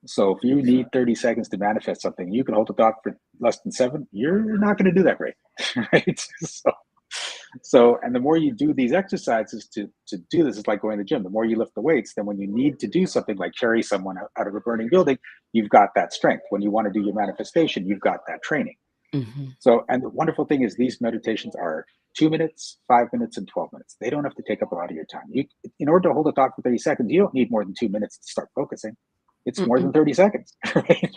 So if you need 30 seconds to manifest something, you can hold a thought for less than 7, you're not going to do that great. Right? So, and the more you do these exercises to do this, it's like going to the gym. The more you lift the weights, then when you need to do something like carry someone out of a burning building, you've got that strength. When you want to do your manifestation, you've got that training. Mm-hmm. So, and the wonderful thing is these meditations are 2 minutes, 5 minutes, and 12 minutes. They don't have to take up a lot of your time. In order to hold a thought for 30 seconds, you don't need more than 2 minutes to start focusing. It's more than 30 seconds. Right?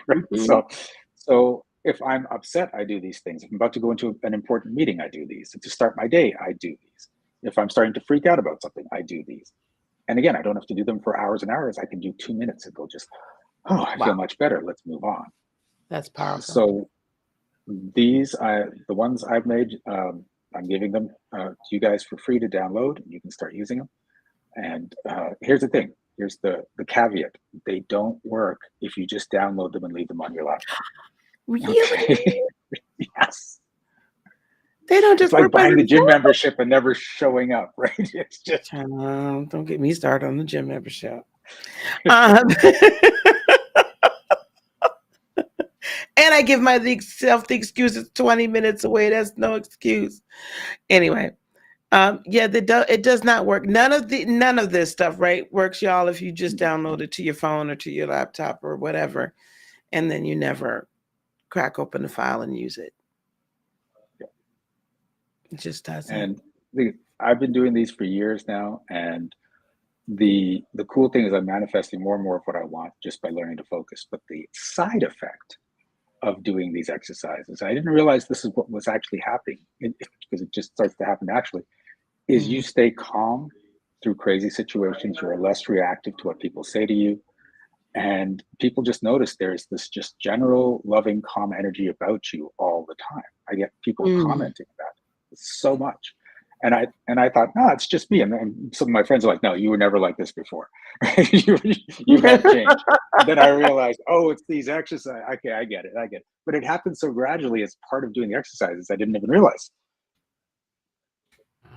So if I'm upset, I do these things. If I'm about to go into an important meeting, I do these. To start my day, I do these. If I'm starting to freak out about something, I do these. And again, I don't have to do them for hours and hours. I can do 2 minutes and go just, I feel much better. Let's move on. That's powerful. So the ones I've made, I'm giving them to you guys for free to download. You can start using them. And here's the thing. Here's the caveat. They don't work if you just download them and leave them on your laptop. Really? Okay. Yes. They don't just it's like work by buying the gym themselves? membership and never showing up, right? It's just don't get me started on the gym membership. And I give myself the excuse it's 20 minutes away. That's no excuse. Anyway, it does not work. None of this stuff, right, works, y'all, if you just download it to your phone or to your laptop or whatever, and then you never crack open the file and use it. It just doesn't. And I've been doing these for years now, and the cool thing is I'm manifesting more and more of what I want just by learning to focus. But the side effect of doing these exercises, I didn't realize this is what was actually happening, because it just starts to happen naturally, is you stay calm through crazy situations. You're less reactive to what people say to you. And people just notice there's this just general loving, calm energy about you all the time. I get people commenting about it so much. And I thought, no, it's just me. And then some of my friends are like, no, you were never like this before. you have changed. And then I realized, oh, it's these exercises. Okay, I get it. But it happened so gradually as part of doing the exercises, I didn't even realize. I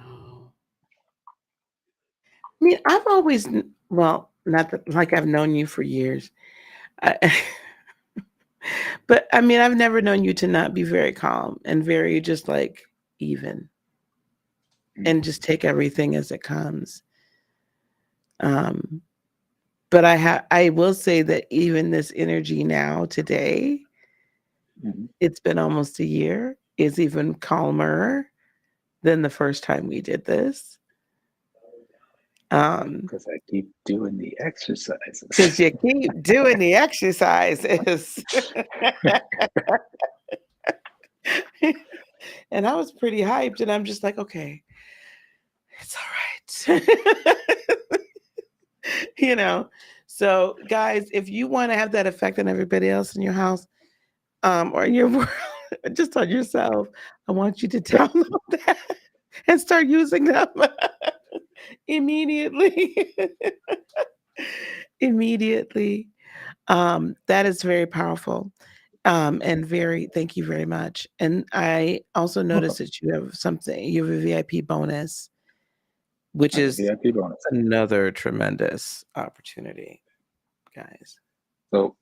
mean, I've always, well, not that, like I've known you for years. But I mean, I've never known you to not be very calm and very just like even and just take everything as it comes. But I will say that even this energy now today, it's been almost a year, is even calmer than the first time we did this. Because I keep doing the exercises. Because you keep doing the exercises. And I was pretty hyped, and I'm just like, okay, it's all right. You know, so guys, if you want to have that effect on everybody else in your house, or in your world, just on yourself, I want you to download that and start using them immediately. Immediately. That is very powerful. And thank you very much. And I also noticed that you have a VIP bonus, which is VIP bonus. Another tremendous opportunity, guys. So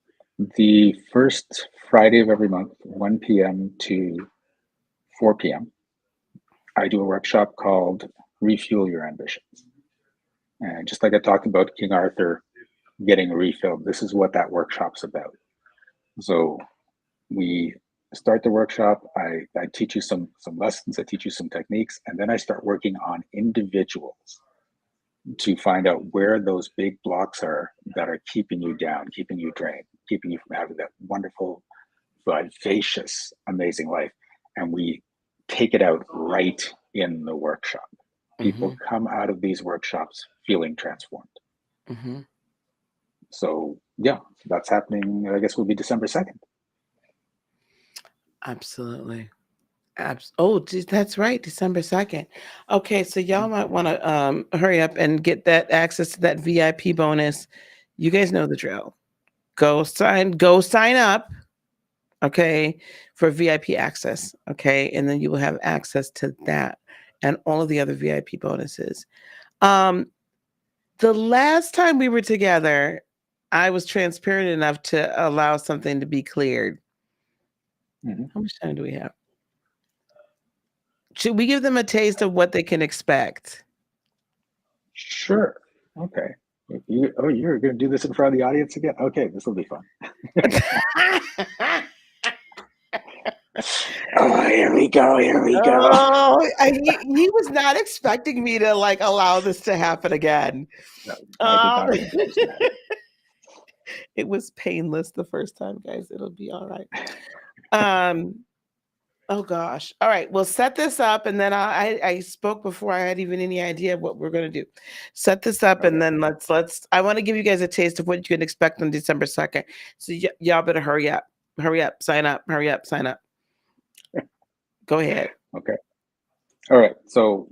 the first Friday of every month, 1 p.m. to 4 p.m., I do a workshop called Refuel Your Ambitions. And just like I talked about King Arthur getting refilled, this is what that workshop's about. So we start the workshop, I teach you some lessons, I teach you some techniques, and then I start working on individuals to find out where those big blocks are that are keeping you down, keeping you drained, keeping you from having that wonderful, vivacious, amazing life. And we take it out right in the workshop. People come out of these workshops feeling transformed. So yeah, that's happening, I guess will be December 2nd. Absolutely. Oh, that's right, December 2nd. Okay, so y'all might want to hurry up and get that access to that VIP bonus. You guys know the drill. Go sign up, okay, for VIP access, okay? And then you will have access to that and all of the other VIP bonuses. The last time we were together, I was transparent enough to allow something to be cleared. How much time do we have? Should we give them a taste of what they can expect? Sure. Okay. You're going to do this in front of the audience again? Okay, this will be fun. Oh, here we go. Oh, he was not expecting me to like allow this to happen again. No, I did not expect that. It was painless the first time, guys. It'll be all right. Oh gosh. All right. We'll set this up, and then I spoke before I had even any idea what we're going to do. Set this up, and then let's. I want to give you guys a taste of what you can expect on December 2nd. So y'all better hurry up. Hurry up. Sign up. Hurry up. Sign up. Go ahead. Okay. All right. So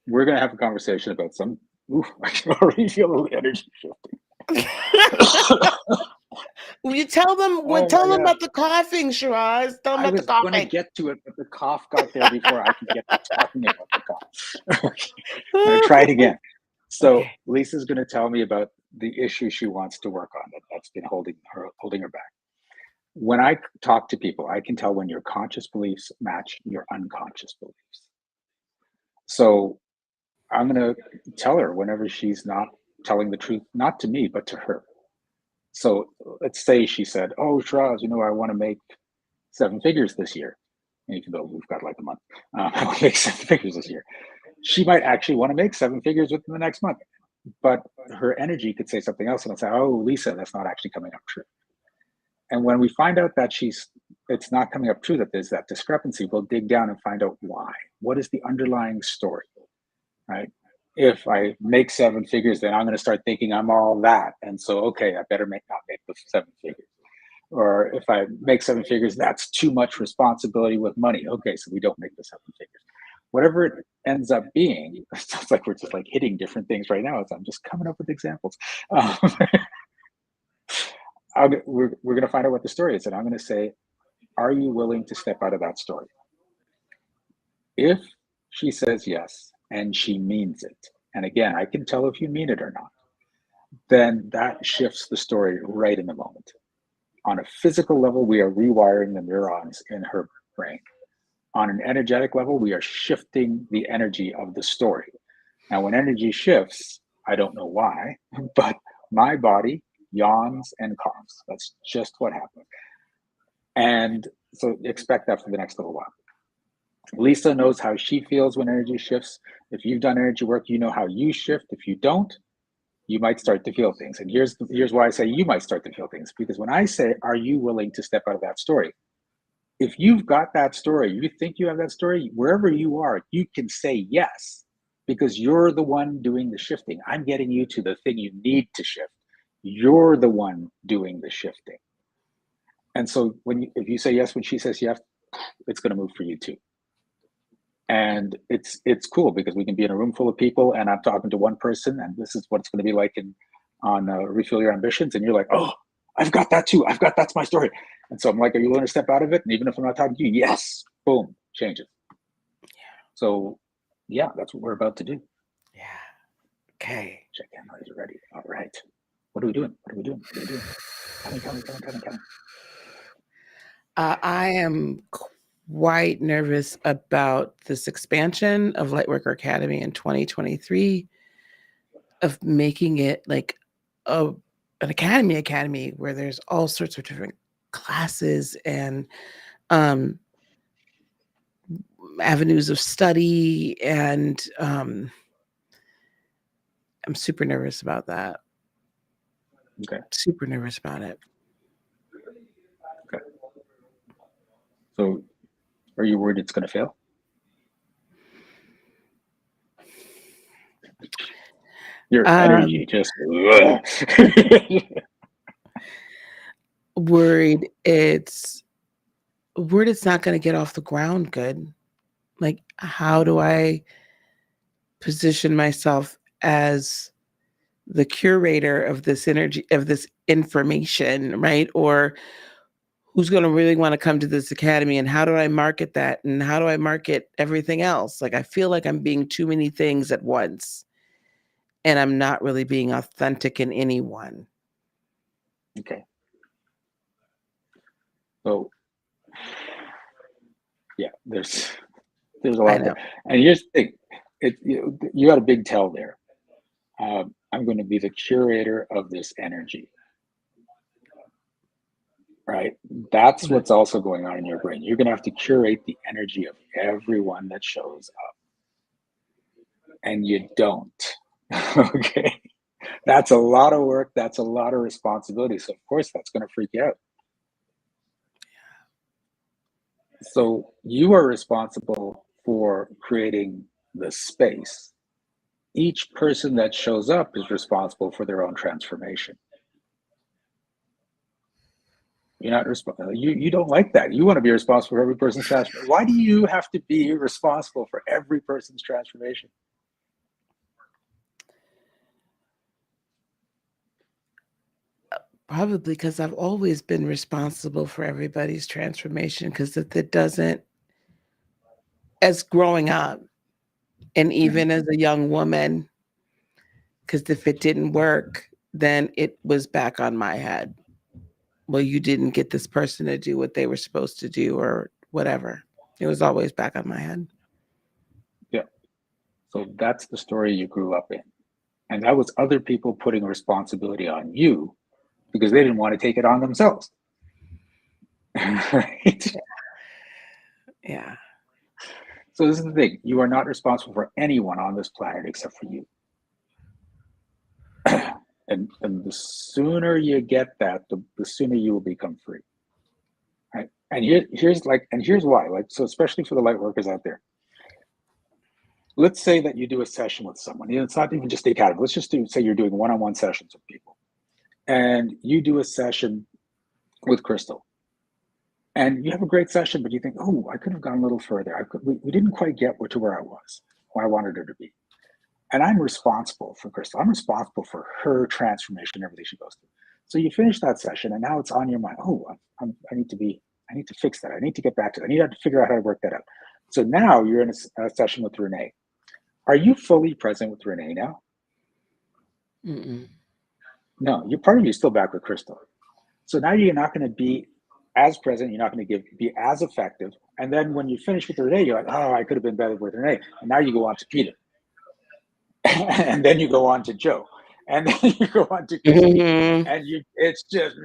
we're going to have a conversation about some. Ooh, I can already feel the energy shifting. Will you tell them? Tell them about the coughing, Shiraz. Tell them about the coughing. I was going to get to it, but the cough got there before I could get to talking about the cough. I'm going to try it again. So Lisa's going to tell me about the issue she wants to work on that's been holding her back. When I talk to people, I can tell when your conscious beliefs match your unconscious beliefs. So I'm going to tell her whenever she's not telling the truth, not to me, but to her. So let's say she said, oh, Shiraz, I want to make 7 figures this year. And even though we've got like a month, I want to make 7 figures this year. She might actually want to make 7 figures within the next month. But her energy could say something else and I'll say, oh, Lisa, that's not actually coming up true. And when we find out that it's not coming up true, that there's that discrepancy, we'll dig down and find out why. What is the underlying story, right? if I make 7 figures, then I'm going to start thinking I'm all that. And so, okay, I better not make the 7 figures. Or if I make 7 figures, that's too much responsibility with money. Okay, so we don't make the 7 figures. Whatever it ends up being, it sounds like we're just like hitting different things right now. I'm just coming up with examples. We're going to find out what the story is. And I'm going to say, are you willing to step out of that story? If she says yes, and she means it, and again, I can tell if you mean it or not, then that shifts the story right in the moment. On a physical level, we are rewiring the neurons in her brain. On an energetic level, we are shifting the energy of the story. Now, when energy shifts, I don't know why, but my body yawns and coughs. That's just what happens. And so expect that for the next little while. Lisa knows how she feels when energy shifts. If you've done energy work, you know how you shift. If you don't, you might start to feel things. And here's why I say you might start to feel things. Because when I say, are you willing to step out of that story? If you've got that story, you think you have that story, wherever you are, you can say yes, because you're the one doing the shifting. I'm getting you to the thing you need to shift. You're the one doing the shifting. And so if you say yes when she says yes, it's going to move for you too. And it's cool because we can be in a room full of people and I'm talking to one person and this is what it's going to be like on Refuel Your Ambitions. And you're like, oh, I've got that too. That's my story. And so I'm like, are you willing to step out of it? And even if I'm not talking to you, yes, boom, change it. Yeah. So yeah, that's what we're about to do. Yeah. Okay. Check in. Are you ready? All right. What are we doing? Tell me. I am quite nervous about this expansion of Lightworker Academy in 2023, of making it like an academy where there's all sorts of different classes and avenues of study, and I'm super nervous about that. Okay. Super nervous about it. Okay. So are you worried it's going to fail? Your energy just worried it's not going to get off the ground good. Like, how do I position myself as the curator of this energy, of this information, right? Or who's going to really want to come to this academy, and how do I market that, and how do I market everything else? Like, I feel like I'm being too many things at once and I'm not really being authentic in any one. Okay. So yeah, there's a lot there. And here's the thing, you got a big tell there. I'm going to be the curator of this energy. Right? That's what's also going on in your brain. You're going to have to curate the energy of everyone that shows up. And you don't. Okay? That's a lot of work. That's a lot of responsibility. So, of course, that's going to freak you out. So, you are responsible for creating the space. Each person that shows up is responsible for their own transformation. You're not responsible. You don't like that. You want to be responsible for every person's transformation. Why do you have to be responsible for every person's transformation? Probably because I've always been responsible for everybody's transformation, because if it doesn't, as growing up and even as a young woman, because if it didn't work, then it was back on my head. Well, you didn't get this person to do what they were supposed to do or whatever. It was always back on my head. Yeah. So that's the story you grew up in. And that was other people putting responsibility on you because they didn't want to take it on themselves. Right? Yeah. So this is the thing. You are not responsible for anyone on this planet except for you. And the sooner you get that, the sooner you will become free. Right? And here's why. Like, so especially for the light workers out there. let's say that you do a session with someone. It's not even just the academy. Let's just say you're doing one-on-one sessions with people, and you do a session with Crystal, and you have a great session, but you think, oh, I could have gone a little further. We didn't quite get to where I was, where I wanted her to be. And I'm responsible for Crystal. I'm responsible for her transformation, everything she goes through. So you finish that session, and now it's on your mind. Oh, I need to fix that. I need to get back to that. I need to figure out how to work that out. So now you're in a session with Renee. Are you fully present with Renee now? Mm-mm. No, part of you is still back with Crystal. So now you're not going to be as present. You're not going to be as effective. And then when you finish with Renee, you're like, oh, I could have been better with Renee. And now you go on to Peter. And then you go on to Joe. And then you go on to Crystal. Mm-hmm. And it's just,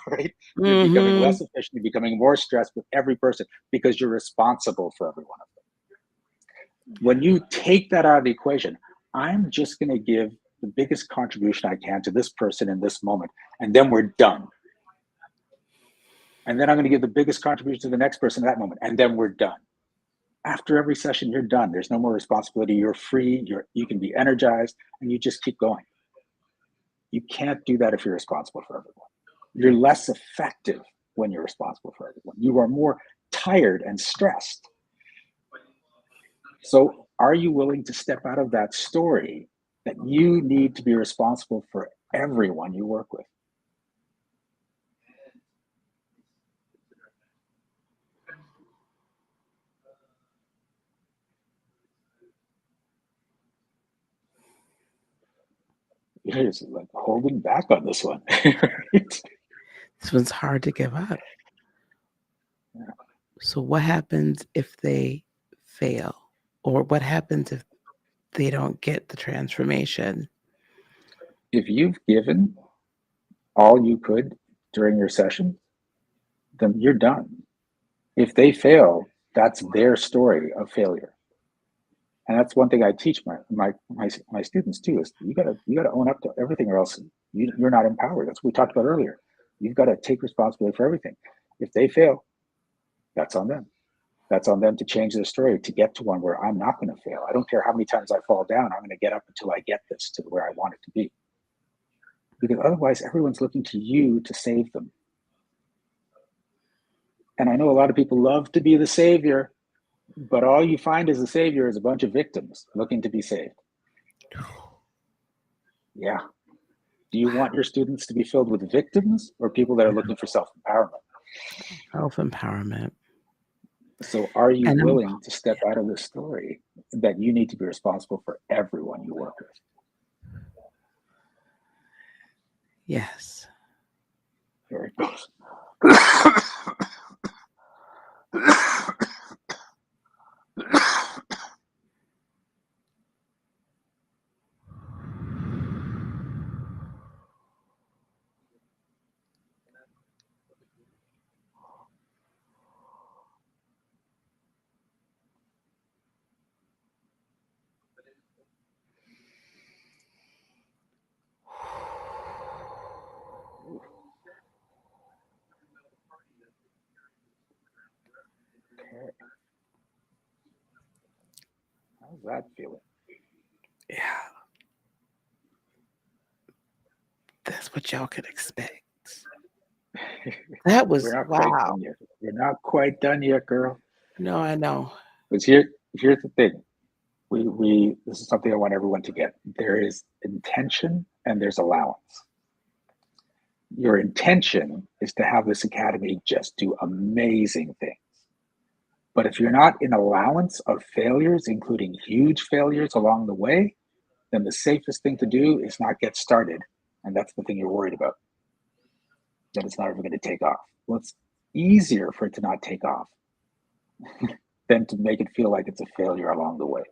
right? You're Mm-hmm. becoming less efficient. You're becoming more stressed with every person because you're responsible for every one of them. When you take that out of the equation, I'm just going to give the biggest contribution I can to this person in this moment, and then we're done. And then I'm going to give the biggest contribution to the next person in that moment, and then we're done. After every session, you're done. There's no more responsibility. You're free. You can be energized, and you just keep going. You can't do that if you're responsible for everyone. You're less effective when you're responsible for everyone. You are more tired and stressed. So are you willing to step out of that story that you need to be responsible for everyone you work with? You're just like holding back on this one. This one's hard to give up. Yeah. So what happens if they fail? Or what happens if they don't get the transformation? If you've given all you could during your session, then you're done. If they fail, that's their story of failure. And that's one thing I teach my students too, is you gotta own up to everything, or else you're not empowered. That's what we talked about earlier. You've got to take responsibility for everything. If they fail, that's on them. That's on them to change their story to get to one where I'm not going to fail. I don't care how many times I fall down. I'm going to get up until I get this to where I want it to be. Because otherwise, everyone's looking to you to save them. And I know a lot of people love to be the savior, but all you find as a savior is a bunch of victims looking to be saved. Yeah. Do you want your students to be filled with victims or people that are looking for self-empowerment? Self-empowerment. So are you willing to step out of the story that you need to be responsible for everyone you work with? Yes. There it goes. Okay. How's that feeling? Yeah. That's what y'all could expect. That was wow. We're not quite done yet, girl. No, I know. But here's the thing. This is something I want everyone to get. There is intention and there's allowance. Your intention is to have this academy just do amazing things. But if you're not in allowance of failures, including huge failures along the way, then the safest thing to do is not get started. And that's the thing you're worried about, that it's not ever going to take off. Well, it's easier for it to not take off than to make it feel like it's a failure along the way.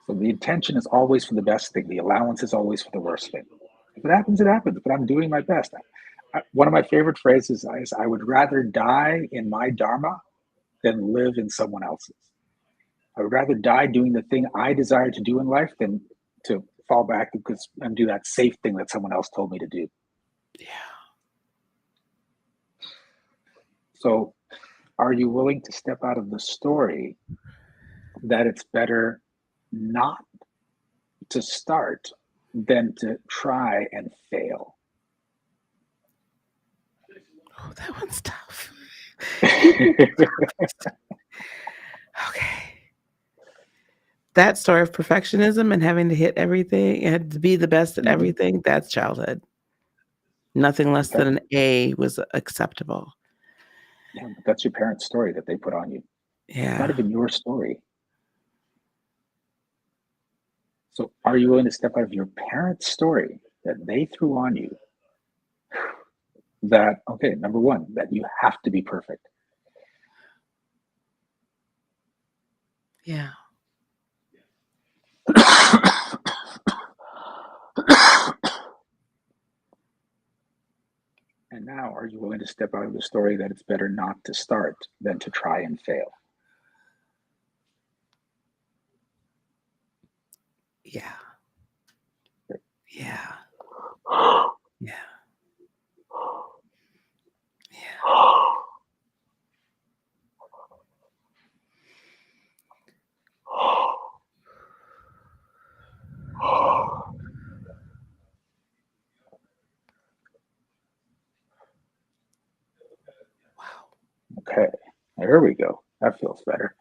So the intention is always for the best thing. The allowance is always for the worst thing. If it happens, it happens. But I'm doing my best. One of my favorite phrases is, I would rather die in my dharma than live in someone else's. I would rather die doing the thing I desire to do in life than to fall back and do that safe thing that someone else told me to do. Yeah. So are you willing to step out of the story that it's better not to start than to try and fail? Oh, that one's tough. Okay. That story of perfectionism and having to hit everything and to be the best at everything, that's childhood. Nothing less than an A was acceptable. Yeah, but that's your parents' story that they put on you. Yeah. It's not even your story. So are you willing to step out of your parents' story that they threw on you? That, okay, number one, that you have to be perfect. Yeah. And now, are you willing to step out of the story that it's better not to start than to try and fail? Yeah. Yeah. Yeah. Okay, there we go. That feels better.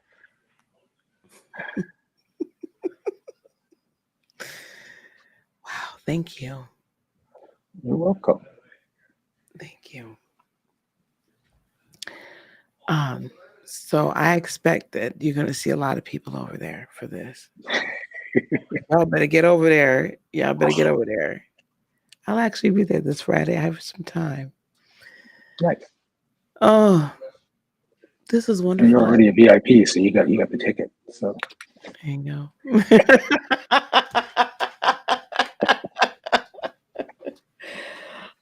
Wow, thank you. You're welcome. Thank you. So I expect that you're going to see a lot of people over there for this. Y'all better get over there. Y'all better get over there. I'll actually be there this Friday. I have some time. Nice. Oh, this is And wonderful. you're already a VIP, so you got the ticket. So there you go.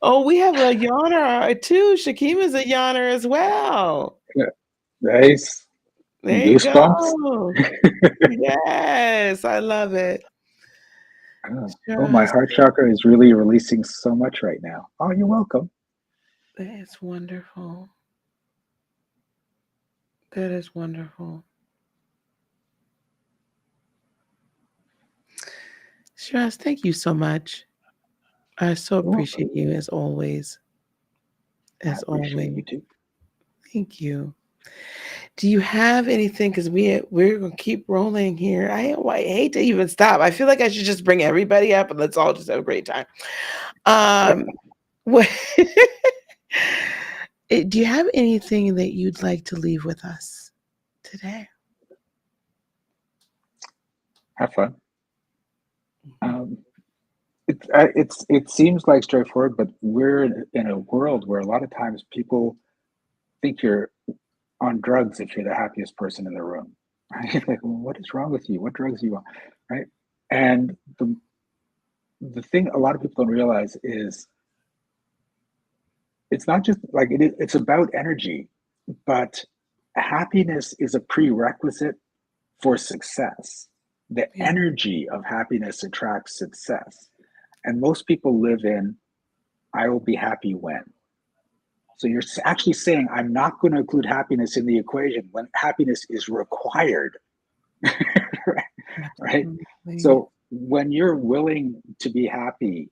Oh, we have a yawner too. Shakima's a yawner as well. yeah. Nice. There you Goosebumps. go. Yes, I love it. Oh, my heart chakra is really releasing so much right now. Oh, you're welcome. That's wonderful. That is wonderful. Shiraz, thank you so much. I so appreciate you as always. As always. You too. Thank you. Do you have anything? Because we're gonna keep rolling here. I hate to even stop. I feel like I should just bring everybody up and let's all just have a great time. What? Do you have anything that you'd like to leave with us today? Have fun. It seems like straightforward, but we're in a world where a lot of times people think you're on drugs if you're the happiest person in the room. Right? Like, well, what is wrong with you? What drugs do you want? Right? And the thing a lot of people don't realize is it's not just like it's about energy, but happiness is a prerequisite for success. The energy of happiness attracts success. And most people live in, I will be happy when. So you're actually saying, I'm not going to include happiness in the equation when happiness is required. Right? So when you're willing to be happy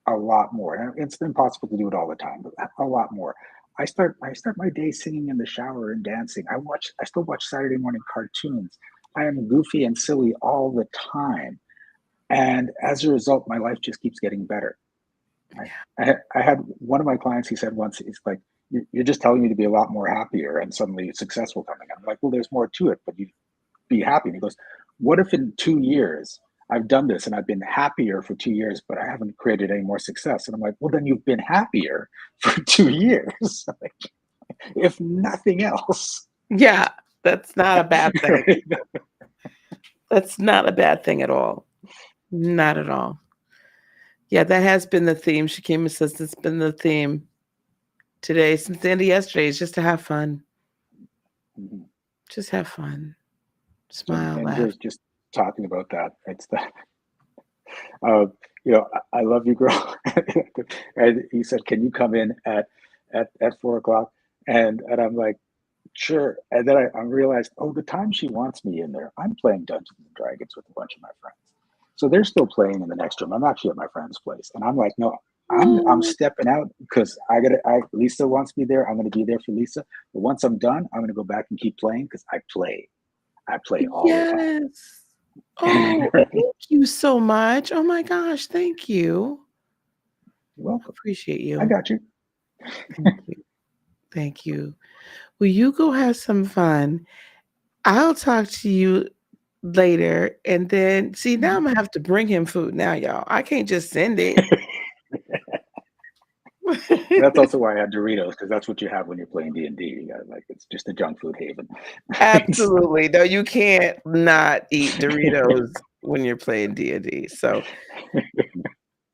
a lot more, and it's impossible to do it all the time, but a lot more. I start my day singing in the shower and dancing. I still watch Saturday morning cartoons. I am goofy and silly all the time. And as a result, my life just keeps getting better. I had one of my clients, he said once, it's like, you're just telling me to be a lot more happier and suddenly successful coming. I'm like, well, there's more to it, but you be happy. And he goes, what if in 2 years I've done this and I've been happier for 2 years, but I haven't created any more success? And I'm like, well, then you've been happier for 2 years, like, if nothing else. Yeah, that's not a bad thing. That's not a bad thing at all. Not at all. Yeah, that has been the theme. Shakima says it's been the theme today since the end of yesterday. Is just to have fun. Mm-hmm. Just have fun. Smile, and laugh. We're just talking about that. It's that, I love you, girl. And he said, can you come in at 4 o'clock? And I'm like, Sure. And then I realized, oh, the time she wants me in there, I'm playing Dungeons and Dragons with a bunch of my friends. So they're still playing in the next room. I'm actually at my friend's place. And I'm like, no, I'm stepping out because Lisa wants me there. I'm gonna be there for Lisa. But once I'm done, I'm gonna go back and keep playing because I play. I play all the time. Yes. Oh, thank you so much. Oh my gosh, thank you. You're welcome. Appreciate you. I got you. Thank you. Thank you. Will you go have some fun? I'll talk to you later. And then, see, now I'm going to have to bring him food now, y'all. I can't just send it. That's also why I had Doritos, because that's what you have when you're playing D&D. You got, like, it's just a junk food haven. Absolutely. No, you can't not eat Doritos when you're playing D&D. So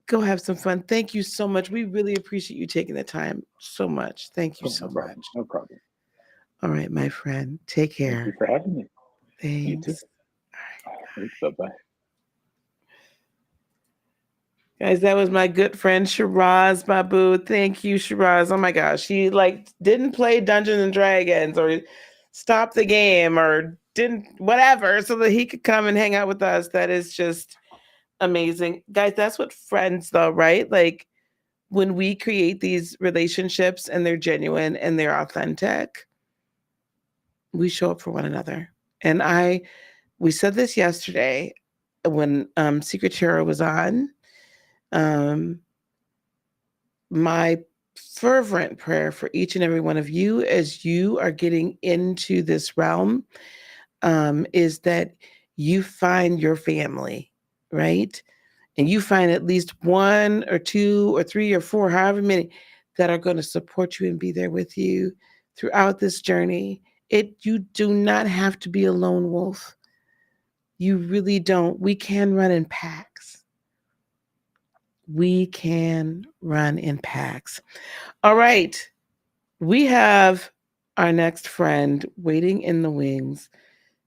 go have some fun. Thank you so much. We really appreciate you taking the time so much. Thank you so much. No problem. All right, my friend. Take care. Thank you for having me. Thanks. You too. All right. Bye-bye. Guys, that was my good friend Shiraz Babu. Thank you, Shiraz. Oh my gosh. She didn't play Dungeons and Dragons or stop the game or didn't whatever so that he could come and hang out with us. That is just amazing. Guys, that's what friends though, right? Like when we create these relationships and they're genuine and they're authentic, we show up for one another. And we said this yesterday when Secret Tarot was on. My fervent prayer for each and every one of you as you are getting into this realm is that you find your family, right? And you find at least one or two or three or four, however many, that are going to support you and be there with you throughout this journey. You do not have to be a lone wolf. You really don't. We can run in packs. We can run in packs. All right. We have our next friend waiting in the wings,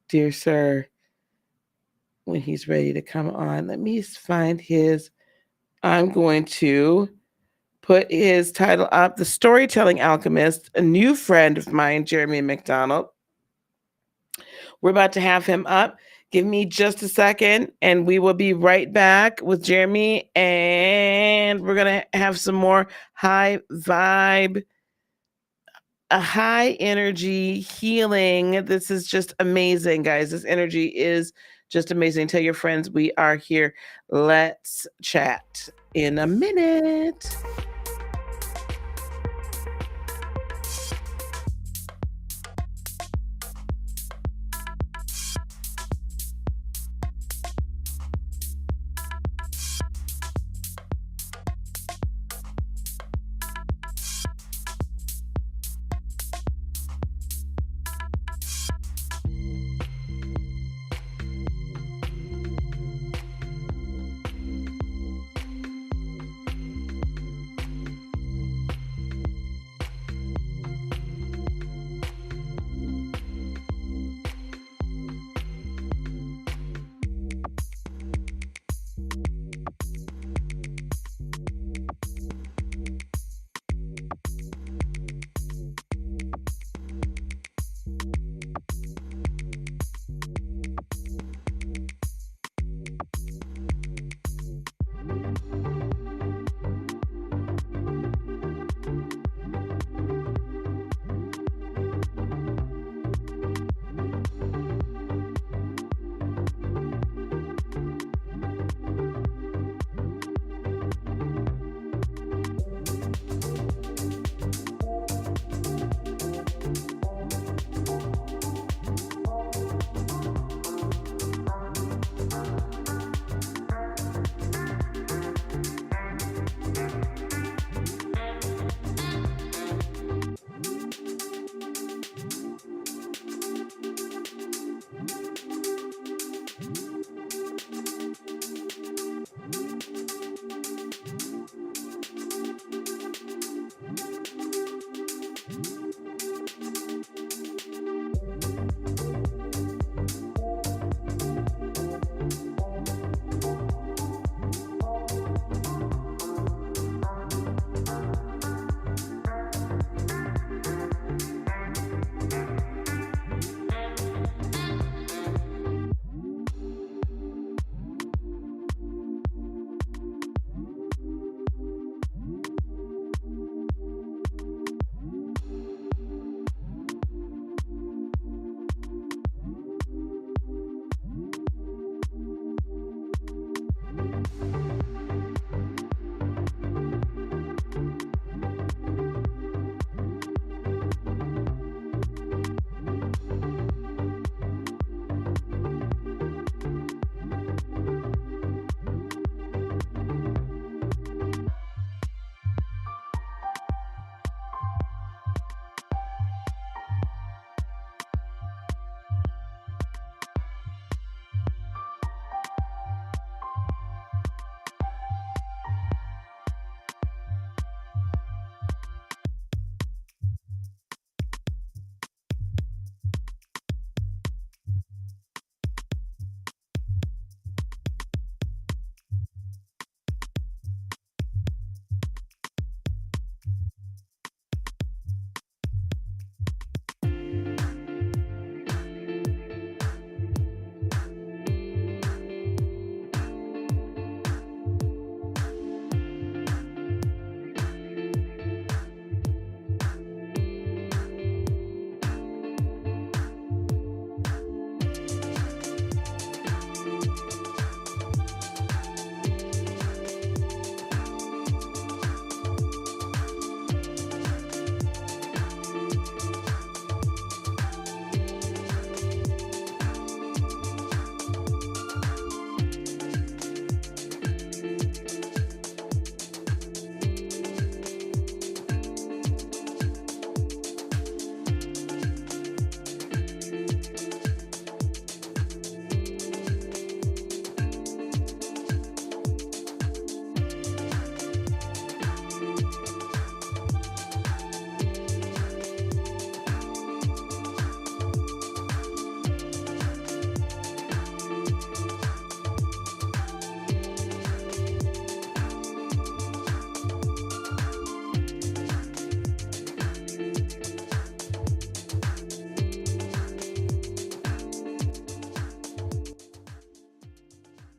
dear sir, when he's ready to come on. Let me find I'm going to put his title up, The Storytelling Alchemist, a new friend of mine, Jeremy McDonald. We're about to have him up. Give me just a second and we will be right back with Jeremy, and we're going to have some more high vibe, a high energy healing. This is just amazing, guys. This energy is just amazing. Tell your friends we are here. Let's chat in a minute.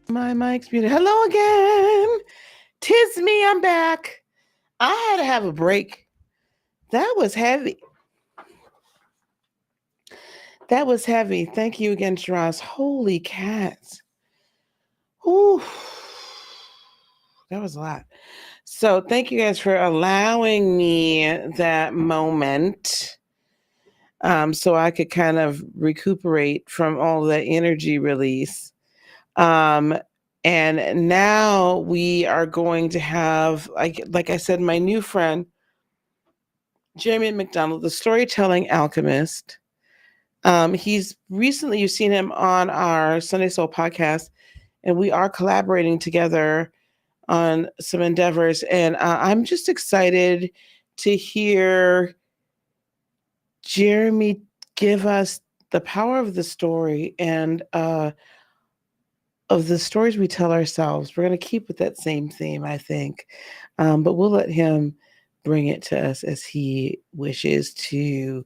My mic's muted. Hello again. Tis me. I'm back. I had to have a break. That was heavy. That was heavy. Thank you again, Shiraz. Holy cats. Ooh. That was a lot. So thank you guys for allowing me that moment. So I could kind of recuperate from all that energy release. Um, and now we are going to have, like I said, my new friend, Jeremy McDonald, the storytelling alchemist. He's recently, you've seen him on our Sunday Soul podcast, and we are collaborating together on some endeavors. And I'm just excited to hear Jeremy give us the power of the story and of the stories we tell ourselves. We're going to keep with that same theme, I think, but we'll let him bring it to us as he wishes to.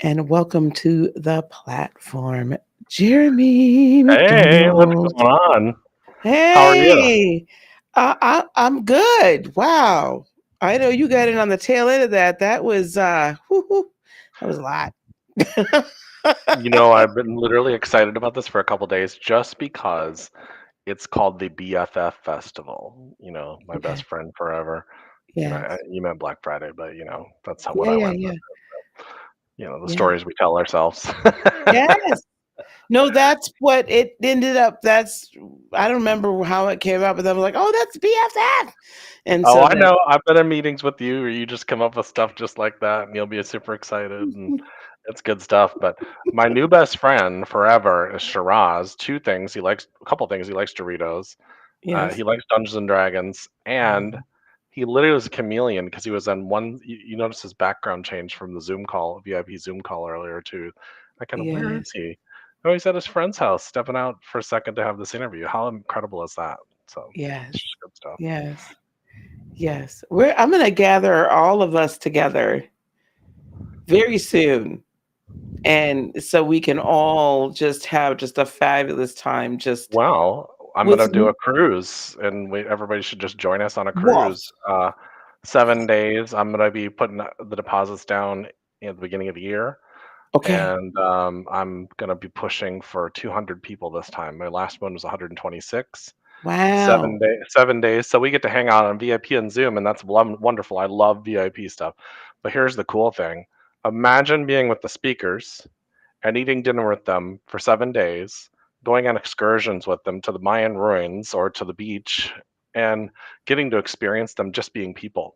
And welcome to the platform, Jeremy Hey, what's McDonald. going on? How are you? Hey, I'm good. Wow, I know you got in on the tail end of that. That was that was a lot. You know, I've been literally excited about this for a couple days just because it's called the BFF Festival. You know, my Okay. best friend forever. You know, Yes. you meant Black Friday, but you know, that's what Yeah. I Yeah. went with. Yeah. You know, the Yeah. stories we tell ourselves. Yes. No, that's what it ended up. That's I don't remember how it came out, but I was like, oh, that's BFF. And Oh, so I that know. I've been in meetings with you where you just come up with stuff just like that, and you'll be super excited, and it's good stuff. But my new best friend forever is Shiraz. Two things he likes, a couple things he likes Doritos. He yes. likes Dungeons and Dragons, and he literally was a chameleon because he was on one. You notice his background changed from the Zoom call, VIP Zoom call earlier to, I kind of, where Yes. is he? Oh, he's at his friend's house, stepping out for a second to have this interview. How incredible is that? So Yes. it's just good stuff. Yes. Yes. I'm gonna gather all of us together very soon. And so we can all just have just a fabulous time just Wow, I'm with gonna do a cruise, and everybody should just join us on a wolf. cruise. 7 days. I'm gonna be putting the deposits down at the beginning of the year. Okay. And I'm gonna be pushing for 200 people this time. My last one was 126. Wow. 7 days. So we get to hang out on VIP and Zoom, and that's wonderful. I love VIP stuff. But here's the cool thing: imagine being with the speakers and eating dinner with them for 7 days, going on excursions with them to the Mayan ruins or to the beach, and getting to experience them just being people.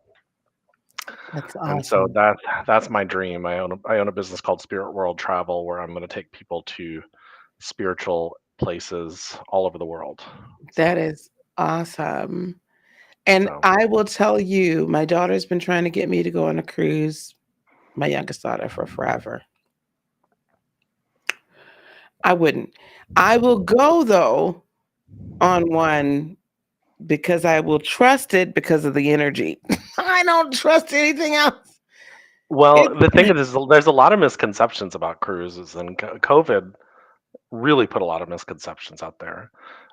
That's And so awesome. that's my dream. I own a business called Spirit World Travel where I'm going to take people to spiritual places all over the world. That is awesome. And So I will tell you, my daughter's been trying to get me to go on a cruise, my youngest daughter, for forever. I wouldn't. I will go though on one because I will trust it because of the energy. I don't trust anything else. well, the thing is, there's a lot of misconceptions about cruises, and COVID really put a lot of misconceptions out there.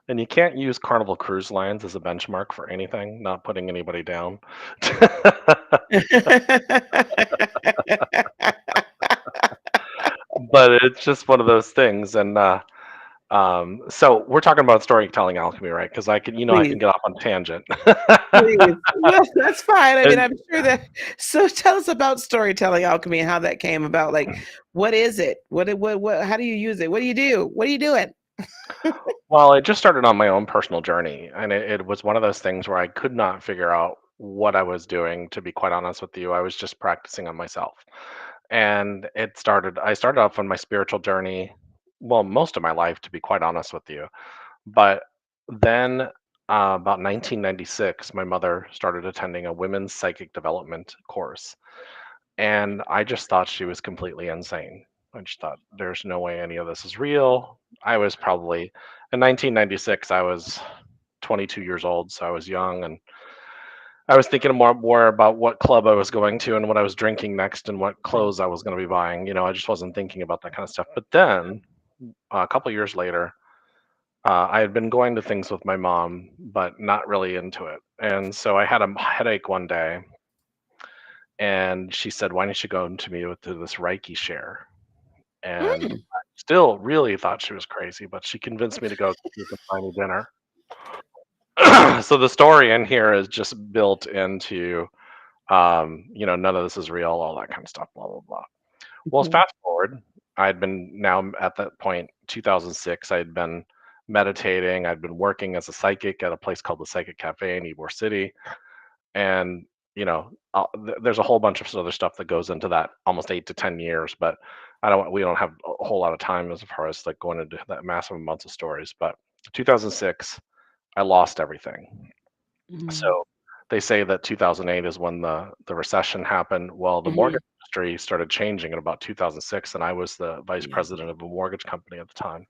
And you can't use Carnival Cruise Lines as a benchmark for anything, not putting anybody down. But it's just one of those things. And so we're talking about storytelling alchemy, right? Because I can, I can Please, get off on tangent. please. Well, that's fine. I mean, And I'm sure that. So tell us about storytelling alchemy and how that came about. Like, what is it? What? How do you use it? What do you do? What are you doing? well, I just started on my own personal journey, and it was one of those things where I could not figure out what I was doing. To be quite honest with you, I was just practicing on myself, and I started off on my spiritual journey, well, most of my life, to be quite honest with you. But then, about 1996, my mother started attending a women's psychic development course, and I just thought she was completely insane. I just thought, there's no way any of this is real. I was probably, in 1996, I was 22 years old, so I was young, and I was thinking more about what club I was going to and what I was drinking next and what clothes I was going to be buying. I just wasn't thinking about that kind of stuff. But then, a couple years later, I had been going to things with my mom, but not really into it. And so I had a headache one day, and she said, "Why don't you go to me to this Reiki share?" And Mm. I still really thought she was crazy, but she convinced me to go cook and buy me dinner. So the story in here is just built into, none of this is real, all that kind of stuff, blah blah blah. Well, Mhm. fast forward, I'd been now at that point, 2006. I'd been meditating. I'd been working as a psychic at a place called the Psychic Cafe in Ybor City, and there's a whole bunch of other stuff that goes into that, almost 8 to 10 years. But we don't have a whole lot of time as far as like going into that massive amounts of stories. But 2006, I lost everything. Mhm. So they say that 2008 is when the recession happened. Well, the Mhm. mortgage industry started changing in about 2006, and I was the vice Yeah. president of a mortgage company at the time.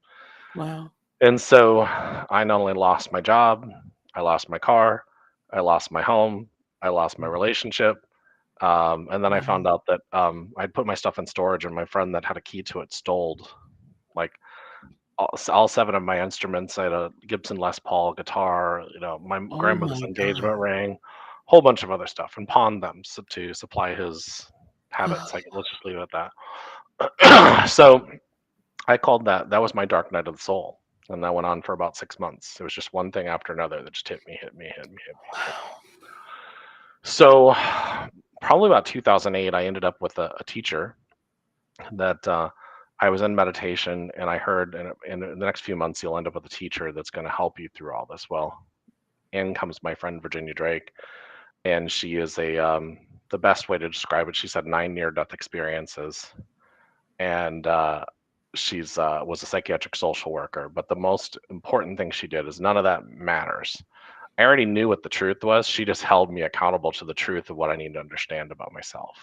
Wow. And so I not only lost my job, I lost my car, I lost my home, I lost my relationship. And then I Wow. found out that I'd put my stuff in storage, and my friend that had a key to it stole like all 7 of my instruments. I had a Gibson Les Paul guitar, my Oh grandmother's my engagement God. ring, whole bunch of other stuff, and pawned them to supply his habits. Like, let's just leave it at that. So I called that was my dark night of the soul, and that went on for about 6 months. It was just one thing after another that just hit me, hit me, hit me, hit me, hit me. Wow. So probably about 2008, I ended up with a teacher that I was in meditation, and I heard in the next few months you'll end up with a teacher that's going to help you through all this. Well, in comes my friend Virginia Drake, and she is the best way to describe it. She's had 9 near-death experiences, and she's was a psychiatric social worker. But the most important thing she did is none of that matters. I already knew what the truth was. She just held me accountable to the truth of what I need to understand about myself.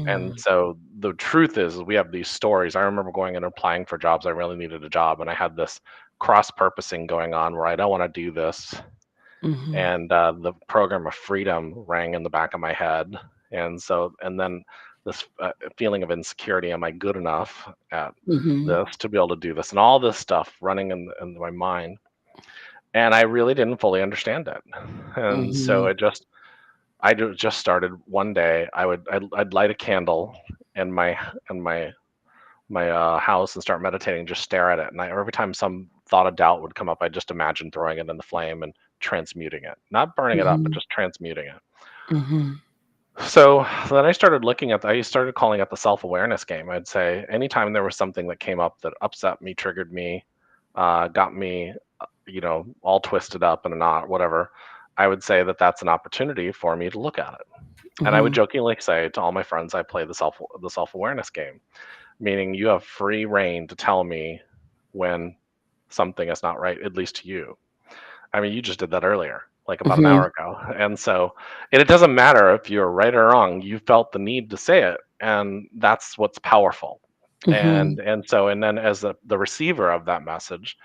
And Mm. so the truth is we have these stories. I remember going and applying for jobs. I really needed a job, and I had this cross purposing going on where I don't want to do this. Mhm. And the program of freedom rang in the back of my head. And then this feeling of insecurity. Am I good enough at Mhm. this to be able to do this? And all this stuff running in my mind. And I really didn't fully understand it. And so Mhm. just started one day. I'd light a candle in my house and start meditating, just stare at it. And every time some thought of doubt would come up, I just imagine throwing it in the flame and transmuting it, not burning it up, but Mhm. just transmuting it. Mhm. So then I started calling it the self-awareness game. I'd say anytime there was something that came up that upset me, triggered me, got me, all twisted up in a knot, whatever, I would say that that's an opportunity for me to look at it. And I would Mhm. jokingly say to all my friends, I play the self-awareness game, meaning you have free reign to tell me when something is not right, at least to you. I mean, you just did that earlier, like about an Mhm. hour ago. And it doesn't matter if you're right or wrong, you felt the need to say it. And that's what's powerful. Mhm. And then as the receiver of that message,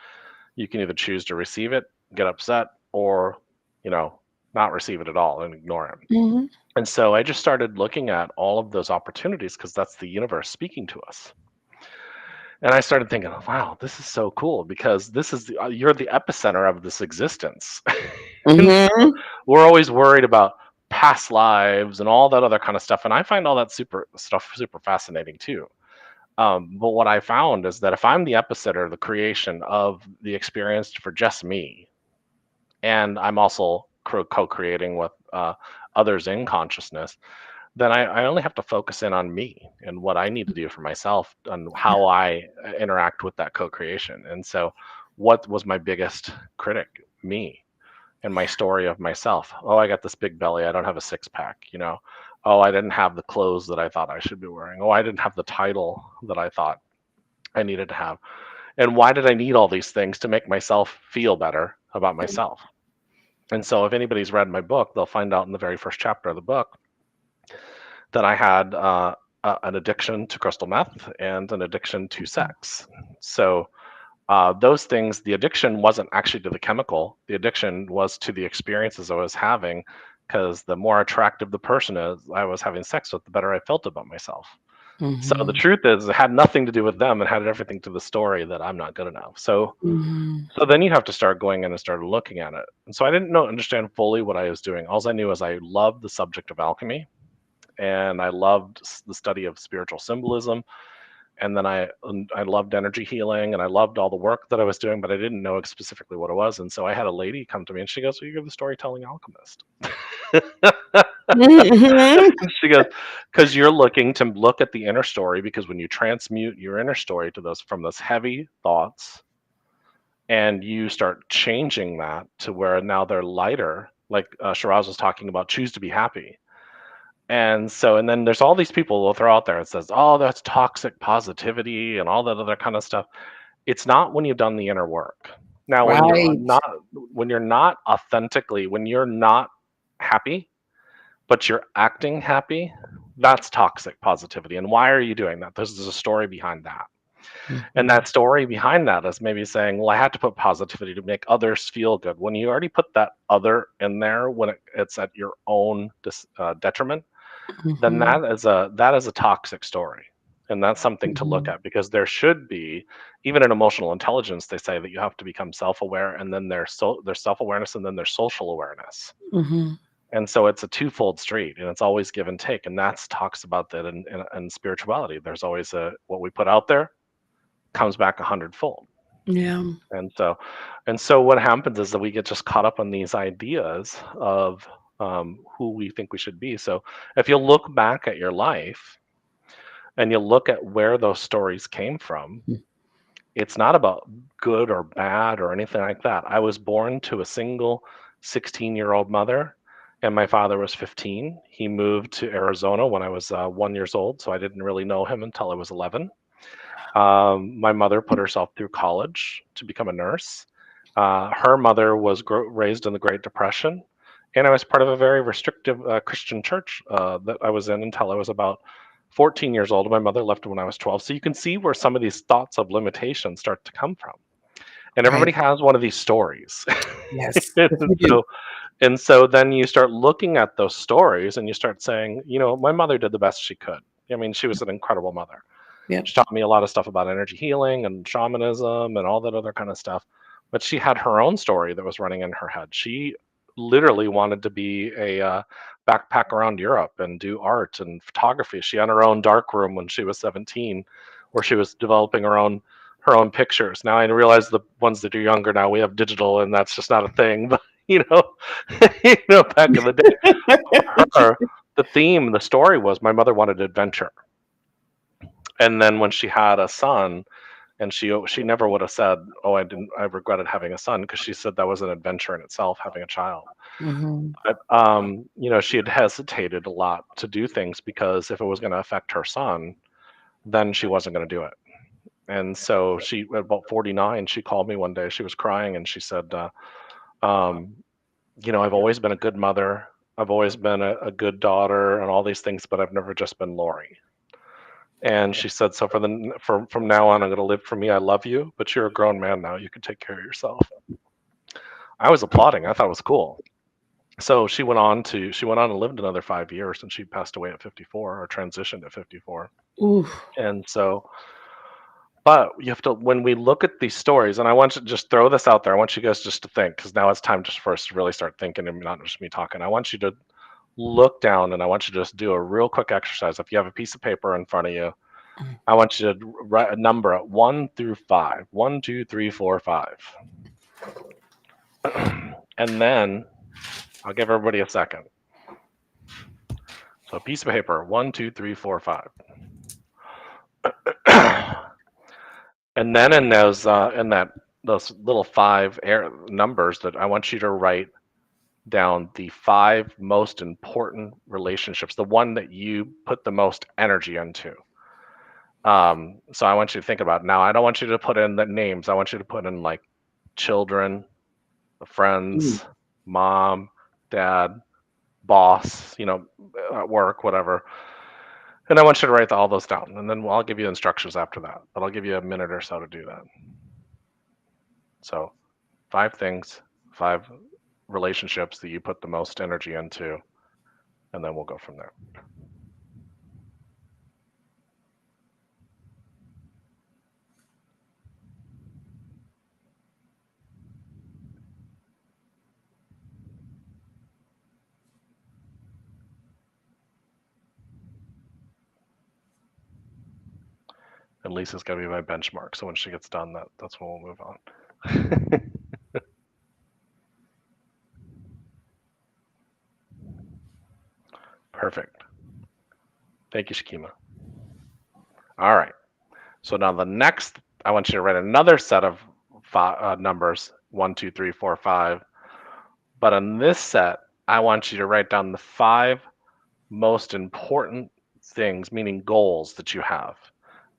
you can either choose to receive it, get upset, or, you know, not receive it at all and ignore it. Mhm. And so I just started looking at all of those opportunities because that's the universe speaking to us. And I started thinking, oh, wow, this is so cool because you're the epicenter of this existence. And so Mhm. we're always worried about past lives and all that other kind of stuff. And I find all that super fascinating too. But what I found is that if I'm the epicenter, the creation of the experience for just me, and I'm also co-creating with others in consciousness, then I only have to focus in on me and what I need to do for myself and how I interact with that co-creation. And so, what was my biggest critic? Me and my story of myself. Oh, I got this big belly. I don't have a six pack. Oh, I didn't have the clothes that I thought I should be wearing. Oh, I didn't have the title that I thought I needed to have. And why did I need all these things to make myself feel better about myself? And so, if anybody's read my book, they'll find out in the very first chapter of the book that I had an addiction to crystal meth and an addiction to sex. So, those things, the addiction wasn't actually to the chemical, the addiction was to the experiences I was having, because the more attractive the person is I was having sex with, the better I felt about myself. So the Mhm. truth is, it had nothing to do with them. It had everything to the story that I'm not good enough. So Mhm. so then you have to start going in and start looking at it. And so I didn't understand fully what I was doing. All I knew is I loved the subject of alchemy, and I loved the study of spiritual symbolism, and then I loved energy healing, and I loved all the work that I was doing, but I didn't know specifically what it was. And so I had a lady come to me, and she goes, "Well, you're the storytelling alchemist." Mhm. She goes, "Because you're looking to look at the inner story, because when you transmute your inner story to those from those heavy thoughts, and you start changing that to where now they're lighter, like Shiraz was talking about, choose to be happy." And so, and then there's all these people that throw out there and says, "Oh, that's toxic positivity and all that other kind of stuff." It's not when you've done the inner work. Now, Right. when you're not authentically, when you're not happy, but you're acting happy, that's toxic positivity. And why are you doing that? There's a story behind that. And Mhm. that story behind that is maybe saying, well, I had to put positivity to make others feel good. When you already put that other in there, when it's at your own detriment, then Mhm. that is a toxic story. And that's something to look Mhm. at, because there should be, even in emotional intelligence, they say that you have to become self-aware, and then there's self-awareness, and then there's social awareness. Mhm. And so it's a twofold street, and it's always give and take. And that's talks about that in spirituality. There's always what we put out there comes back 100-fold. Yeah. And so what happens is that we get just caught up on these ideas of who we think we should be. So if you look back at your life and you look at where those stories came from, it's not about good or bad or anything like that. I was born to a single 16-year-old mother, and my father was 15. He moved to Arizona when I was 1 years old, so I didn't really know him until I was 11. My mother put herself through college to become a nurse. Her mother was raised in the Great Depression, and I was part of a very restrictive Christian church that I was in until I was about 14 years old. My mother left when I was 12. So you can see where some of these thoughts of limitation start to come from. And everybody Right. has one of these stories. Yes. and Yes, we do. so and so then you start looking at those stories and you start saying, my mother did the best she could. I mean, she was an incredible mother. Yep. She taught me a lot of stuff about energy healing and shamanism and all that other kind of stuff. But she had her own story that was running in her head. She literally wanted to be a backpack around Europe and do art and photography. She had her own dark room when she was 17, where she was developing her own pictures. Now I realize the ones that are younger now, we have digital, and that's just not a thing. But back in the day, her the story was my mother wanted adventure. And then when she had a son, and she never would have said, "Oh, I regretted having a son," because she said that was an adventure in itself, having a child. Mhm. But she had hesitated a lot to do things, because if it was going to affect her son, then she wasn't going to do it. And so she, at about 49, she called me one day. She was crying, and she said, um, "I've always been a good mother. I've always been a good daughter, and all these things, but I've never just been Lori." And she said, "So from now on, I'm going to live for me. I love you, but you're a grown man now. You can take care of yourself." I was applauding. I thought it was cool. So she went on and lived another 5 years, and she passed away at 54, or transitioned at 54. Oof. And so, but you have to, when we look at these stories, and I want to just throw this out there. I want you guys just to think, because now it's time just for us to really start thinking and not just me talking. I want you to look down, and I want you to just do a real quick exercise. If you have a piece of paper in front of you, I want you to write a number at 1 through 5. 1, 2, 3, 4, 5. And then I'll give everybody a second. So a piece of paper, 1, 2, 3, 4, 5. And then in those those little 5 numbers, that I want you to write down the 5 most important relationships, the one that you put the most energy into. So I want you to think about it. Now, I don't want you to put in the names. I want you to put in like children, Mm. friends, mom, dad, boss, at work, whatever. And I want you to write all those down. And then I'll give you instructions after that. But I'll give you a minute or so to do that. So 5 things, 5 relationships that you put the most energy into, and then we'll go from there. And Lisa's got to be my benchmark. So when she gets done, that's when we'll move on. Perfect. Thank you, Shakima. All right. So now the next, I want you to write another set of numbers, 1, 2, 3, 4, 5. But on this set, I want you to write down the 5 most important things, meaning goals that you have.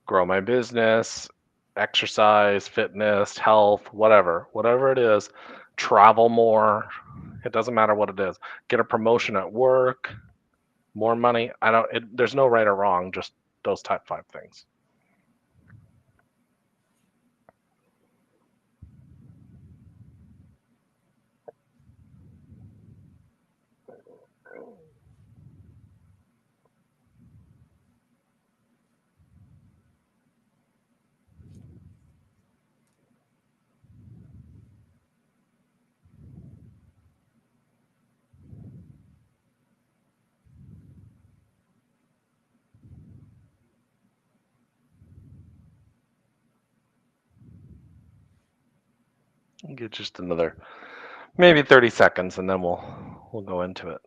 Grow my business, exercise, fitness, health, whatever it is, travel more. It doesn't matter what it is. Get a promotion at work, more money. There's no right or wrong, just those type 5 things. Get just another maybe 30 seconds and then we'll go into it.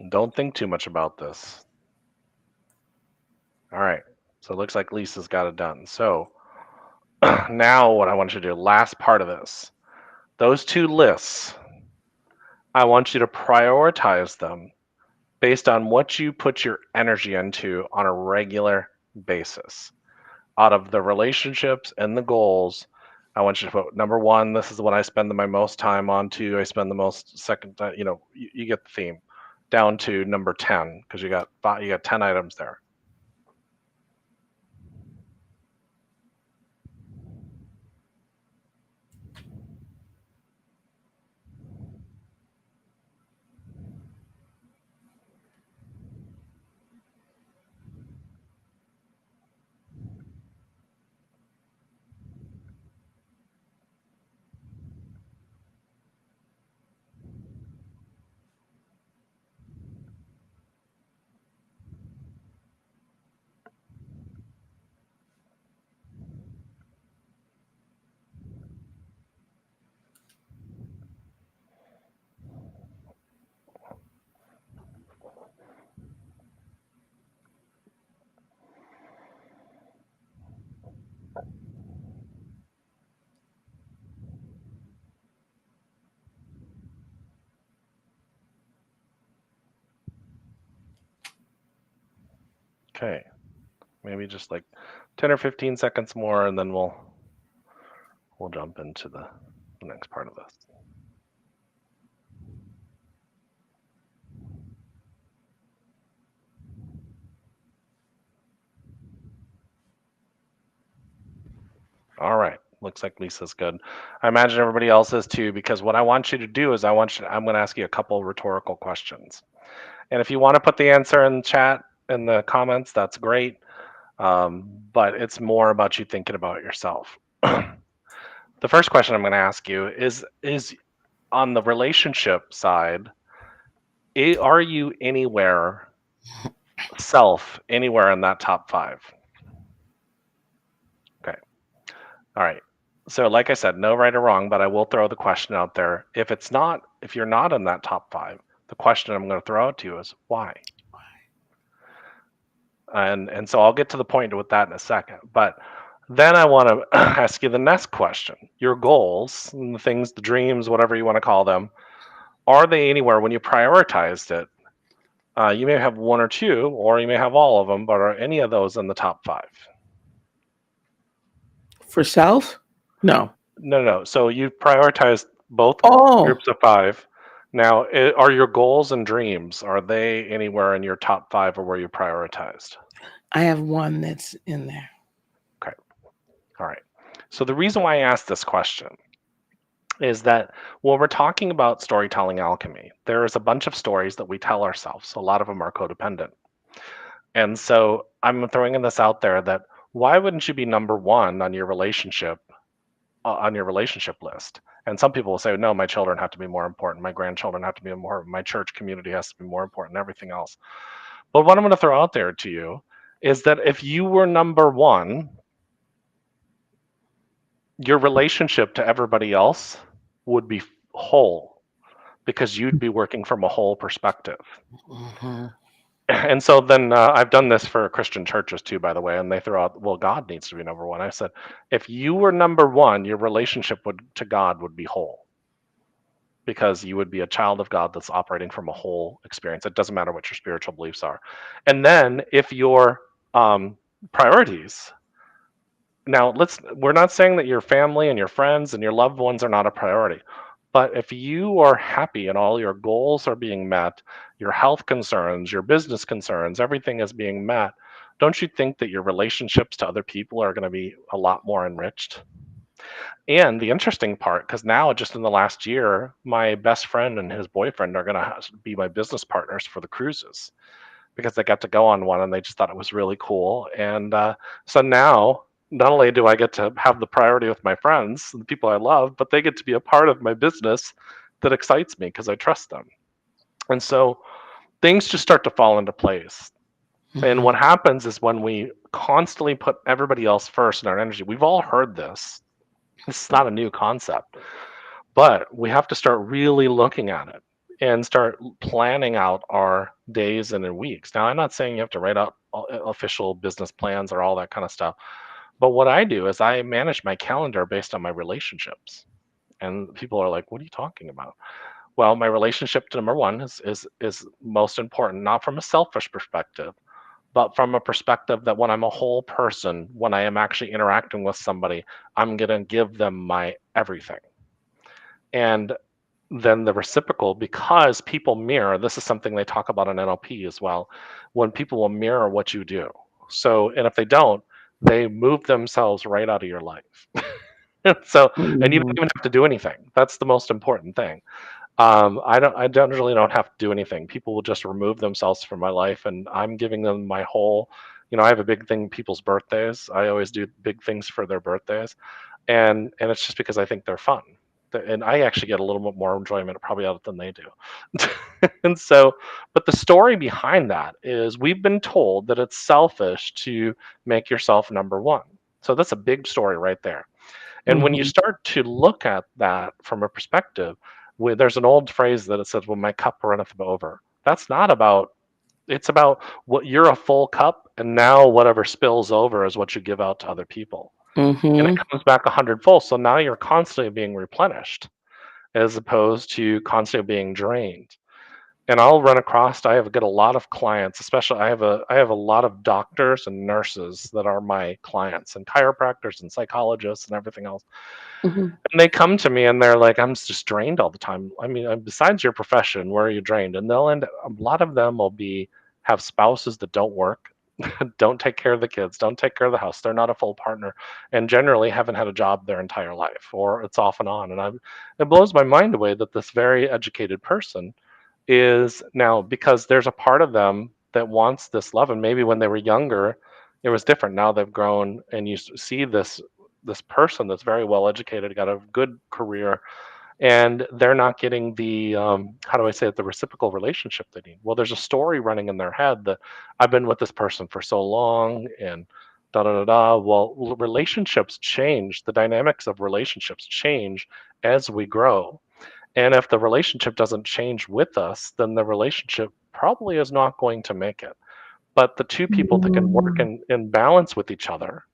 Don't think too much about this. All right. So it looks like Lisa's got it done. So now what I want you to do, last part of this, those 2 lists, I want you to prioritize them based on what you put your energy into on a regular basis. Out of the relationships and the goals, I want you to put number 1, this is what I spend my most time on. 2, I spend the most second, you get the theme, down to number 10, because you got 10 items there. Okay, maybe just like 10 or 15 seconds more, and then we'll jump into the next part of this. All right, looks like Lisa's good. I imagine everybody else is too, because what I want you to do is I'm going to ask you a couple rhetorical questions. And if you want to put the answer in chat in the comments, that's great. But it's more about you thinking about yourself. The first question I'm going to ask you is on the relationship side, are you anywhere in that top 5? Okay. All right. So like I said, no right or wrong, but I will throw the question out there. If you're not in that top 5, the question I'm going to throw out to you is why? And so I'll get to the point with that in a second. But then I want to ask you the next question. Your goals, and the things, the dreams, whatever you want to call them, are they anywhere when you prioritized it? You may have 1 or 2, or you may have all of them, but are any of those in the top 5? For self? No. No. So you prioritized both groups of 5. Now, are your goals and dreams, are they anywhere in your top 5 or where you prioritized? I have 1 that's in there. Okay. All right. So the reason why I asked this question is that when we're talking about storytelling alchemy, there is a bunch of stories that we tell ourselves. A lot of them are codependent. And so I'm throwing this out there that why wouldn't you be number 1 on your relationship list? And some people will say, no, my children have to be more important. My grandchildren have to be more, my church community has to be more important, everything else. But what I'm going to throw out there to you is that if you were number one, your relationship to everybody else would be whole because you'd be working from a whole perspective. Mhm. And so then I've done this for Christian churches too, by the way, and they throw out, well, God needs to be number one. I said, if you were number one, your relationship to God would be whole because you would be a child of God that's operating from a whole experience. It doesn't matter what your spiritual beliefs are. And then if your priorities, now we're not saying that your family and your friends and your loved ones are not a priority. But if you are happy and all your goals are being met, your health concerns, your business concerns, everything is being met, don't you think that your relationships to other people are going to be a lot more enriched? And the interesting part, because now just in the last year, my best friend and his boyfriend are going to be my business partners for the cruises because they got to go on one and they just thought it was really cool. And so now, not only do I get to have the priority with my friends, the people I love, but they get to be a part of my business that excites me because I trust them. And so things just start to fall into place. And what happens is when we constantly put everybody else first in our energy, we've all heard this. This is not a new concept, but we have to start really looking at it and start planning out our days and our weeks. Now, I'm not saying you have to write out official business plans or all that kind of stuff, but what I do is I manage my calendar based on my relationships. And people are like, "What are you talking about?" Well, my relationship to number one is most important, not from a selfish perspective, but from a perspective that when I'm a whole person, when I am actually interacting with somebody, I'm going to give them my everything. And then the reciprocal, because people mirror, this is something they talk about in NLP as well, when people will mirror what you do. So, and if they don't, they move themselves right out of your life. So, and you don't Mhm. even have to do anything. That's the most important thing. I don't really don't have to do anything. People will just remove themselves from my life, and I'm giving them my whole. I have a big thing people's birthdays. I always do big things for their birthdays, and it's just because I think they're fun, and I actually get a little bit more enjoyment probably out of it than they do. And so, but the story behind that is we've been told that it's selfish to make yourself number one. So that's a big story right there. And when you Mhm. start to look at that from a perspective, there's an old phrase that it says, "Well, my cup runneth over." That's not about. It's about what you're a full cup, and now whatever spills over is what you give out to other people, and it Mhm. comes back 100 full. So now you're constantly being replenished, as opposed to constantly being drained. And I'll run across. Get a lot of clients, especially I have a lot of doctors and nurses that are my clients, and chiropractors and psychologists and everything else. Mhm. And they come to me and they're like, "I'm just drained all the time. I mean, besides your profession, where are you drained?" And a lot of them will have spouses that don't work, don't take care of the kids, don't take care of the house. They're not a full partner, and generally haven't had a job their entire life, or it's off and on. And it blows my mind away that this very educated person is now, because there's a part of them that wants this love, and maybe when they were younger it was different. Now they've grown, and you see this person that's very well educated, got a good career, and they're not getting the how do I say it, the reciprocal relationship they need. Well, there's a story running in their head that I've been with this person for so long, and da da da da. Well, relationships change, the dynamics of relationships change as we grow, and if the relationship doesn't change with us, then the relationship probably is not going to make it. But the two people that can work Mhm. in balance with each other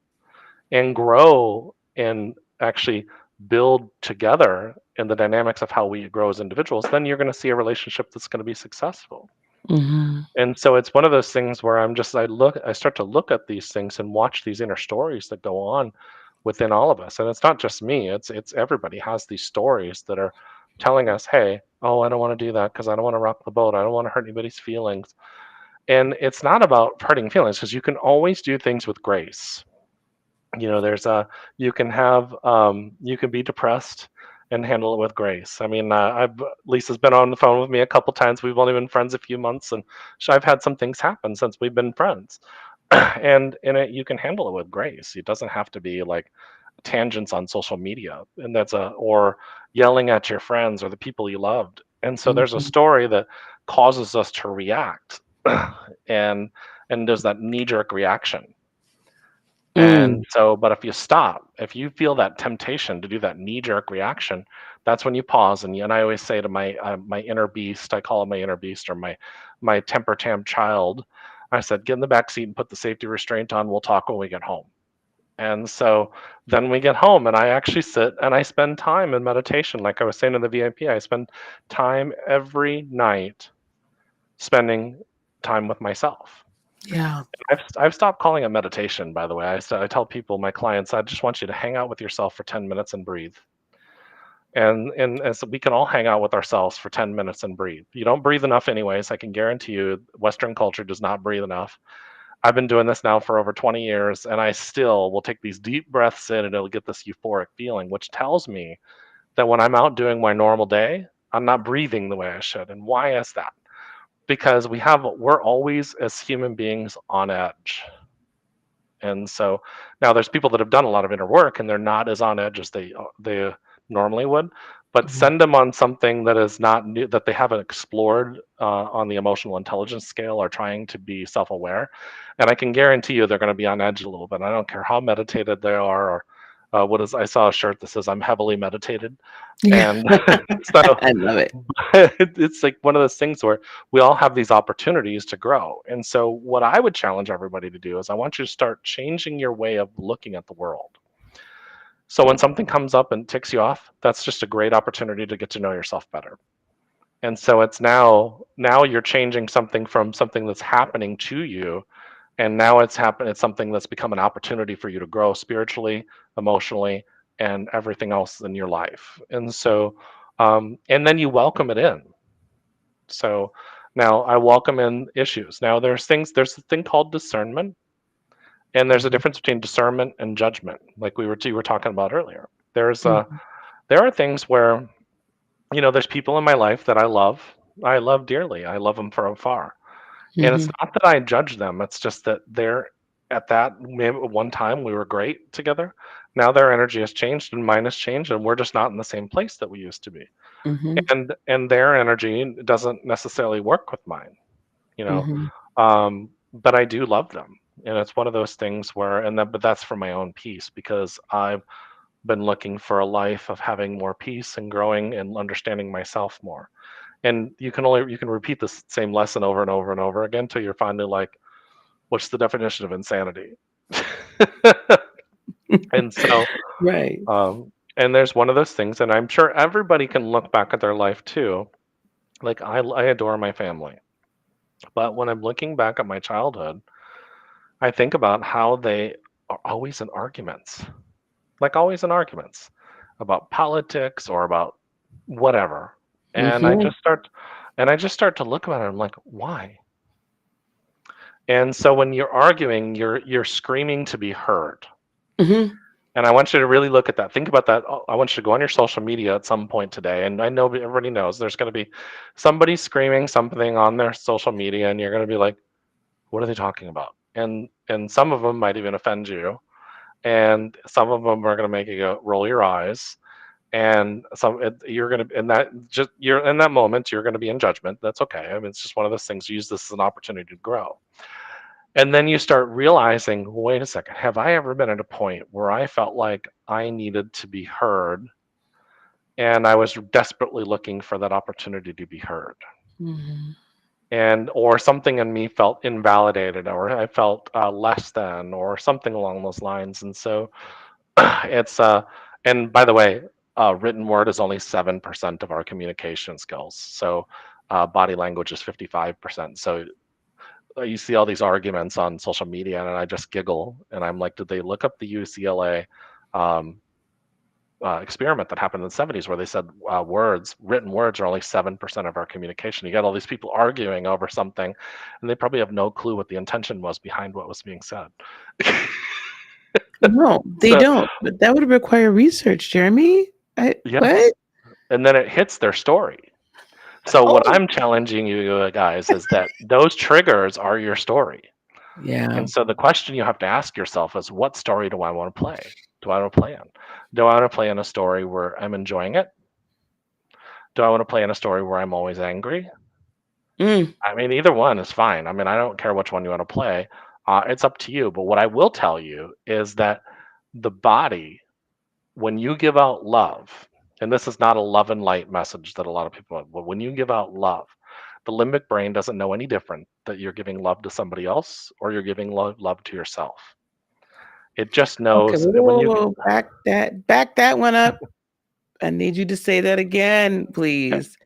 and grow and actually build together in the dynamics of how we grow as individuals, then you're going to see a relationship that's going to be successful. Mhm. And so it's one of those things where I start to look at these things and watch these inner stories that go on within all of us. And it's not just me, it's everybody has these stories that are telling us, "Hey, oh, I don't want to do that because I don't want to rock the boat. I don't want to hurt anybody's feelings." And it's not about hurting feelings, because you can always do things with grace. There's a you can be depressed and handle it with grace. I mean, Lisa's been on the phone with me a couple times. We've only been friends a few months, and I've had some things happen since we've been friends. And in it, you can handle it with grace. It doesn't have to be like tangents on social media, and or yelling at your friends or the people you loved. And so there's a Mhm. story that causes us to react, and and there's that knee-jerk reaction. And so, but if you stop, if you feel that temptation to do that knee-jerk reaction, that's when you pause. And I always say to my inner beast, I call it my inner beast, or my temper tam child, I said, get in the back seat and put the safety restraint on. We'll talk when we get home. And so then we get home, and I actually sit and I spend time in meditation. Like I was saying in the VIP, I spend time every night spending time with myself. Yeah. I've stopped calling it meditation, by the way. I tell people, my clients, I just want you to hang out with yourself for 10 minutes and breathe. And so we can all hang out with ourselves for 10 minutes and breathe. You don't breathe enough anyways. I can guarantee you Western culture does not breathe enough. I've been doing this now for over 20 years, and I still will take these deep breaths in, and it'll get this euphoric feeling, which tells me that when I'm out doing my normal day, I'm not breathing the way I should. And why is that? Because we're always, as human beings, on edge. And so now there's people that have done a lot of inner work and they're not as on edge as they normally would, but send them on something that is not new, that they haven't explored on the emotional intelligence scale, or trying to be self-aware, and I can guarantee you they're going to be on edge a little bit. I don't care how meditated they are, or I saw a shirt that says I'm heavily meditated. Yeah. And so I love it. it's like one of those things where we all have these opportunities to grow. And so what I would challenge everybody to do is I want you to start changing your way of looking at the world. So when something comes up and ticks you off, that's just a great opportunity to get to know yourself better. And so it's now you're changing something from something that's happening to you, and now it's something that's become an opportunity for you to grow spiritually, emotionally, and everything else in your life. And so and then you welcome it in. So now I welcome in issues. Now there's a thing called discernment, and there's a difference between discernment and judgment, like you were talking about earlier. There are things where, there's people in my life that I love dearly. I love them from afar. And it's not that I judge them. It's just that they're at that, maybe at one time we were great together. Now their energy has changed and mine has changed, and we're just not in the same place that we used to be. And their energy doesn't necessarily work with mine, you know. But I do love them. And it's one of those things where, but that's for my own peace, because I've been looking for a life of having more peace and growing and understanding myself more. And you can repeat the same lesson over and over and over again until you're finally like, what's the definition of insanity? And so, right. And there's one of those things, and I'm sure everybody can look back at their life too. Like I adore my family, but when I'm looking back at my childhood, I think about how they are always in arguments, like always in arguments about politics or about whatever. And I just start to look at it. I'm like, why? And so when you're arguing, you're screaming to be heard. And I want you to really look at that. Think about that. I want you to go on your social media at some point today. And I know everybody knows there's going to be somebody screaming something on their social media, and you're going to be like, what are they talking about? And some of them might even offend you. And some of them are going to make you go, roll your eyes. And you're going to, you're in that moment, you're going to be in judgment. That's okay. I mean, it's just one of those things. Use this as an opportunity to grow. And then you start realizing, wait a second, have I ever been at a point where I felt like I needed to be heard, and I was desperately looking for that opportunity to be heard? Or something in me felt invalidated, or I felt less than, or something along those lines. And so it's, and by the way, written word is only 7% of our communication skills. So body language is 55%. So you see all these arguments on social media, and I just giggle, and I'm like, did they look up the UCLA experiment that happened in the 70s where they said written words are only 7% of our communication? You got all these people arguing over something, and they probably have no clue what the intention was behind what was being said. No, they don't. But that would require research, Jeremy. What? And then it hits their story. So what I'm challenging you guys is that those triggers are your story. Yeah. And so the question you have to ask yourself is, what story do I want to play? Do I want to play in? Do I want to play in a story where I'm enjoying it? Do I want to play in a story where I'm always angry? Mm. I mean, either one is fine. I mean, I don't care which one you want to play. It's up to you. But what I will tell you is that the body, when you give out love, and this is not a love and light message that a lot of people have, but when you give out love, the limbic brain doesn't know any different that you're giving love to somebody else or you're giving love to yourself. It just Okay, knows whoa, when whoa, you whoa, back that one up. I need you to say that again, okay. please.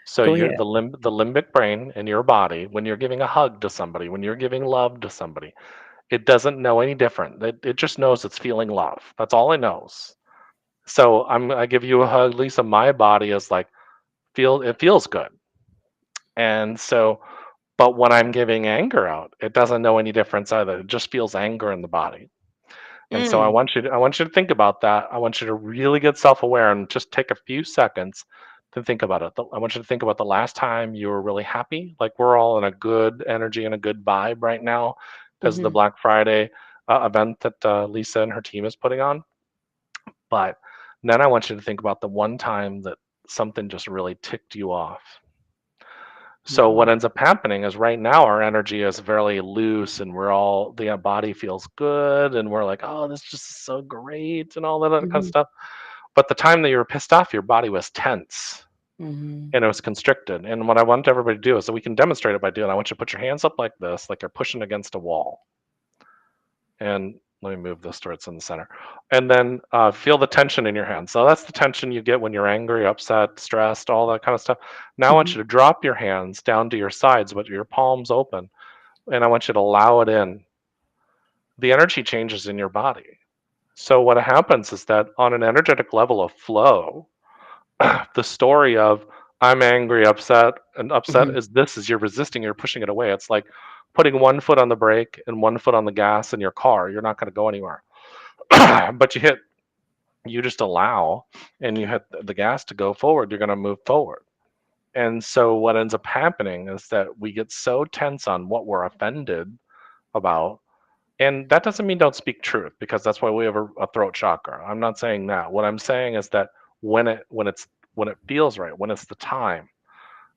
So Go you're ahead. the limbic brain in your body, when you're giving a hug to somebody, when you're giving love to somebody, it doesn't know any different. It just knows it's feeling love. That's all it knows. So I give you a hug, Lisa. My body is like it feels good. And so, but when I'm giving anger out, it doesn't know any difference either. It just feels anger in the body. And so Mm. I want you to think about that. I want you to really get self-aware and just take a few seconds to think about it. I want you to think about the last time you were really happy. Like we're all in a good energy and a good vibe right now because of the Mhm. Black Friday event that Lisa and her team is putting on. But then I want you to think about the one time that something just really ticked you off. So what Mhm. ends up happening is right now our energy is very loose and we're all the body feels good and we're like, oh, this just is so great and all that other kind of Mhm. stuff. But the time that you were pissed off, your body was tense Mhm. and it was constricted. And what I want everybody to do is so we can demonstrate it by doing, I want you to put your hands up like this, like you're pushing against a wall. And let me move this so it's in the center. And then feel the tension in your hands. So that's the tension you get when you're angry, upset, stressed, all that kind of stuff. Now I want Mhm. you to drop your hands down to your sides with your palms open. And I want you to allow it in. The energy changes in your body. So what happens is that on an energetic level of flow, the story of I'm angry, upset, and upset Mhm. is this is you're resisting, you're pushing it away. It's like putting one foot on the brake and one foot on the gas in your car. You're not going to go anywhere. But you just allow and you hit the gas to go forward, you're going to move forward. And so what ends up happening is that we get so tense on what we're offended about. And that doesn't mean don't speak truth because that's why we have a throat chakra. I'm not saying that. What I'm saying is that when it feels right, when it's the time.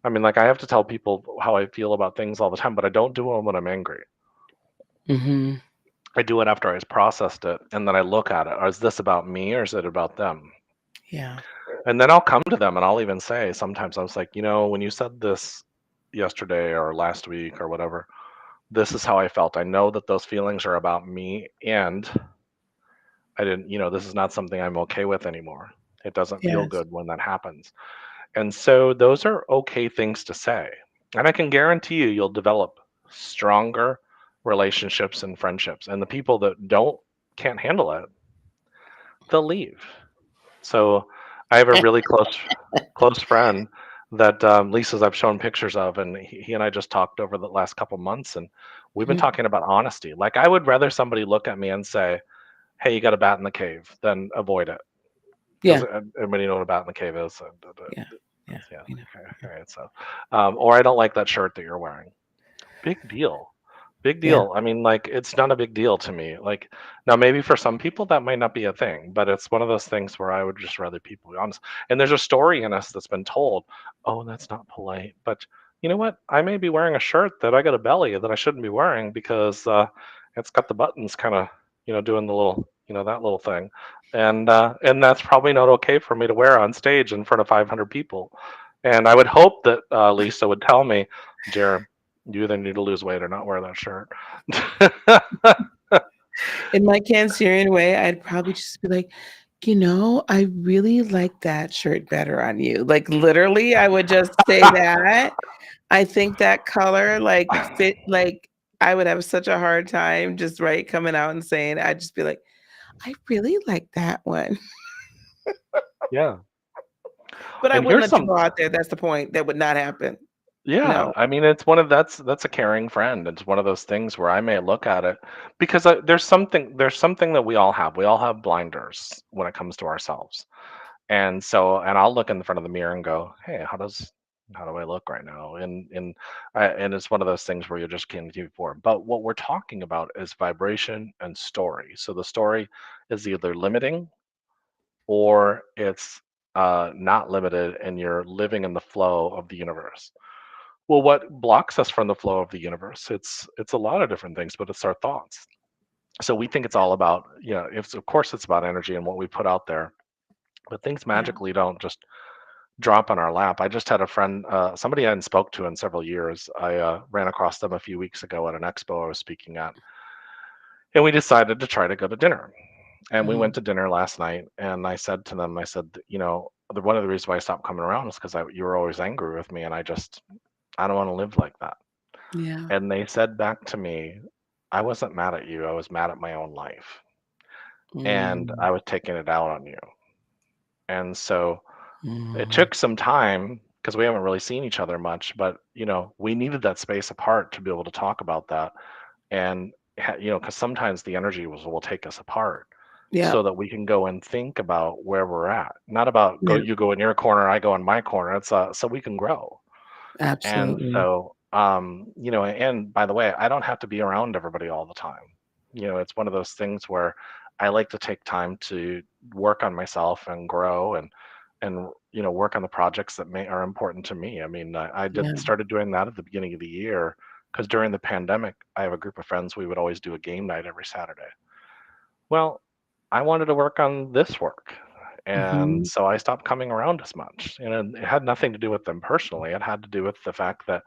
I mean, like I have to tell people how I feel about things all the time, but I don't do them when I'm angry. Mhm. I do it after I've processed it, and then I look at it. Is this about me or is it about them? Yeah. And then I'll come to them and I'll even say sometimes I was like, when you said this yesterday or last week or whatever, this is how I felt. I know that those feelings are about me, and I didn't, this is not something I'm okay with anymore. It doesn't feel Yes. good when that happens. And so those are okay things to say. And I can guarantee you'll develop stronger relationships and friendships. And the people that can't handle it, they'll leave. So I have a really close friend that Lisa's I've shown pictures of, and he and I just talked over the last couple months, and we've been Mhm. talking about honesty. Like I would rather somebody look at me and say, "Hey, you got a bat in the cave," than avoid it. Does Yeah. everybody know what a bat in the cave is? Yeah. Yeah. Yeah. We know. Okay. All right. So, or I don't like that shirt that you're wearing. Big deal. Big Yeah. deal. I mean, like, it's not a big deal to me. Like, now maybe for some people that might not be a thing, but it's one of those things where I would just rather people be honest. And there's a story in us that's been told, oh, that's not polite. But you know what? I may be wearing a shirt that I got a belly that I shouldn't be wearing because it's got the buttons kind of, doing the little, that little thing. And that's probably not okay for me to wear on stage in front of 500 people. And I would hope that Lisa would tell me, Jared, you either need to lose weight or not wear that shirt. In my Cancerian way, I'd probably just be like, I really like that shirt better on you. Like literally, I would just say that. I think that color fit I would have such a hard time just coming out and saying I'd just be like, I really like that one. Yeah. But I And wouldn't here's let you some go out there. That's the point. That would not happen. yeah, No. I mean it's that's a caring friend. It's one of those things where I may look at it because there's something that we all have. We all have blinders when it comes to ourselves. And I'll look in the front of the mirror and go, "Hey, how do I look right now?" And it's one of those things where you just can't do for. But what we're talking about is vibration and story. So the story is either limiting or it's not limited and you're living in the flow of the universe. Well, what blocks us from the flow of the universe? It's a lot of different things, but it's our thoughts. So we think it's all about, it's of course it's about energy and what we put out there, but things Yeah. magically don't just drop on our lap. I just had a friend, somebody I hadn't spoke to in several years. I ran across them a few weeks ago at an expo I was speaking at, and we decided to try to go to dinner. And we went Mhm. to dinner last night, and I said to them, I said, one of the reasons why I stopped coming around is because you were always angry with me, and I don't want to live like that. Yeah. And they said back to me, I wasn't mad at you. I was mad at my own life. And Mm. I was taking it out on you. And so it Mhm. took some time because we haven't really seen each other much, but we needed that space apart to be able to talk about that. And because sometimes the energy will take us apart Yeah. so that we can go and think about where we're at. Not about Yeah. you go in your corner, I go in my corner. It's so we can grow. And Absolutely. so, and by the way, I don't have to be around everybody all the time. It's one of those things where I like to take time to work on myself and grow and work on the projects that are important to me. I mean, I Yeah. did started doing that at the beginning of the year because during the pandemic, I have a group of friends. We would always do a game night every Saturday. Well, I wanted to work on this work. And Mhm. so I stopped coming around as much. And it had nothing to do with them personally. It had to do with the fact that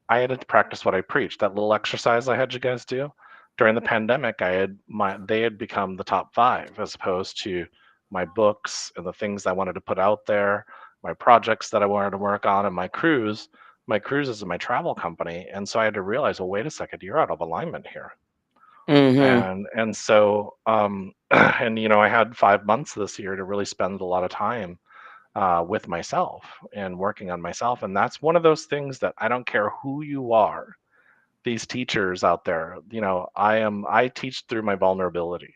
I had to practice what I preached. That little exercise I had you guys do during the pandemic, they had become the top 5 as opposed to my books and the things I wanted to put out there, my projects that I wanted to work on, and my cruise. My cruise is my travel company, and so I had to realize, well, wait a second, you're out of alignment here. Mhm. And so and I had 5 months this year to really spend a lot of time with myself and working on myself. And that's one of those things that I don't care who you are, these teachers out there, I teach through my vulnerability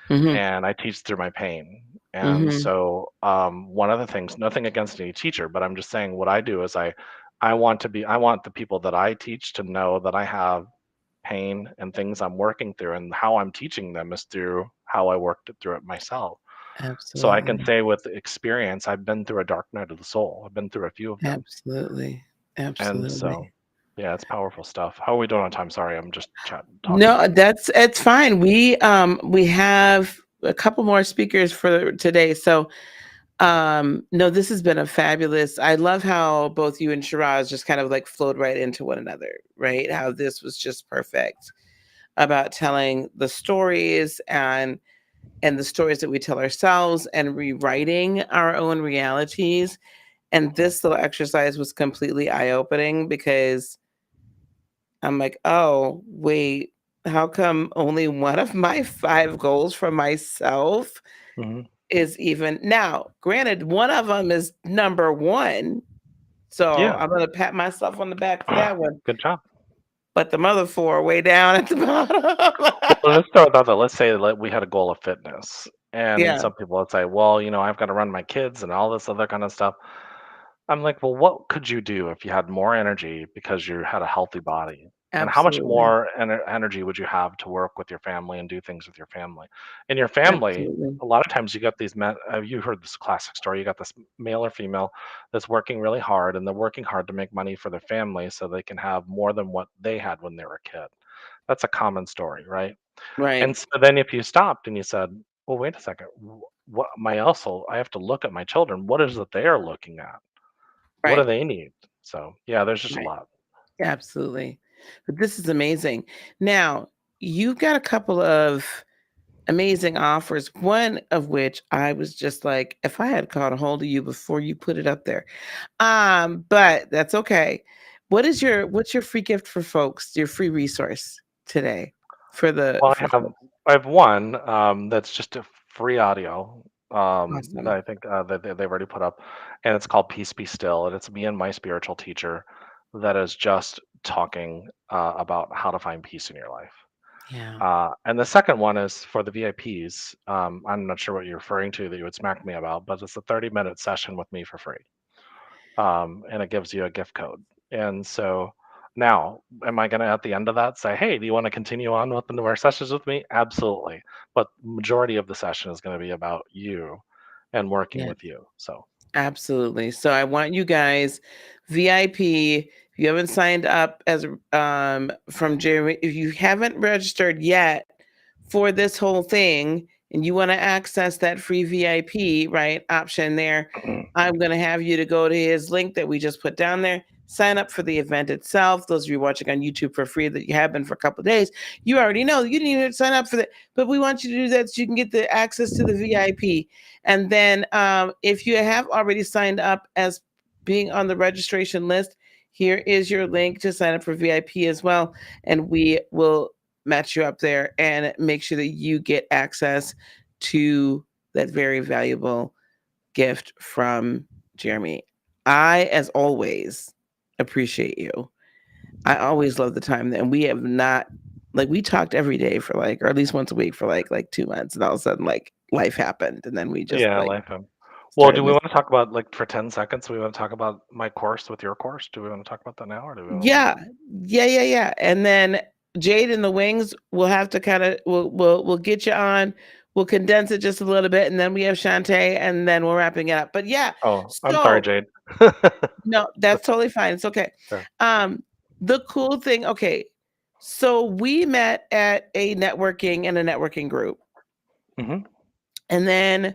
Mhm. and I teach through my pain. And Mhm. so one of the things, nothing against any teacher, but I'm just saying what I do is I want the people that I teach to know that I have pain and things I'm working through, and how I'm teaching them is through how I worked through it myself. So I can Absolutely. say with experience, I've been through a dark night of the soul. I've been through a few of them. Absolutely. And Absolutely. so, yeah, it's powerful stuff. How are we doing on time? Sorry, I'm just talking. No, it's fine. We have a couple more speakers for today. So no, this has been a fabulous. I love how both you and Shiraz just kind of like flowed right into one another, right? How this was just perfect about telling the stories and the stories that we tell ourselves and rewriting our own realities. And this little exercise was completely eye-opening because I'm like, oh, wait, how come only one of my 5 goals for myself Hmm. is even now? Granted, one of them is number 1. So Yeah, I'm gonna pat myself on the back for that one. good job. But the other 4 are way down at the Well, bottom. let's start with that. Let's say we had a goal of fitness, and Yeah, some people would say, well, I've got to run my kids and all this other kind of stuff. I'm like, well, what could you do if you had more energy because you had a healthy body? And how much absolutely. more energy would you have to work with your family and do things with your family? And your family, Absolutely. a lot of times you got these men, you heard this classic story. You got this male or female that's working really hard, and they're working hard to make money for their family so they can have more than what they had when they were a kid. That's a common story, right? And Right, so then if you stopped and you said, well, wait a second, what I have to look at my children. What is it they are looking at? What do right, they need? So, yeah, there's just a right. lot. Absolutely. But this is amazing. Now, you've got a couple of amazing offers, one of which I was just like, if I had caught a hold of you before you put it up there. But that's okay. What's your free gift for folks, your free resource today Well, for folks? I have one that's just a free audio that Awesome. I think that they've already put up, and it's called Peace Be Still, and it's me and my spiritual teacher that is just talking about how to find peace in your life. Yeah. And the second one is for the VIPs. I'm not sure what you're referring to that you would smack me about, but it's a 30-minute session with me for free. And it gives you a gift code. And so now, am I going to at the end of that say, "Hey, do you want to continue on with the more sessions with me?" Absolutely. But majority of the session is going to be about you and working Yeah. with you. So Absolutely. So I want you guys, VIP If you haven't signed up as from Jeremy, if you haven't registered yet for this whole thing and you want to access that free VIP, right, option there, I'm going to have you to go to his link that we just put down there. Sign up for the event itself. Those of you watching on YouTube for free that you have been for a couple of days, you already know you didn't even sign up for that. But we want you to do that so you can get the access to the VIP. And then if you have already signed up as being on the registration list, here is your link to sign up for VIP as well. And we will match you up there and make sure that you get access to that very valuable gift from Jeremy. I, as always, appreciate you. I always love the time that, and we have not, like, we talked every day for like, or at least once a week for like 2 months, and all of a sudden like life happened, and then we just Yeah, like life him. Well, do started we missing. want to talk about like for 10 seconds? Do we want to talk about my course with your course? Do we want to talk about that now, or do we want to? Yeah. And then Jade in the wings, we'll have to kind of we'll get you on. We'll condense it just a little bit, and then we have Shantae, and then we're wrapping it up. But yeah, Oh, I'm sorry, so Jade. no, that's totally fine. It's okay. Yeah. The cool thing, okay, so we met at a networking group, Mm-hmm. and then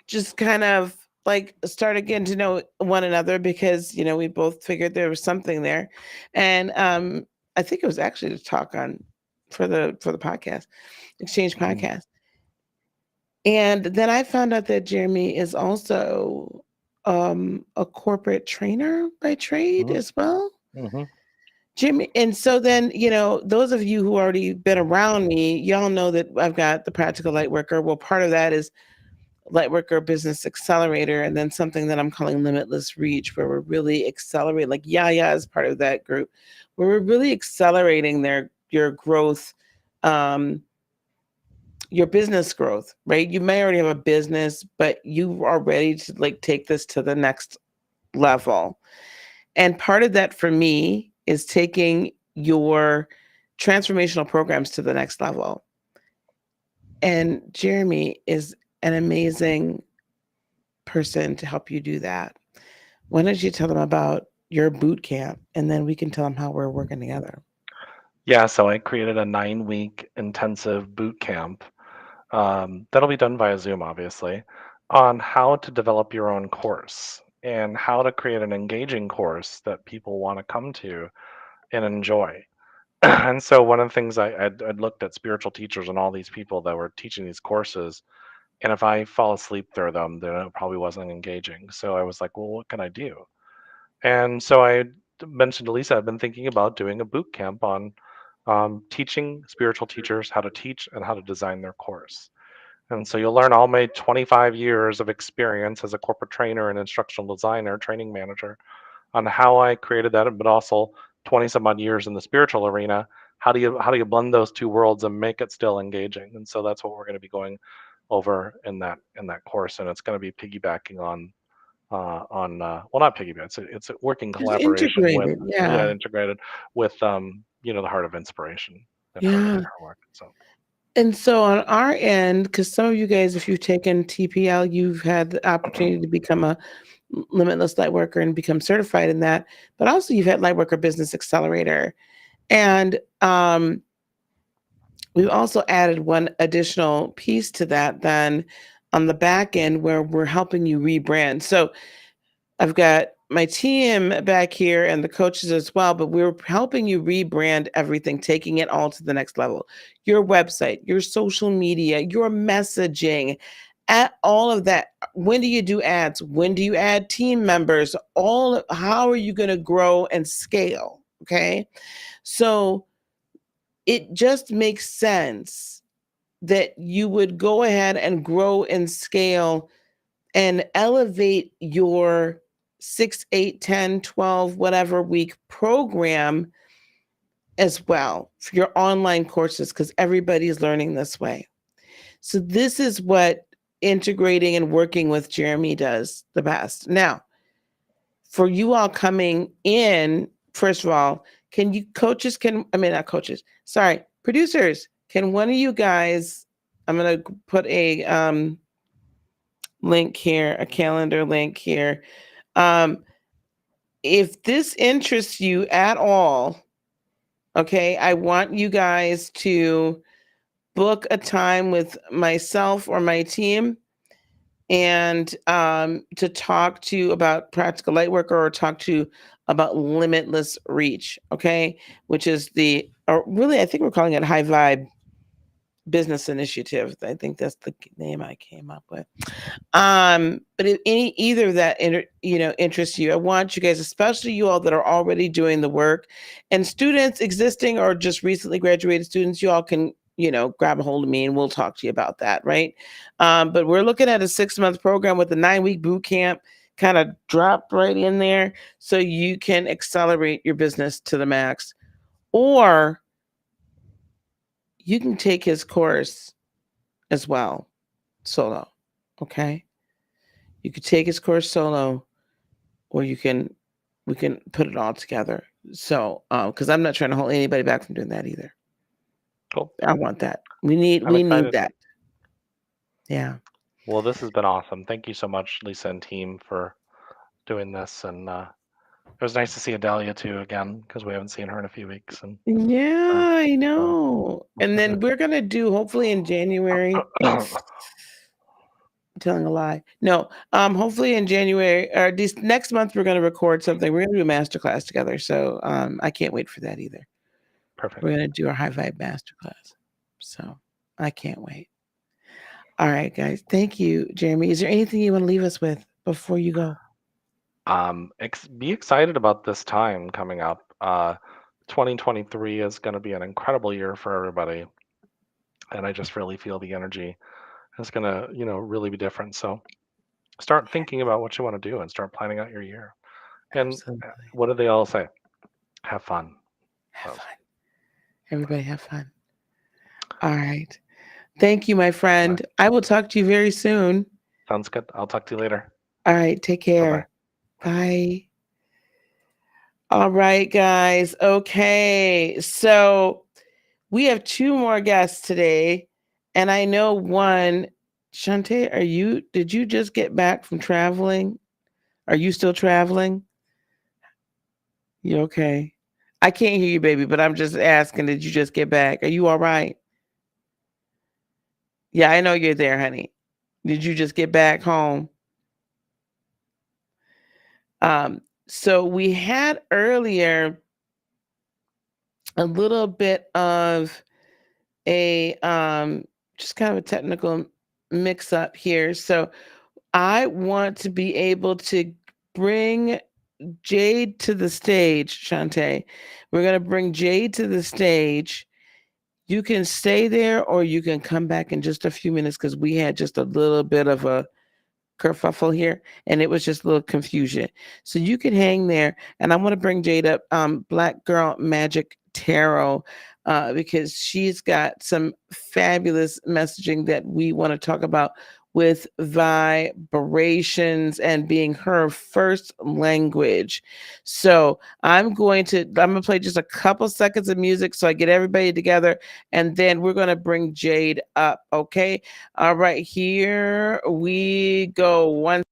just kind of like started getting to know one another because we both figured there was something there, and I think it was actually to talk on for the podcast, Exchange podcast. And then I found out that Jeremy is also a corporate trainer by trade as well. Mm-hmm. Jimmy, and so then, those of you who already been around me, y'all know that I've got the Practical Lightworker. Well, part of that is Lightworker Business Accelerator, and then something that I'm calling Limitless Reach, where we're really accelerating, like Yaya is part of that group, where we're really accelerating your growth, your business growth, right? You may already have a business, but you are ready to like take this to the next level. And part of that for me is taking your transformational programs to the next level. And Jeremy is an amazing person to help you do that. Why don't you tell them about your boot camp, and then we can tell them how we're working together. Yeah, so I created a 9-week intensive boot camp that'll be done via Zoom, obviously, on how to develop your own course and how to create an engaging course that people want to come to and enjoy. And so one of the things I'd looked at spiritual teachers and all these people that were teaching these courses, and if I fall asleep through them, then it probably wasn't engaging. So I was like, well, what can I do? And so I mentioned to Lisa, I've been thinking about doing a boot camp on teaching spiritual teachers how to teach and how to design their course. And so you'll learn all my 25 years of experience as a corporate trainer and instructional designer, training manager, on how I created that, but also 20 some odd years in the spiritual arena. How do you blend those two worlds and make it still engaging? And so that's what we're going to be going over in that course, and it's going to be piggybacking on well, not piggyback. It's a working Just collaboration with integrated, integrated with the Heart of Inspiration and yeah. her work. So. And so on our end, because some of you guys, if you've taken TPL, you've had the opportunity to become a Limitless Lightworker and become certified in that. But also you've had Lightworker Business Accelerator. And we've also added one additional piece to that then on the back end where we're helping you rebrand. So I've got my team back here and the coaches as well, but we're helping you rebrand everything, taking it all to the next level. Your website, your social media, your messaging, at all of that. When do you do ads? When do you add team members? How are you going to grow and scale? Okay. So it just makes sense that you would go ahead and grow and scale and elevate your 6, 8, 10, 12, whatever week program as well for your online courses, because everybody's learning this way. So this is what integrating and working with Jeremy does the best. Now, for you all coming in, first of all, producers, can one of you guys, I'm going to put a link here, a calendar link here. if this interests you at all, okay, I want you guys to book a time with myself or my team and to talk to about practical light worker or talk to about limitless reach, okay, which is or really I think we're calling it high vibe business initiative. I think that's the name I came up with. But if either that interests you, I want you guys, especially you all that are already doing the work, and students existing or just recently graduated students, you all can grab a hold of me and we'll talk to you about that, right? But we're looking at a 6-month program with a 9-week boot camp kind of dropped right in there so you can accelerate your business to the max. Or you can take his course as well, solo, okay? You could take his course solo, or we can put it all together. So, because I'm not trying to hold anybody back from doing that either. Cool. I want that. We need excited. that. Yeah. Well, this has been awesome. Thank you so much, Lisa and team, for doing this. And it was nice to see Adelia too again, because we haven't seen her in a few weeks. And Yeah, I know. And then we're gonna do hopefully in January. Telling a lie. No, hopefully in January or this next month we're gonna record something. We're gonna do a masterclass together. So I can't wait for that either. Perfect. We're gonna do our high vibe masterclass. So I can't wait. All right, guys. Thank you, Jeremy. Is there anything you want to leave us with before you go? Be excited about this time coming up. 2023 is going to be an incredible year for everybody, and I just really feel the energy is going to, really be different. So start thinking about what you want to do and start planning out your year. And Absolutely. what do they all say? Have fun. Have fun. Everybody have fun. All right. Thank you, my friend. I will talk to you very soon. Sounds good. I'll talk to you later. All right. Take care. Bye. All right, guys. Okay. So we have 2 more guests today. And I know one, Shantae, did you just get back from traveling? Are you still traveling? You okay? I can't hear you, baby, but I'm just asking, did you just get back? Are you all right? Yeah, I know you're there, honey. Did you just get back home? So we had earlier a little bit of a just kind of a technical mix up here. So I want to be able to bring Jade to the stage, Shantae. We're going to bring Jade to the stage. You can stay there or you can come back in just a few minutes because we had just a little bit of a kerfuffle here and it was just a little confusion. So you can hang there and I want to bring Jade up, Black Girl Magic Tarot, because she's got some fabulous messaging that we want to talk about with vibrations and being her first language. So I'm gonna play just a couple seconds of music so I get everybody together and then we're gonna bring Jade up. Okay. All right, here we go. One.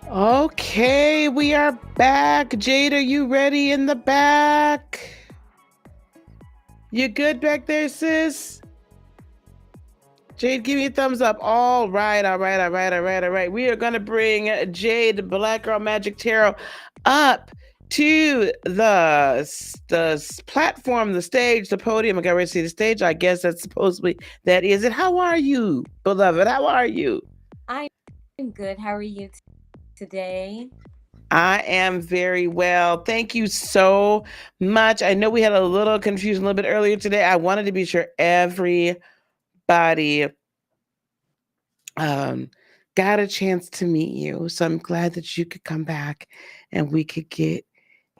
Okay, we are back. Jade, are you ready in the back? You good back there, sis? Jade, give me a thumbs up. All right. We are going to bring Jade, Black Girl Magic Tarot, up to the platform, the stage, the podium. I got ready to see the stage. I guess that's supposedly, that is it. How are you, beloved? How are you? I'm good. How are you today? I am very well. Thank you so much. I know we had a little confusion a little bit earlier today. I wanted to be sure everybody got a chance to meet you. So I'm glad that you could come back and we could get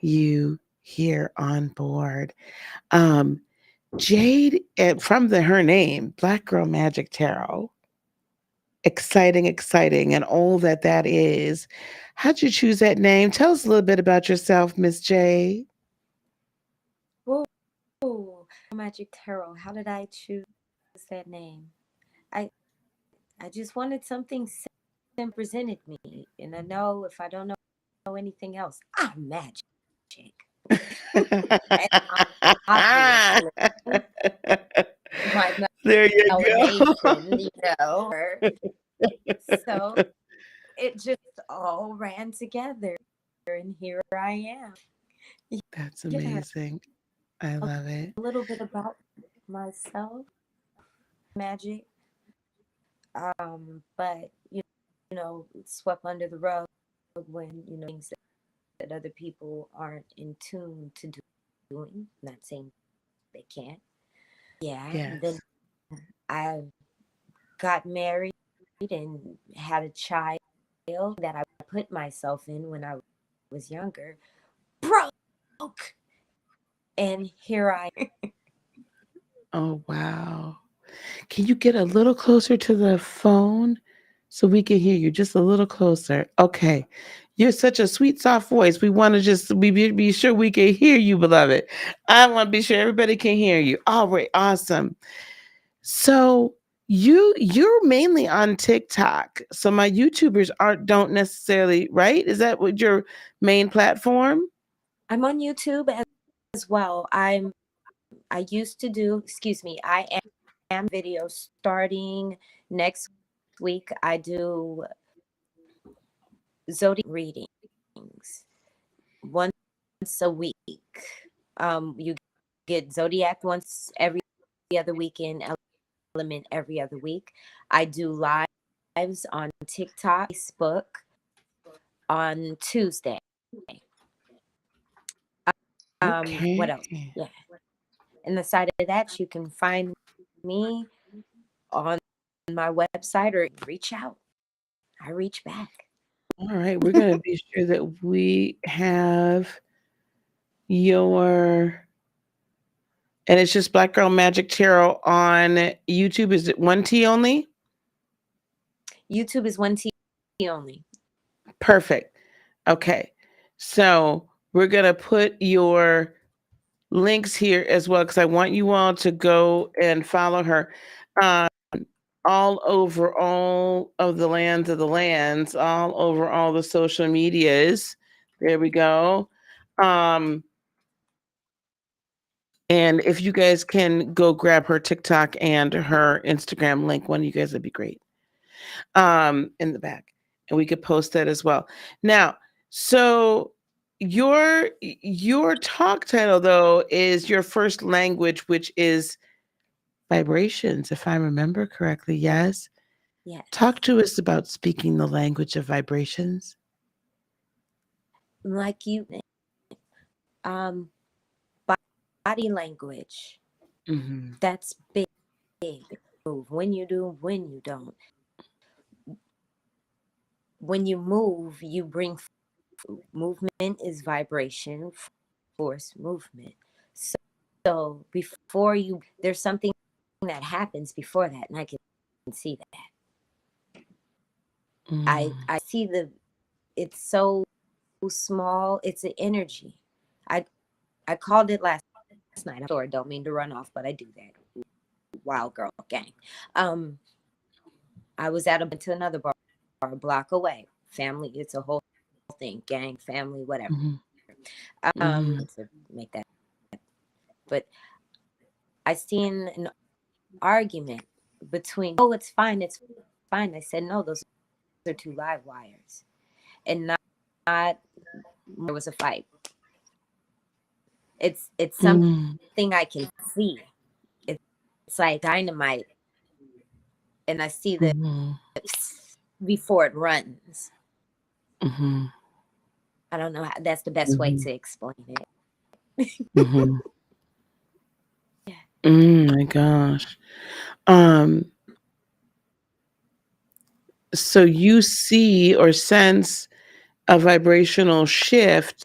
you here on board. Jade, from her name, Black Girl Magic Tarot. Exciting, and all that is. How'd you choose that name? Tell us a little bit about yourself, Miss Jade. Oh, Magic Tarot. How did I choose that name? I just wanted something simple presented me, and I know if I don't know anything else, I'm magic. Obviously, my there you elevation, go. So it just all ran together, and here I am. That's amazing. I love it. A little bit about myself, magic, but you know, swept under the rug when things that other people aren't in tune to doing. Not saying they can't. Yeah. Yes. And then I got married and had a child that I put myself in when I was younger. Broke. And here I am. Oh, wow. Can you get a little closer to the phone so we can hear you just a little closer? Okay. You're such a sweet, soft voice. We want to just be sure we can hear you, beloved. I want to be sure everybody can hear you. All right, awesome. So you're mainly on TikTok. So my YouTubers don't necessarily, right? Is that what your main platform? I'm on YouTube as well. I used to do, I am videos starting next week. I do zodiac readings once a week. You get zodiac once every other weekend, element every other week. I do lives on TikTok, Facebook on Tuesday. Okay. What else? Yeah. And the side of that, you can find me on my website or reach out. I reach back. All right, we're going to be sure that we have your, and it's just Black Girl Magic Tarot on YouTube. Is it one T only? YouTube is one T only. Perfect. Okay. So we're going to put your links here as well because I want you all to go and follow her all over all of the lands, all over all the social medias. There we go. And if you guys can go grab her TikTok and her Instagram link, one of you guys would be great. In the back. And we could post that as well. Now, so your talk title though is your first language, which is vibrations, if I remember correctly. Yes. Yes. Talk to us about speaking the language of vibrations. Like you, body language. Mm-hmm. That's big. Move when you do, when you don't. When you move, you bring movement is vibration, force, movement. So before you, there's something that happens before that, and I can see that. I see it's so small. It's an energy. I called it last night. I'm sorry, I don't mean to run off, but I do that. Wild girl gang. I was to another bar a block away. family. It's a whole thing, gang, family, whatever. Mhm. To make that, but I seen an argument between, oh, it's fine, it's fine. I said, no, those are two live wires, and not there was a fight. It's Mm. something I can see. It's like dynamite, and I see the Mhm. before it runs. Mhm. I don't know how that's the best way Mhm. to explain it. Mhm. Yeah. My gosh. Um, so you see or sense a vibrational shift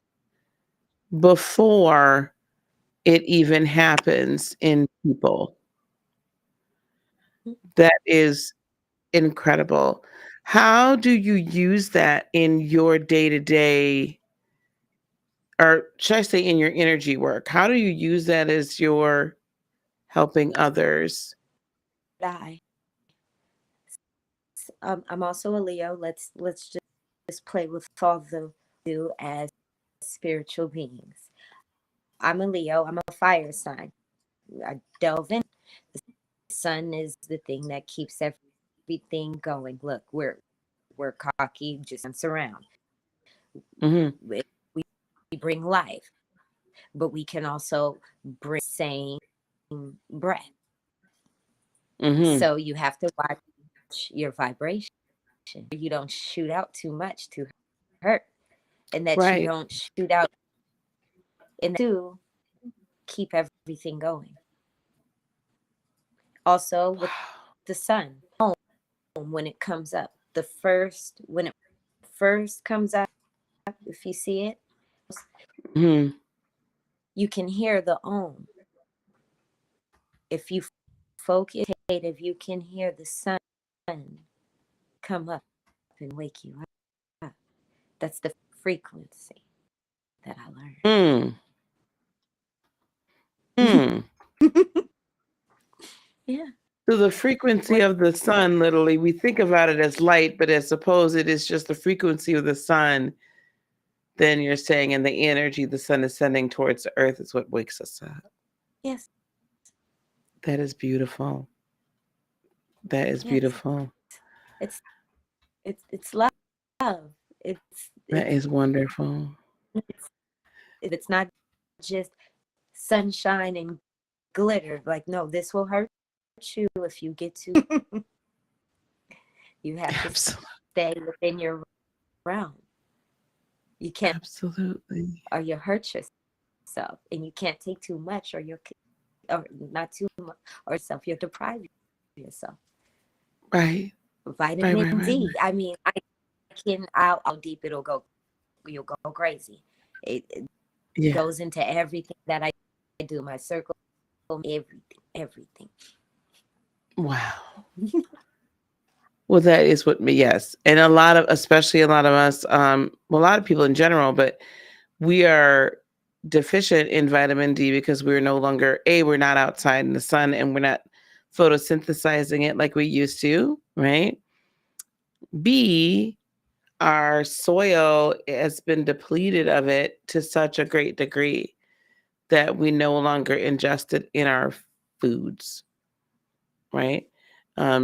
before it even happens in people. That is incredible. How do you use that in your day-to-day, or should I say in your energy work? How do you use that as you're helping others? I I'm also a Leo. Let's just play with all the do as spiritual beings. I'm a Leo. I'm a fire sign. I delve in. The sun is the thing that keeps everything going. Look, we're cocky, just dance around. Mhm. We bring life, but we can also bring same breath. Mhm. So you have to watch your vibration. You don't shoot out too much to hurt, and that you Right. don't shoot out and to keep everything going. Also with the sun, when it comes up, when it first comes up, if you see it, Mhm. you can hear the om. If you focus, if you can hear the sun come up and wake you up. That's the frequency that I learned. Mm. Mm. Yeah. So the frequency What? of the sun, literally, we think about it as light, but as suppose it is just the frequency of the sun, then you're saying, and the energy the sun is sending towards the earth is what wakes us up. Yes. That is beautiful. That is Yes. beautiful. It's it's love. It's That it's is wonderful. it's it's not just sunshine and glitter. Like, no, this will hurt you if you get to. You have to Absolutely. stay within your realm. You can't, Absolutely. or you hurt yourself, and you can't take too much, or not too much, or self. You deprive yourself. Right. Right, Vitamin right, right, D. right. I mean, how deep it'll go. You'll go crazy. It Yeah. goes into everything that I do. My circle, everything. Wow. Well, that is what me, yes. And a lot of, especially a lot of us, well, a lot of people in general, but we are deficient in vitamin D because we're no longer, we're not outside in the sun and we're not photosynthesizing it like we used to, right? B, our soil has been depleted of it to such a great degree that we no longer ingest it in our foods, right?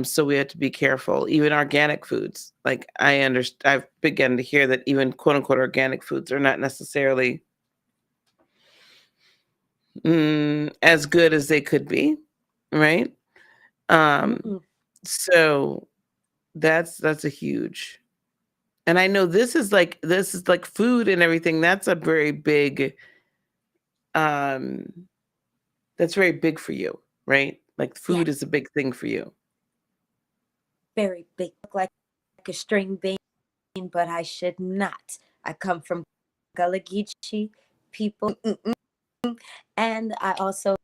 So we have to be careful. Even organic foods, like I've begun to hear that even quote unquote organic foods are not necessarily as good as they could be, right? Um, so that's a huge, and I know this is like food and everything. That's a very big, um, that's very big for you, right? Like Yeah, food is a big thing for you. very big, look like a string bean, but I should not. I come from Gullah Geechee people, and I also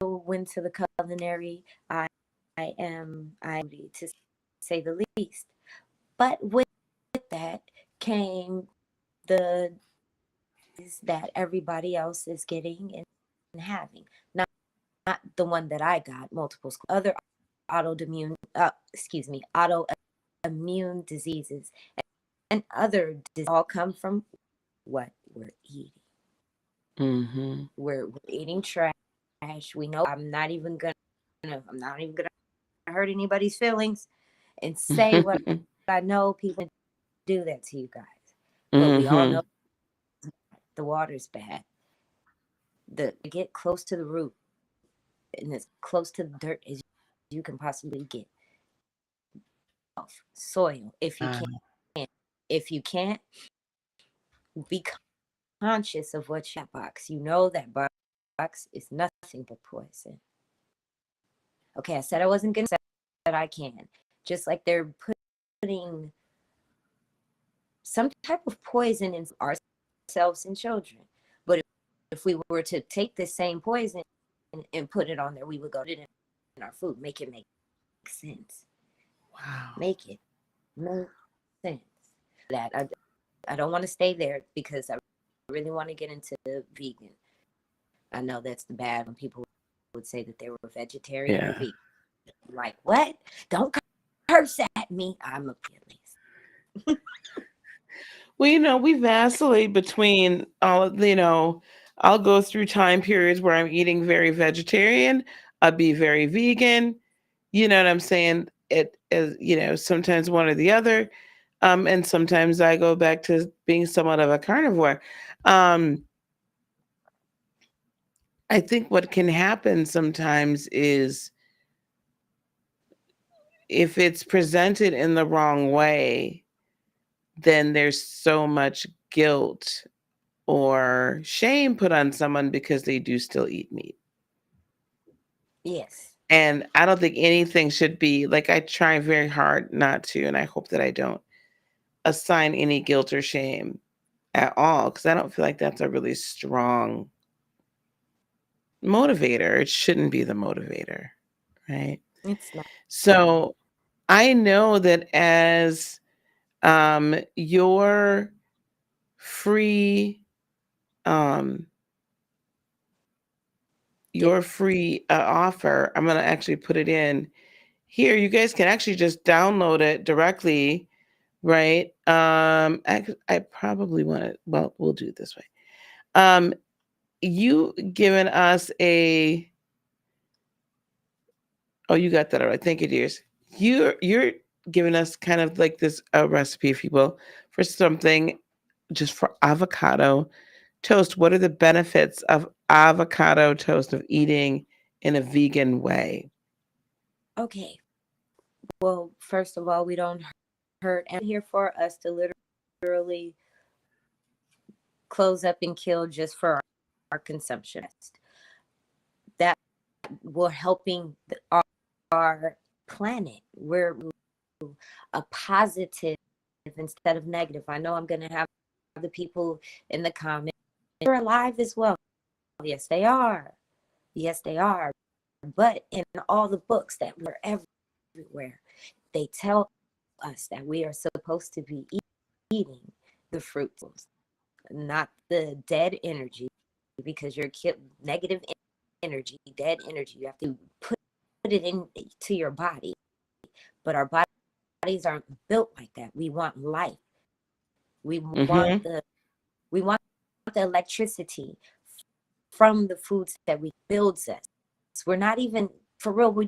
went to the culinary. I am to say the least. But with that came the that everybody else is getting and having. Not the one that I got, multiple other autoimmune diseases. and other diseases all come from what we're eating. Mm-hmm. We're eating trash. We know I'm not even gonna hurt anybody's feelings and say what I know people do that to you guys. But we all know the water's bad. Get close to the root and as close to the dirt as you can possibly get. Soil, if you can. If you can't, be conscious of what that box. You know that box is nothing but poison. Okay, I said I wasn't gonna say that I can. Just like they're putting some type of poison in ourselves and children. But if we were to take the same poison and put it on there, we would go to it in our food. Make it make sense. Wow. Make it make sense. That I don't want to stay there because I really want to get into vegan. I know that's the bad when people would say that they were vegetarian or vegan. I'm like, what? Don't curse at me. I'm a at least. Well, we vacillate between all of, I'll go through time periods where I'm eating very vegetarian, I'll be very vegan. You know what I'm saying? It is, sometimes one or the other. And sometimes I go back to being somewhat of a carnivore. I think what can happen sometimes is if it's presented in the wrong way, then there's so much guilt or shame put on someone because they do still eat meat. Yes. And I don't think anything should be like, I try very hard not to, and I hope that I don't assign any guilt or shame at all, because I don't feel like that's a really strong motivator. It shouldn't be the motivator, right? It's not. So I know that as your free offer, I'm going to actually put it in here. You guys can actually just download it directly, right? I probably want to, well, we'll do it this way. You given us oh, you got that all right. Thank you, dears. You're giving us kind of like this recipe, if you will, for something just for avocado toast. What are the benefits of avocado toast, of eating in a vegan way? Okay. Well, first of all, we don't hurt, and here for us to literally close up and kill just for our consumption. That we're helping our planet. We're a positive instead of negative. I know I'm going to have the people in the comments. They're alive as well. Yes, they are. Yes, they are. But in all the books that were everywhere, they tell us that we are supposed to be eating the fruits, not the dead energy, because you're negative energy, dead energy. You have to put it into your body. But our bodies aren't built like that. We want life. We want the electricity from the foods that we builds us. We're not even, for real, we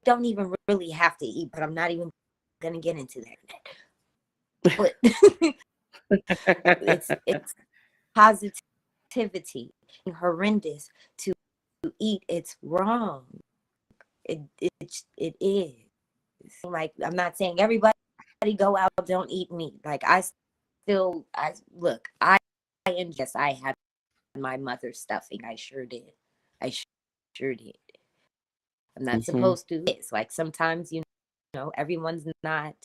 don't even really have to eat, but I'm not even going to get into that. But it's positivity, horrendous to eat. It's wrong. It is. Like, I'm not saying everybody go out, don't eat meat. Like, I ingest. I had my mother's stuffing. I sure did. Sure did. I'm not supposed to. It's like sometimes, everyone's not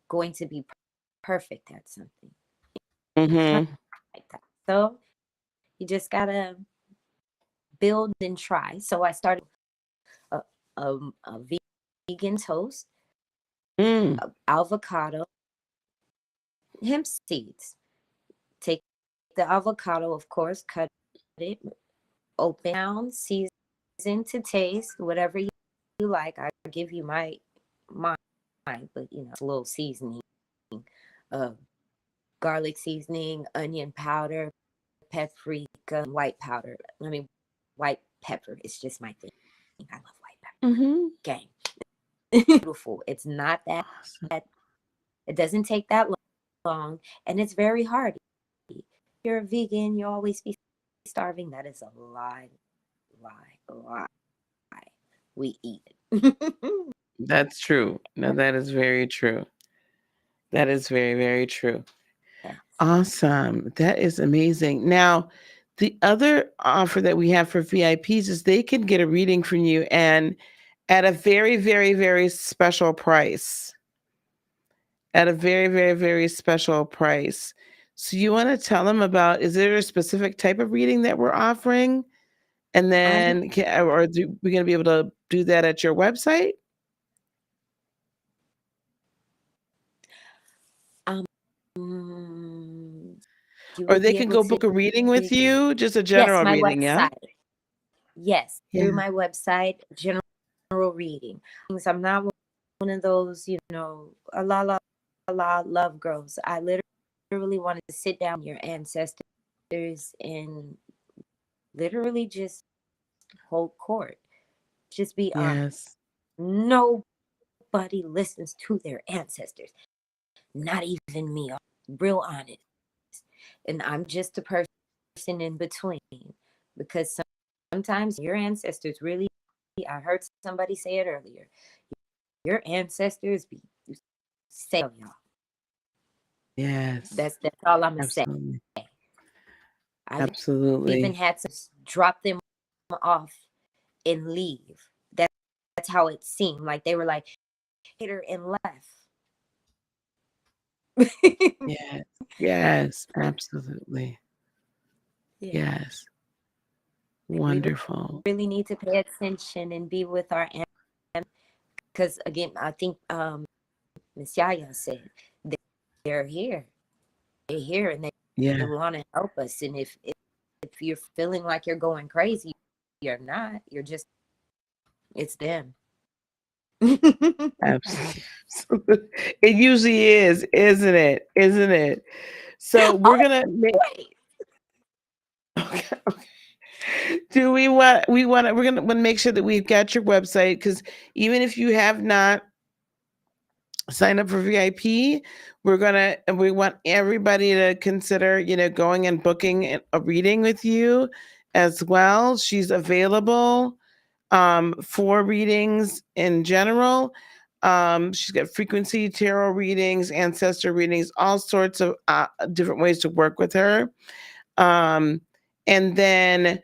going to be perfect at something. Like that. So you just gotta build and try. So I started a vegan toast, avocado, hemp seeds. Take the avocado, of course, cut it, open down, season to taste, whatever you like. I give you mine, but it's a little seasoning. garlic seasoning, onion powder, paprika, white powder. I mean, white pepper. It's just my thing. I love white pepper. Mm-hmm. Gang. Beautiful. It's not that. Awesome. It doesn't take that long, and it's very hard. You're a vegan. You'll always be starving. That is a lie. We eat it. That's true. No, that is very true. That is very, very true. Yes. Awesome. That is amazing. Now, the other offer that we have for VIPs is they can get a reading from you and at a very, very, very special price. At a very, very, very special price. So you want to tell them about, is there a specific type of reading that we're offering? And then, we're going to be able to do that at your website? Or they can go book a reading with you, just a Yes, general my reading, yeah? website. Yes, Yeah. through my website, general reading. I'm not one of those, a la love girls. I literally wanted to sit down with your ancestors and literally just hold court. Just be honest. Yes. Nobody listens to their ancestors. Not even me. I'm real honest. And I'm just a person in between. Because sometimes your ancestors really, I heard somebody say it earlier, your ancestors be say y'all. Yes. That's all I'm gonna say. Absolutely. I've Absolutely. even had to drop them off and leave. That's how it seemed. Like they were like hit her and left. Yes. Yes. Absolutely. Yeah. Yes. Like, Wonderful. we really need to pay attention and be with our ancestors. Because again, I think Miss Yaya said they're here. They're here and they want to help us. And if you're feeling like you're going crazy, you're not. You're just, it's them. Absolutely. It usually is, isn't it? Isn't it? So we're gonna make. Okay. Do we want? We're gonna make sure that we've got your website, because even if you have not sign up for VIP, we want everybody to consider, going and booking a reading with you as well. She's available for readings in general. She's got frequency tarot readings, ancestor readings, all sorts of different ways to work with her. And then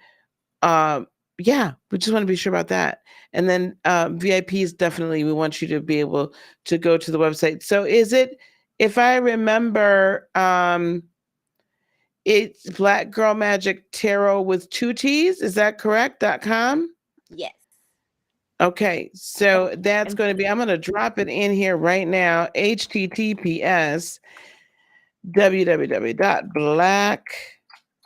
yeah, we just want to be sure about that. And then VIPs, definitely, we want you to be able to go to the website. So is it, if I remember, it's Black Girl Magic Tarot with 2 T's, is that correct? .com? Yes. Okay, so that's going to be, I'm going to drop it in here right now, https www.black,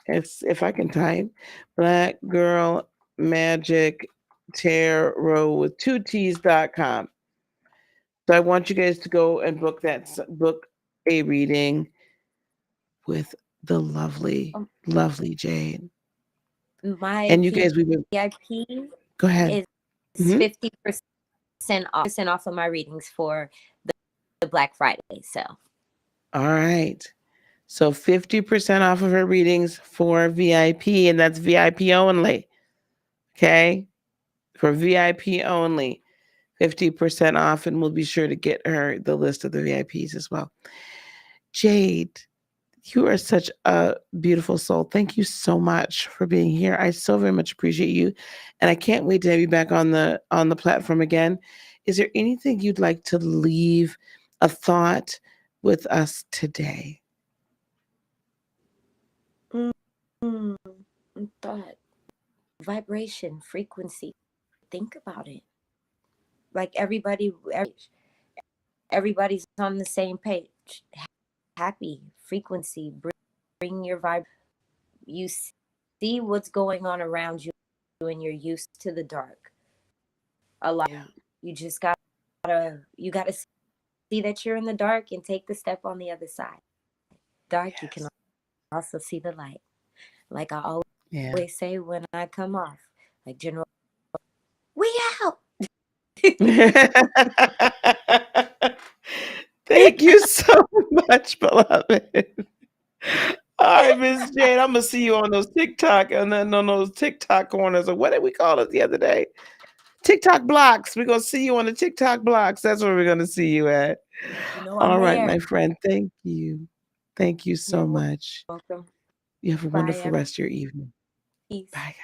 if I can type, Black Girl Magic Tarot with 2 T's.com. So I want you guys to go and book a reading with the lovely, lovely Jade. And you guys, VIP go ahead. Is 50% off of my readings for the Black Friday sale. All right. So 50% off of her readings for VIP, and that's VIP only. Okay? For VIP only. 50% off, and we'll be sure to get her the list of the VIPs as well. Jade, you are such a beautiful soul. Thank you so much for being here. I so very much appreciate you, and I can't wait to have you back on the platform again. Is there anything you'd like to leave a thought with us today? Thought, vibration, frequency. Think about it. Like everybody's on the same page. Happy frequency. Bring your vibe. You see what's going on around you, and you're used to the dark. A lot. Yeah. You just gotta see that you're in the dark and take the step on the other side. dark, you can also see the light. Like I always Yeah. say when I come off, like General, we out. Thank you so much, beloved. All right, Miss Jade, I'm gonna see you on those TikTok and then on those TikTok corners, or what did we call it the other day? TikTok blocks. We're gonna see you on the TikTok blocks. That's where we're gonna see you at. You know I'm All right, there. my friend. Thank you. Thank you so You're much. welcome. You have a Bye, wonderful rest of your evening. Peace. Bye, guys.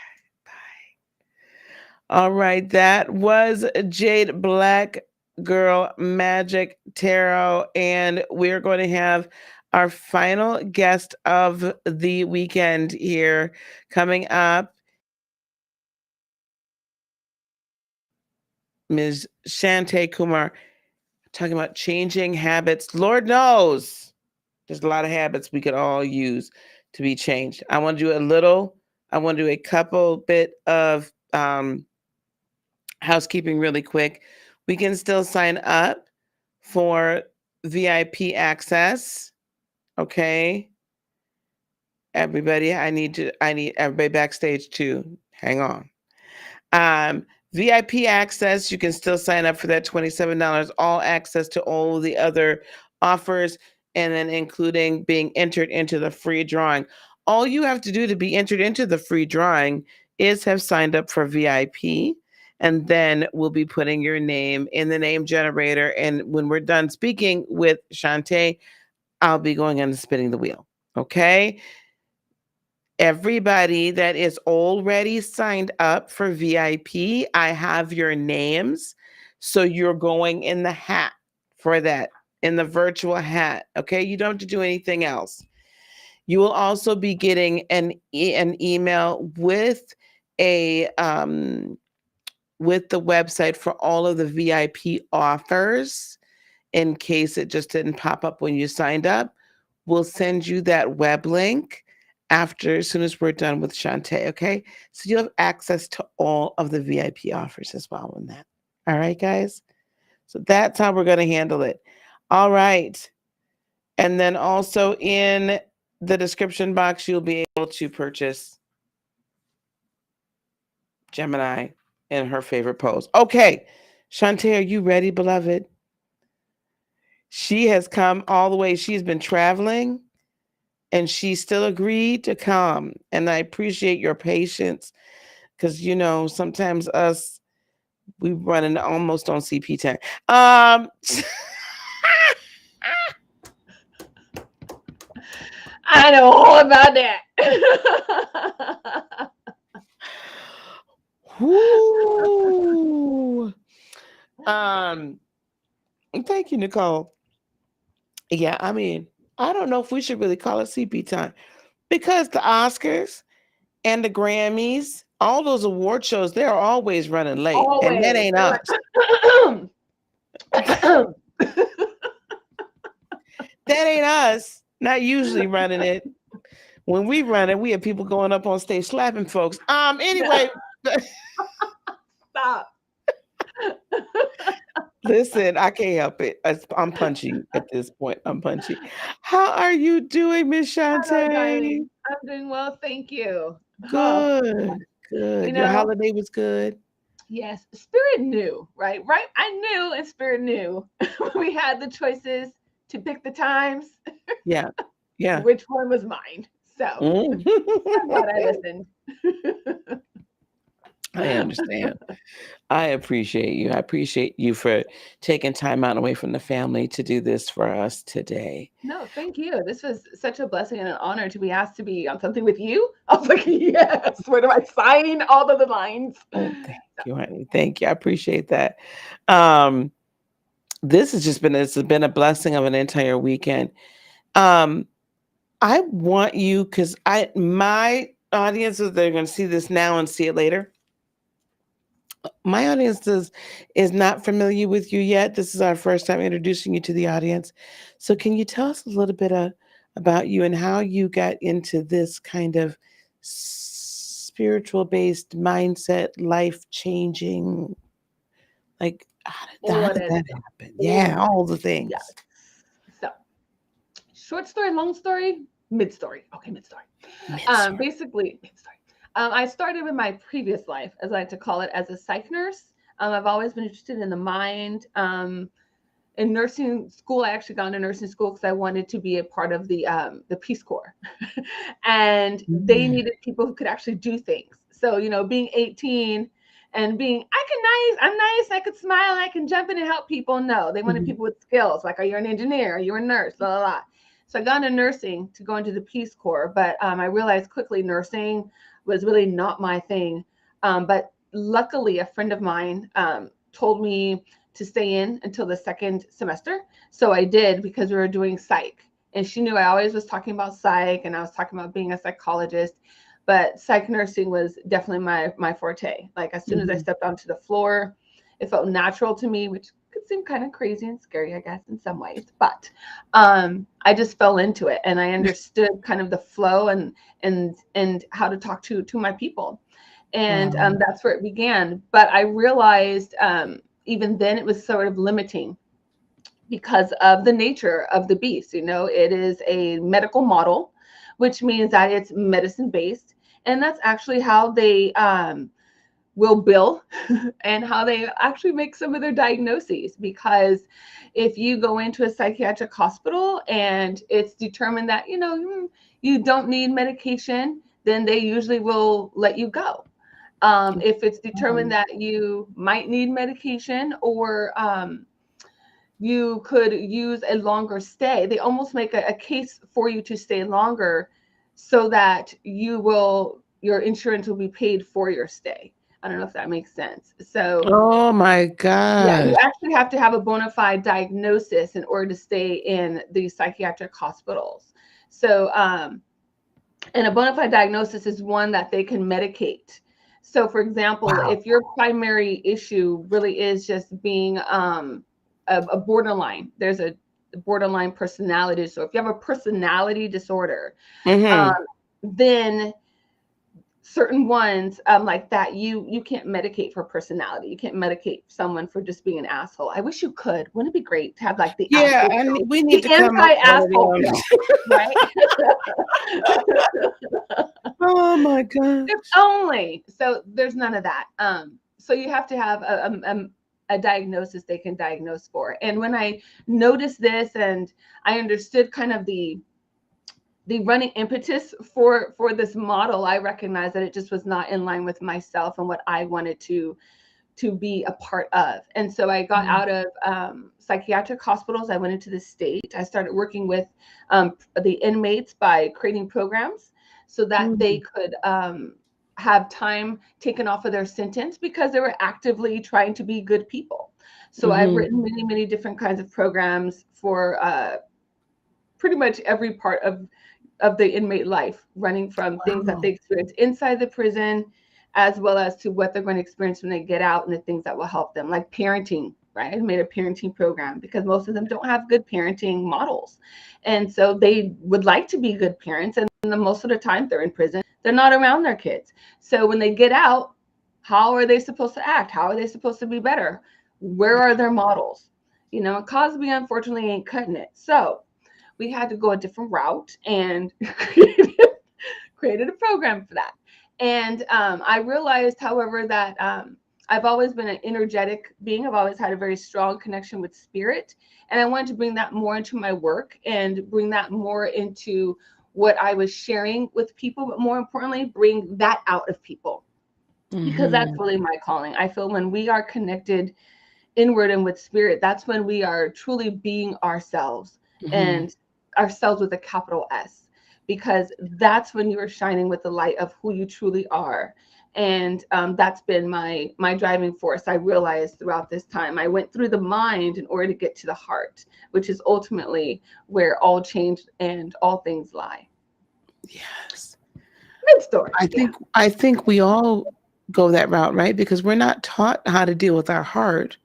All right, that was Jade Black Girl Magic Tarot, and we're going to have our final guest of the weekend here coming up. Ms. Shante Kumar, talking about changing habits. Lord knows there's a lot of habits we could all use to be changed. I want to do a couple bit of housekeeping really quick. We can still sign up for VIP access. Okay. Everybody, I need everybody backstage too. Hang on. VIP access, you can still sign up for that $27, all access to all the other offers, and then including being entered into the free drawing. All you have to do to be entered into the free drawing is have signed up for VIP, and then we'll be putting your name in the name generator. And when we're done speaking with Shantae, I'll be going on and spinning the wheel. Okay. Everybody that is already signed up for VIP, I have your names. So you're going in the hat for that, in the virtual hat. Okay. You don't have to do anything else. You will also be getting an email with with the website for all of the VIP offers in case it just didn't pop up when you signed up. We'll send you that web link as soon as we're done with Shantae, okay? So you'll have access to all of the VIP offers as well in that. All right, guys? So that's how we're going to handle it. All right. And then also in the description box, you'll be able to purchase Gemini in her favorite pose. Okay. Shantae, are you ready, beloved? She has come all the way. She's been traveling and she still agreed to come. And I appreciate your patience because, sometimes we running almost on CP time. I know all about that. Ooh. Thank you, Nicole. Yeah, I mean, I don't know if we should really call it CP time because the Oscars and the Grammys, all those award shows, they're always running late. Always. And that ain't us. That ain't us. Not usually running it. When we run it, we have people going up on stage slapping folks. Anyway. Stop. Listen, I can't help it. I'm punchy at this point. I'm punchy. How are you doing, Miss Hello, Shantae? darling. I'm doing well, thank you. Good, good. Your holiday was good? Yes, Spirit knew, right? Right? I knew and Spirit knew. We had the choices to pick the times. Yeah, yeah. Which one was mine? So I'm glad I listened. I understand. I appreciate you. I appreciate you for taking time out away from the family to do this for us today. No, thank you. This was such a blessing and an honor to be asked to be on something with you. I was like, yes, where do I sign all of the lines? Oh, thank you, honey. Thank you. I appreciate that. This has been a blessing of an entire weekend. I want you, because my audiences, they're going to see this now and see it later. My audience is not familiar with you yet. This is our first time introducing you to the audience. So can you tell us a little bit about you and how you got into this kind of spiritual-based mindset, life-changing, how did that happen? Yeah, all the things. Yeah. So short story, long story, mid story. Okay, mid story. Basically, mid story. I started with my previous life, as I like to call it, as a psych nurse. I've always been interested in the mind. In nursing school, I actually got into nursing school because I wanted to be a part of the Peace Corps, and they needed people who could actually do things. So, you know, being 18 and being, I'm nice, I could smile, I can jump in and help people. No, they wanted people with skills. Like, are you an engineer? Are you a nurse? Blah, blah, blah. So I got into nursing to go into the Peace Corps, but I realized quickly nursing was really not my thing. But luckily, a friend of mine told me to stay in until the second semester. So I did, because we were doing psych. And she knew I always was talking about psych, and I was talking about being a psychologist. But psych nursing was definitely my forte. Like, as soon as I stepped onto the floor, it felt natural to me, which could seem kind of crazy and scary, I guess, in some ways. But I just fell into it, and I understood kind of the flow and how to talk to my people. And that's where it began. But I realized even then it was sort of limiting because of the nature of the beast. You know, it is a medical model, which means that it's medicine based. And that's actually how they will bill and how they actually make some of their diagnoses. Because if you go into a psychiatric hospital and it's determined that, you know, you don't need medication, then they usually will let you go. If it's determined that you might need medication, or you could use a longer stay, they almost make a case for you to stay longer so that your insurance will be paid for your stay. I don't know if that makes sense. So, oh my yeah, you God. actually have to have a bona fide diagnosis in order to stay in the psychiatric hospitals. So, and a bona fide diagnosis is one that they can medicate. So, for example, if your primary issue really is just being a borderline, there's a borderline personality. So if you have a personality disorder, then certain ones like that, you can't medicate for personality. You can't medicate someone for just being an asshole. I wish you could. Wouldn't it be great to have like the Yeah, asshole we need the to come up with anti-asshole one of pill, right? Oh my God. If only. So there's none of that. So you have to have a diagnosis they can diagnose for. And when I noticed this and I understood kind of the running impetus for this model, I recognized that it just was not in line with myself and what I wanted to be a part of. And so I got out of psychiatric hospitals. I went into the state. I started working with the inmates by creating programs so that they could have time taken off of their sentence, because they were actively trying to be good people. So I've written many, many different kinds of programs for pretty much every part of the inmate life, running from things that they experience inside the prison, as well as to what they're going to experience when they get out, and the things that will help them, like parenting, right? I made a parenting program because most of them don't have good parenting models. And so they would like to be good parents, and most of the time they're in prison, they're not around their kids. So when they get out, how are they supposed to act? How are they supposed to be better? Where are their models? You know, Cosby unfortunately ain't cutting it. So we had to go a different route and created a program for that. And I realized, however, that I've always been an energetic being. I've always had a very strong connection with spirit. And I wanted to bring that more into my work and bring that more into what I was sharing with people, but more importantly, bring that out of people. Because that's really my calling. I feel when we are connected inward and with spirit, that's when we are truly being ourselves, and ourselves with a capital S, because that's when you are shining with the light of who you truly are. And that's been my driving force. I realized throughout this time, I went through the mind in order to get to the heart, which is ultimately where all change and all things lie. Yes. Good story. I think we all go that route, right? Because we're not taught how to deal with our heart.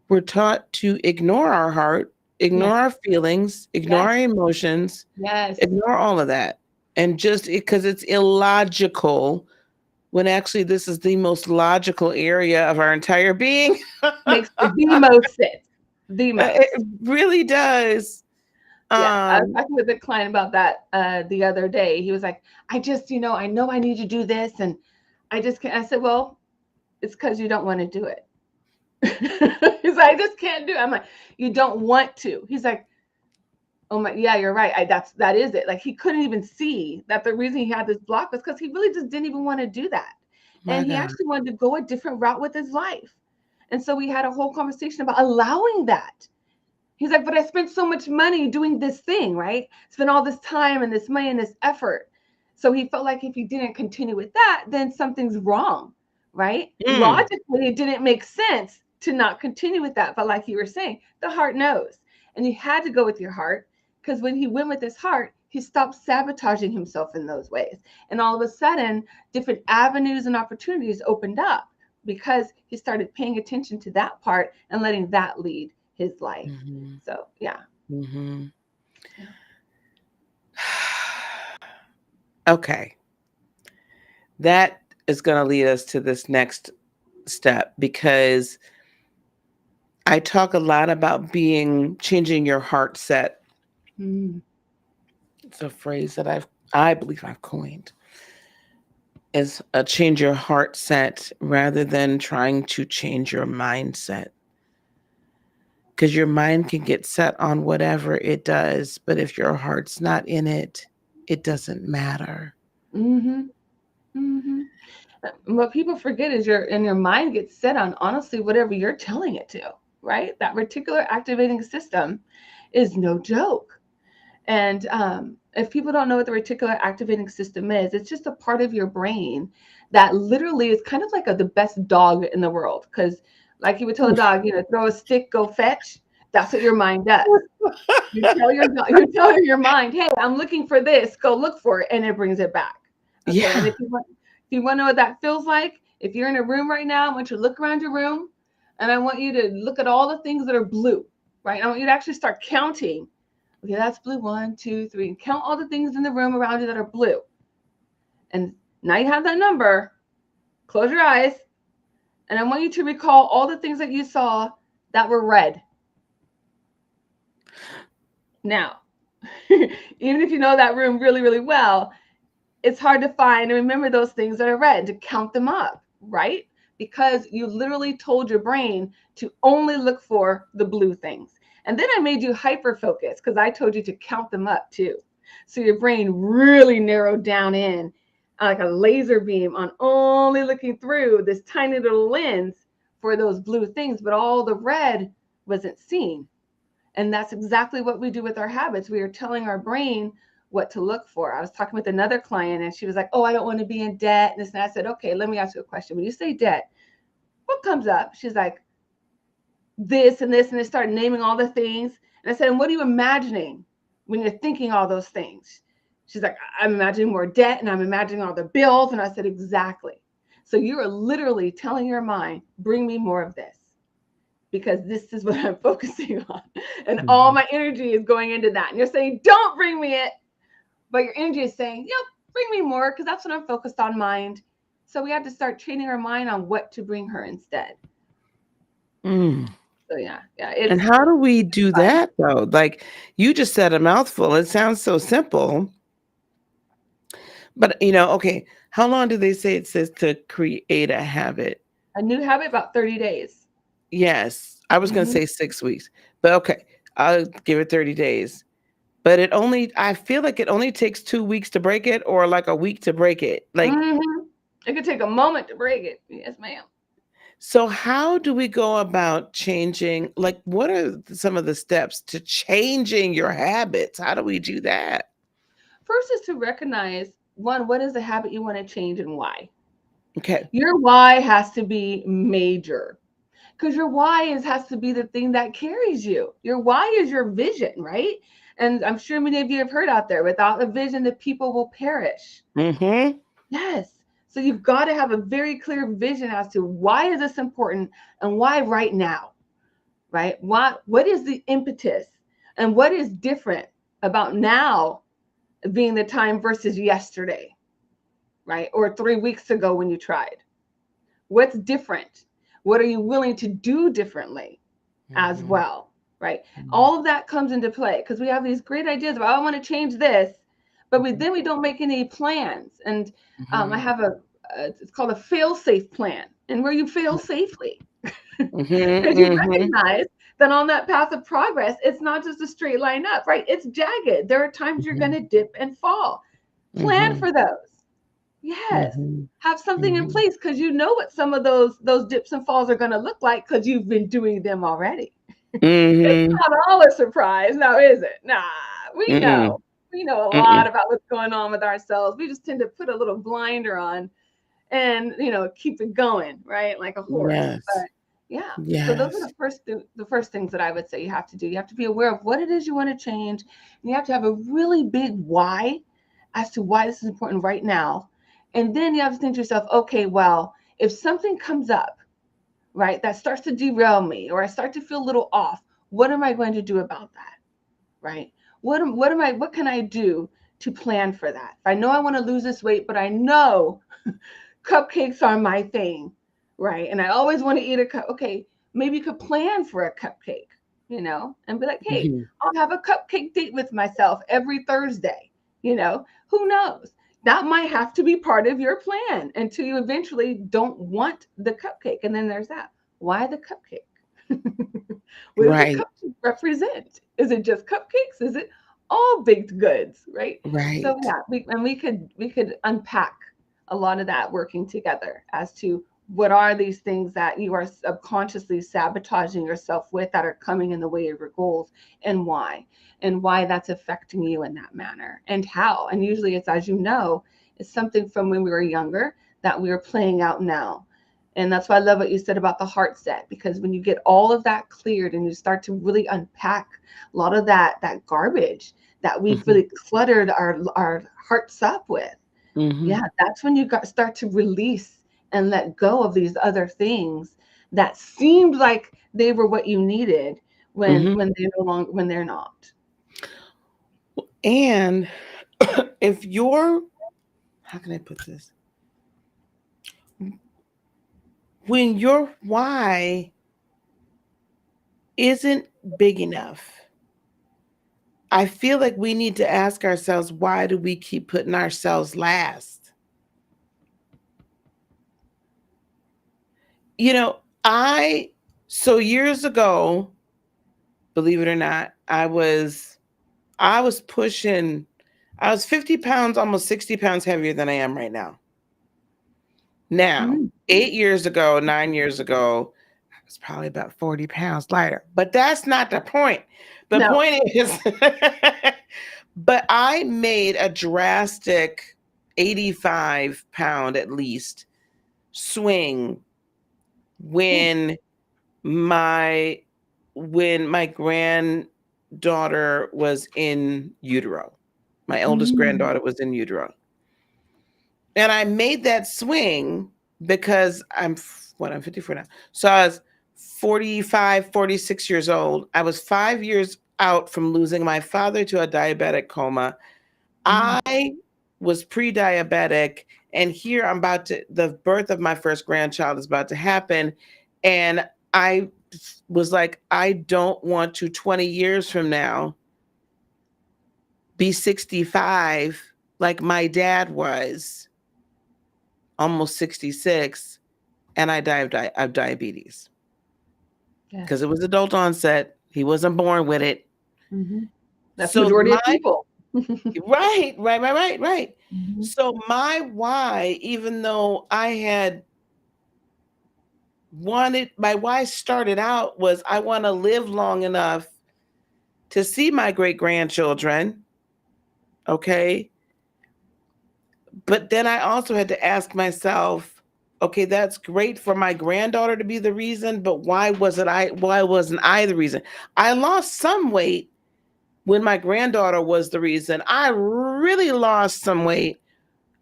We're taught to ignore our heart, ignore our feelings, ignore our emotions, ignore all of that. And just because it's illogical, when actually this is the most logical area of our entire being. Makes the most sense. The most. It really does. Yeah, I was Um, talking with a client about that the other day. He was like, I just, I know I need to do this, and I just can't. I said, well, it's because you don't want to do it. He's like, I just can't do it. I'm like, you don't want to. He's like, oh my, yeah, you're right. That is it. Like, he couldn't even see that the reason he had this block was because he really just didn't even want to do that. my And he God. actually wanted to go a different route with his life. And so we had a whole conversation about allowing that. He's like, but I spent so much money doing this thing, right? Spent all this time and this money and this effort. So he felt like if he didn't continue with that, then something's wrong, right? Mm. Logically, it didn't make sense to not continue with that. But like you were saying, the heart knows. And you had to go with your heart, because when he went with his heart, he stopped sabotaging himself in those ways. And all of a sudden, different avenues and opportunities opened up because he started paying attention to that part and letting that lead his life. Mhm. So yeah. Mhm. Okay. That is going to lead us to this next step, because I talk a lot about changing your heart set. It's a phrase that I believe I've coined, is a change your heart set rather than trying to change your mindset. Because your mind can get set on whatever it does, but if your heart's not in it, it doesn't matter. Mm-hmm. Mm-hmm. What people forget is your mind gets set on, honestly, whatever you're telling it to, right? That reticular activating system is no joke. And if people don't know what the reticular activating system is, it's just a part of your brain that literally is kind of like the best dog in the world. Because like you would tell a dog, throw a stick, go fetch. That's what your mind does. You tell your mind, hey, I'm looking for this, go look for it, and it brings it back. Okay. Yeah. And if you want to know what that feels like, if you're in a room right now, I want you to look around your room, and I want you to look at all the things that are blue, right? I want you to actually start counting. Okay, that's blue, 1, 2, 3. And count all the things in the room around you that are blue. And now you have that number. Close your eyes. And I want you to recall all the things that you saw that were red. Now, even if you know that room really, really well, it's hard to find and remember those things that are red, to count them up, right? Because you literally told your brain to only look for the blue things. And then I made you hyper focus because I told you to count them up too. So your brain really narrowed down in like a laser beam on only looking through this tiny little lens for those blue things, but all the red wasn't seen. And that's exactly what we do with our habits. We are telling our brain what to look for. I was talking with another client and she was like, oh, I don't want to be in debt. And this, and I said, okay, let me ask you a question. When you say debt, what comes up? She's like, this and this. And they started naming all the things. And I said, and what are you imagining when you're thinking all those things? She's like, I'm imagining more debt and I'm imagining all the bills. And I said, exactly. So you are literally telling your mind, bring me more of this, because this is what I'm focusing on. And all my energy is going into that. And you're saying, don't bring me it. But your energy is saying, yep, bring me more, because that's what I'm focused on, mind. So we have to start training our mind on what to bring her instead. Mm. So yeah. And how do we do that though? Like, you just said a mouthful. It sounds so simple. But okay, how long do they say it says to create a habit? A new habit, about 30 days. Yes. I was going to say 6 weeks. But okay, I'll give it 30 days. But I feel like it only takes 2 weeks to break it, or like a week to break it. Like, it could take a moment to break it. Yes, ma'am. So how do we go about changing, like, what are some of the steps to changing your habits? How do we do that? First is to recognize, one, what is the habit you want to change and why? Okay. Your why has to be major, because your why has to be the thing that carries you. Your why is your vision, right? And I'm sure many of you have heard out there, without a vision, the people will perish. Mm-hmm. Yes. So you've got to have a very clear vision as to why is this important and why right now, right? What is the impetus and what is different about now being the time versus yesterday, right? Or 3 weeks ago when you tried. What's different? What are you willing to do differently as well, right? All of that comes into play because we have these great ideas of, I want to change this, but then we don't make any plans. And I have it's called a fail-safe plan, and where you fail safely. Because you recognize that on that path of progress, it's not just a straight line up, right? It's jagged. There are times you're going to dip and fall. Plan for those. Yes. Have something in place because you know what some of those dips and falls are going to look like because you've been doing them already. It's not all a surprise, now is it? Nah, we know. We know a lot about what's going on with ourselves. We just tend to put a little blinder on and, keep it going, right? Like a horse. Yes. But yeah. Yes. So those are the first things that I would say you have to do. You have to be aware of what it is you want to change. And you have to have a really big why as to why this is important right now. And then you have to think to yourself, okay, well, if something comes up, right, that starts to derail me, or I start to feel a little off, what am I going to do about that? Right? What can I do to plan for that? If I know I want to lose this weight, but I know cupcakes are my thing, right? And I always want to eat a cup. Okay, maybe you could plan for a cupcake, and be like, hey, I'll have a cupcake date with myself every Thursday. Who knows? That might have to be part of your plan until you eventually don't want the cupcake. And then there's that. Why the cupcake? What does the cupcake represent? Is it just cupcakes? Is it all baked goods? Right. Right. So yeah, we could unpack a lot of that working together as to what are these things that you are subconsciously sabotaging yourself with that are coming in the way of your goals, and why that's affecting you in that manner, and how. And usually it's, as you know, it's something from when we were younger that we are playing out now. And that's why I love what you said about the heart set, because when you get all of that cleared and you start to really unpack a lot of that garbage that we've really cluttered our hearts up with, yeah, that's when you start to release and let go of these other things that seemed like they were what you needed when they're no longer, when they're not. And if you're, how can I put this? When your why isn't big enough, I feel like we need to ask ourselves, why do we keep putting ourselves last? So years ago, believe it or not, I was 50 pounds, almost 60 pounds heavier than I am right now. Now, 9 years ago, I was probably about 40 pounds lighter, but that's not the point. The point is, but I made a drastic 85 pound at least swing when my granddaughter was in utero. My oldest granddaughter was in utero. And I made that swing because I'm 54 now. So I was 45, 46 years old. I was 5 years out from losing my father to a diabetic coma. I was pre-diabetic, and here the birth of my first grandchild is about to happen. And I was like, I don't want to 20 years from now be 65 like my dad was, almost 66, and I died of diabetes. Because it was adult onset. He wasn't born with it. That's the majority of people. Right. So my why, even though my why started out was, I want to live long enough to see my great-grandchildren. Okay. But then I also had to ask myself, okay, that's great for my granddaughter to be the reason, but why wasn't I the reason? I lost some weight when my granddaughter was the reason. I really lost some weight.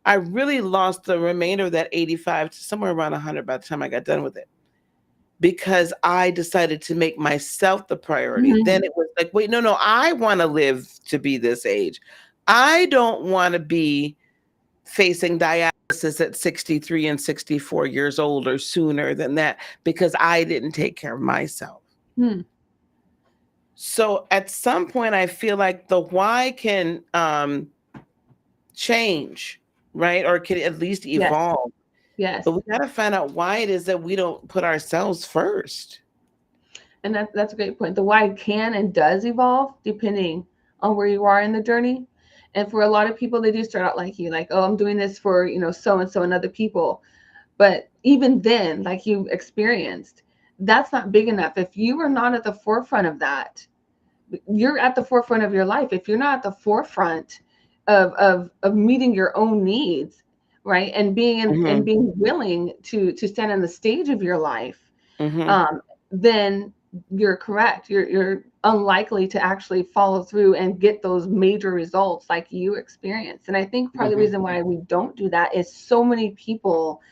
I really lost the remainder of that 85 to somewhere around 100 by the time I got done with it, because I decided to make myself the priority. Then it was like, wait, no, I want to live to be this age. I don't want to be facing dialysis at 63 and 64 years old or sooner than that, because I didn't take care of myself. So at some point, I feel like the why can change, right? Or can at least Yes. evolve. Yes. But we got to find out why it is that we don't put ourselves first. And that's a great point. The why can and does evolve depending on where you are in the journey. And for a lot of people, they do start out like you, like, oh, I'm doing this for, so and so and other people. But even then, like you experienced, that's not big enough. If you are not at the forefront of that, you're at the forefront of your life. If you're not at the forefront of meeting your own needs, right, and being willing to stand on the stage of your life, then you're correct. You're unlikely to actually follow through and get those major results like you experienced. And I think part of the reason why we don't do that is so many people,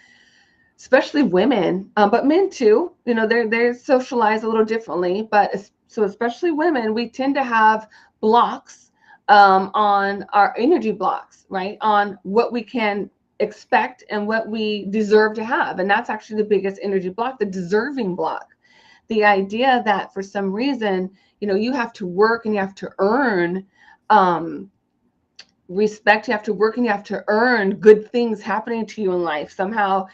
especially women, but men too, they're socialized a little differently, but so especially women, we tend to have blocks on our energy blocks, right? On what we can expect and what we deserve to have. And that's actually the biggest energy block, the deserving block. The idea that for some reason, you have to work and you have to earn respect, you have to work and you have to earn good things happening to you in life. Somehow,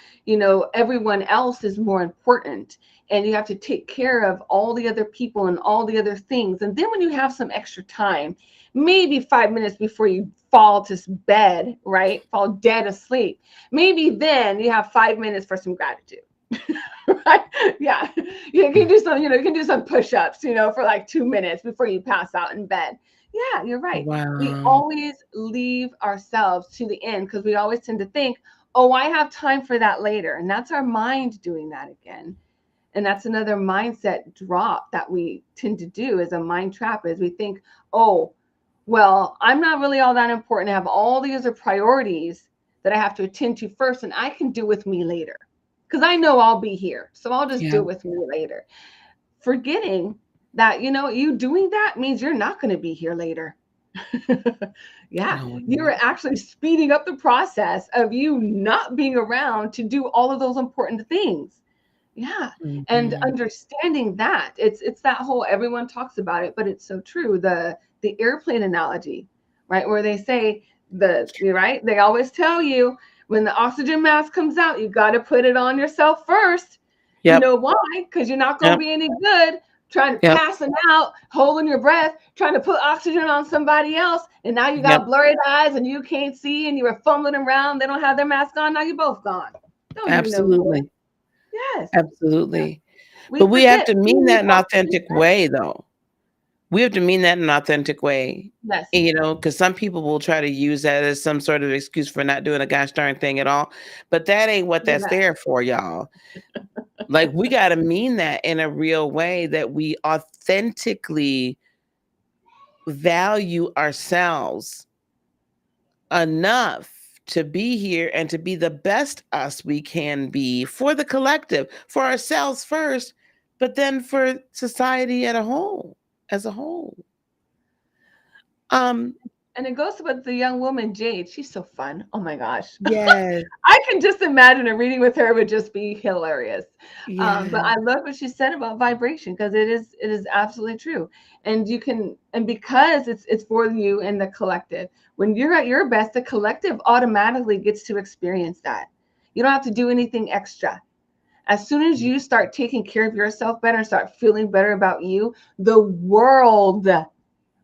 everyone else is more important and you have to take care of all the other people and all the other things. And then when you have some extra time, maybe 5 minutes before you fall to bed, right? Fall dead asleep. Maybe then you have 5 minutes for some gratitude. Right? Yeah. You can do some, you can do some push-ups, for like 2 minutes before you pass out in bed. Yeah, you're right. We Wow. always leave ourselves to the end because we always tend to think, oh, I have time for that later. And that's our mind doing that again. And that's another mindset drop that we tend to do, as a mind trap, is we think, oh, well, I'm not really all that important. I have all these other priorities that I have to attend to first, and I can do with me later because I know I'll be here. So I'll just do it with me later. Forgetting that, you doing that means you're not going to be here later. Yeah, you're actually speeding up the process of you not being around to do all of those important things. Yeah. And understanding that it's that whole, everyone talks about it, but it's so true. The airplane analogy, right? Where they say right? They always tell you when the oxygen mask comes out, you got to put it on yourself first. You know why? Because you're not going to be any good trying to pass them out, holding your breath, trying to put oxygen on somebody else. And now you got blurry eyes and you can't see and you were fumbling around. They don't have their mask on. Now you're both gone. Don't you know? Absolutely. Yes. Absolutely. But we have to mean that in an authentic way, though. We have to mean that in an authentic way. Yes. Because some people will try to use that as some sort of excuse for not doing a gosh darn thing at all. But that ain't what that's there for, y'all. Like, we got to mean that in a real way, that we authentically value ourselves enough to be here and to be the best us we can be for the collective, for ourselves first, but then for society as a whole. And it goes with the young woman, Jade. She's so fun. Oh my gosh. Yes. I can just imagine a reading with her would just be hilarious. Yeah. But I love what she said about vibration, because it is absolutely true. And because it's for you and the collective. When you're at your best, the collective automatically gets to experience that. You don't have to do anything extra. As soon as you start taking care of yourself better and start feeling better about you, the world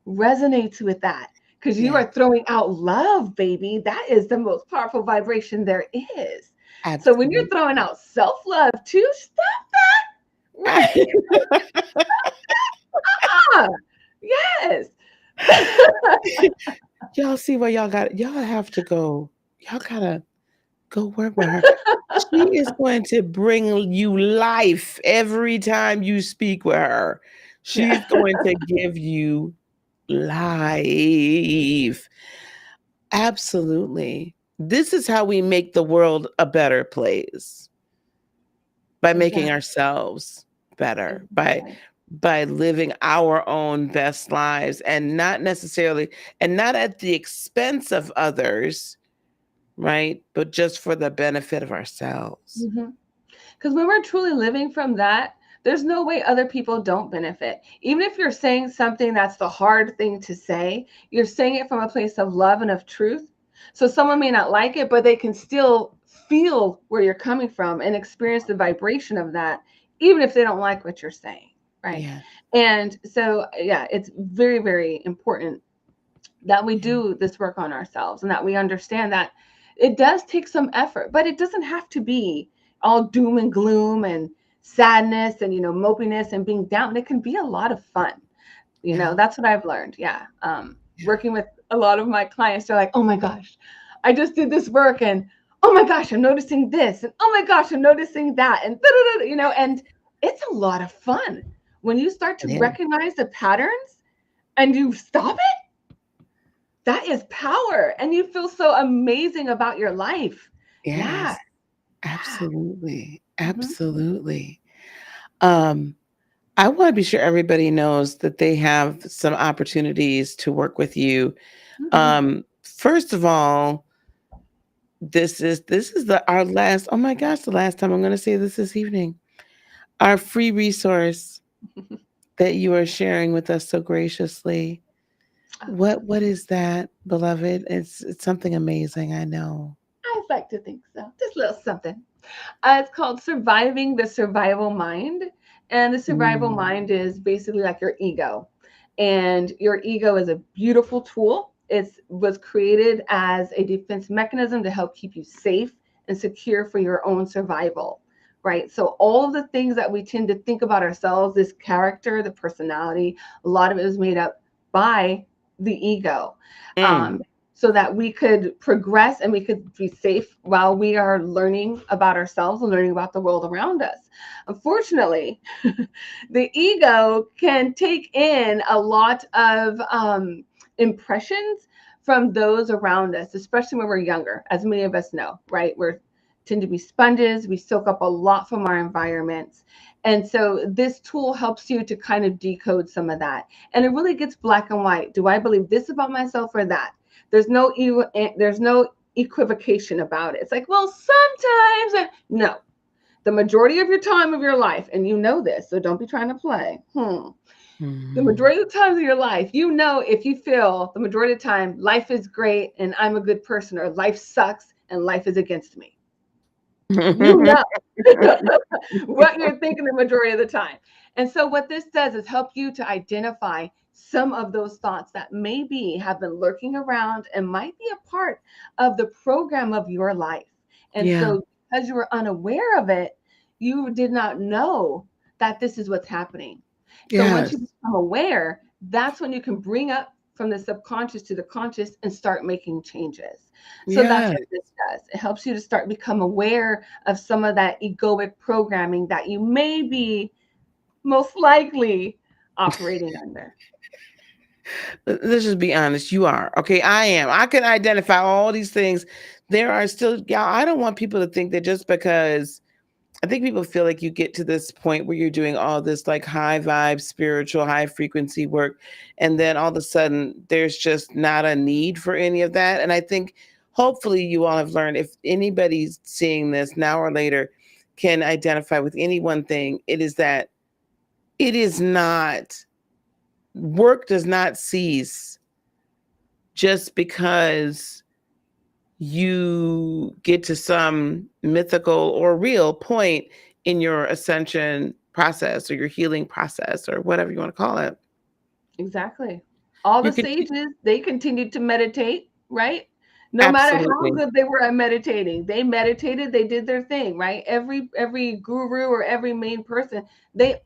resonates with that. Because you are throwing out love, baby. That is the most powerful vibration there is. Absolutely. So when you're throwing out self-love too, stop that. Right? Yes. Y'all see where y'all have to go. Y'all gotta go work with her. She is going to bring you life every time you speak with her. She's going to give you life. Absolutely. This is how we make the world a better place. By making ourselves better, by living our own best lives, and not at the expense of others, right? But just for the benefit of ourselves. Because when we're truly living from that There's no way other people don't benefit. Even if you're saying something that's the hard thing to say, you're saying it from a place of love and of truth. So someone may not like it, but they can still feel where you're coming from and experience the vibration of that, even if they don't like what you're saying. Right. Yeah. And so, yeah, it's very, very important that we do this work on ourselves and that we understand that it does take some effort, but it doesn't have to be all doom and gloom and sadness and, mopiness and being down. It can be a lot of fun. That's what I've learned. Yeah. Working with a lot of my clients, they're like, oh my gosh, I just did this work and oh my gosh, I'm noticing this. And oh my gosh, I'm noticing that. And, and it's a lot of fun when you start to recognize the patterns and you stop it. That is power. And you feel so amazing about your life. Yes. Yeah. Absolutely. Mm-hmm. Absolutely. I want to be sure everybody knows that they have some opportunities to work with you. Mm-hmm. First of all, this is our last, oh my gosh, the last time I'm going to say this evening. Our free resource that you are sharing with us so graciously. What is that, beloved? It's something amazing, I know. I'd like to think so. Just a little something. It's called Surviving the Survival Mind. And the survival mind is basically like your ego. And your ego is a beautiful tool. It was created as a defense mechanism to help keep you safe and secure for your own survival, right? So all of the things that we tend to think about ourselves, this character, the personality, a lot of it is made up by the ego. So that we could progress and we could be safe while we are learning about ourselves and learning about the world around us. Unfortunately, the ego can take in a lot of impressions from those around us, especially when we're younger, as many of us know, right? We tend to be sponges. We soak up a lot from our environments. And so this tool helps you to kind of decode some of that. And it really gets black and white. Do I believe this about myself or that? There's no equivocation about it. It's like, well, sometimes, no. The majority of your time of your life, and you know this, so don't be trying to play. The majority of the times of your life, if you feel the majority of the time life is great and I'm a good person, or life sucks and life is against me. You know what you're thinking the majority of the time. And so what this does is help you to identify some of those thoughts that maybe have been lurking around and might be a part of the program of your life. And so because you were unaware of it, you did not know that this is what's happening. So once you become aware, that's when you can bring up from the subconscious to the conscious and start making changes. So that's what this does. It helps you to become aware of some of that egoic programming that you may be most likely operating under. Let's just be honest. You are. Okay, I am. I can identify all these things. There are still, I don't want people to think that just because, I think people feel like you get to this point where you're doing all this like high vibe, spiritual, high frequency work, and then all of a sudden there's just not a need for any of that. And I think hopefully you all have learned, if anybody's seeing this now or later can identify with any one thing, it is that it is not, work does not cease just because you get to some mythical or real point in your ascension process or your healing process or whatever you want to call it. Exactly. All the sages, they continued to meditate, right? No matter how good they were at meditating, they meditated, they did their thing, right? Every guru or every main person, they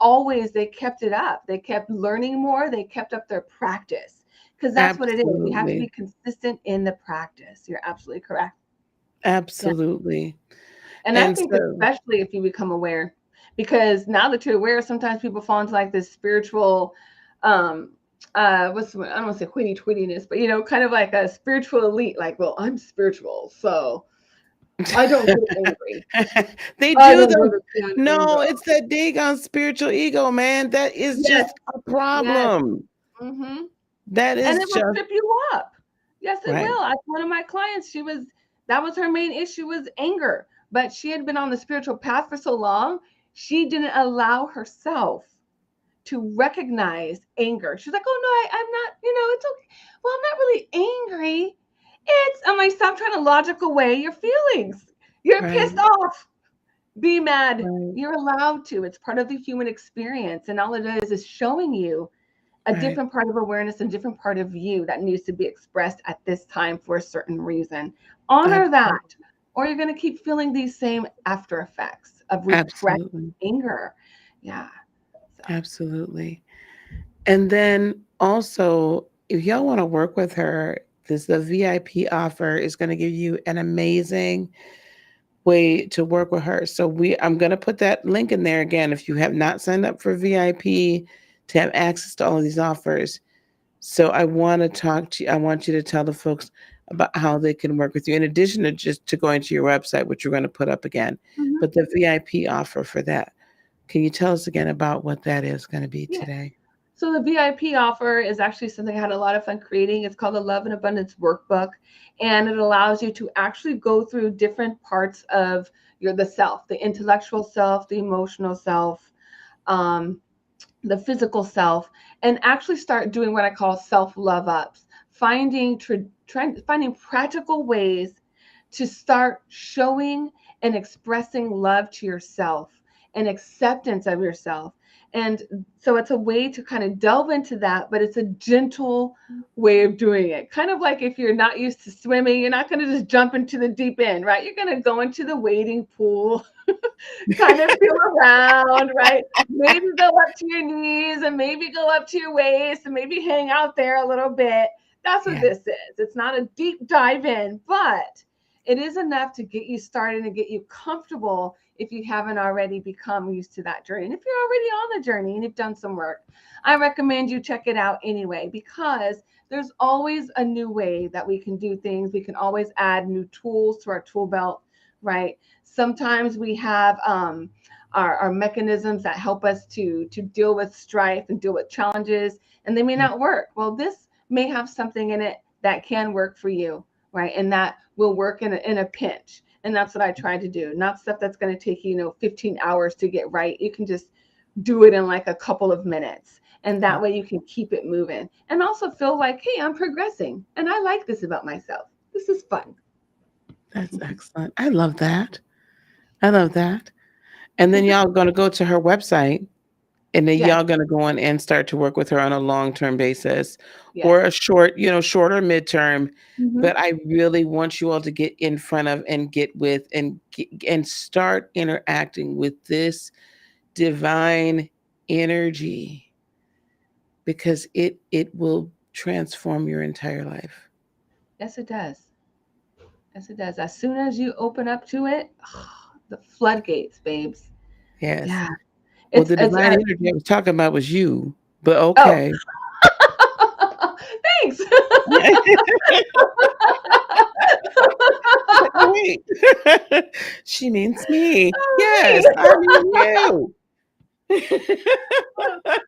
kept it up. They kept learning more. They kept up their practice, because that's what it is. You have to be consistent in the practice. You're absolutely correct. Absolutely. Yeah. And I think especially if you become aware, because now that you're aware, sometimes people fall into like this spiritual, I don't want to say twittiness, but kind of like a spiritual elite, like, well, I'm spiritual, so I don't get angry. They do though. No, it's that daggone spiritual ego, man. That is just a problem. Yes. Mm-hmm. That is, and it will trip you up. Yes, it right. will. One of my clients, that was her main issue, was anger. But she had been on the spiritual path for so long, she didn't allow herself to recognize anger. She's like, oh no, I'm not, it's okay. Well, I'm not really angry. I'm like, stop trying to logical weigh your feelings. You're Right. pissed off. Be mad. Right. You're allowed to. It's part of the human experience. And all it is showing you a Right. different part of awareness and different part of you that needs to be expressed at this time for a certain reason. Honor that, or you're going to keep feeling these same after effects of repressed Absolutely. anger. Yeah. Absolutely. And then also, if y'all want to work with her, the VIP offer is going to give you an amazing way to work with her. So I'm going to put that link in there again. If you have not signed up for VIP to have access to all of these offers. So I want to talk to you. I want you to tell the folks about how they can work with you, in addition to just to going to your website, which we're going to put up again, Mhm. but the VIP offer for that. Can you tell us again about what that is going to be Yeah. today? So the VIP offer is actually something I had a lot of fun creating. It's called the Love and Abundance Workbook, and it allows you to actually go through different parts of the self, the intellectual self, the emotional self, the physical self, and actually start doing what I call self-love ups, finding practical ways to start showing and expressing love to yourself and acceptance of yourself. And so it's a way to kind of delve into that, but it's a gentle way of doing it. Kind of like if you're not used to swimming, you're not going to just jump into the deep end, right? You're going to go into the wading pool, kind of feel around, right? Maybe go up to your knees and maybe go up to your waist and maybe hang out there a little bit. That's what this is. It's not a deep dive in, but it is enough to get you started and get you comfortable if you haven't already become used to that journey. And if you're already on the journey and you've done some work, I recommend you check it out anyway, because there's always a new way that we can do things. We can always add new tools to our tool belt, right? Sometimes we have our mechanisms that help us to deal with strife and deal with challenges, and they may not work. Well, this may have something in it that can work for you, right? And that will work in a pinch. And that's what I try to do. Not stuff that's going to take you, 15 hours to get right. You can just do it in like a couple of minutes. And that way you can keep it moving and also feel like, hey, I'm progressing. And I like this about myself. This is fun. That's excellent. I love that. I love that. And then y'all going to go to her website, and then y'all going to go on and start to work with her on a long-term basis, or a short, shorter midterm. But I really want you all to get in front of and get with and start interacting with this divine energy, because it will transform your entire life. Yes, it does. Yes, it does. As soon as you open up to it, the floodgates, babes. Yes. Yeah. Well, the divine energy I was talking about was you, but Oh. okay. Thanks. Wait. She means me. Yes, I mean you.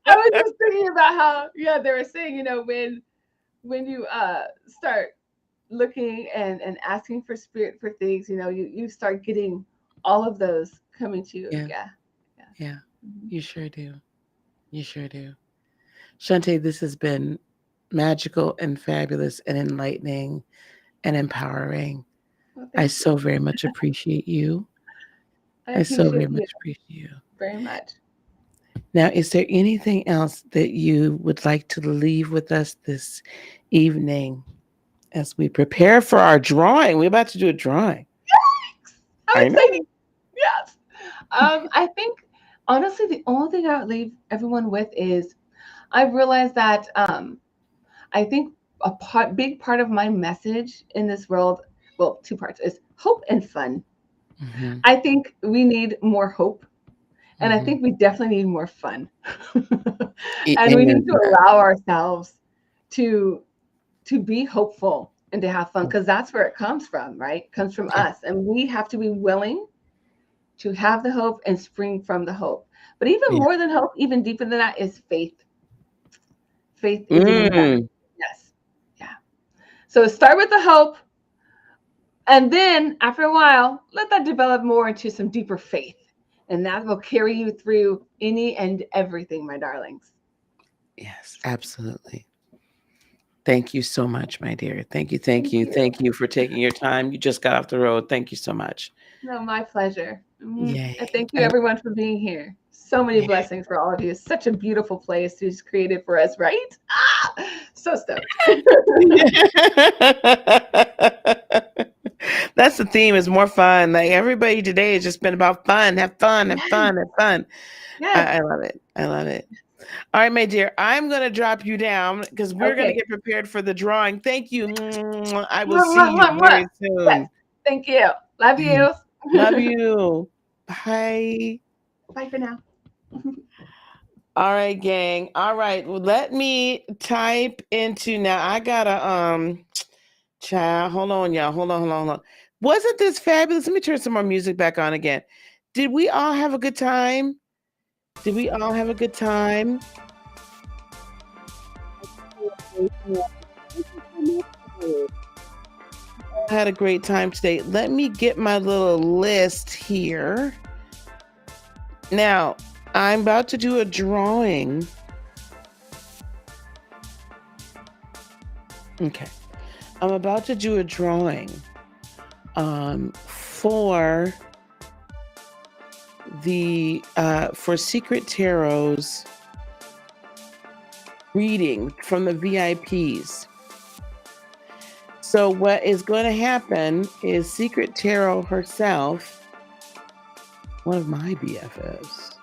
I was just thinking about how, they were saying, when you start looking and asking for spirit for things, you start getting all of those coming to you. Yeah. You sure do. You sure do. Shantae, this has been magical and fabulous and enlightening and empowering. Well, I so very much appreciate you. I so very much appreciate you. Very much. Now, is there anything else that you would like to leave with us this evening as we prepare for our drawing? We're about to do a drawing. Yikes! I'm I know. excited. Yes. I think, honestly, the only thing I would leave everyone with is I've realized that I think big part of my message in this world, well, two parts, is hope and fun. Mm-hmm. I think we need more hope. And I think we definitely need more fun. And we need to allow ourselves to be hopeful and to have fun, because that's where it comes from, right? It comes from us. And we have to be willing to have the hope and spring from the hope. But even more than hope, even deeper than that, is faith. Faith is even better. Yes. Yeah. So start with the hope. And then after a while, let that develop more into some deeper faith. And that will carry you through any and everything, my darlings. Yes, absolutely. Thank you so much, my dear. Thank you. Thank you for taking your time. You just got off the road. Thank you so much. No, my pleasure. Yay. And thank you, everyone, for being here. So many blessings for all of you. It's such a beautiful place he's created for us, right? So stoked. That's the theme, is more fun. Like, everybody today has just been about fun. Have fun, have fun, have fun. Yes. I love it. I love it. All right, my dear, I'm going to drop you down because we're going to get prepared for the drawing. Thank you. I will see you very soon. Yes. Thank you. Love you. Love you. Bye. Bye for now. All right, gang. All right. Well, let me type into now. I gotta child. Hold on, y'all. Hold on. Wasn't this fabulous? Let me turn some more music back on again. Did we all have a good time? Did we all have a good time? I had a great time today. Let me get my little list here. Now, I'm about to do a drawing. Okay. I'm about to do a drawing for the for Secret Tarot's reading from the VIPs. So what is going to happen is Secret Tarot herself, one of my BFFs,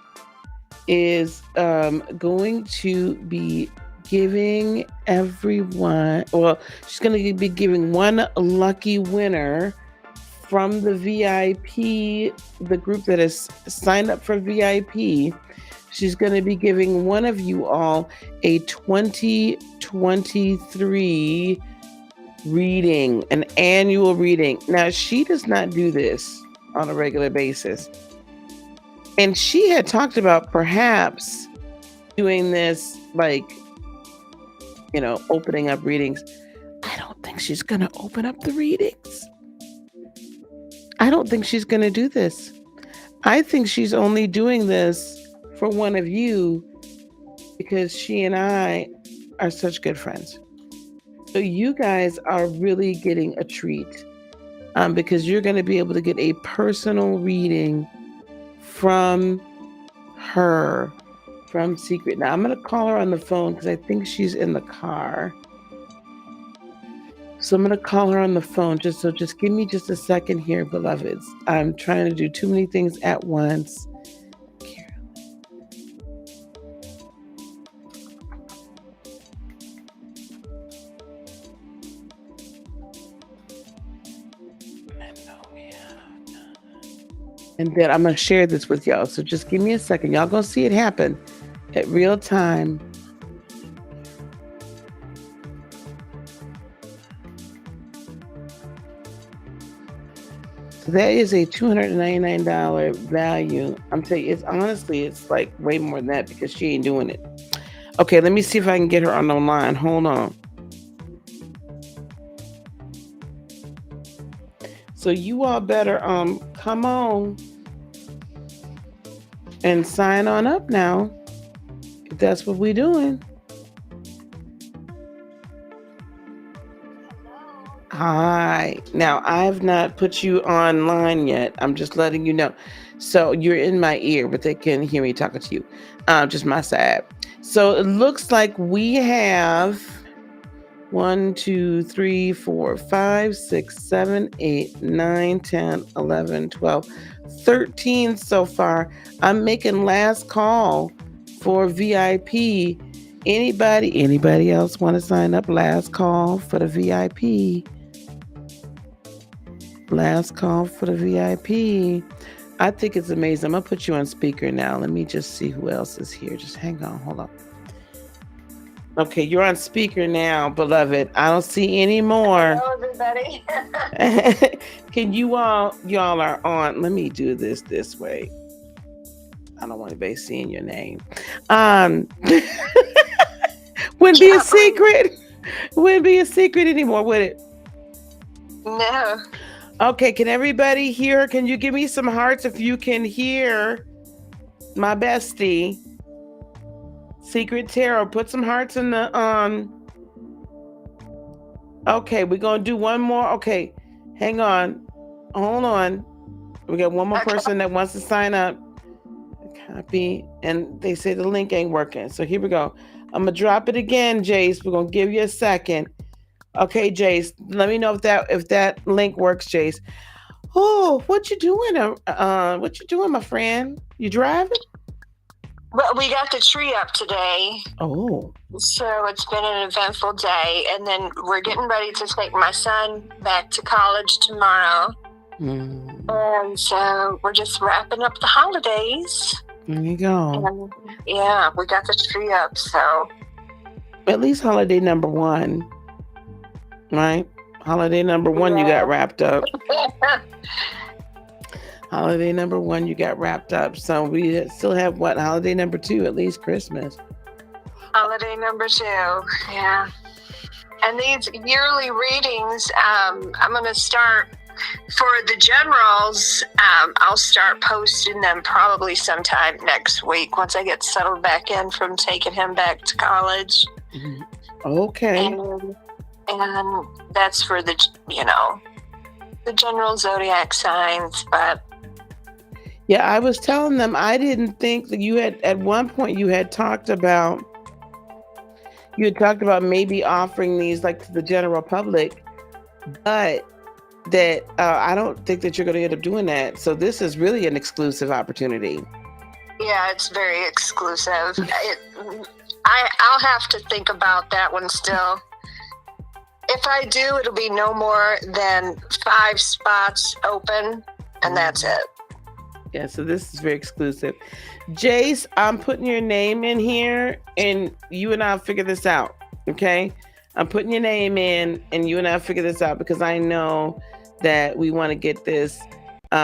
is going to be giving everyone, well, she's going to be giving one lucky winner from the VIP, the group that has signed up for VIP. She's going to be giving one of you all a 2023 reading, an annual reading. Now, she does not do this on a regular basis. And she had talked about perhaps doing this, like, you know, opening up readings. I don't think she's going to open up the readings. I don't think she's going to do this. I think she's only doing this for one of you because she and I are such good friends. So you guys are really getting a treat because you're going to be able to get a personal reading from her, from Secret. Now, I'm going to call her on the phone because I think she's in the car. So I'm going to call her on the phone. Just give me just a second here, beloveds. I'm trying to do too many things at once. And then I'm going to share this with y'all. So just give me a second. Y'all going to see it happen at real time. So that is a $299 value. I'm telling you, it's like way more than that because she ain't doing it. Okay, let me see if I can get her on the line. Hold on. So you all better come on and sign on up now, if that's what we're doing. Hi. Now, I've not put you online yet. I'm just letting you know. So you're in my ear, but they can hear me talking to you. Just my side. So it looks like we have 1, 2, 3, 4, 5, 6, 7, 8, 9, 10, 11, 12, 13 so far. I'm making last call for VIP. Anybody else want to sign up? Last call for the VIP. Last call for the VIP. I think it's amazing. I'm going to put you on speaker now. Let me just see who else is here. Just hang on. Hold on. Okay, you're on speaker now, beloved. I don't see any more. Hello, everybody. Can y'all are on. Let me do this way. I don't want anybody seeing your name. Wouldn't be a secret. Wouldn't be a secret anymore, would it? No. Okay, can everybody hear? Can you give me some hearts if you can hear my bestie, Secret Tarot. Put some hearts in the Okay, we're gonna do one more. Okay, hang on, hold on. We got one more person that wants to sign up. Copy, and they say the link ain't working. So here we go. I'm gonna drop it again, Jace. We're gonna give you a second. Okay, Jace. Let me know if that link works, Jace. Oh, what you doing? What you doing, my friend? You driving? Well, we got the tree up today. Oh. So it's been an eventful day. And then we're getting ready to take my son back to college tomorrow. And so we're just wrapping up the holidays. There you go. And yeah, we got the tree up. So at least holiday number one, right? Holiday number one, you got wrapped up. Holiday number one, you got wrapped up. So we still have what? Holiday number two, at least Christmas. Holiday number two, yeah. And these yearly readings, I'm going to start for the generals. I'll start posting them probably sometime next week once I get settled back in from taking him back to college. Okay. And that's for the, the general zodiac signs, but yeah, I was telling them I didn't think that you had at one point you had talked about maybe offering these like to the general public, but that I don't think that you're going to end up doing that. So this is really an exclusive opportunity. Yeah, it's very exclusive. I'll have to think about that one still. If I do, it'll be no more than 5 spots open, and that's it. Yeah, so this is very exclusive. Jace, I'm putting your name in here, and you and I'll figure this out, okay? I'm putting your name in, and you and I'll figure this out because I know that we want to get this. We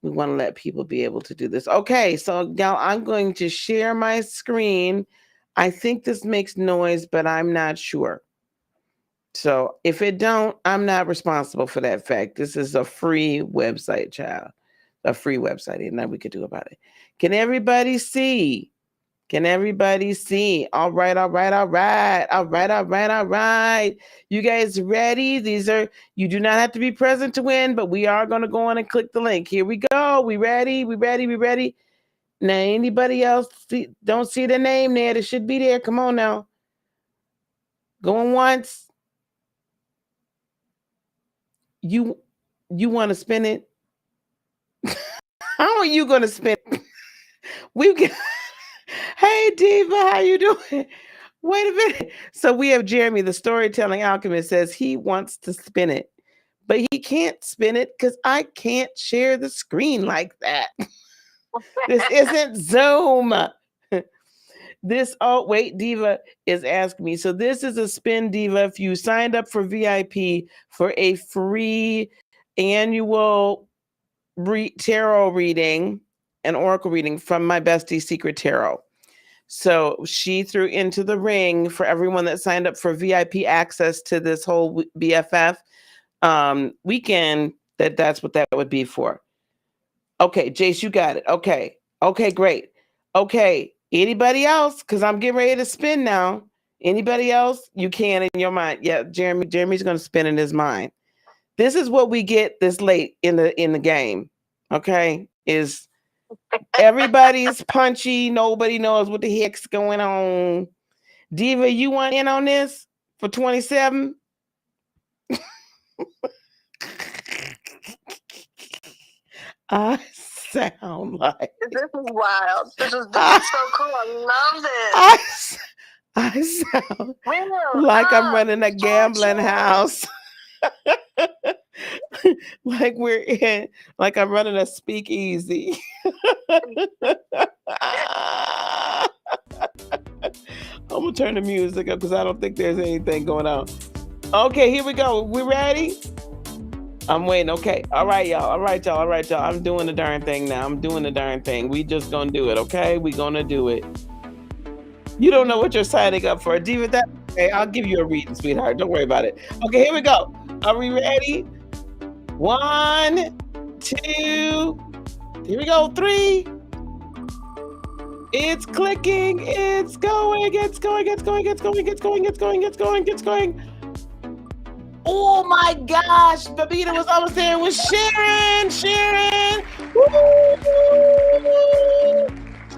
want to let people be able to do this. Okay, so now I'm going to share my screen. I think this makes noise, but I'm not sure. So if it don't, I'm not responsible for that fact. This is a free website, child. A free website. Ain't nothing we could do about it. Can everybody see? Can everybody see? All right, all right, all right. All right, all right, all right. You guys ready? You do not have to be present to win, but we are going to go on and click the link. Here we go. We ready? We ready? We ready? Now, anybody else don't see the name there? It should be there. Come on now. Going once. You want to spin it? How are you going to spin it? We've got... Hey, Diva, how you doing? Wait a minute. So we have Jeremy, the storytelling alchemist, says he wants to spin it, but he can't spin it because I can't share the screen like that. This isn't Zoom. Diva is asking me. So this is a spin, Diva. If you signed up for VIP for a free annual tarot reading, an oracle reading from my bestie, Secret Tarot. So she threw into the ring for everyone that signed up for VIP access to this whole BFF weekend. That's what that would be for. Okay, Jace, you got it. Okay, great. Okay, anybody else? Because I'm getting ready to spin now. Anybody else? You can in your mind. Yeah, Jeremy's going to spin in his mind. This is what we get this late in the game. Okay, is everybody's punchy. Nobody knows what the heck's going on. Diva, you want in on this for 27? I sound like this is wild. This is so cool. I love this. I sound like I'm running a gambling house. like I'm running a speakeasy. I'm gonna turn the music up because I don't think there's anything going on. Okay, here we go. We ready? I'm waiting. Okay. All right, y'all. I'm doing the darn thing now. We just gonna do it, okay? We gonna do it. You don't know what you're signing up for. Diva, okay, I'll give you a reading, sweetheart. Don't worry about it. Okay, here we go. Are we ready? 1, 2, here we go. 3. It's clicking. It's going. It's going. It's going. It's going. It's going. It's going. It's going. It's going. Oh my gosh. Babita was almost there. It was Sharon. Sharon. Woo!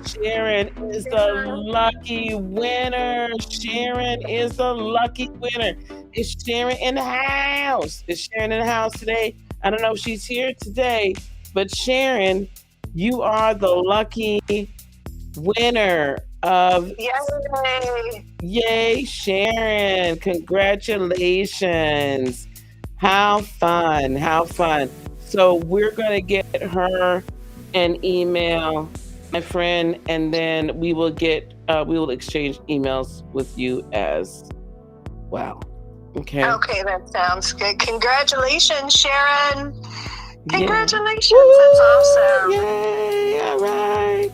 Sharon is the lucky winner. Sharon is the lucky winner. Is Sharon in the house? Is Sharon in the house today? I don't know if she's here today, but Sharon, you are the lucky winner of Yay, Sharon. Congratulations. How fun. How fun. So we're going to get her an email, my friend, and then we will exchange emails with you as well. Okay. Okay, that sounds good. Congratulations, Sharon. Congratulations. Yeah. That's awesome. Yay. All right.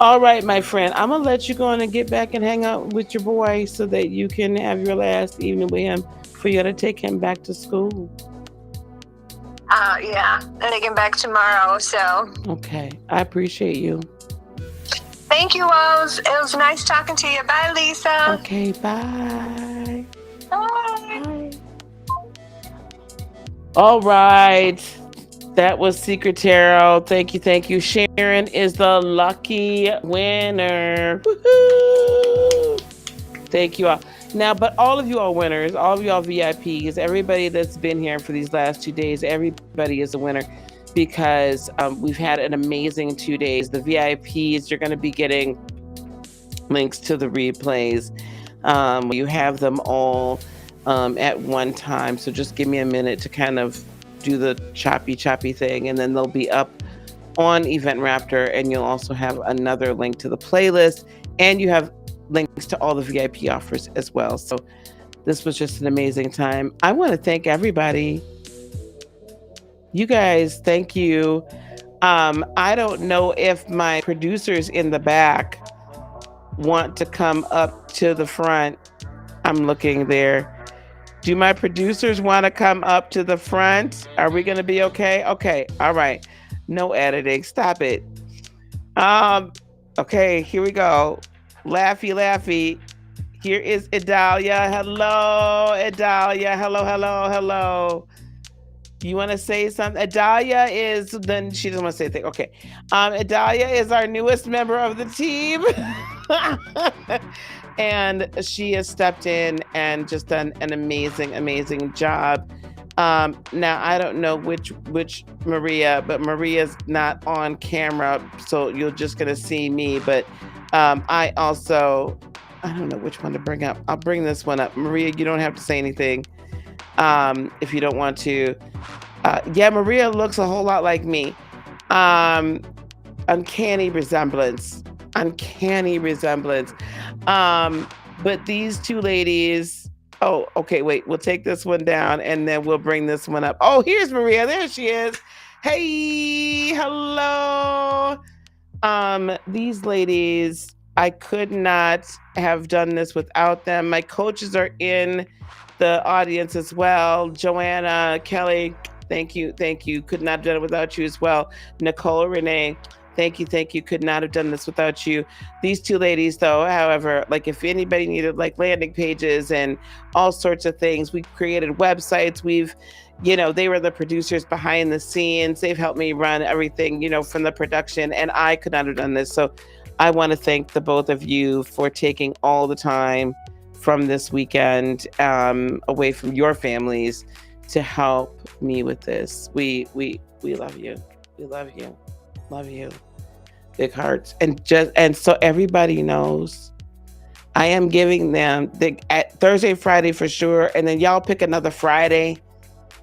All right, my friend. I'm going to let you go on and get back and hang out with your boy so that you can have your last evening with him for you to take him back to school. Yeah. I take him back tomorrow, so. Okay. I appreciate you. Thank you, Rose. It was nice talking to you. Bye, Lisa. Okay, bye. Bye. All right. That was Secret Tarot. Thank you. Thank you. Sharon is the lucky winner. Woohoo! Thank you all. Now, but all of you are winners. All of you are VIPs. Everybody that's been here for these last 2 days, everybody is a winner because we've had an amazing 2 days. The VIPs, you're going to be getting links to the replays. You have them all at one time. So just give me a minute to kind of do the choppy thing, and then they'll be up on Event Raptor, and you'll also have another link to the playlist, and you have links to all the VIP offers as well. So this was just an amazing time. I want to thank everybody. You guys, thank you. I don't know if my producers in the back want to come up to the front. I'm looking there. Do my producers want to come up to the front? Are we going to be okay? Okay. All right. No editing. Stop it. Okay, here we go. Laughy. Here is Idalia. Hello, Idalia. Hello. You want to say something? Idalia is, then she doesn't want to say a thing. Okay. Idalia is our newest member of the team. And she has stepped in and just done an amazing job. Now I don't know which Maria, but Maria's not on camera, so you're just gonna see me. But I don't know which one to bring up. I'll bring this one up. Maria, you don't have to say anything if you don't want to. Yeah, Maria looks a whole lot like me. Uncanny resemblance. But these two ladies, oh, okay, wait, we'll take this one down and then we'll bring this one up. Oh, here's Maria. There she is. Hey, hello. These ladies, I could not have done this without them. My coaches are in the audience as well. Joanna, Kelly, thank you. Could not have done it without you as well. Nicole, Renee, thank you. Could not have done this without you. These two ladies, though, however, like if anybody needed like landing pages and all sorts of things, we created websites. They were the producers behind the scenes. They've helped me run everything, from the production, and I could not have done this. So I want to thank the both of you for taking all the time from this weekend away from your families to help me with this. We love you. We love you. Love you. Big hearts. And so everybody knows I am giving them at Thursday, Friday for sure. And then y'all pick another Friday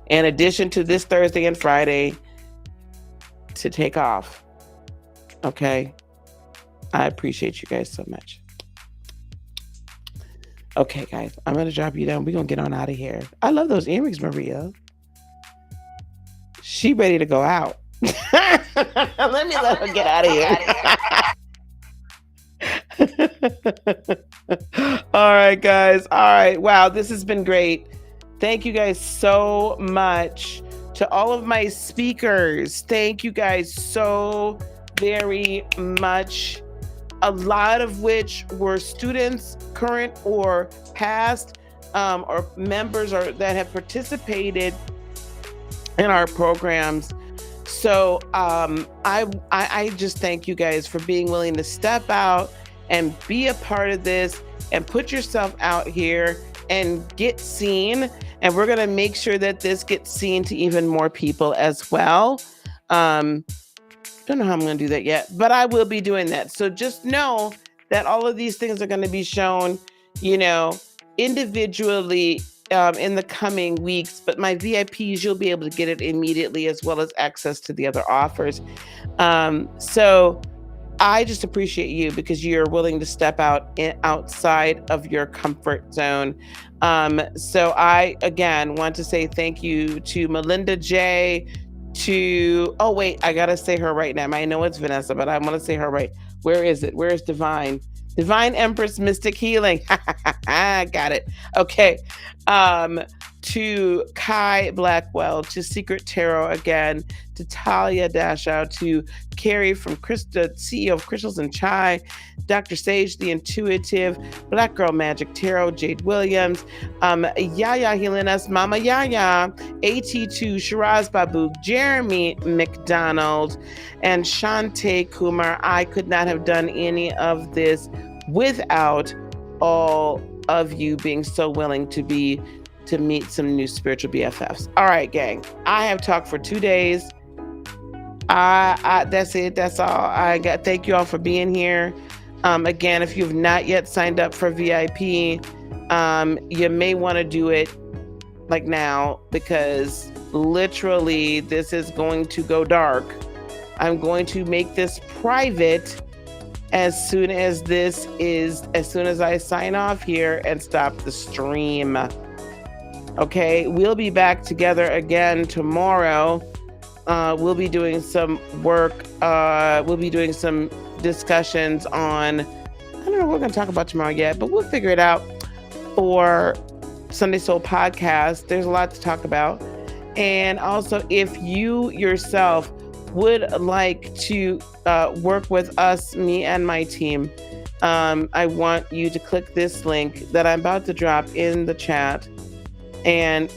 in addition to this Thursday and Friday to take off. Okay. I appreciate you guys so much. Okay, guys, I'm going to drop you down. We're going to get on out of here. I love those earrings, Maria. She ready to go out. Let her get out of here. All right, guys. All right. Wow, this has been great. Thank you guys so much. To all of my speakers, thank you guys so very much. a lot of which were students, current or past, or members or that have participated in our programs. So I just thank you guys for being willing to step out and be a part of this and put yourself out here and get seen. And we're going to make sure that this gets seen to even more people as well. Don't know how I'm going to do that yet, but I will be doing that. So just know that all of these things are going to be shown, individually in the coming weeks. But my VIPs, you'll be able to get it immediately, as well as access to the other offers. So I just appreciate you because you're willing to step outside of your comfort zone. So I, again, want to say thank you to Melinda J, oh wait, I gotta say her right now. I know it's Vanessa, but I want to say her right. Where is it? Where is Divine? Divine Empress Mystic Healing. Got it. Okay. To Kai Blackwell, to Secret Tarot again, to Talia Dashow, to Carrie from Krista, CEO of Crystals and Chai, Dr. Sage, the Intuitive, Black Girl Magic Tarot, Jade Williams, Yaya healing us, Mama Yaya, AT2, Shiraz Babu, Jeremy McDonald, and Shantae Kumar. I could not have done any of this without all of you being so willing to meet some new spiritual BFFs. All right, gang. I have talked for 2 days. That's it. That's all I got. Thank you all for being here. Again, if you've not yet signed up for VIP, you may want to do it like now, because literally this is going to go dark. I'm going to make this private as soon as I sign off here and stop the stream. Okay, we'll be back together again tomorrow. We'll be doing some work. We'll be doing some discussions on, I don't know what we're going to talk about tomorrow yet, but we'll figure it out for Sunday Soul Podcast. There's a lot to talk about. And also, if you yourself would like to work with us, me and my team, I want you to click this link that I'm about to drop in the chat. And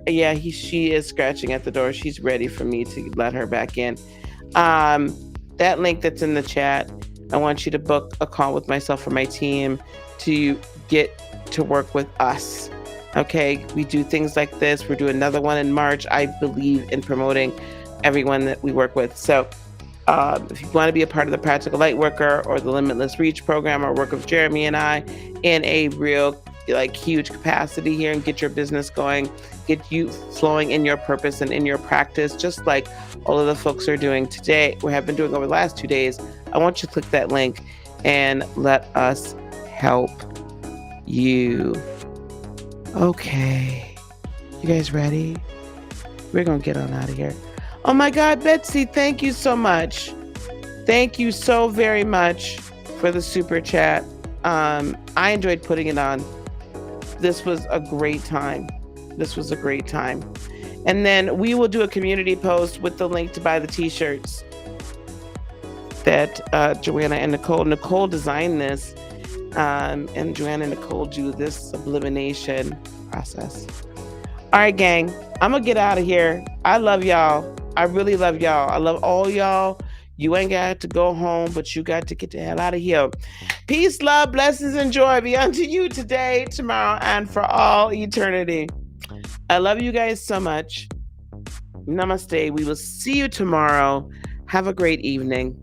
yeah, she is scratching at the door. She's ready for me to let her back in. That link that's in the chat, I want you to book a call with myself or my team to get to work with us. Okay, we do things like this. We're doing another one in March. I believe in promoting everyone that we work with. So if you want to be a part of the Practical Lightworker or the Limitless Reach program, or work with Jeremy and I in a real huge capacity here, and get your business going, get you flowing in your purpose and in your practice, just like all of the folks are doing today, we have been doing over the last 2 days, I want you to click that link and let us help you. Okay, you guys ready? We're gonna get on out of here. Oh my God, Betsy, thank you so much. Thank you so very much for the super chat. I enjoyed putting it on. This was a great time. And then we will do a community post with the link to buy the t-shirts that Joanna and Nicole designed this, and Joanna and Nicole do this sublimation process. All right, gang, I'm gonna get out of here. I love y'all. I really love y'all. I love all y'all. You ain't got to go home, but you got to get the hell out of here. Peace, love, blessings, and joy be unto you today, tomorrow, and for all eternity. I love you guys so much. Namaste. We will see you tomorrow. Have a great evening.